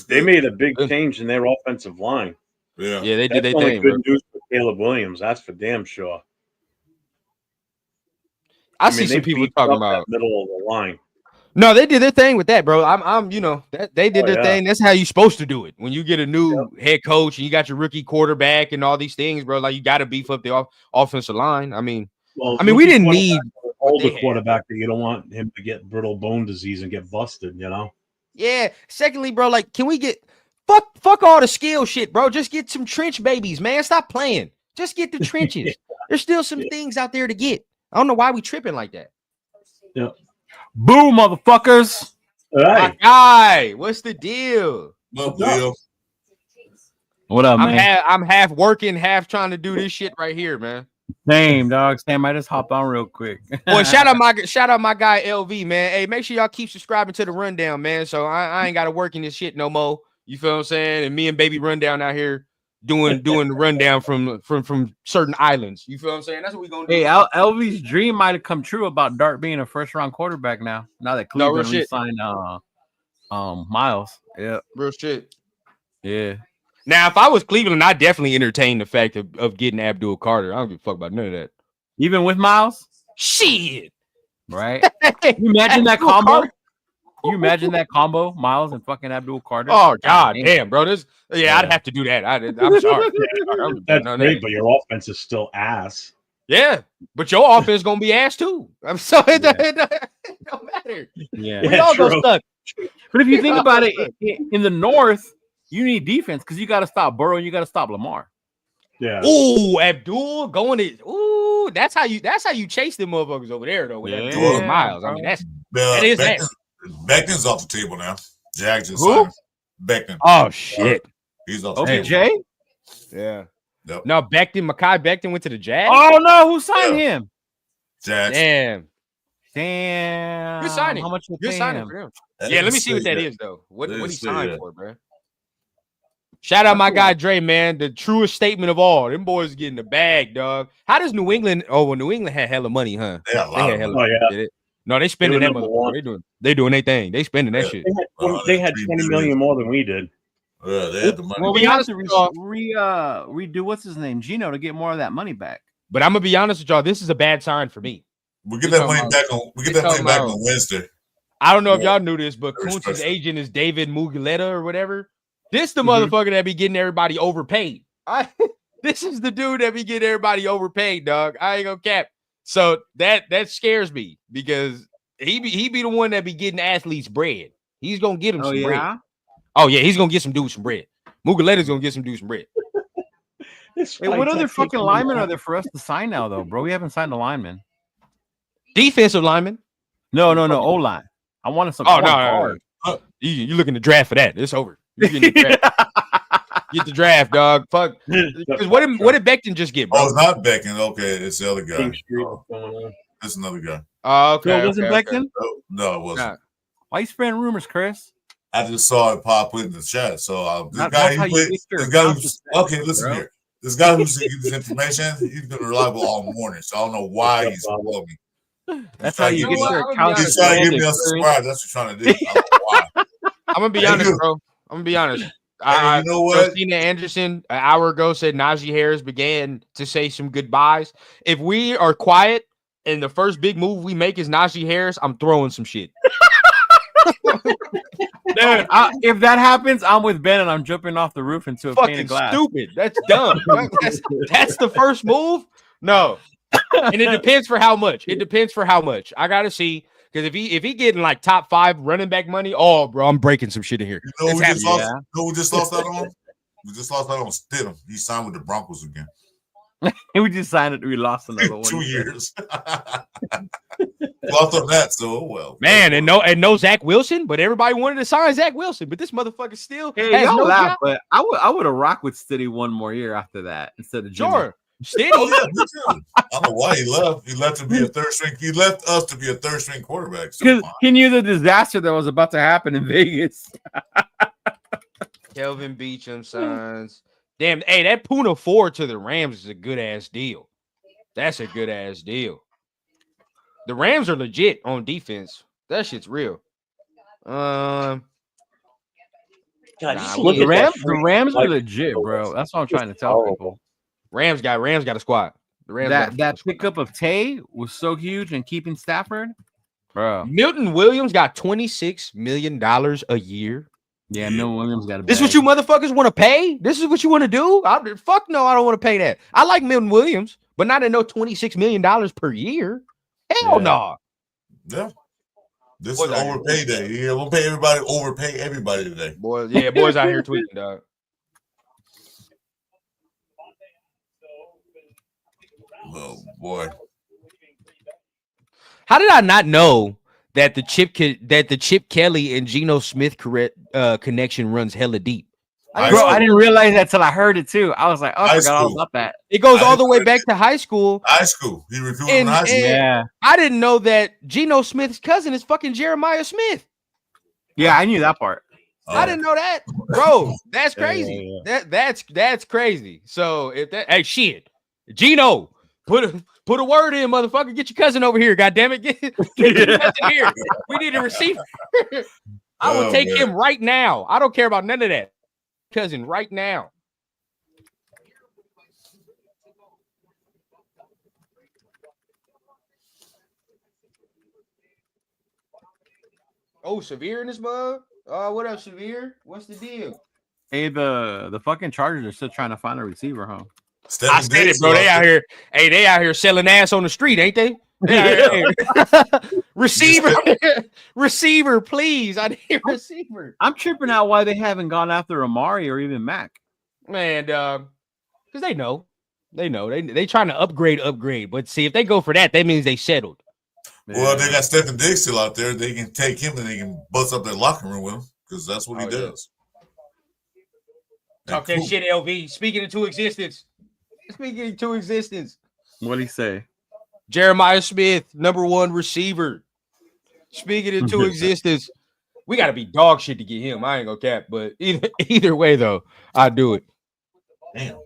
They made a big change in their offensive line. Yeah, they did their only thing. Good news for Caleb Williams. That's for damn sure. I see some people talking about that middle of the line. No, they did their thing with that, bro. I'm that they did their thing. That's how you're supposed to do it. When you get a new head coach and you got your rookie quarterback and all these things, bro, like you got to beef up the offensive line. I mean, we didn't need older quarterback that you don't want him to get brittle bone disease and get busted, you know? Yeah. Secondly, bro, like, can we get fuck all the skill shit, bro? Just get some trench babies, man. Stop playing. Just get the trenches. There's still some things out there to get. I don't know why we tripping like that. Yeah. Boom, motherfuckers. My guy, what's the deal? What up? What up, man? I'm half working, half trying to do this shit right here, man. Same, dog. Same. I just hopped on real quick. Well, shout out my guy LV, man. Hey, make sure y'all keep subscribing to the Rundown, man. So I ain't got to work in this shit no more. You feel what I'm saying? And me and Baby Rundown out here doing the rundown from certain islands. You feel what I'm saying? That's what we gonna do. Hey, LV's dream might have come true about Dart being a first-round quarterback now. Now that Cleveland re-signed Miles. Yeah, real shit. Yeah. Now, if I was Cleveland, I'd definitely entertain the fact of getting Abdul Carter. I don't give a fuck about none of that. Even with Miles? Shit. Right? You imagine that combo? You imagine that combo, Miles and fucking Abdul Carter? Oh, God damn, bro. I'd have to do that. I'm sorry. That's great, but your offense is still ass. Yeah, but your offense is going to be ass, too. I'm sorry. It don't matter. Yeah. We all go stuck. But if you think about it, in the North, you need defense because you got to stop Burrow and you got to stop Lamar. Yeah. Ooh, Abdul going it. Ooh, that's how you chase them motherfuckers over there though. With Abdul and Miles. I mean, that is that. Beckton's off the table now. Jags just Who? signed Becton. Oh shit. He's off the OBJ? table. Yeah. Yep. No, Mekhi Becton went to the Jags. Oh no, who signed him? Jags. Damn. Good signing. How much you Good pay signing him? for him. Yeah, let me see what that is though. What he signed that. for, bro. Shout out my guy Dre, man. The truest statement of all. Them boys getting the bag, dog. How does New England? Oh, well, New England had hella money, huh? They had a lot of money. No, they spending that money. They doing their thing. They spending that shit. They had 20 million more than we did. Yeah, they had the money. Well, we have to redo what's his name, Gino, to get more of that money back. But I'm gonna be honest with y'all. This is a bad sign for me. We get that money back on. We get that money back on Wednesday. I don't know if y'all knew this, but Kuntz's agent is David Mugileta or whatever. This the motherfucker that be getting everybody overpaid. This is the dude that be getting everybody overpaid, dog. I ain't gonna cap. So that scares me because he be the one that be getting athletes bread. He's gonna get him some bread. Oh yeah, he's gonna get some dudes some bread. Mugileta's gonna get some dudes some bread. Hey, what other fucking linemen are there for us to sign now, though, bro? We haven't signed a lineman. Defensive lineman. No, O-line. I want some. Oh no. You looking to draft for that? It's over. Get the draft, dog. Fuck. What did Becton just get, bro? Oh, it's not Becton. Okay, it's the other guy. That's another guy. Oh, okay. So it wasn't Becton? No, it wasn't. Why are you spreading rumors, Chris? I just saw it pop in the chat. So listen here. This guy who's getting this information, he's been reliable all morning. So I don't know why he's calling me. That's how you get your couch. He's trying to get me unsubscribed. That's what you're trying to do. I don't know why. I'm gonna be honest, bro. I'm gonna be honest. You know what? Christina Anderson an hour ago said Najee Harris began to say some goodbyes. If we are quiet and the first big move we make is Najee Harris, I'm throwing some shit. Dude, if that happens, I'm with Ben and I'm jumping off the roof into a pane Fucking of glass. stupid. That's dumb. That's the first move. No, and it depends for how much. It depends for how much. I gotta see because if he getting like top 5 running back money, oh bro, I'm breaking some shit in here. You know who we just lost out on? We just lost out on Stidham. He signed with the Broncos again. We just signed it. We lost another one. 2 years. Lost on that, so well. Man, and no Zach Wilson, but everybody wanted to sign Zach Wilson, but this motherfucker still Hey, has y'all no laugh, job. but I would have rocked with Stiddy one more year after that instead of Jimmy. Sure. Steady. Oh yeah, me too. I don't know why he left. He left to be a third string. He left us to be a third string quarterback. So Because he knew the disaster that was about to happen in Vegas. Kelvin Beachum signs. Damn, hey, that Puna 4 to the Rams is a good ass deal. That's a good ass deal. The Rams are legit on defense. That shit's real. God, Nah, you Look, see the Rams are like- legit, bro. That's what I'm trying to tell people. Rams got a squad. The Rams got That pickup of Tay was so huge and keeping Stafford, bro. Milton Williams got $26 million a year. Yeah, Milton Williams got a This is what you motherfuckers want to pay? This is what you want to do? Fuck no, I don't want to pay that. I like Milton Williams, but not at no $26 million per year. Hell no. yeah. This is overpay day. Yeah, we'll overpay everybody today. Boys out here tweeting, dog. Oh boy. How did I not know that the Chip Kelly and Geno Smith connection runs hella deep? Bro, I didn't realize that till I heard it too. I was like, oh, I forgot all about that. It goes all the way back to high school. High school. He recruited in high school. Yeah. I didn't know that Geno Smith's cousin is fucking Jeremiah Smith. Yeah, I knew that part. I didn't know that, bro. That's crazy. That's crazy. So if that, hey, shit, Geno, put a word in, motherfucker. Get your cousin over here. God damn it, get your cousin here. We need a receiver. I will take him right now. I don't care about none of that. Cousin, right now. Oh, Severe in this mug. Oh, what up, Severe? What's the deal? Hey, the fucking Chargers are still trying to find a receiver, huh? I said it, bro. They out here. Hey, they out here selling ass on the street, ain't they? Receiver, please. I need a receiver. I'm tripping out why they haven't gone after Amari or even Mac. Man, because they know. They trying to upgrade. But see, if they go for that, that means they settled. Well, they got Stephen Diggs still out there. They can take him and they can bust up their locker room with him because that's what he does. Talk that shit, LV. Speaking into existence. What'd he say? Jeremiah Smith, #1 receiver. Speaking into existence. We got to be dog shit to get him. I ain't gonna cap, but either way though, I do it. Damn,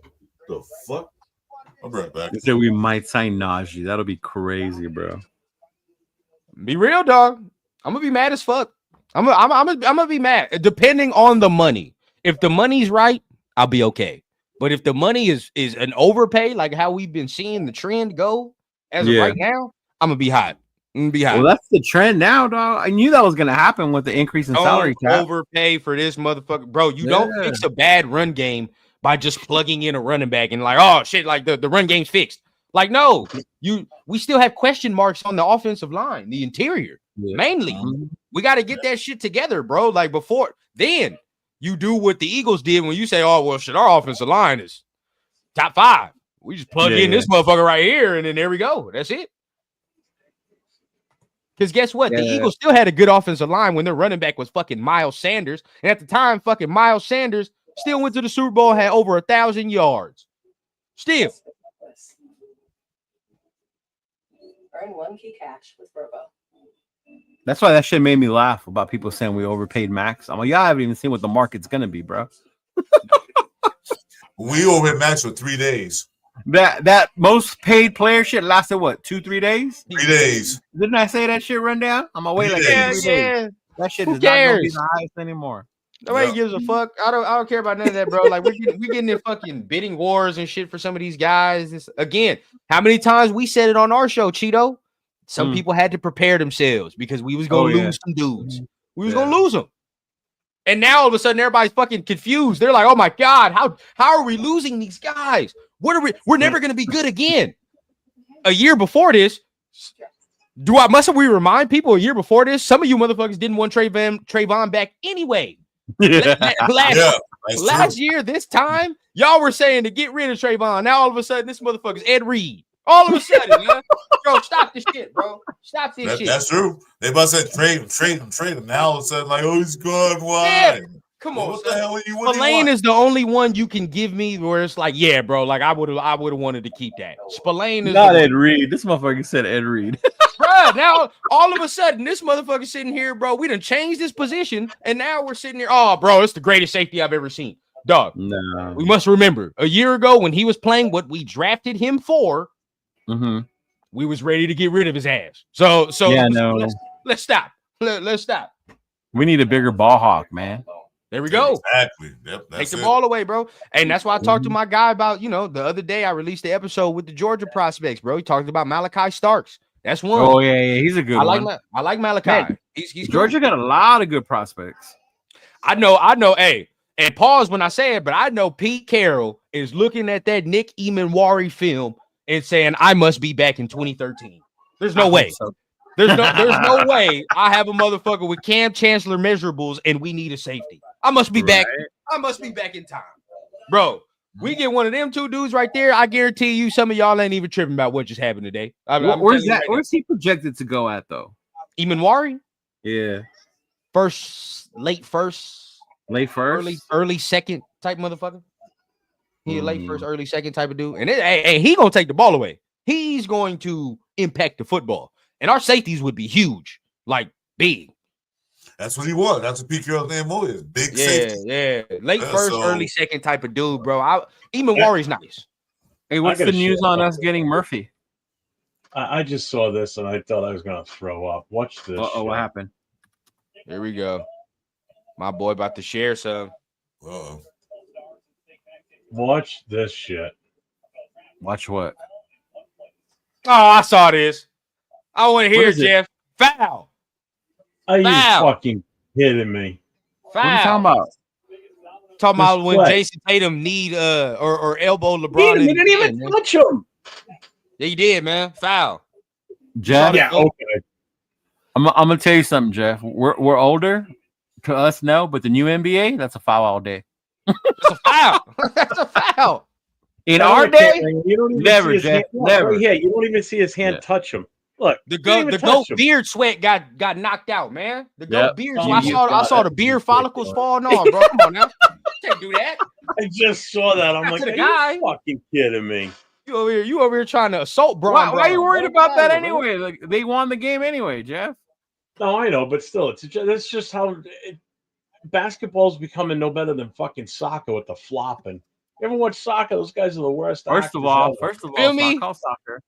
the fuck! I'll be right back. He said we might sign Najee. That'll be crazy, bro. Be real, dog. I'm gonna be mad as fuck. I'm gonna be mad depending on the money. If the money's right, I'll be okay. But if the money is an overpay, like how we've been seeing the trend go as of right now, I'm gonna be hot. Well, that's the trend now, dog. I knew that was gonna happen with the increase in salary cap. Overpay for this motherfucker, bro. You don't fix a bad run game by just plugging in a running back and like, oh shit, like the run game's fixed. Like, no, we still have question marks on the offensive line, the interior, mainly. We got to get that shit together, bro. Like before then, you do what the Eagles did when you say, oh, well, shit, our offensive line is top 5. We just plug in this motherfucker right here, and then there we go. That's it. Because guess what? The Eagles still had a good offensive line when their running back was fucking Miles Sanders. And at the time, fucking Miles Sanders still went to the Super Bowl, had over 1,000 yards. Still. Earn 1 key cash with Robo. That's why that shit made me laugh about people saying we overpaid Max. I'm like, y'all haven't even seen what the market's gonna be, bro. We overpaid Max for 3 days. That most paid player shit lasted what 2-3 days? 3 days. Didn't I say that shit run down? I'm away like 3 days. That shit Who is not gonna be cares? the highest anymore. Nobody Yeah. gives a fuck. I don't care about none of that, bro. Like we getting in fucking bidding wars and shit for some of these guys. Again, how many times we said it on our show, Cheeto? Some people had to prepare themselves because we was gonna lose some dudes. We was gonna lose them. And now all of a sudden everybody's fucking confused. They're like, oh my God, how are we losing these guys? What are we're never gonna be good again. A year before this, mustn't we remind people a year before this? Some of you motherfuckers didn't want Trayvon back anyway. Last year, this time, y'all were saying to get rid of Trayvon. Now all of a sudden, this motherfucker's Ed Reed. All of a sudden, man. Bro, stop this shit, bro. Stop this shit. That's true. They must say trade him. Now all of a sudden, like, oh, he's gone. Why? Yeah. Come on, what the hell are you? What do you Spillane want? is the only one you can give me where it's like, yeah, bro, like I would have wanted to keep that. Spillane is Not Ed Reed. This motherfucker said Ed Reed. bro. Now all of a sudden, this motherfucker sitting here, bro. We done changed this position, and now we're sitting here. Oh, bro, it's the greatest safety I've ever seen. Dog. No. We must remember a year ago when he was playing what we drafted him for. We was ready to get rid of his ass. So yeah, no. Let's stop. Let's stop. We need a bigger ball hawk, man. There we go. Exactly. Yep. Take the ball away, bro. And that's why I talked to my guy about, the other day I released the episode with the Georgia prospects, bro. He talked about Malachi Starks. That's one. Oh, yeah. He's a good one. I like Malachi. Man, he's Georgia got a lot of good prospects. I know. Hey, and pause when I say it, but I know Pete Carroll is looking at that Nick Emanwari film and saying, I must be back in 2013. There's no way. So. There's no way I have a motherfucker with Cam Chancellor measurables and we need a safety. I must be back. I must be back in time. Bro, we get one of them two dudes right there. I guarantee you some of y'all ain't even tripping about what just happened today. Where's that? Where's he projected to go at, though? Emanwari? Yeah. Late first, early second type motherfucker. He a late first, early second type of dude. And he gonna take the ball away. He's going to impact the football. And our safeties would be huge, like big. That's what he was. That's what Pete Carroll's name is. Big Yeah, safety. yeah. Late first, early second type of dude, bro. Emanwari's nice. Hey, what's the news on us getting Murphy? I just saw this and I thought I was gonna throw up. Watch this. What happened? Here we go. My boy about to share some. Uh-oh. Watch this shit. Watch what? Oh, I saw this. I want to hear is it? Jeff. Foul. Are you Foul. fucking kidding me? Foul. What are you talking about? Talking about when What? Jason Tatum need or elbow LeBron. He didn't even touch him. Yeah, you did, man. Foul. Jeff, Yeah, okay. I'm gonna tell you something, Jeff. We're older to us now, but the new NBA, that's a foul all day. That's a foul. That's a foul. In No, our you day, can't. You don't even never, see his Jeff, hand. never. Yeah, you don't even see his hand Yeah. touch him. Look, The you didn't even goat touch him. beard sweat got knocked out, man. The goat Yep. beard. Oh, I saw the beard follicles falling off, bro. Come on now. You can't do that. I just saw that. I'm Not like, to the are guy. you fucking kidding me? You over here trying to assault Braun. Why are you Braun. worried Get about that out of here, bro. anyway? Like, they won the game anyway, Jeff. No, I know, but still, that's just how basketball's becoming no better than fucking soccer with the flopping. You ever watch soccer? Those guys are the worst. First actors of all, ever. Feel it's me? not called soccer.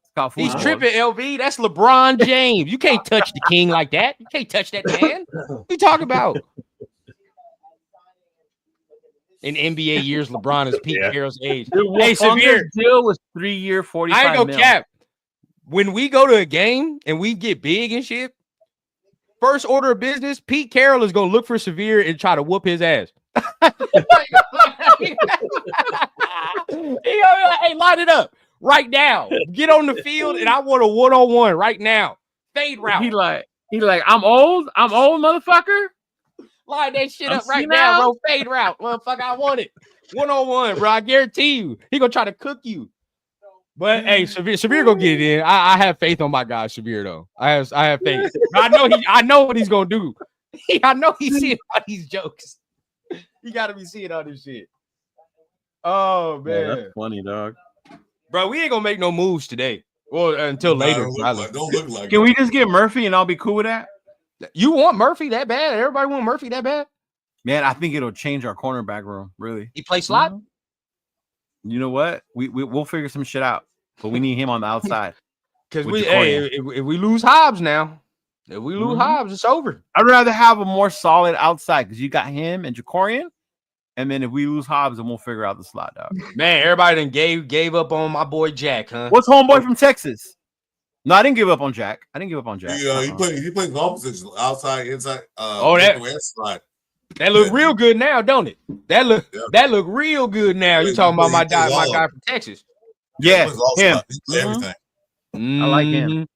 It's called He's football. tripping, LV. That's LeBron James. You can't touch the king like that. You can't touch that man. What you talking about? In NBA years, LeBron is Pete Yeah. Carroll's age. Dude, Hey, Severe. deal was 3 year, 45 I ain't gonna mil. cap. When we go to a game and we get big and shit, first order of business, Pete Carroll is gonna look for Severe and try to whoop his ass. He gonna be like, hey, line it up right now. Get on the field, and I want a one-on-one right now. Fade route. He like, I'm old, motherfucker. Line that shit I'm up right senile. now, bro. Fade route, motherfucker. I want it. One-on-one, bro. I guarantee you, he gonna try to cook you. But hey, Severe gonna get it in. I have faith on my guy, Severe though. I have faith. I know what he's gonna do. I know he's seeing all these jokes. You gotta be seeing all this shit. Oh man, that's funny, dog. bro, we ain't gonna make no moves today. Well, until later. Don't look like Can it. we just get Murphy and I'll be cool with that? You want Murphy that bad? Everybody want Murphy that bad? Man, I think it'll change our cornerback room. Really, He play slot. You know what? We'll figure some shit out, but we need him on the outside. Because with if we lose Hobbs now, Hobbs, it's over. I'd rather have a more solid outside because you got him and Jacorian, and then if we lose Hobbs, then we'll figure out the slot, dog. Man, everybody then gave up on my boy Jack, huh? What's homeboy from Texas? No, I didn't give up on Jack. He plays all positions, outside, inside. That look real good now, don't it? That look real good now. You talking about my guy from Texas? Yeah, him. Everything. I like him.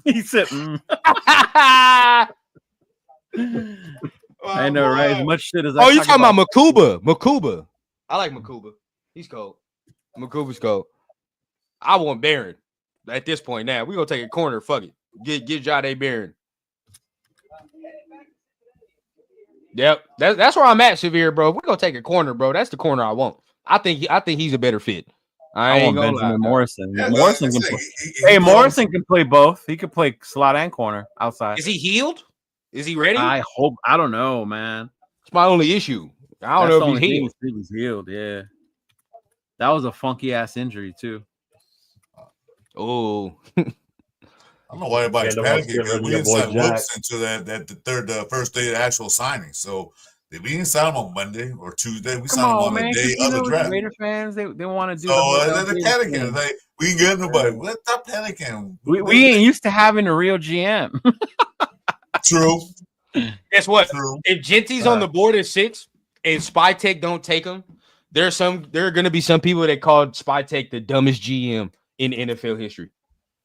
He said, I know, right? As much shit as I you talking about Makuba? I like Makuba. He's cold. Makuba's cold. I want Barron at this point. Now we gonna take a corner. Fuck it. Get Jade Barron. Yep, that's where I'm at, Severe, bro. If we're gonna take a corner, bro, that's the corner I want. I think he's a better fit. I ain't want gonna lie. Morrison. Yeah, Morrison can play. Morrison can play both. He could play slot and corner outside. Is he healed? Is he ready? I hope. I don't know, man. It's my only issue. I don't know if he's healed. He's healed. Yeah, that was a funky ass injury too. Oh. I don't know why everybody's panicking because we didn't sign Woods into the first day of actual signing. So we didn't sign him on Monday or Tuesday. We signed him on the day of the draft. Raider fans, they want to do. So they're panicking. We ain't getting nobody. Let's stop panicking. We ain't used to having a real GM. True. Guess what? True. If Genty's on the board at 6 and Spytek don't take him, there are going to be some people that called Spytek the dumbest GM in NFL history.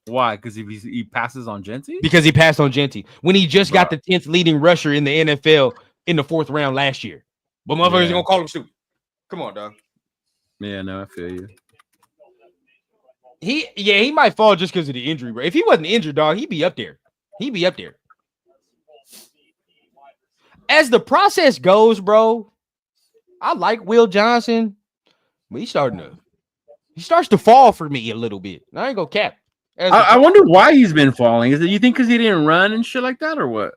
Why? Because if he passes on Genty? Because he passed on Genty when he just got the 10th leading rusher in the NFL in the 4th round last year. But motherfuckers gonna call him stupid. Come on, dog. Yeah, no, I feel you. He might fall just because of the injury, bro. If he wasn't injured, dog, he'd be up there. As the process goes, bro, I like Will Johnson, but he starts to fall for me a little bit. I ain't gonna cap. I wonder why he's been falling. Is it you think because he didn't run and shit like that, or what?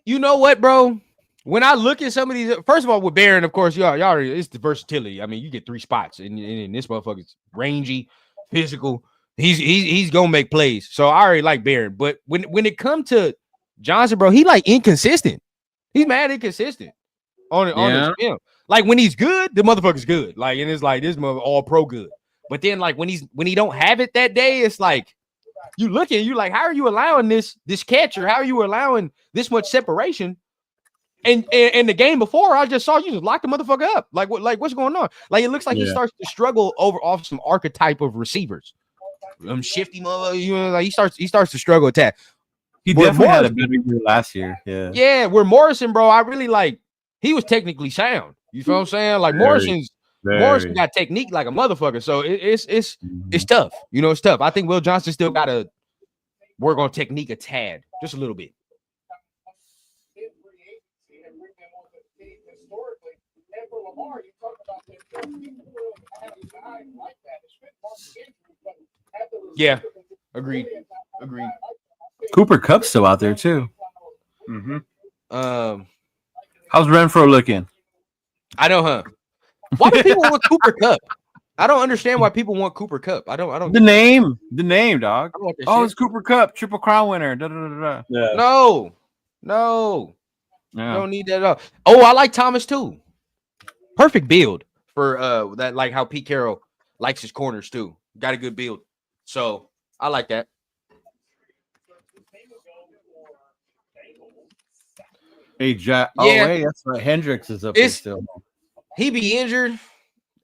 You know what, bro? When I look at some of these, first of all, with Barron, of course, y'all already, it's the versatility. I mean, you get 3 spots, and this motherfucker's rangy, physical. He's gonna make plays. So I already like Barron. But when it comes to Johnson, bro, he like inconsistent. He's mad inconsistent on his film. Like when he's good, the motherfucker's good. Like, and it's like this mother all pro good. But then like when he don't have it that day, it's like you look at you like, how are you allowing this catcher? How are you allowing this much separation? And the game before, I just saw you just lock the motherfucker up. Like what's going on? Like it looks like he starts to struggle off some archetype of receivers. Shifty mother, like he starts to struggle at that. He definitely had a better year last year. Yeah. Where Morrison, bro, I really like. He was technically sound. You feel what I'm saying? Like Morrison got technique like a motherfucker. So it's tough. You know, it's tough. I think Will Johnson still got to work on technique a tad, just a little bit. Yeah, agreed. Cooper Kupp's still out there too. Mm-hmm. How's Renfro looking? I know, huh? Why do people want Cooper Kupp? I don't understand why people want Cooper Kupp. I don't. The name, dog. Oh, it's Cooper Kupp, Triple Crown winner. Yeah. No, don't need that at all. Oh, I like Thomas too. Perfect build for that, like how Pete Carroll likes his corners too. Got a good build, so I like that. Hey, Jack. Oh, hey, that's right. Hendricks is up there still. He be injured.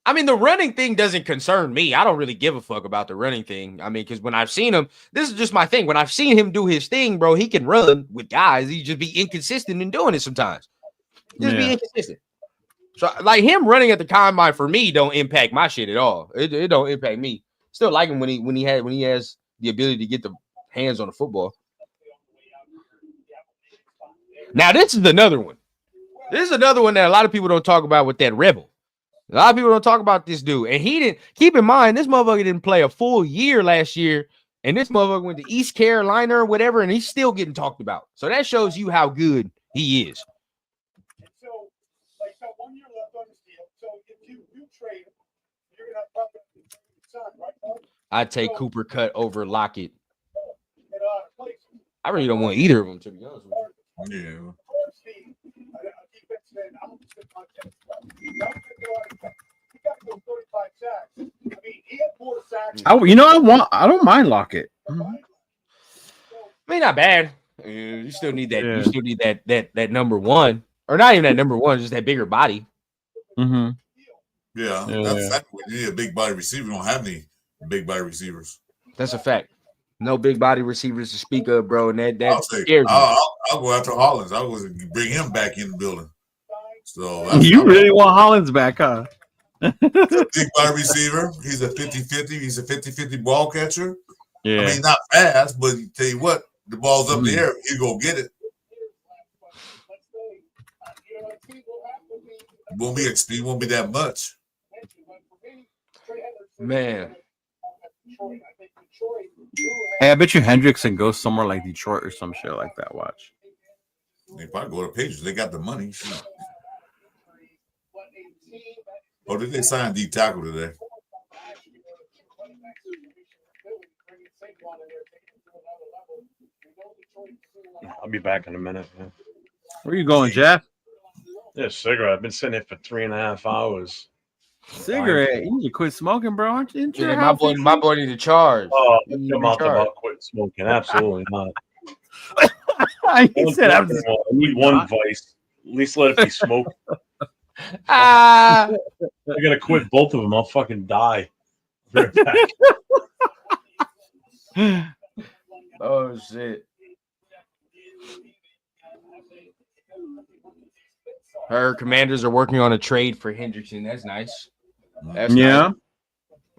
I mean, the running thing doesn't concern me. I don't really give a fuck about the running thing. I mean, because when I've seen him, this is just my thing. When I've seen him do his thing, bro, he can run with guys. He just be inconsistent in doing it sometimes. Just be inconsistent. So, like him running at the combine for me don't impact my shit at all. It don't impact me. Still like him when he has the ability to get the hands on the football. Now, this is another one. This is another one that a lot of people don't talk about with that Rebel. A lot of people don't talk about this dude. And he didn't, keep in mind, this motherfucker didn't play a full year last year. And this motherfucker went to East Carolina or whatever, and he's still getting talked about. So that shows you how good he is. So 1 year left on his deal. So if you trade him, you're going I'd take Cooper Cut over Lockett. I really don't want either of them, to be honest with Yeah. I don't mind Lockett. I mean, not bad. You still need that. Yeah. You still need that number one, or not even that number one, just that bigger body. Mm-hmm. Yeah, Yeah. that's exactly what you need, a big body receiver. We don't have any big body receivers. That's a fact. No big body receivers to speak of, bro. And that I'll say, scares me. I'll go after Hollins. I was bring him back in the building. So You really want Hollins back, huh? big body receiver. He's a 50-50. He's a 50-50 ball catcher. Yeah. I mean, not fast, but tell you what, the ball's up in the Mm-hmm. air. He go get it. It won't be that much. Man, Hey, I bet you Hendrickson goes somewhere like Detroit or some shit like that. Watch. They probably go to Patriots. They got the money. Shit. Or did they sign D tackle today? I'll be back in a minute. Man. Where you going, Jeff? Yeah, cigarette. I've been sitting here for 3.5 hours. Cigarette. You need to quit smoking, bro. Aren't you? yeah, my boy need to charge. Oh, He need to I'm out charge. about quit smoking. Absolutely not. He said, I need one vice. At least let it be smoke. Ah, I gotta quit both of them. I'll fucking die. Be right back. oh shit. Her Commanders are working on a trade for Hendrickson. That's nice. That's yeah. nice.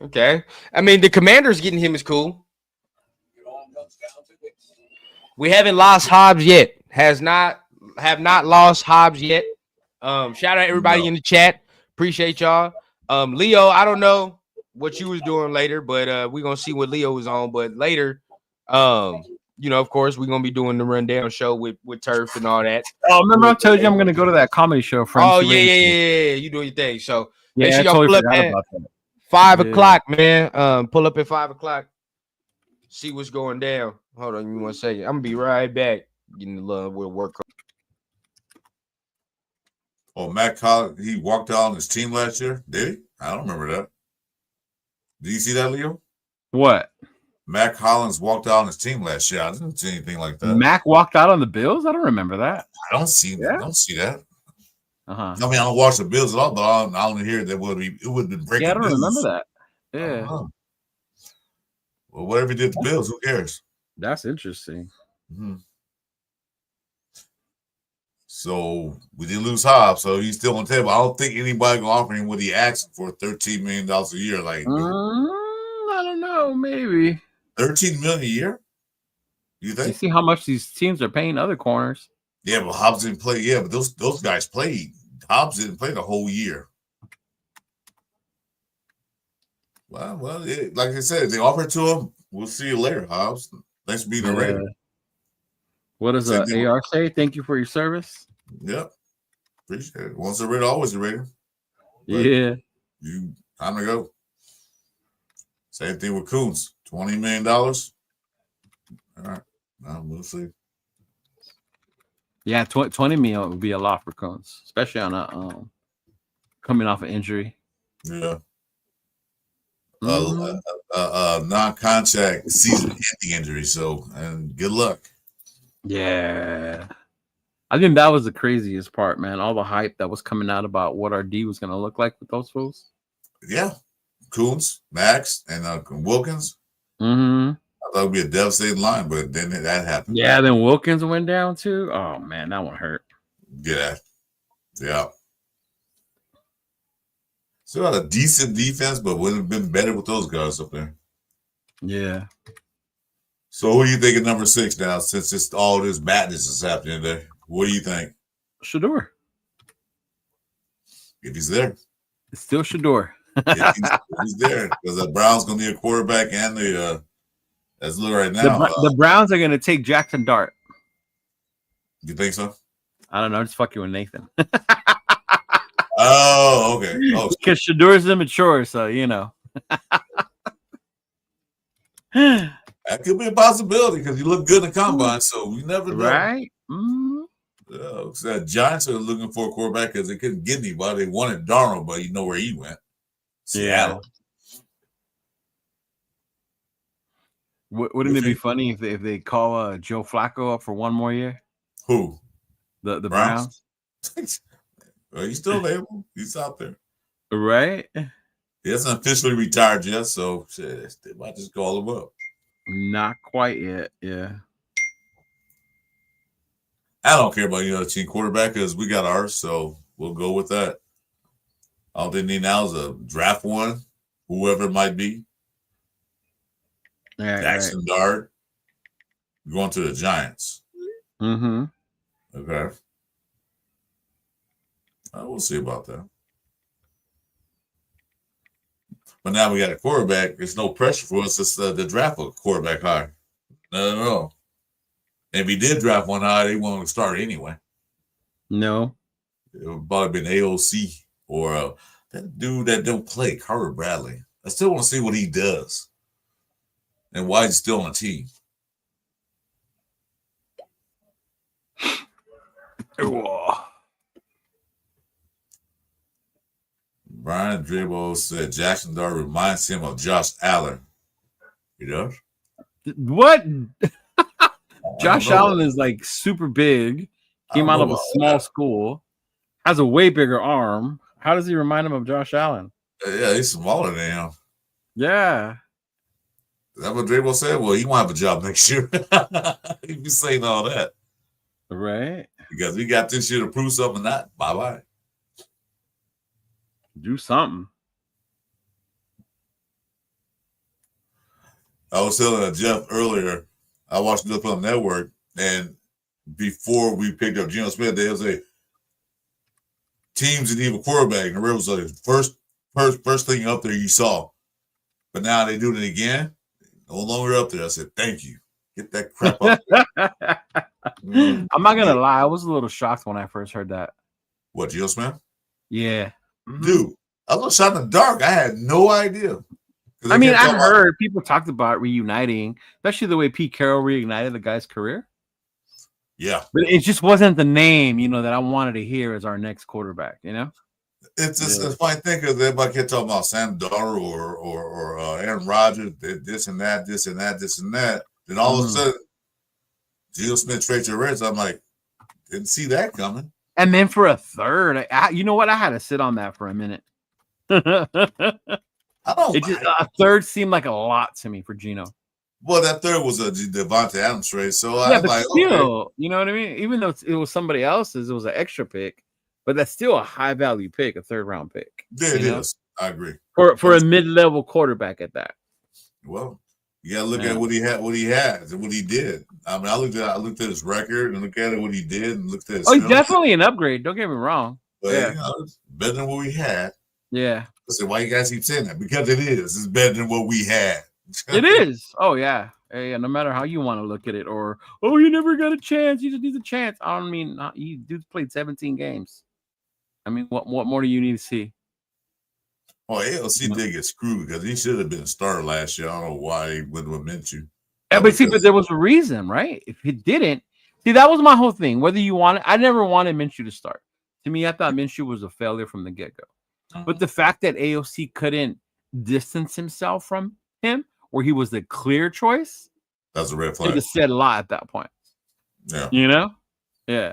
Okay. I mean, the Commanders getting him is cool. We haven't lost Hobbs yet. Have not lost Hobbs yet. Shout out everybody in the chat. Appreciate y'all. Leo, I don't know what you was doing later, but we're gonna see what Leo was on. But later, of course, we're gonna be doing the rundown show with Turf and all that. Oh, remember I told you I'm gonna go to that comedy show. Oh yeah. You do your thing. So make sure I y'all totally pull up forgot at about that. 5 o'clock, man. Pull up at 5 o'clock. See what's going down. Hold on, give me 1 second. I'm gonna be right back. Getting the love with work. Oh, Matt Collins, he walked out on his team last year. Did he? I don't remember that. Did you see that, Leo? What? Matt Collins walked out on his team last year. I didn't see anything like that. Mac walked out on the Bills? I don't remember that. I don't see that. Yeah? I don't see that. Uh-huh. I mean, I don't watch the Bills at all, but I don't hear that it would have been breaking. Yeah, I don't news. remember that. Yeah. Well, whatever he did to the Bills, who cares? That's interesting. Mm-hmm. So we didn't lose Hobbs, so he's still on the table. I don't think anybody gonna offer him what he asked for, $13 million a year. Like I don't know, maybe. $13 million a year? You You think? see how much these teams are paying other corners. Yeah, but Hobbs didn't play. Yeah, but those guys played. Hobbs didn't play the whole year. Well, like I said, they offered to him. We'll see you later, Hobbs. Thanks for being a Raider. What does AR say? Thank you for your service. Yep. Appreciate it. Once a Raider, always a Raider. But Yeah. you time to go. Same thing with Coons. $20 million. All right. Now we'll see. Yeah, 20 million would be a lot for Coons, especially on a coming off an injury. Yeah. Mhm. Non-contact season-ending injury. So, and good luck. Yeah. I think that was the craziest part, man. All the hype that was coming out about what our D was going to look like with those fools. Yeah. Coons, Max, and Wilkins. Mm-hmm. I thought it would be a devastating line, but then that happened. Yeah, then Wilkins went down too. Oh, man, that one hurt. Yeah. Yeah. Still had a decent defense, but would have been better with those guys up there. Yeah. So who do you think at number 6 now, since it's all this madness is happening there? What do you think? Shador. If he's there. It's still Shador. If he's there. Because the Browns going to need a quarterback and the as look right now. The Browns are going to take Jackson Dart. You think so? I don't know. I'm just fucking with Nathan. Oh, okay. Oh, Because Shador's immature, so you know. That could be a possibility because he looked good in the combine, so we never know. Right? Mm-hmm. The Giants are looking for a quarterback because they couldn't get anybody. They wanted Darnold, but you know where he went. Seattle. Wouldn't it be funny if they call Joe Flacco up for one more year? Who? The Browns? Well, he's still available. He's out there. Right? He hasn't officially retired yet, so shit, they might just call him up. Not quite yet. Yeah. I don't care about any other team quarterback because we got ours, so we'll go with that. All they need now is a draft one, whoever it might be. Jackson Dart. Going to the Giants. Mm-hmm. Okay. We'll see about that. But now we got a quarterback. There's no pressure for us to draft a quarterback high. No. If he did draft one high, they won't start anyway. No. It would probably been AOC or that dude that don't play, Carter Bradley. I still want to see what he does and why he's still on the team. Brian Dribble said Jackson Dart reminds him of Josh Allen. He does? What? Josh Allen is like super big. Came out of a small school. Has a way bigger arm. How does he remind him of Josh Allen? Yeah, he's smaller than him. Yeah. Is that what Dribble said? Well, he won't have a job next year. He'd be saying all that. Right. Because we got this year to prove something. Not bye-bye. Do something. I was telling Jeff earlier, I watched the NFL Network, and before we picked up Geno Smith, they was a teams that need a quarterback, and it was like first thing up there you saw. But now they do it again. No longer up there. I said, thank you. Get that crap up there. I'm not gonna lie, I was a little shocked when I first heard that. What, Geno Smith? Yeah. Dude, I was shot in the dark. I had no idea. I mean, I heard people talked about reuniting, especially the way Pete Carroll reignited the guy's career. Yeah. But it just wasn't the name, that I wanted to hear as our next quarterback, It's just a funny thing because everybody kept talking about Sam Darnold or Aaron Rodgers, this and that. Then all of a sudden, Geno Smith trades to the Reds. I'm like, didn't see that coming. And then for a third, you know what? I had to sit on that for a minute. A third seemed like a lot to me for Geno. Well, that third was a Devontae Adams trade, so yeah, I was like, still, okay. You know what I mean? Even though it was somebody else's, it was an extra pick, but that's still a high value pick, a third round pick. Yeah, it is. I agree. For a mid level quarterback at that. Well, you gotta look at what he has, and what he did. I mean, I looked at his record and looked at what he did, and looked at his he's definitely an upgrade. Don't get me wrong. But it's better than what we had. Yeah. I said, why you guys keep saying that? Because it is. It's better than what we had. It is. Oh yeah. Yeah. No matter how you want to look at it, or you never got a chance. You just need a chance. I don't mean you dude played 17 games. I mean, what more do you need to see? Well, ALC did get screwed because he should have been a starter last year. I don't know why he wouldn't have meant you. Yeah, but there was a reason, right? If he didn't, that was my whole thing. Whether you want it, I never wanted Minshew to start. To me, I thought Minshew was a failure from the get-go. But the fact that AOC couldn't distance himself from him, where he was the clear choice, that's a red flag. It said a lot at that point. Yeah. Yeah.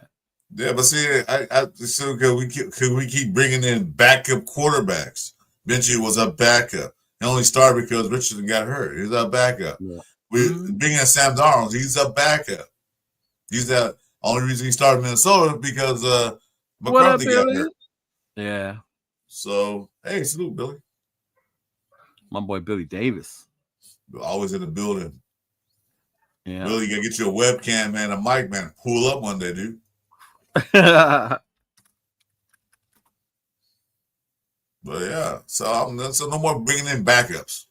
Yeah, but see, could we keep bringing in backup quarterbacks? Minshew was a backup. He only started because Richardson got hurt. He's a backup. Yeah. We bringing in Sam Darnold. He's a backup. He's the only reason he started Minnesota because McCarthy got hurt. Yeah. So hey, salute Billy. My boy Billy Davis. Always in the building. Yeah. Billy, you gotta get you a webcam, man, a mic, man. Pull up one day, dude. But yeah, so no more bringing in backups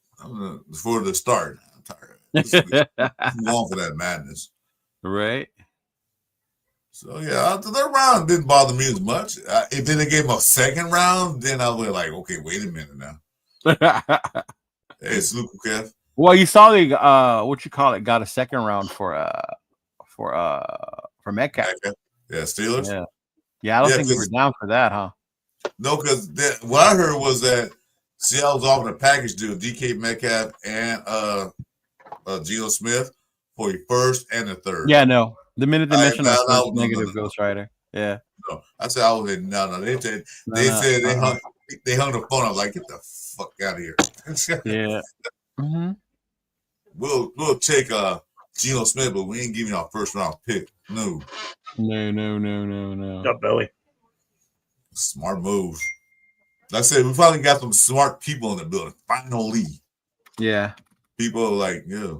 for the start. I'm tired. I'm going for that madness. Right. So yeah, the third round didn't bother me as much. If then they gave him a second round, then I was like, okay, wait a minute now. Hey, salute, Kev. Well, you saw the what you call it got a second round for Metcalf. Yeah, Steelers. Yeah, I don't Yeah, think we were 'cause- down for that, huh? No, because what I heard was that Seattle's offering a package deal, DK Metcalf and Geno Smith for your first and the third. Yeah, no. The minute they I- mentioned our no, first no, negative no. Ghost Rider. Yeah. No, I said I was in. No. They said they hung the phone up like, get the fuck out of here. Yeah. Mm-hmm. We'll take Geno Smith, but we ain't giving you our first round pick. No. No. Up, Billy. Smart move. Like I said, we finally got some smart people in the building. Finally. Yeah. People are like, yeah,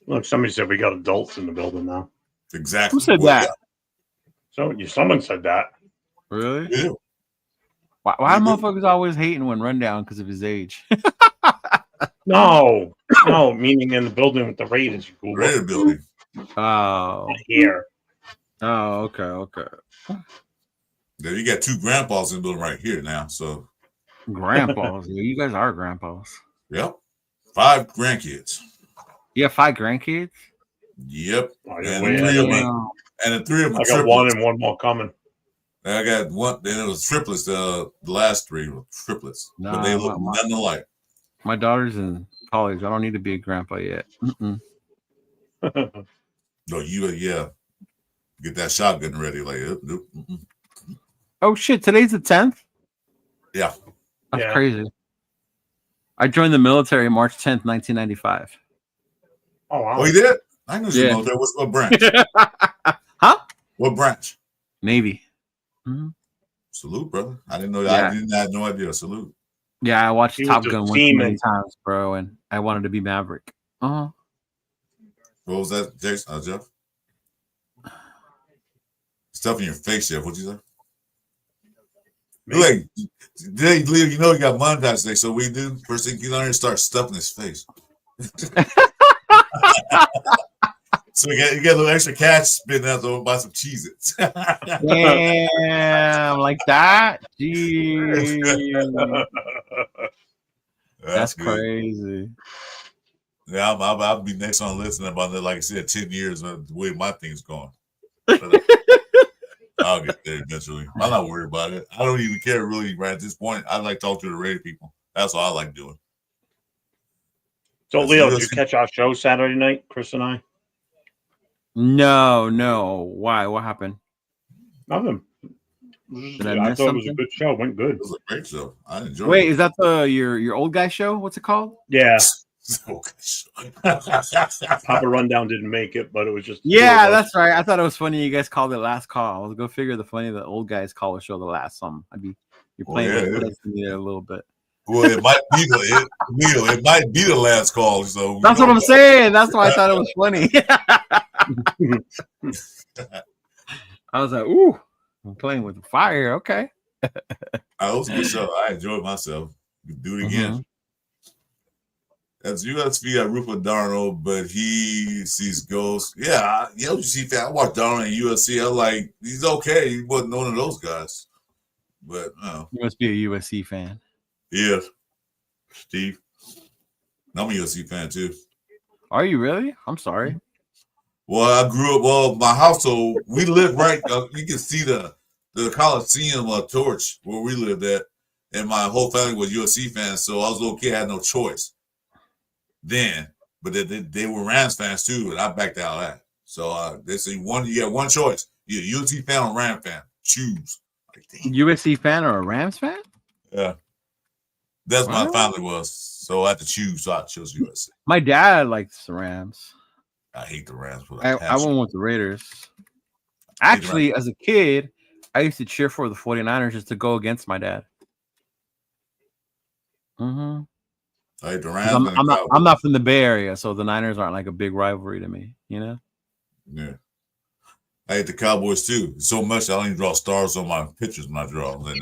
Look, somebody said we got adults in the building now. exactly. Who said Well, that? So someone said that. Really? Yeah. Why are motherfuckers always hating when Rundown because of his age? No, meaning in the building with the Raiders. You Great Google. ability. Oh. Here. Oh, okay. Yeah, you got two grandpas in the building right here now. So, Grandpas. Yeah, you guys are grandpas. yep. 5 grandkids. You have 5 grandkids? Yep. Oh, you're And way the ahead three of of me. them. And the 3 of them I got one and one more coming. I got one. Then it was triplets. The last 3 were triplets, but they look nothing alike. My daughter's in college. I don't need to be a grandpa yet. Mm-mm. No, yeah. Get that shotgun ready. Like, Oh, shit. Today's the 10th? yeah. That's Yeah. crazy. I joined the military March 10th, 1995. Oh, wow. Oh, you did? I knew you Yeah. know there. What branch? Huh? What branch? Navy. Mhm. Salute, brother. I didn't know. Yeah. I had no idea. Salute. Yeah, I watched He was Top a Gun one too many seaman. times, bro, and I wanted to be Maverick. Uh-huh. What was that, Jason? Jeff? Stuff in your face, Jeff. What'd you say? Like, today, Leo, you know you got Montage today, so we do. First thing you learn is start stuffing his face. So you get a little extra cash spitting out to buy some Cheez-Its. Damn, like that? Jeez. That's good. crazy. Yeah, I'll be next on the list in about, like I said, 10 years of the way my thing's going. I'll get there eventually. I'm not worried about it. I don't even care really right at this point. I like talking to the radio people. That's all I like doing. So, That's Leo, real did you catch our show Saturday night, Chris and I? No. Why? What happened? Nothing. Did I I miss thought it was a something? good show. It went good. It was a great show. I enjoyed Wait, it. is that your old guy show? What's it called? Yeah. Okay. Papa Rundown didn't make it, but it was just. Yeah, that's right. I thought it was funny you guys called it Last Call. I was go figure the funny the old guys call a show the last something. You're playing with me there a little bit. Well, it might be it might be the last call. So That's what I'm saying. That's why I thought it was funny. I was like, ooh, I'm playing with fire. Okay. It was a good show. I enjoyed myself. Do it again. As USV got Rupert Darnold, but he sees ghosts. Yeah, USC fan. I watched Darnold and USC. I like he's okay. He wasn't one of those guys, but You must be a USC fan. yeah, Steve. I'm a USC fan too. Are you really? I'm sorry. Well, I grew up. Well, my household, we lived right. You can see the Coliseum torch where we lived at, and my whole family was USC fans. So I was a little kid, I had no choice then. But they were Rams fans too, and I backed out of that. So they say you got one choice: you're a USC fan or Ram fan. Choose. Like, damn. USC fan or a Rams fan? Yeah, that's my Wow. family was. So I had to choose. So I chose USC. My dad likes the Rams. I hate the Rams. But I went with the Raiders. Actually, as a kid, I used to cheer for the 49ers just to go against my dad. Mm-hmm. I hate the Rams. I'm not from the Bay Area, so the Niners aren't like a big rivalry to me, you know? Yeah. I hate the Cowboys too. So much I don't even draw stars on my pictures when I draw. Like,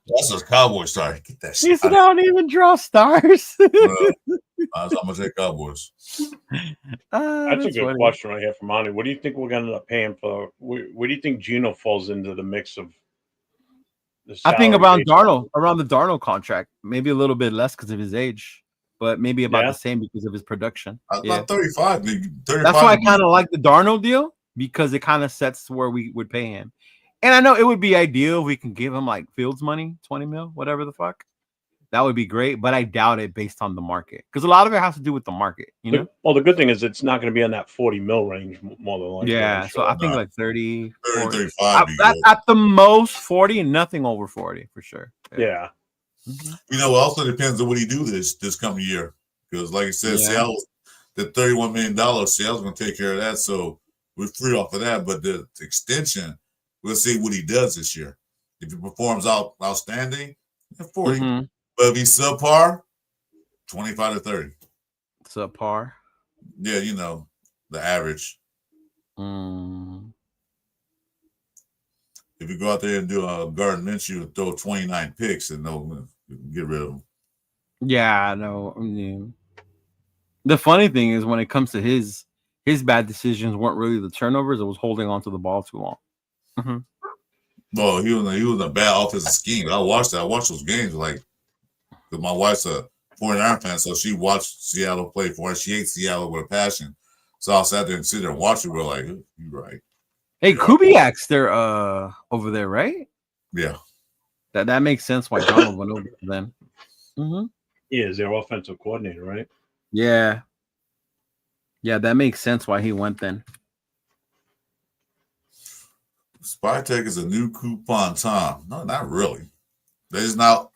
that's a Cowboy star. Get that He shit. said, I don't even draw stars. I'm gonna say Cowboys. That's a good question right here from Monty. What do you think we're going to end up paying for? Where do you think Geno falls into the mix of the I think salary around base? Darnold, around the Darnold contract, maybe a little bit less because of his age. but maybe about Yeah. the same because of his production. About 35. 35. That's why I kind of like the Darnold deal because it kind of sets where we would pay him. And I know it would be ideal if we can give him like Fields money, 20 mil, whatever the fuck. That would be great, but I doubt it based on the market because a lot of it has to do with the market, you know? Well, the good thing is it's not going to be in that 40 mil range more than likely. Yeah, I'm so sure. I think like 30, 30, 40. 35. Be good. At the most 40 and nothing over 40 for sure. Yeah. You know, it also depends on what he do this coming year. Because, like I said, Yeah. Seattle, the $31 million, Seattle's going to take care of that. So we're free off of that. But the extension, we'll see what he does this year. If he performs outstanding, 40. Mhm. But if he's subpar, 25 to 30. Subpar. Yeah, you know, the average. Mm. If you go out there and do a Gardner Minshew and throw 29 picks and no, get rid of them. Yeah, no. I mean, the funny thing is when it comes to his bad decisions weren't really the turnovers; it was holding on to the ball too long. Mm-hmm. Well, he was a bad offensive scheme. I watched those games like because my wife's a 49er fan, so she watched Seattle play for us. She hates Seattle with a passion. So I sat there and sit there and watch it. We're like, you're right. Hey, Kubiak's there over there, right? Yeah. That makes sense why Donald went over to them. Mm-hmm. He is their offensive coordinator, right? Yeah. Yeah, that makes sense why he went then. Spytech is a new coupon, Tom. No, not really. There's not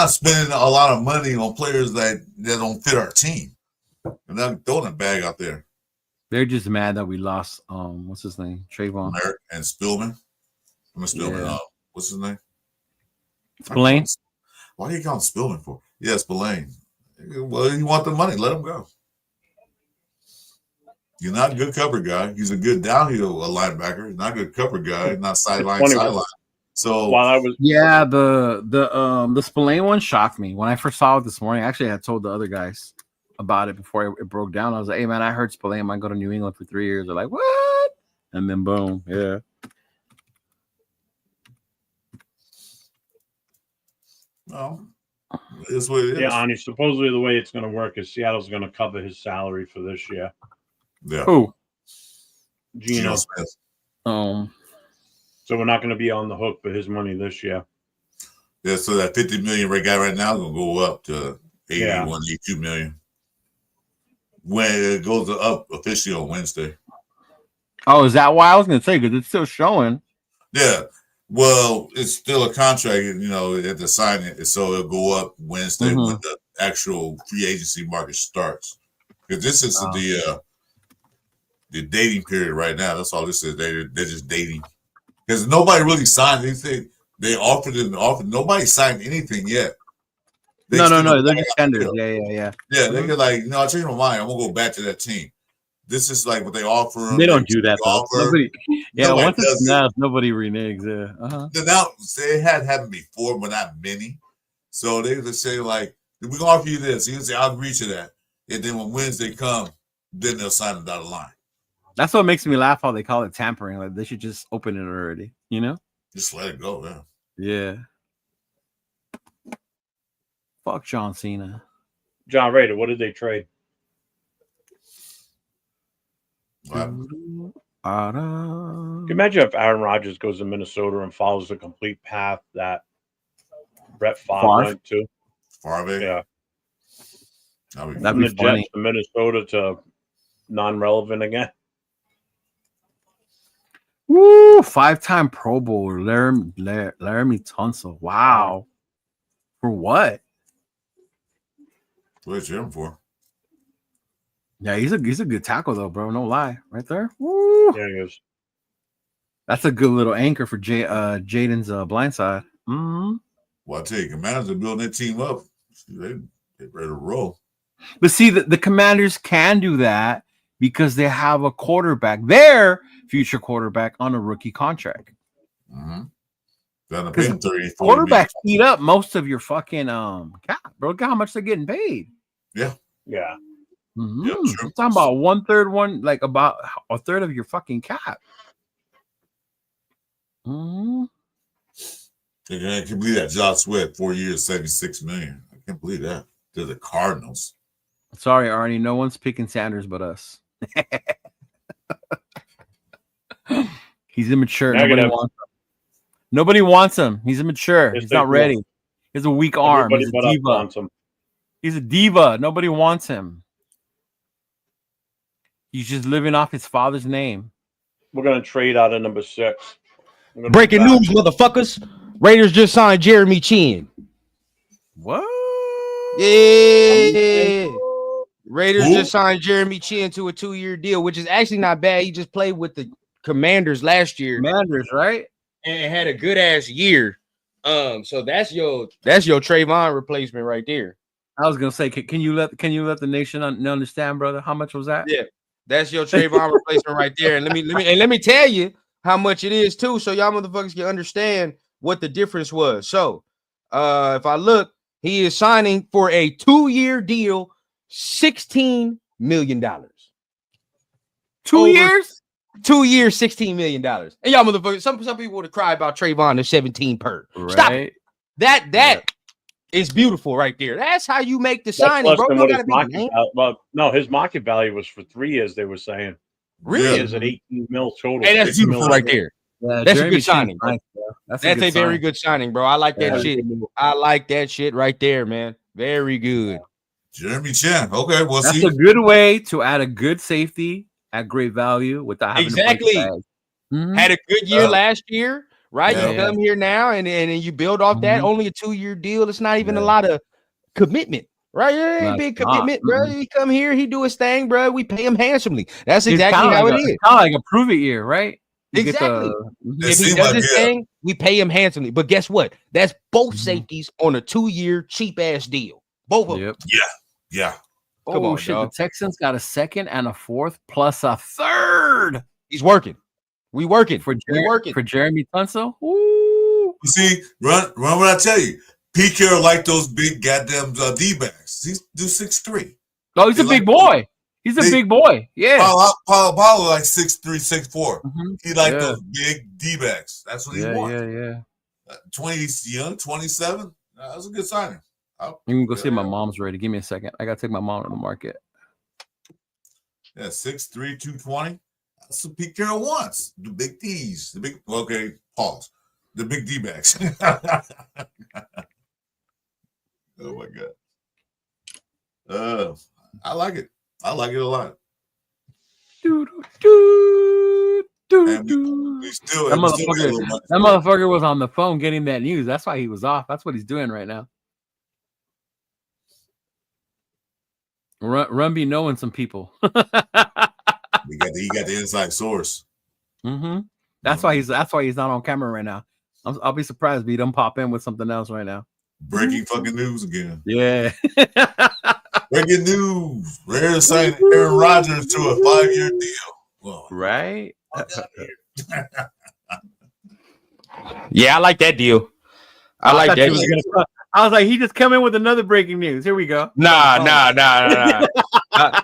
spending a lot of money on players that don't fit our team. And then throwing a bag out there. They're just mad that we lost. What's his name? Trayvon Merrick and Spillman. Spillman. Yeah. What's his name? Spillane. Why do you call him Spillman for? Yeah, Spillane. Well, you want the money? Let him go. You're not a good cover guy. He's a good downhill linebacker. He's not a good cover guy. Not sideline. So while I was the Spillane one shocked me when I first saw it this morning. Actually, I told the other guys about it before it broke down. I was like, "Hey man, I heard Spillane might go to New England for 3 years." They're like, "What?" And then boom, yeah. well, it's what it is. yeah, Ani, supposedly the way it's going to work is Seattle's going to cover his salary for this year. Yeah. Who? Geno. Smith. So we're not going to be on the hook for his money this year. Yeah, so that $50 million guy right now is gonna go up to 81, 82 million. When it goes up officially on Wednesday. Oh, is that why I was gonna say? Because it's still showing. Yeah. Well, it's still a contract, you know, at the sign it, so it'll go up Wednesday when the actual free agency market starts. Because this is the dating period right now. That's all this is. They're just dating. Because nobody really signed anything. They offered. Nobody signed anything yet. No. They're just tenders. Yeah. Yeah, they get like, no, I changed my mind. I'm gonna go back to that team. This is like what they offer them. They don't do that though. Nobody. Yeah, Nobody once it's does it. announced, nobody reneges. Yeah. Now they had happened before, but not many. So they just say like, "We're gonna offer you this." You say, "I'll agree to that," and then when Wednesday come, then they'll sign the dotted line. That's what makes me laugh. How they call it tampering. Like they should just open it already. You know? Just let it go. Yeah. Yeah. Fuck John Cena. John Rader, what did they trade? Wow. Can you imagine if Aaron Rodgers goes to Minnesota and follows the complete path that Brett Favre went to? Favre. Yeah. That'd be That'd From be the funny. Jets to Minnesota to non-relevant again. Woo! 5-time Pro Bowler Laramie Tunsil. Wow. For what? What's him for? Yeah, he's a good tackle though, bro. No lie, right there. Woo! Yeah, he is. That's a good little anchor for Jaden's blind side. Mm-hmm. Well, I tell you, Commanders are building their team up. They ready to roll. But see, the Commanders can do that because they have a quarterback, their future quarterback, on a rookie contract. Mm-hmm. Gonna pay him 30, 40 Quarterbacks eat up most of your fucking cap, bro. Look at how much they're getting paid. Yeah. Yeah. Mm-hmm. Yeah, sure. I'm talking about 1/3, like about a third of your fucking cap. Mm-hmm. I can't believe that. Josh Sweat, 4 years, $76 million. I can't believe that. to the Cardinals. Sorry, Arnie. No one's picking Sanders but us. He's immature. Negative. Nobody wants him. He's immature. Yes, He's they not do. ready. He has a weak arm. Everybody He's a but us diva. wants him. He's a diva. Nobody wants him. He's just living off his father's name. We're gonna trade out of number 6. Breaking news, motherfuckers. Raiders just signed Jeremy Chin. What? Yeah. Raiders Who? just signed Jeremy Chin to a 2-year deal, which is actually not bad. He just played with the Commanders last year Commanders, right? and had a good ass year. So that's your Trayvon replacement right there. I was gonna say, can you let the nation understand, brother? How much was that? Yeah, that's your Trayvon replacement right there. And let me tell you how much it is too, so y'all motherfuckers can understand what the difference was. So, if I look, he is signing for a 2-year deal, $16 million. 2 Over- years? 2 years, $16 million. And y'all motherfuckers, some people would have cried about Trayvon at 17 per. Stop it. Right. That is beautiful right there. That's how you make the That's signing, less bro. than You what gotta his be market lame. value. Well, no, his market value was for 3 years. They were saying 3 Really? years at 18 mil total. Hey, that's 60 beautiful mil. right there. Yeah, That's a Jeremy good signing, Chin's bro. nice, bro. That's That's a very sign. good signing, bro. I like that Yeah. shit. I like that shit right there, man. Very good. Jeremy Chin. Okay, well, That's see, a good way to add a good safety at great value without having Exactly. to break the bag. Mhm. Had a good year Yeah. last year, right? Yeah. You come here now and you build off that. Mhm. Only a 2-year deal. It's not even a Yeah. lot of commitment, right? It ain't No, big it's not. commitment, bro. Mhm. He come here, he do his thing, bro. We pay him handsomely. That's It's exactly kinda how like it a- is. It's kind of like a prove it year, right? You get Exactly. Mhm. It If he seemed does like, his yeah. thing, we pay him handsomely. But guess what? That's both Mhm. safeties on a 2-year cheap ass deal. Both of them. Yep. yeah. Come Oh on, shit! dog. The Texans got a second and a fourth plus a third He's working. We working. for We working. Jeremy Tunsil. Ooh. You see, run what I tell you. Pete Carroll like those big goddamn D-backs. He's do 6'3". Oh, he's They a big like- boy. He's a They- big boy. Yeah. Paulo like 6'3", 6'4". Mhm. He like Yeah. those big D-backs. That's what he Yeah, wants. yeah. 27. That's a good signing. You can go see if my Yeah. mom's ready. Give me a second. I gotta take my mom to the market. Yeah, 6'3", 220. That's what Pete Carroll wants. The big D's. The big, okay, pause. The big D-backs. Oh my God. I like it. I like it a lot. Doo, doo, doo, And doo. we still, That we still got a motherfucker, little money. that motherfucker was on the phone getting that news. That's why he was off. That's what he's doing right now. Run be knowing some people. He got the inside source. Mm-hmm. That's why he's not on camera right now. I'll be surprised if he don't pop in with something else right now. Breaking fucking news again. Yeah. Breaking news. Rare signed Aaron Rodgers to a 5-year deal. Well, Right. Yeah, I like that deal. I like thought that you was deal. gonna- I was like, he just come in with another breaking news. Here we go. Nah.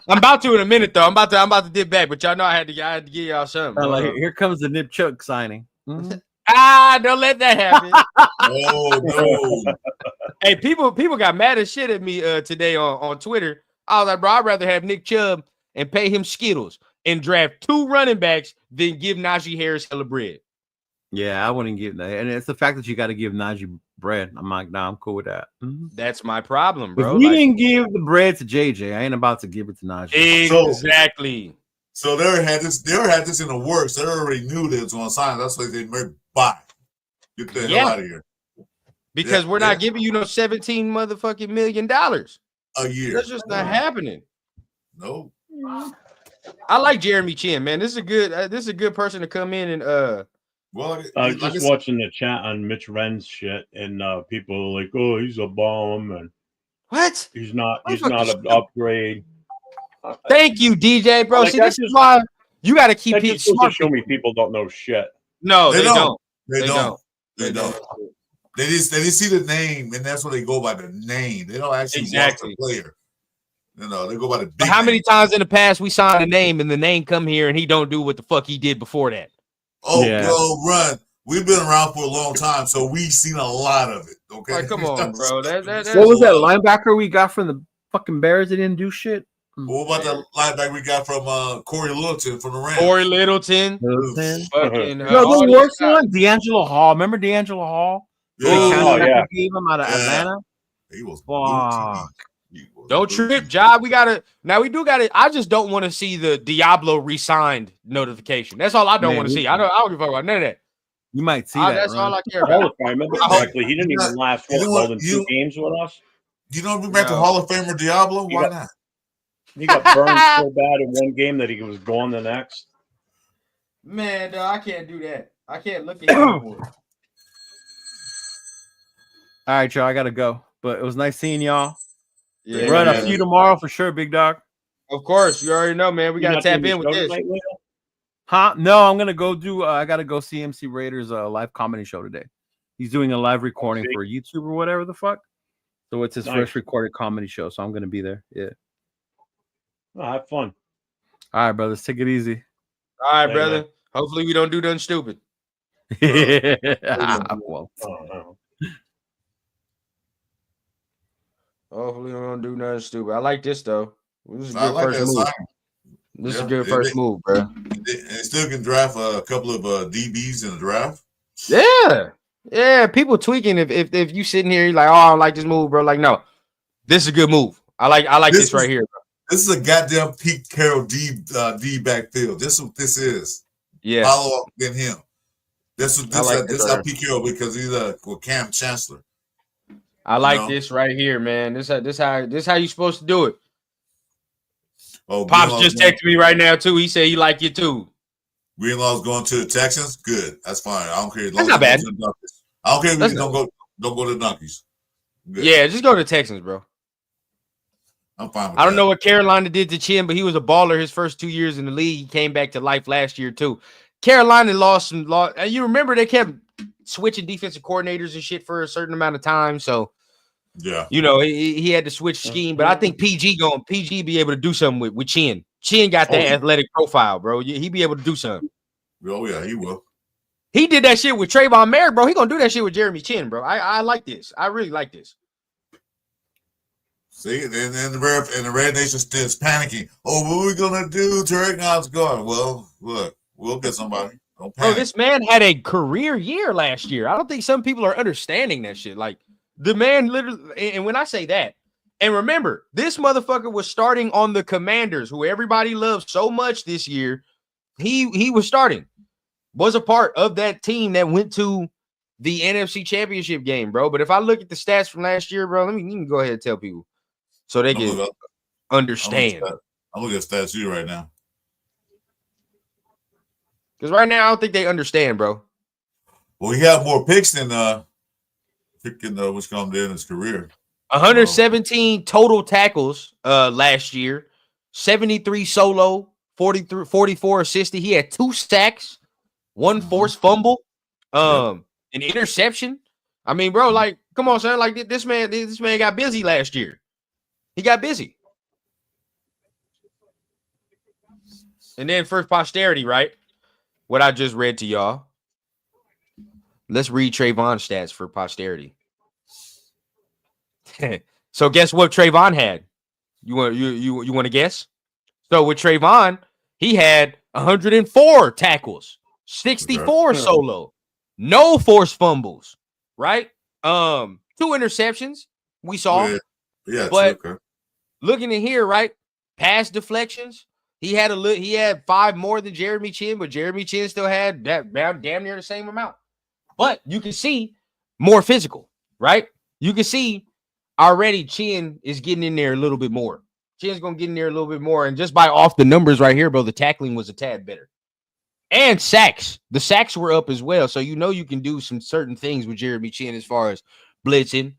I'm about to in a minute though. I'm about to dip back, but y'all know I had to give y'all something. I'm like, here comes the Nip Chuck signing. Mhm. Don't let that happen. oh no. Hey, people got mad as shit at me today on Twitter. I was like, bro, I'd rather have Nick Chubb and pay him Skittles and draft 2 running backs than give Najee Harris hella bread. Yeah, I wouldn't give that. And it's the fact that you got to give Najee bread. I'm like, nah, I'm cool with that. Mhm. That's my problem, bro. If we Like, didn't give the bread to JJ, I ain't about to give it to Najee. exactly. So they had this in the works. They already knew they was going to sign. That's why they made buy. Get the hell out of here. Because Yeah, we're not yeah. giving you no $17 motherfucking million. That's A year. just not happening. No. I like Jeremy Chin, man. This is a good person to come in and Well, I like was I just said- watching the chat on Mitch Ren's shit, and people are like, "Oh, he's a bomb, and what? he's not Motherfucker's an upgrade." Thank you, DJ, bro. Like, See, that's this is just- why you got to keep That it just goes to smart. show me people don't know shit. No, they don't. They They don't. don't. They don't. They just see the name, and that's what they go by, the name. They don't actually Exactly. watch the player. You know, they go by the big But how many name. times in the past we signed a name and the name come here and he don't do what the fuck he did before that? Oh, Yeah. bro, we've been around for a long time, so we've seen a lot of it. Okay, Like, come on, bro. That's What was that linebacker we got from the fucking Bears that didn't do shit? What about the linebacker we got from Corey Littleton from the Rams? Corey Littleton. Littleton. Fucking, No, all the these worst guys. one, D'Angelo Hall. Remember D'Angelo Hall? Yeah, The Oh, counter yeah. gave him out of Atlanta. he was Fuck. he was Don't trip, Job. We gotta. I just don't want to see the Diablo re-signed notification. That's all I don't Man, want to see. I don't give a fuck about none of that. You might see that. That's Ron. all I care about. If I remember I hope- correctly, he didn't even last You know more what? than You- 2 games with us. You know, we met the No. Hall of Famer Diablo. You Why got- not? He got burned so bad in one game that he was gone the next. Man, dog, I can't do that. I can't look at him anymore. All right, y'all. I gotta go, but it was nice seeing y'all. Yeah, Run, man. I'll see you tomorrow for sure, big dog. Of course, you already know, man. We You gotta not tap doing in the with show this. tonight, Leo? Huh? No, I'm gonna go do. I gotta go see MC Raiders' live comedy show today. He's doing a live recording see. for YouTube or whatever the fuck. So it's his Nice. first recorded comedy show. So I'm gonna be there. Yeah. Oh, have fun. All right, brothers. Take it easy. All right, Yeah, brother. man. Hopefully, we don't do nothing stupid. Well, Oh, no. Hopefully, we don't do nothing stupid. I like this though. This is a I good like first that move. sign. This is Yeah, a good it- first it- move, bro. And still can draft a couple of DBs in the draft. Yeah, yeah. People tweaking. If you sitting here, you're like, oh, I don't like this move, bro. Like, no, this is a good move. I like This this right is- here, bro. This is a goddamn Pete Carroll D backfield. This is what this is. Yeah, Follow up in him. This is I like this this is how right Pete Carroll because he's with Cam Chancellor. I like No. this right here, man. This how you supposed to do it. Oh, Pops Greenlaw's just going- texted me right now too. He said he like you too. Greenlaw's going to the Texans. Good, that's fine. I don't care. As That's long not as he bad. goes to the Donkeys. I don't care if That's we don't go to the Donkeys. Good. Yeah, just go to the Texans, bro. I'm fine with I don't that. know what Carolina did to Chin, but he was a baller his first 2 years in the league. He came back to life last year too. Carolina lost. And you remember they kept switching defensive coordinators and shit for a certain amount of time. So Yeah, you know he had to switch scheme. But I think PG be able to do something with Chin. Chin got that Oh, yeah. athletic profile, bro. He be able to do something. oh yeah, he will. He did that shit with Trayvon Merrick, bro. He gonna do that shit with Jeremy Chin, bro. I like this. I really like this. See, and the Red Nation still is panicking. Oh, what are we gonna do? Tarek Knox gone. Well, look, we'll get somebody. Don't Bro, panic. this man had a career year last year. I don't think some people are understanding that shit. Like the man literally, and when I say that, and remember, this motherfucker was starting on the Commanders, who everybody loves so much this year. He was starting, was a part of that team that went to the NFC Championship game, bro. But if I look at the stats from last year, bro, let me go ahead and tell people so they I'm can looking- understand. I'm looking at stats here right now. Because right now, I don't think they understand, bro. Well, he had more picks than picking which come in his career. 117 total tackles last year, 73 solo, 44 assisted. He had 2 sacks, 1 forced fumble, an interception. I mean, bro, like, come on, son. Like this man got busy last year. He got busy. And then for posterity, right? What I just read to y'all. Let's read Trayvon stats for posterity. So guess what Trayvon had? You want to guess? So with Trayvon, he had 104 tackles, 64 Okay. solo, no forced fumbles, right? 2 interceptions we saw. Yeah, But- okay. Looking at here, right? Pass deflections. He had 5 more than Jeremy Chin, but Jeremy Chin still had that damn near the same amount. But you can see more physical, right? You can see already Chin is getting in there a little bit more. Chin's gonna get in there a little bit more, and just by off the numbers right here, bro, the tackling was a tad better. And sacks, the sacks were up as well. So you know you can do some certain things with Jeremy Chin as far as blitzing.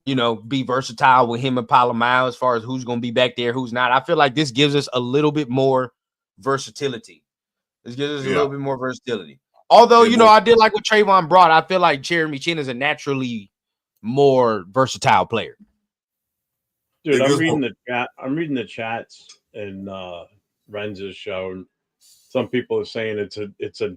You know, be versatile with him and Palomar as far as who's going to be back there, who's not. I feel like this gives us a little bit more versatility. This gives us a little bit more versatility. Although, Yeah, you know, I did like what Trayvon brought. I feel like Jeremy Chin is a naturally more versatile player. Dude, Because- I'm reading the chat. I'm reading the chats in Renz's show. And some people are saying it's a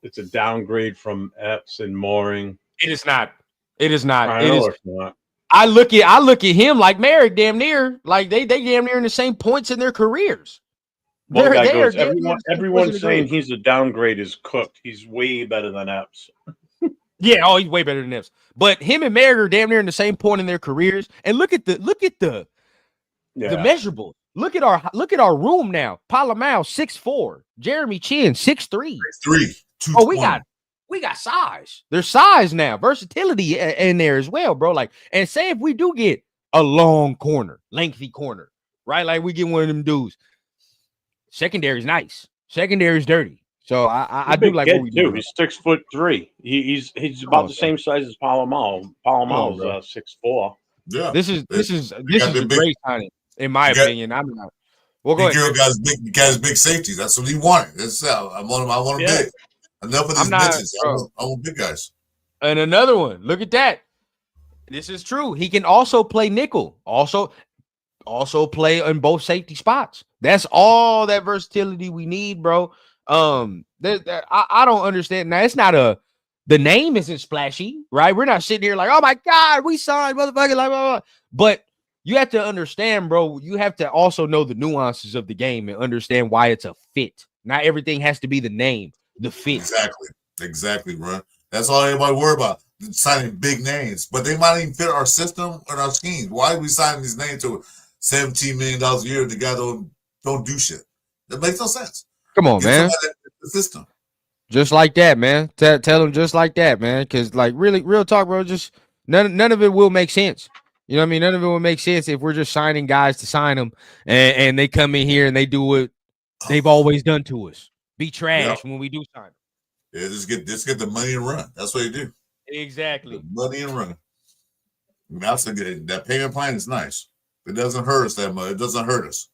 it's a downgrade from Epps and Mooring. It is not. It is not. I It know is. it's not. I look at him like Merrick, damn near. Like they damn near in the same points in their careers. One guy They're goes, damn near in the same points in everyone's their saying careers. he's a downgrade is cooked. He's way better than Epps. Yeah, oh, he's way better than Epps. But him and Merrick are damn near in the same point in their careers. And look at the measurables. Look at our room now. Palamau 6'4", Jeremy Chin 6'3". 220. Oh, we got size. There's size now, versatility in there as well, bro. Like, and say if we do get a long corner, lengthy corner, right? Like we get one of them dudes. Secondary's nice. Secondary's dirty. So I do like what we do. He's 6'3". He's about the same size as Palamau. Palamau's 6'4". Yeah. This is a great signing, in my opinion. I'm not. Well, go ahead. Guy's big safeties. That's what he wanted. That's I want him big. Enough of these bitches. I want big guys. And another one. Look at that. This is true. He can also play nickel. Also play in both safety spots. That's all that versatility we need, bro. I don't understand. Now, it's not the name isn't splashy, right? We're not sitting here like, oh my God, we signed motherfucker, like, blah, blah. But you have to understand, bro. You have to also know the nuances of the game and understand why it's a fit. Not everything has to be the name, the fit. Exactly, bro. That's all anybody worry about. Signing big names, but they might even fit our system and our schemes. Why are we signing these names to $17 million a year? The guy don't do shit. That makes no sense. Come on, man. The system. Just like that, man. Tell them just like that, man. Because, like, really, real talk, bro. Just none of it will make sense. You know what I mean? None of it will make sense if we're just signing guys to sign them, and they come in here and they do what they've always done to us. Be trash when we do sign them. Yeah, just get the money and run. That's what you do. Exactly. The money and run. That's a good. That payment plan is nice. It doesn't hurt us that much. It doesn't hurt us.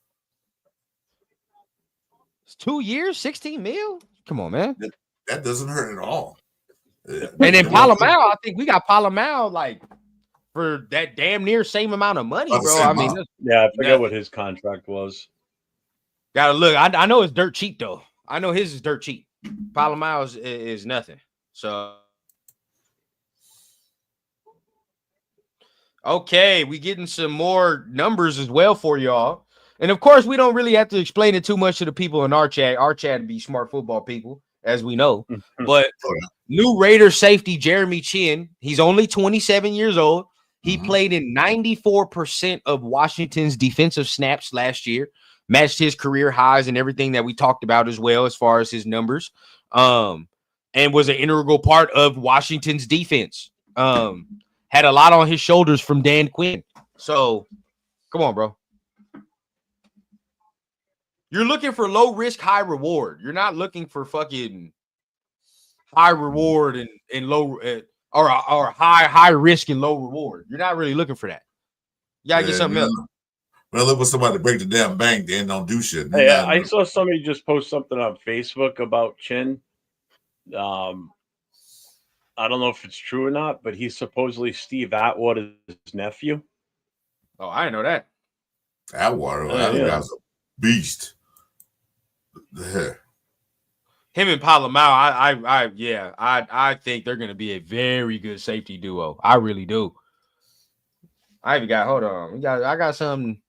It's 2 years, 16 mil. Come on, man. That doesn't hurt at all. And then Palamau, I think we got Palamau like for that damn near same amount of money, bro. I mean, I forget what his contract was. Gotta look. I know it's dirt cheap though. I know his is dirt cheap. Palamau is nothing. So okay, we getting some more numbers as well for y'all. And of course, we don't really have to explain it too much to the people in our chat. Our chat would be smart football people, as we know. But new Raiders safety Jeremy Chin, he's only 27 years old. He played in 94% of Washington's defensive snaps last year, matched his career highs and everything that we talked about as well as far as his numbers, and was an integral part of Washington's defense. Had a lot on his shoulders from Dan Quinn. So, come on, bro. You're looking for low risk, high reward. You're not looking for fucking high reward and low or high risk and low reward. You're not really looking for that. You gotta get something else. Well, look for somebody to break the damn bank, then don't do shit. Hey, I saw somebody just post something on Facebook about Chin. I don't know if it's true or not, but he's supposedly Steve Atwater's nephew. Oh, I didn't know that. Atwater, that guy's a beast. Him and Palamau, I think they're gonna be a very good safety duo. I really do. I even got I got something,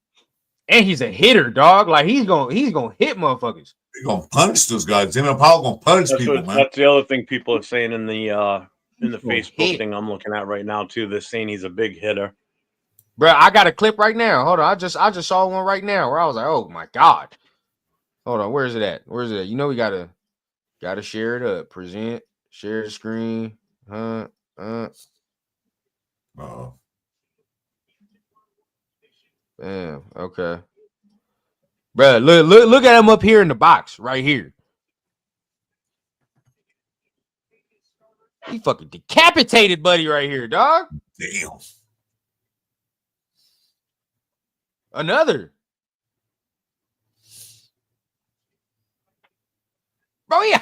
and he's a hitter, dog. Like he's gonna hit motherfuckers. He's gonna punish those guys. Jimmy Powell gonna punish people, man. That's the other thing people are saying in the Facebook thing I'm looking at right now too. They're saying he's a big hitter. Bro, I got a clip right now. Hold on, I just saw one right now where I was like, oh my god. Hold on, where is it at? Where is it at? You know we gotta share it up. Present, share the screen. Damn. Okay. Bro, look at him up here in the box right here. He fucking decapitated buddy right here, dog. Damn. Another. Bro, yeah.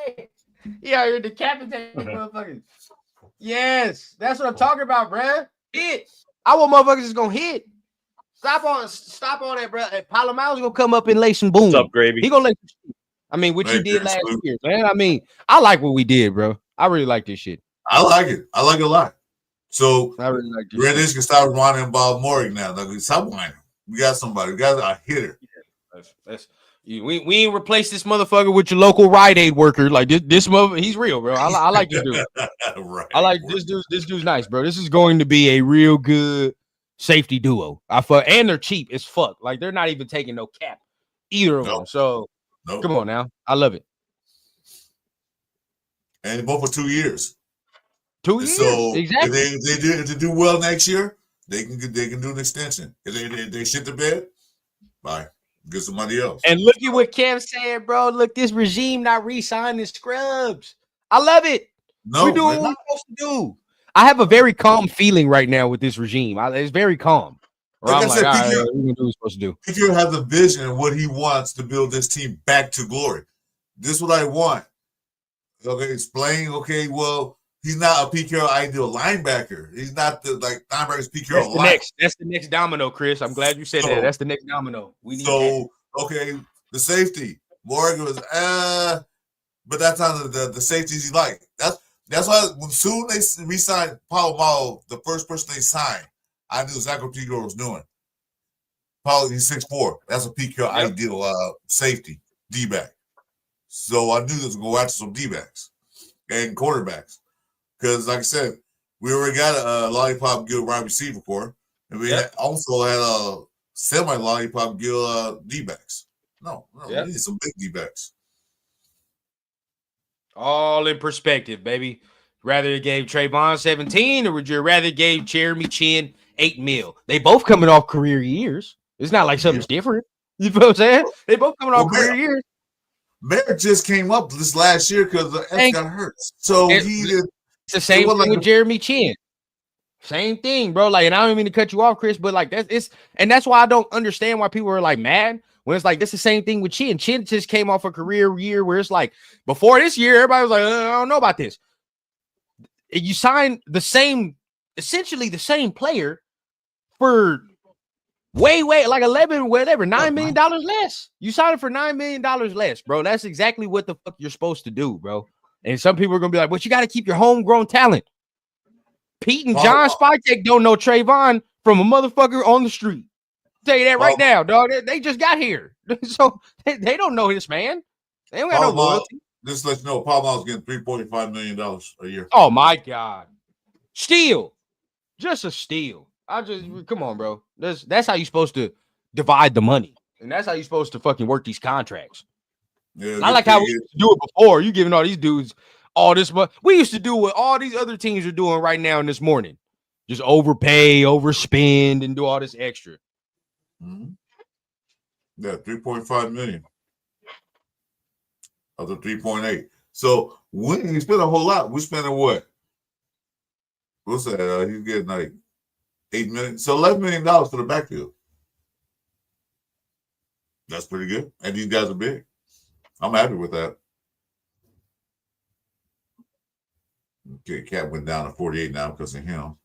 Hey. Yeah, you're decapitated motherfuckers. Yes, that's what I'm talking about, bro. Hit. I want motherfuckers just gonna hit. Stop on that, bro. Palomau's gonna come up and lay some boom. What's up, Gravy? He gonna lay some. I mean, what you Hey, did Chris, last Luke. year, man. I mean, I like what we did, bro. I really like this shit. I like it. I like it a lot. So I really like this. Reddish can stop whining Bob Morgan now. Like, stop whining. We got somebody. We got a hitter. We ain't replace this motherfucker with your local Rite Aid worker. Like this mother, he's real, bro. I like this dude. Right. I like this dude. This dude's nice, bro. This is going to be a real good safety duo. And they're cheap as fuck. Like they're not even taking no cap, either of them. So come on now, I love it. And both for 2 years. 2 years, So exactly. if they do well next year, they can do an extension. If they shit the bed, bye. Get somebody else. And look at what Kev said, bro. Look, this regime not re-signing Scrubs. I love it. No, we're doing what we're supposed to do. I have a very calm feeling right now with this regime. It's very calm. Like I'm I said, all right, we're gonna do what we're supposed to do. Picure has a vision of what he wants to build this team back to glory. This is what I want. Okay, explain. Okay, well, he's not a Pete Carroll ideal linebacker. He's not the linebackers Pete Carroll. That's the next domino, Chris. I'm glad you said that. That's the next domino. We need that. Okay, the safety. Morgan was but that's not the safeties he like. That's why when soon they re-signed Paul Malo, the first person they signed, I knew exactly what Pete Carroll was doing. Paul, he's 6'4". That's a Pete Carroll ideal safety D-back. So I knew this was going to go after some D-backs and quarterbacks. Because, like I said, we already got a Lollipop Gill wide receiver core. And we also had a semi-Lollipop Gill D-backs. No, we need some big D-backs. All in perspective, baby. Rather it gave Trayvon 17 or would you rather gave Jeremy Chin $8 million? They both coming off career years. It's not like something's different. You know what I'm saying? They both coming off career years. Merrick just came up this last year because the X got hurt. So he did. It's the same thing with Jeremy Chin. Same thing, bro. Like, and I don't mean to cut you off, Chris, but like that's why I don't understand why people are like mad when it's like this the same thing with Chin. Chin just came off a career year where it's like before this year, everybody was like, I don't know about this. You signed essentially the same player for way like $9 million less. You signed it for $9 million less, bro. That's exactly what the fuck you're supposed to do, bro. And some people are gonna be like, but you got to keep your homegrown talent. Pete and John Spytek don't know Trayvon from a motherfucker on the street. I'll tell you that right now, dog. They just got here, so they don't know this man. They don't got no loyalty. Just let you know, Paul Mal's getting $3.5 million a year. Oh my God, steal, just a steal. Come on, bro. That's how you're supposed to divide the money, and that's how you're supposed to fucking work these contracts. Yeah, not like how we used to do it before. You giving all these dudes all this money. We used to do what all these other teams are doing right now and this morning. Just overpay, overspend, and do all this extra. Mm-hmm. Yeah, $3.5 million of the 3.8. So when he spent a whole lot, we're spending what? What's that? He's getting like $8 million. So $11 million for the backfield. That's pretty good. And these guys are big. I'm happy with that. Okay, Cap went down to 48 now because of him.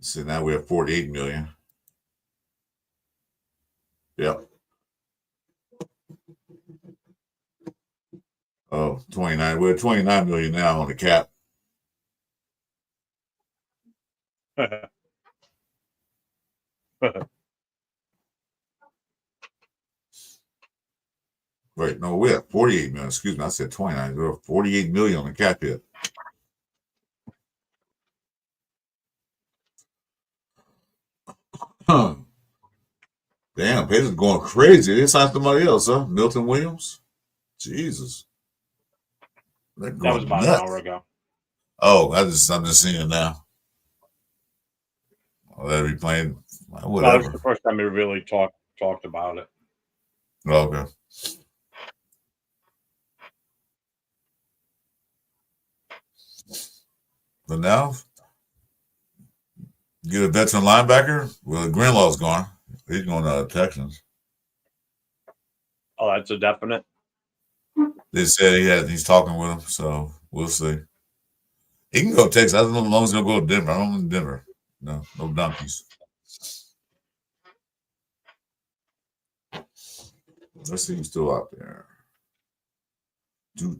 So now we have 48 million. Yep. Oh, 29. We're at 29 million now on the cap. Wait, no, we're at 48 million. Excuse me, I said 29. We're at 48 million on the cap hit. Damn, Pacers going crazy. They signed somebody else, huh? Milton Williams? Jesus. That was about an hour ago. Oh, I'm just seeing it now. Well, they'll be playing. Whatever. That was the first time we really talked about it. Okay. But now, get a veteran linebacker. Well, Greenlaw's gone. He's going to Texans. Oh, that's a definite. They said he's talking with him, so we'll see. He can go to Texas. I don't know as long as he'll go to Denver. I don't want Denver. No donkeys. Let's see who's still out there. Oops.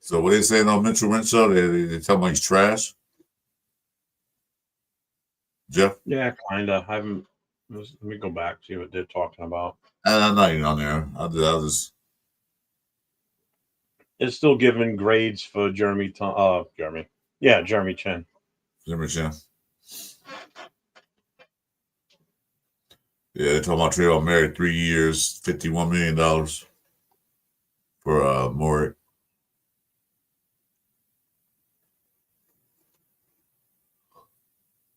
So what they saying on Mitchell Renshaw? They tell me he's trash. Jeff, Yeah, kinda. I haven't. Let me go back see what they're talking about. I'm not even on there. I'll just. It's still giving grades for Jeremy. Jeremy. Yeah, Jeremy Chen. Jimmy Chan. Yeah, they're talking about Trayvon married 3 years, $51 million for Maury.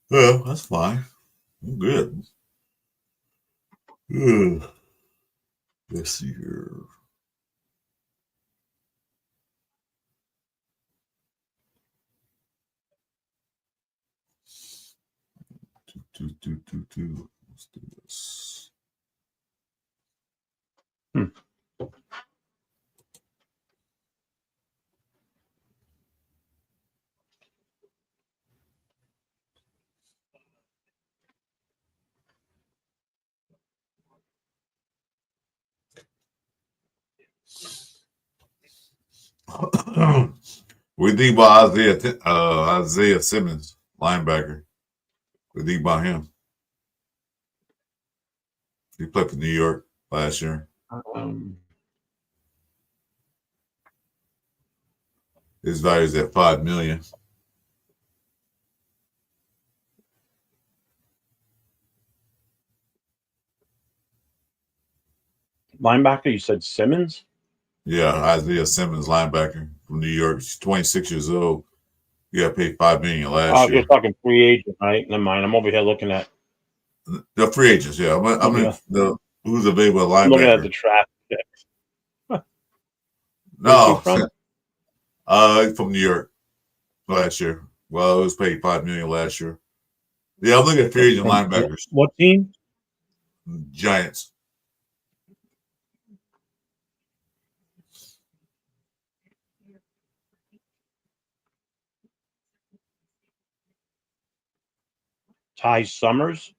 Well, that's fine. I'm good. Ugh. Let's see here. Let's do this. We think about Isaiah Simmons, linebacker. We think about him. He played for New York last year. His value is at $5 million. Linebacker, you said Simmons? Yeah, Isaiah Simmons, linebacker from New York. He's 26 years old. You got paid $5 million last You're year. talking free agent, right? Never mind. I'm over here looking at The free agents, yeah. I mean, who's available at linebacker? I'm looking at the draft picks. No, Where's he from? from New York last year. Well, it was paid $5 million last year. Yeah, I'm looking at free agent linebackers. What team? Giants. Ty Summers?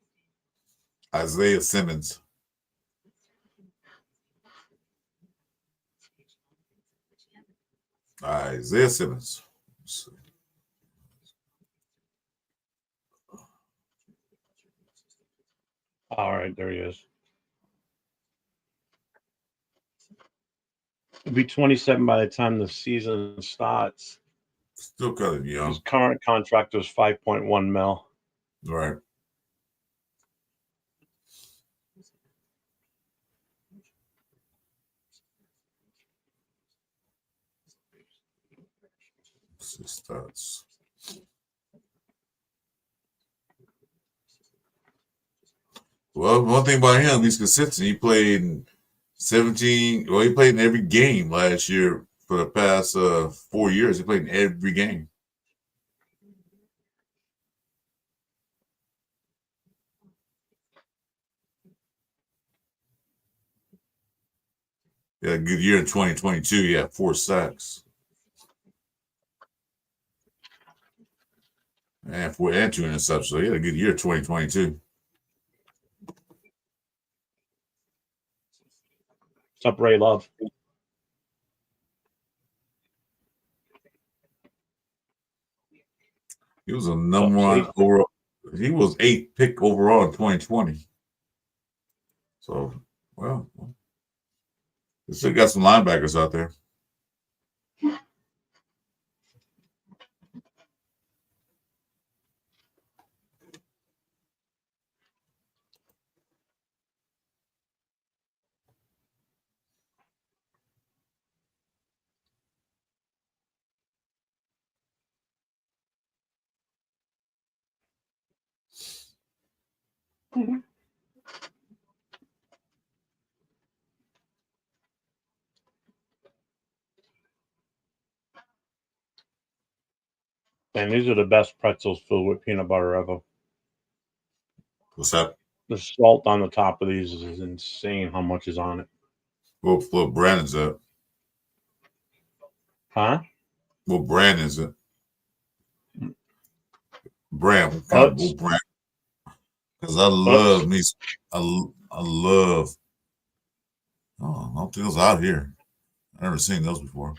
Isaiah Simmons. Isaiah Simmons. All right, there he is. He'll be 27 by the time the season starts. Still kind of young. His current contract was 5.1 mil. Right. Stats. Well, one thing about him, he's consistent. He played in 17. Well, he played in every game last year for the past 4 years. He played in every game. He had a good year in 2022. He had 4 sacks. And 2 interceptions. So he had a good year 2022. What's up, Ray Love? He was a number one overall. He was 8th pick overall in 2020. So, well, they still got some linebackers out there. And these are the best pretzels filled with peanut butter ever. What's that? The salt on the top of these is insane how much is on it. What brand is that? Huh? What brand is it? Brand. What kind of what brand? Because I love me. I love. Oh, I don't think those out here. I've never seen those before.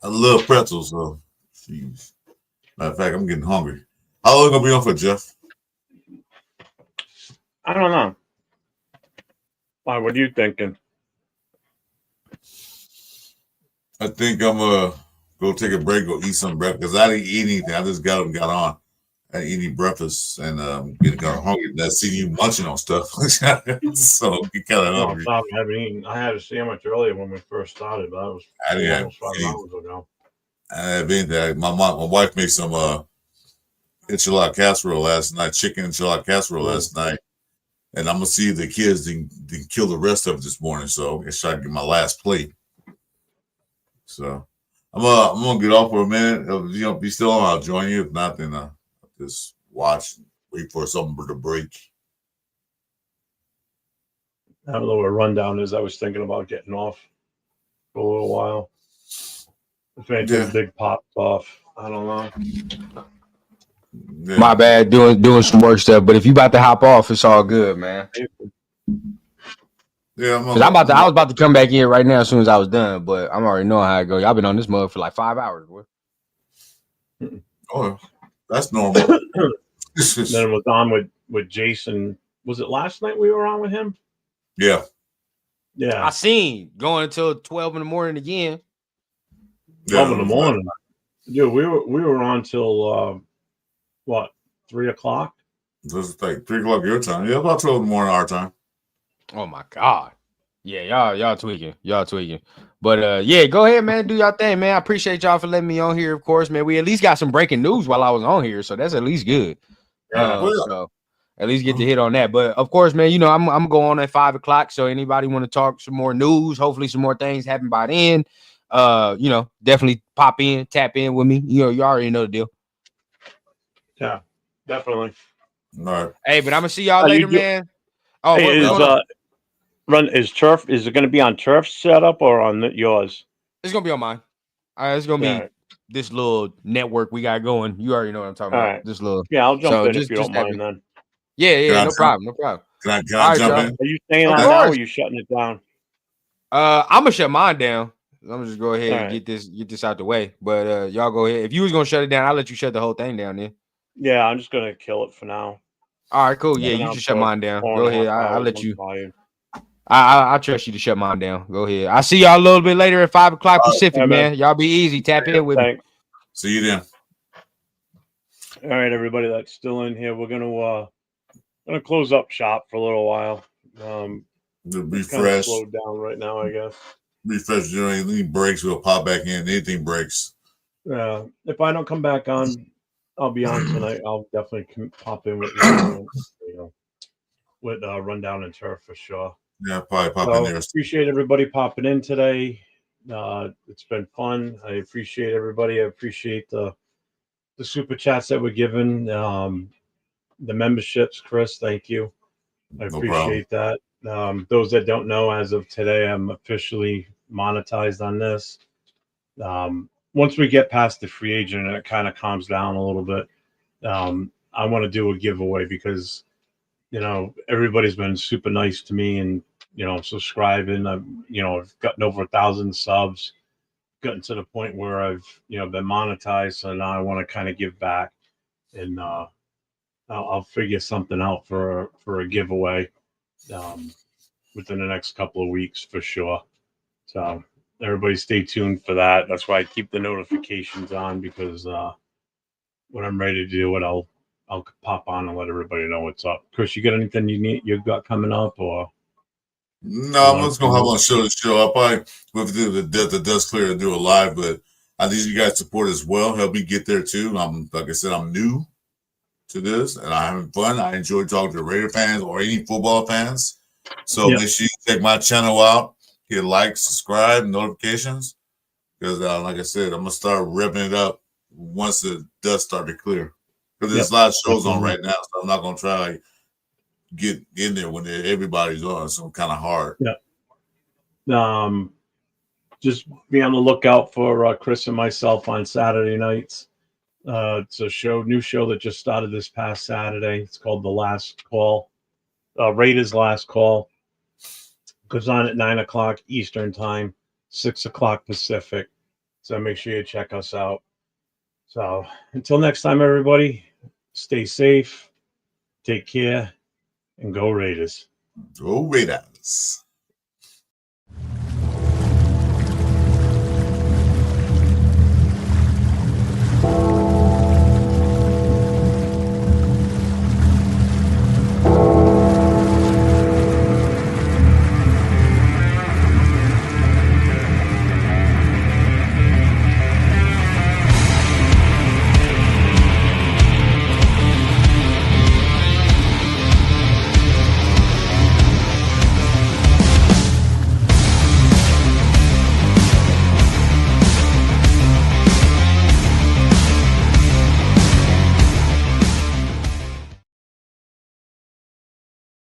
I love pretzels, though. Jeez. Matter of fact, I'm getting hungry. How long gonna be on for, Jeff? I don't know. Why? What are you thinking? I think I'm go take a break, go eat some breakfast. Because I didn't eat anything. I just got up and got on. I didn't eat any breakfast and getting kind of hungry. And I see you munching on stuff. So get kind of hungry. I haven't eaten. I had a sandwich earlier when we first started, but that was I didn't have almost 5 hours ago. I have anything. My wife made some enchilada casserole last night, chicken enchilada casserole last night. And I'm gonna see if the kids didn't kill the rest of it this morning. So I try to get my last plate. So I'm gonna get off for a minute. If you be still on, I'll join you. If not, then I'll just watch and wait for something to break. I don't know what rundown is. I was thinking about getting off for a little while. If anything big pops off, I don't know. Yeah. My bad, doing some work stuff. But if you about to hop off, it's all good, man. Yeah, I was about to come back in right now as soon as I was done, but I'm already knowing how it goes. Y'all been on this mug for like 5 hours, boy. Oh, that's normal. Then it was on with Jason. Was it last night we were on with him? Yeah. Yeah. I seen going until 12 in the morning again. 12 in the morning. Dude, we were on till what, 3 o'clock? This is like 3 o'clock your time. Yeah, about 12 in the morning our time. Oh my God. Yeah, y'all tweaking. But yeah, go ahead, man. Do y'all thing, man. I appreciate y'all for letting me on here, of course, man. We at least got some breaking news while I was on here, so that's at least good. So at least get to hit on that. But of course, man, you know, I'm going on at 5 o'clock. So anybody want to talk some more news, hopefully some more things happen by then. You know, definitely pop in, tap in with me. You know, you already know the deal. Yeah, definitely. All right. Hey, but I'm gonna see y'all later, man. Oh, hey, is Turf? Is it going to be on Turf's setup or on yours? It's gonna be on mine. It's gonna be this little network we got going. You already know what I'm talking about. Right. This little. Yeah, I'll jump in if you don't mind. Then. Yeah, no problem. Can I jump in? Are you staying on now or are you shutting it down? I'm gonna shut mine down. I'm gonna just go ahead and get this out the way. But y'all go ahead. If you was gonna shut it down, I'll let you shut the whole thing down then. Yeah, I'm just gonna kill it for now. All right, cool. Yeah, you can shut mine down. Go ahead. I'll let you. I trust you to shut mine down. Go ahead. I'll see y'all a little bit later at 5 o'clock Pacific, right, man. Y'all be easy. Tap in with me. See you then. All right, everybody that's still in here, we're gonna close up shop for a little while. The refresh. Slowed down right now, I guess. Refresh. You know, anything breaks, we'll pop back in. Anything breaks. If I don't come back on, I'll be on tonight. I'll definitely pop in with with Rundown and Turf for sure. Yeah, probably pop in there. Appreciate everybody popping in today. It's been fun. I appreciate everybody. I appreciate the super chats that were given. The memberships, Chris, thank you. I appreciate that. Those that don't know, as of today, I'm officially monetized on this. Once we get past the free agent and it kind of calms down a little bit, I want to do a giveaway because, you know, everybody's been super nice to me and, you know, subscribing. I've gotten over 1,000 subs, gotten to the point where I've, been monetized. So now I want to kind of give back and I'll figure something out for a giveaway within the next couple of weeks for sure. So everybody stay tuned for that. That's why I keep the notifications on because when I'm ready to do it, I'll pop on and let everybody know what's up. Chris, you got anything you got coming up or? No, I'm just gonna have on show. I'll probably with the dust clear to do a live, but I need you guys support as well. Help me get there too. Like I said, I'm new to this and I'm having fun. I enjoy talking to Raider fans or any football fans. So make sure you check my channel out. Hit like, subscribe, notifications. because like I said, I'm gonna start revving it up once the dust start to clear. Because there's Yep. a lot of shows on Definitely. right now, so I'm not gonna try to get in there when everybody's on. So kind of hard. Just be on the lookout for Chris and myself on Saturday nights. It's a new show that just started this past Saturday. It's called The Last Call, Raiders Last Call. Goes on at 9 o'clock Eastern time, 6 o'clock Pacific. So make sure you check us out. So until next time, everybody, stay safe, take care, and go Raiders. Go Raiders.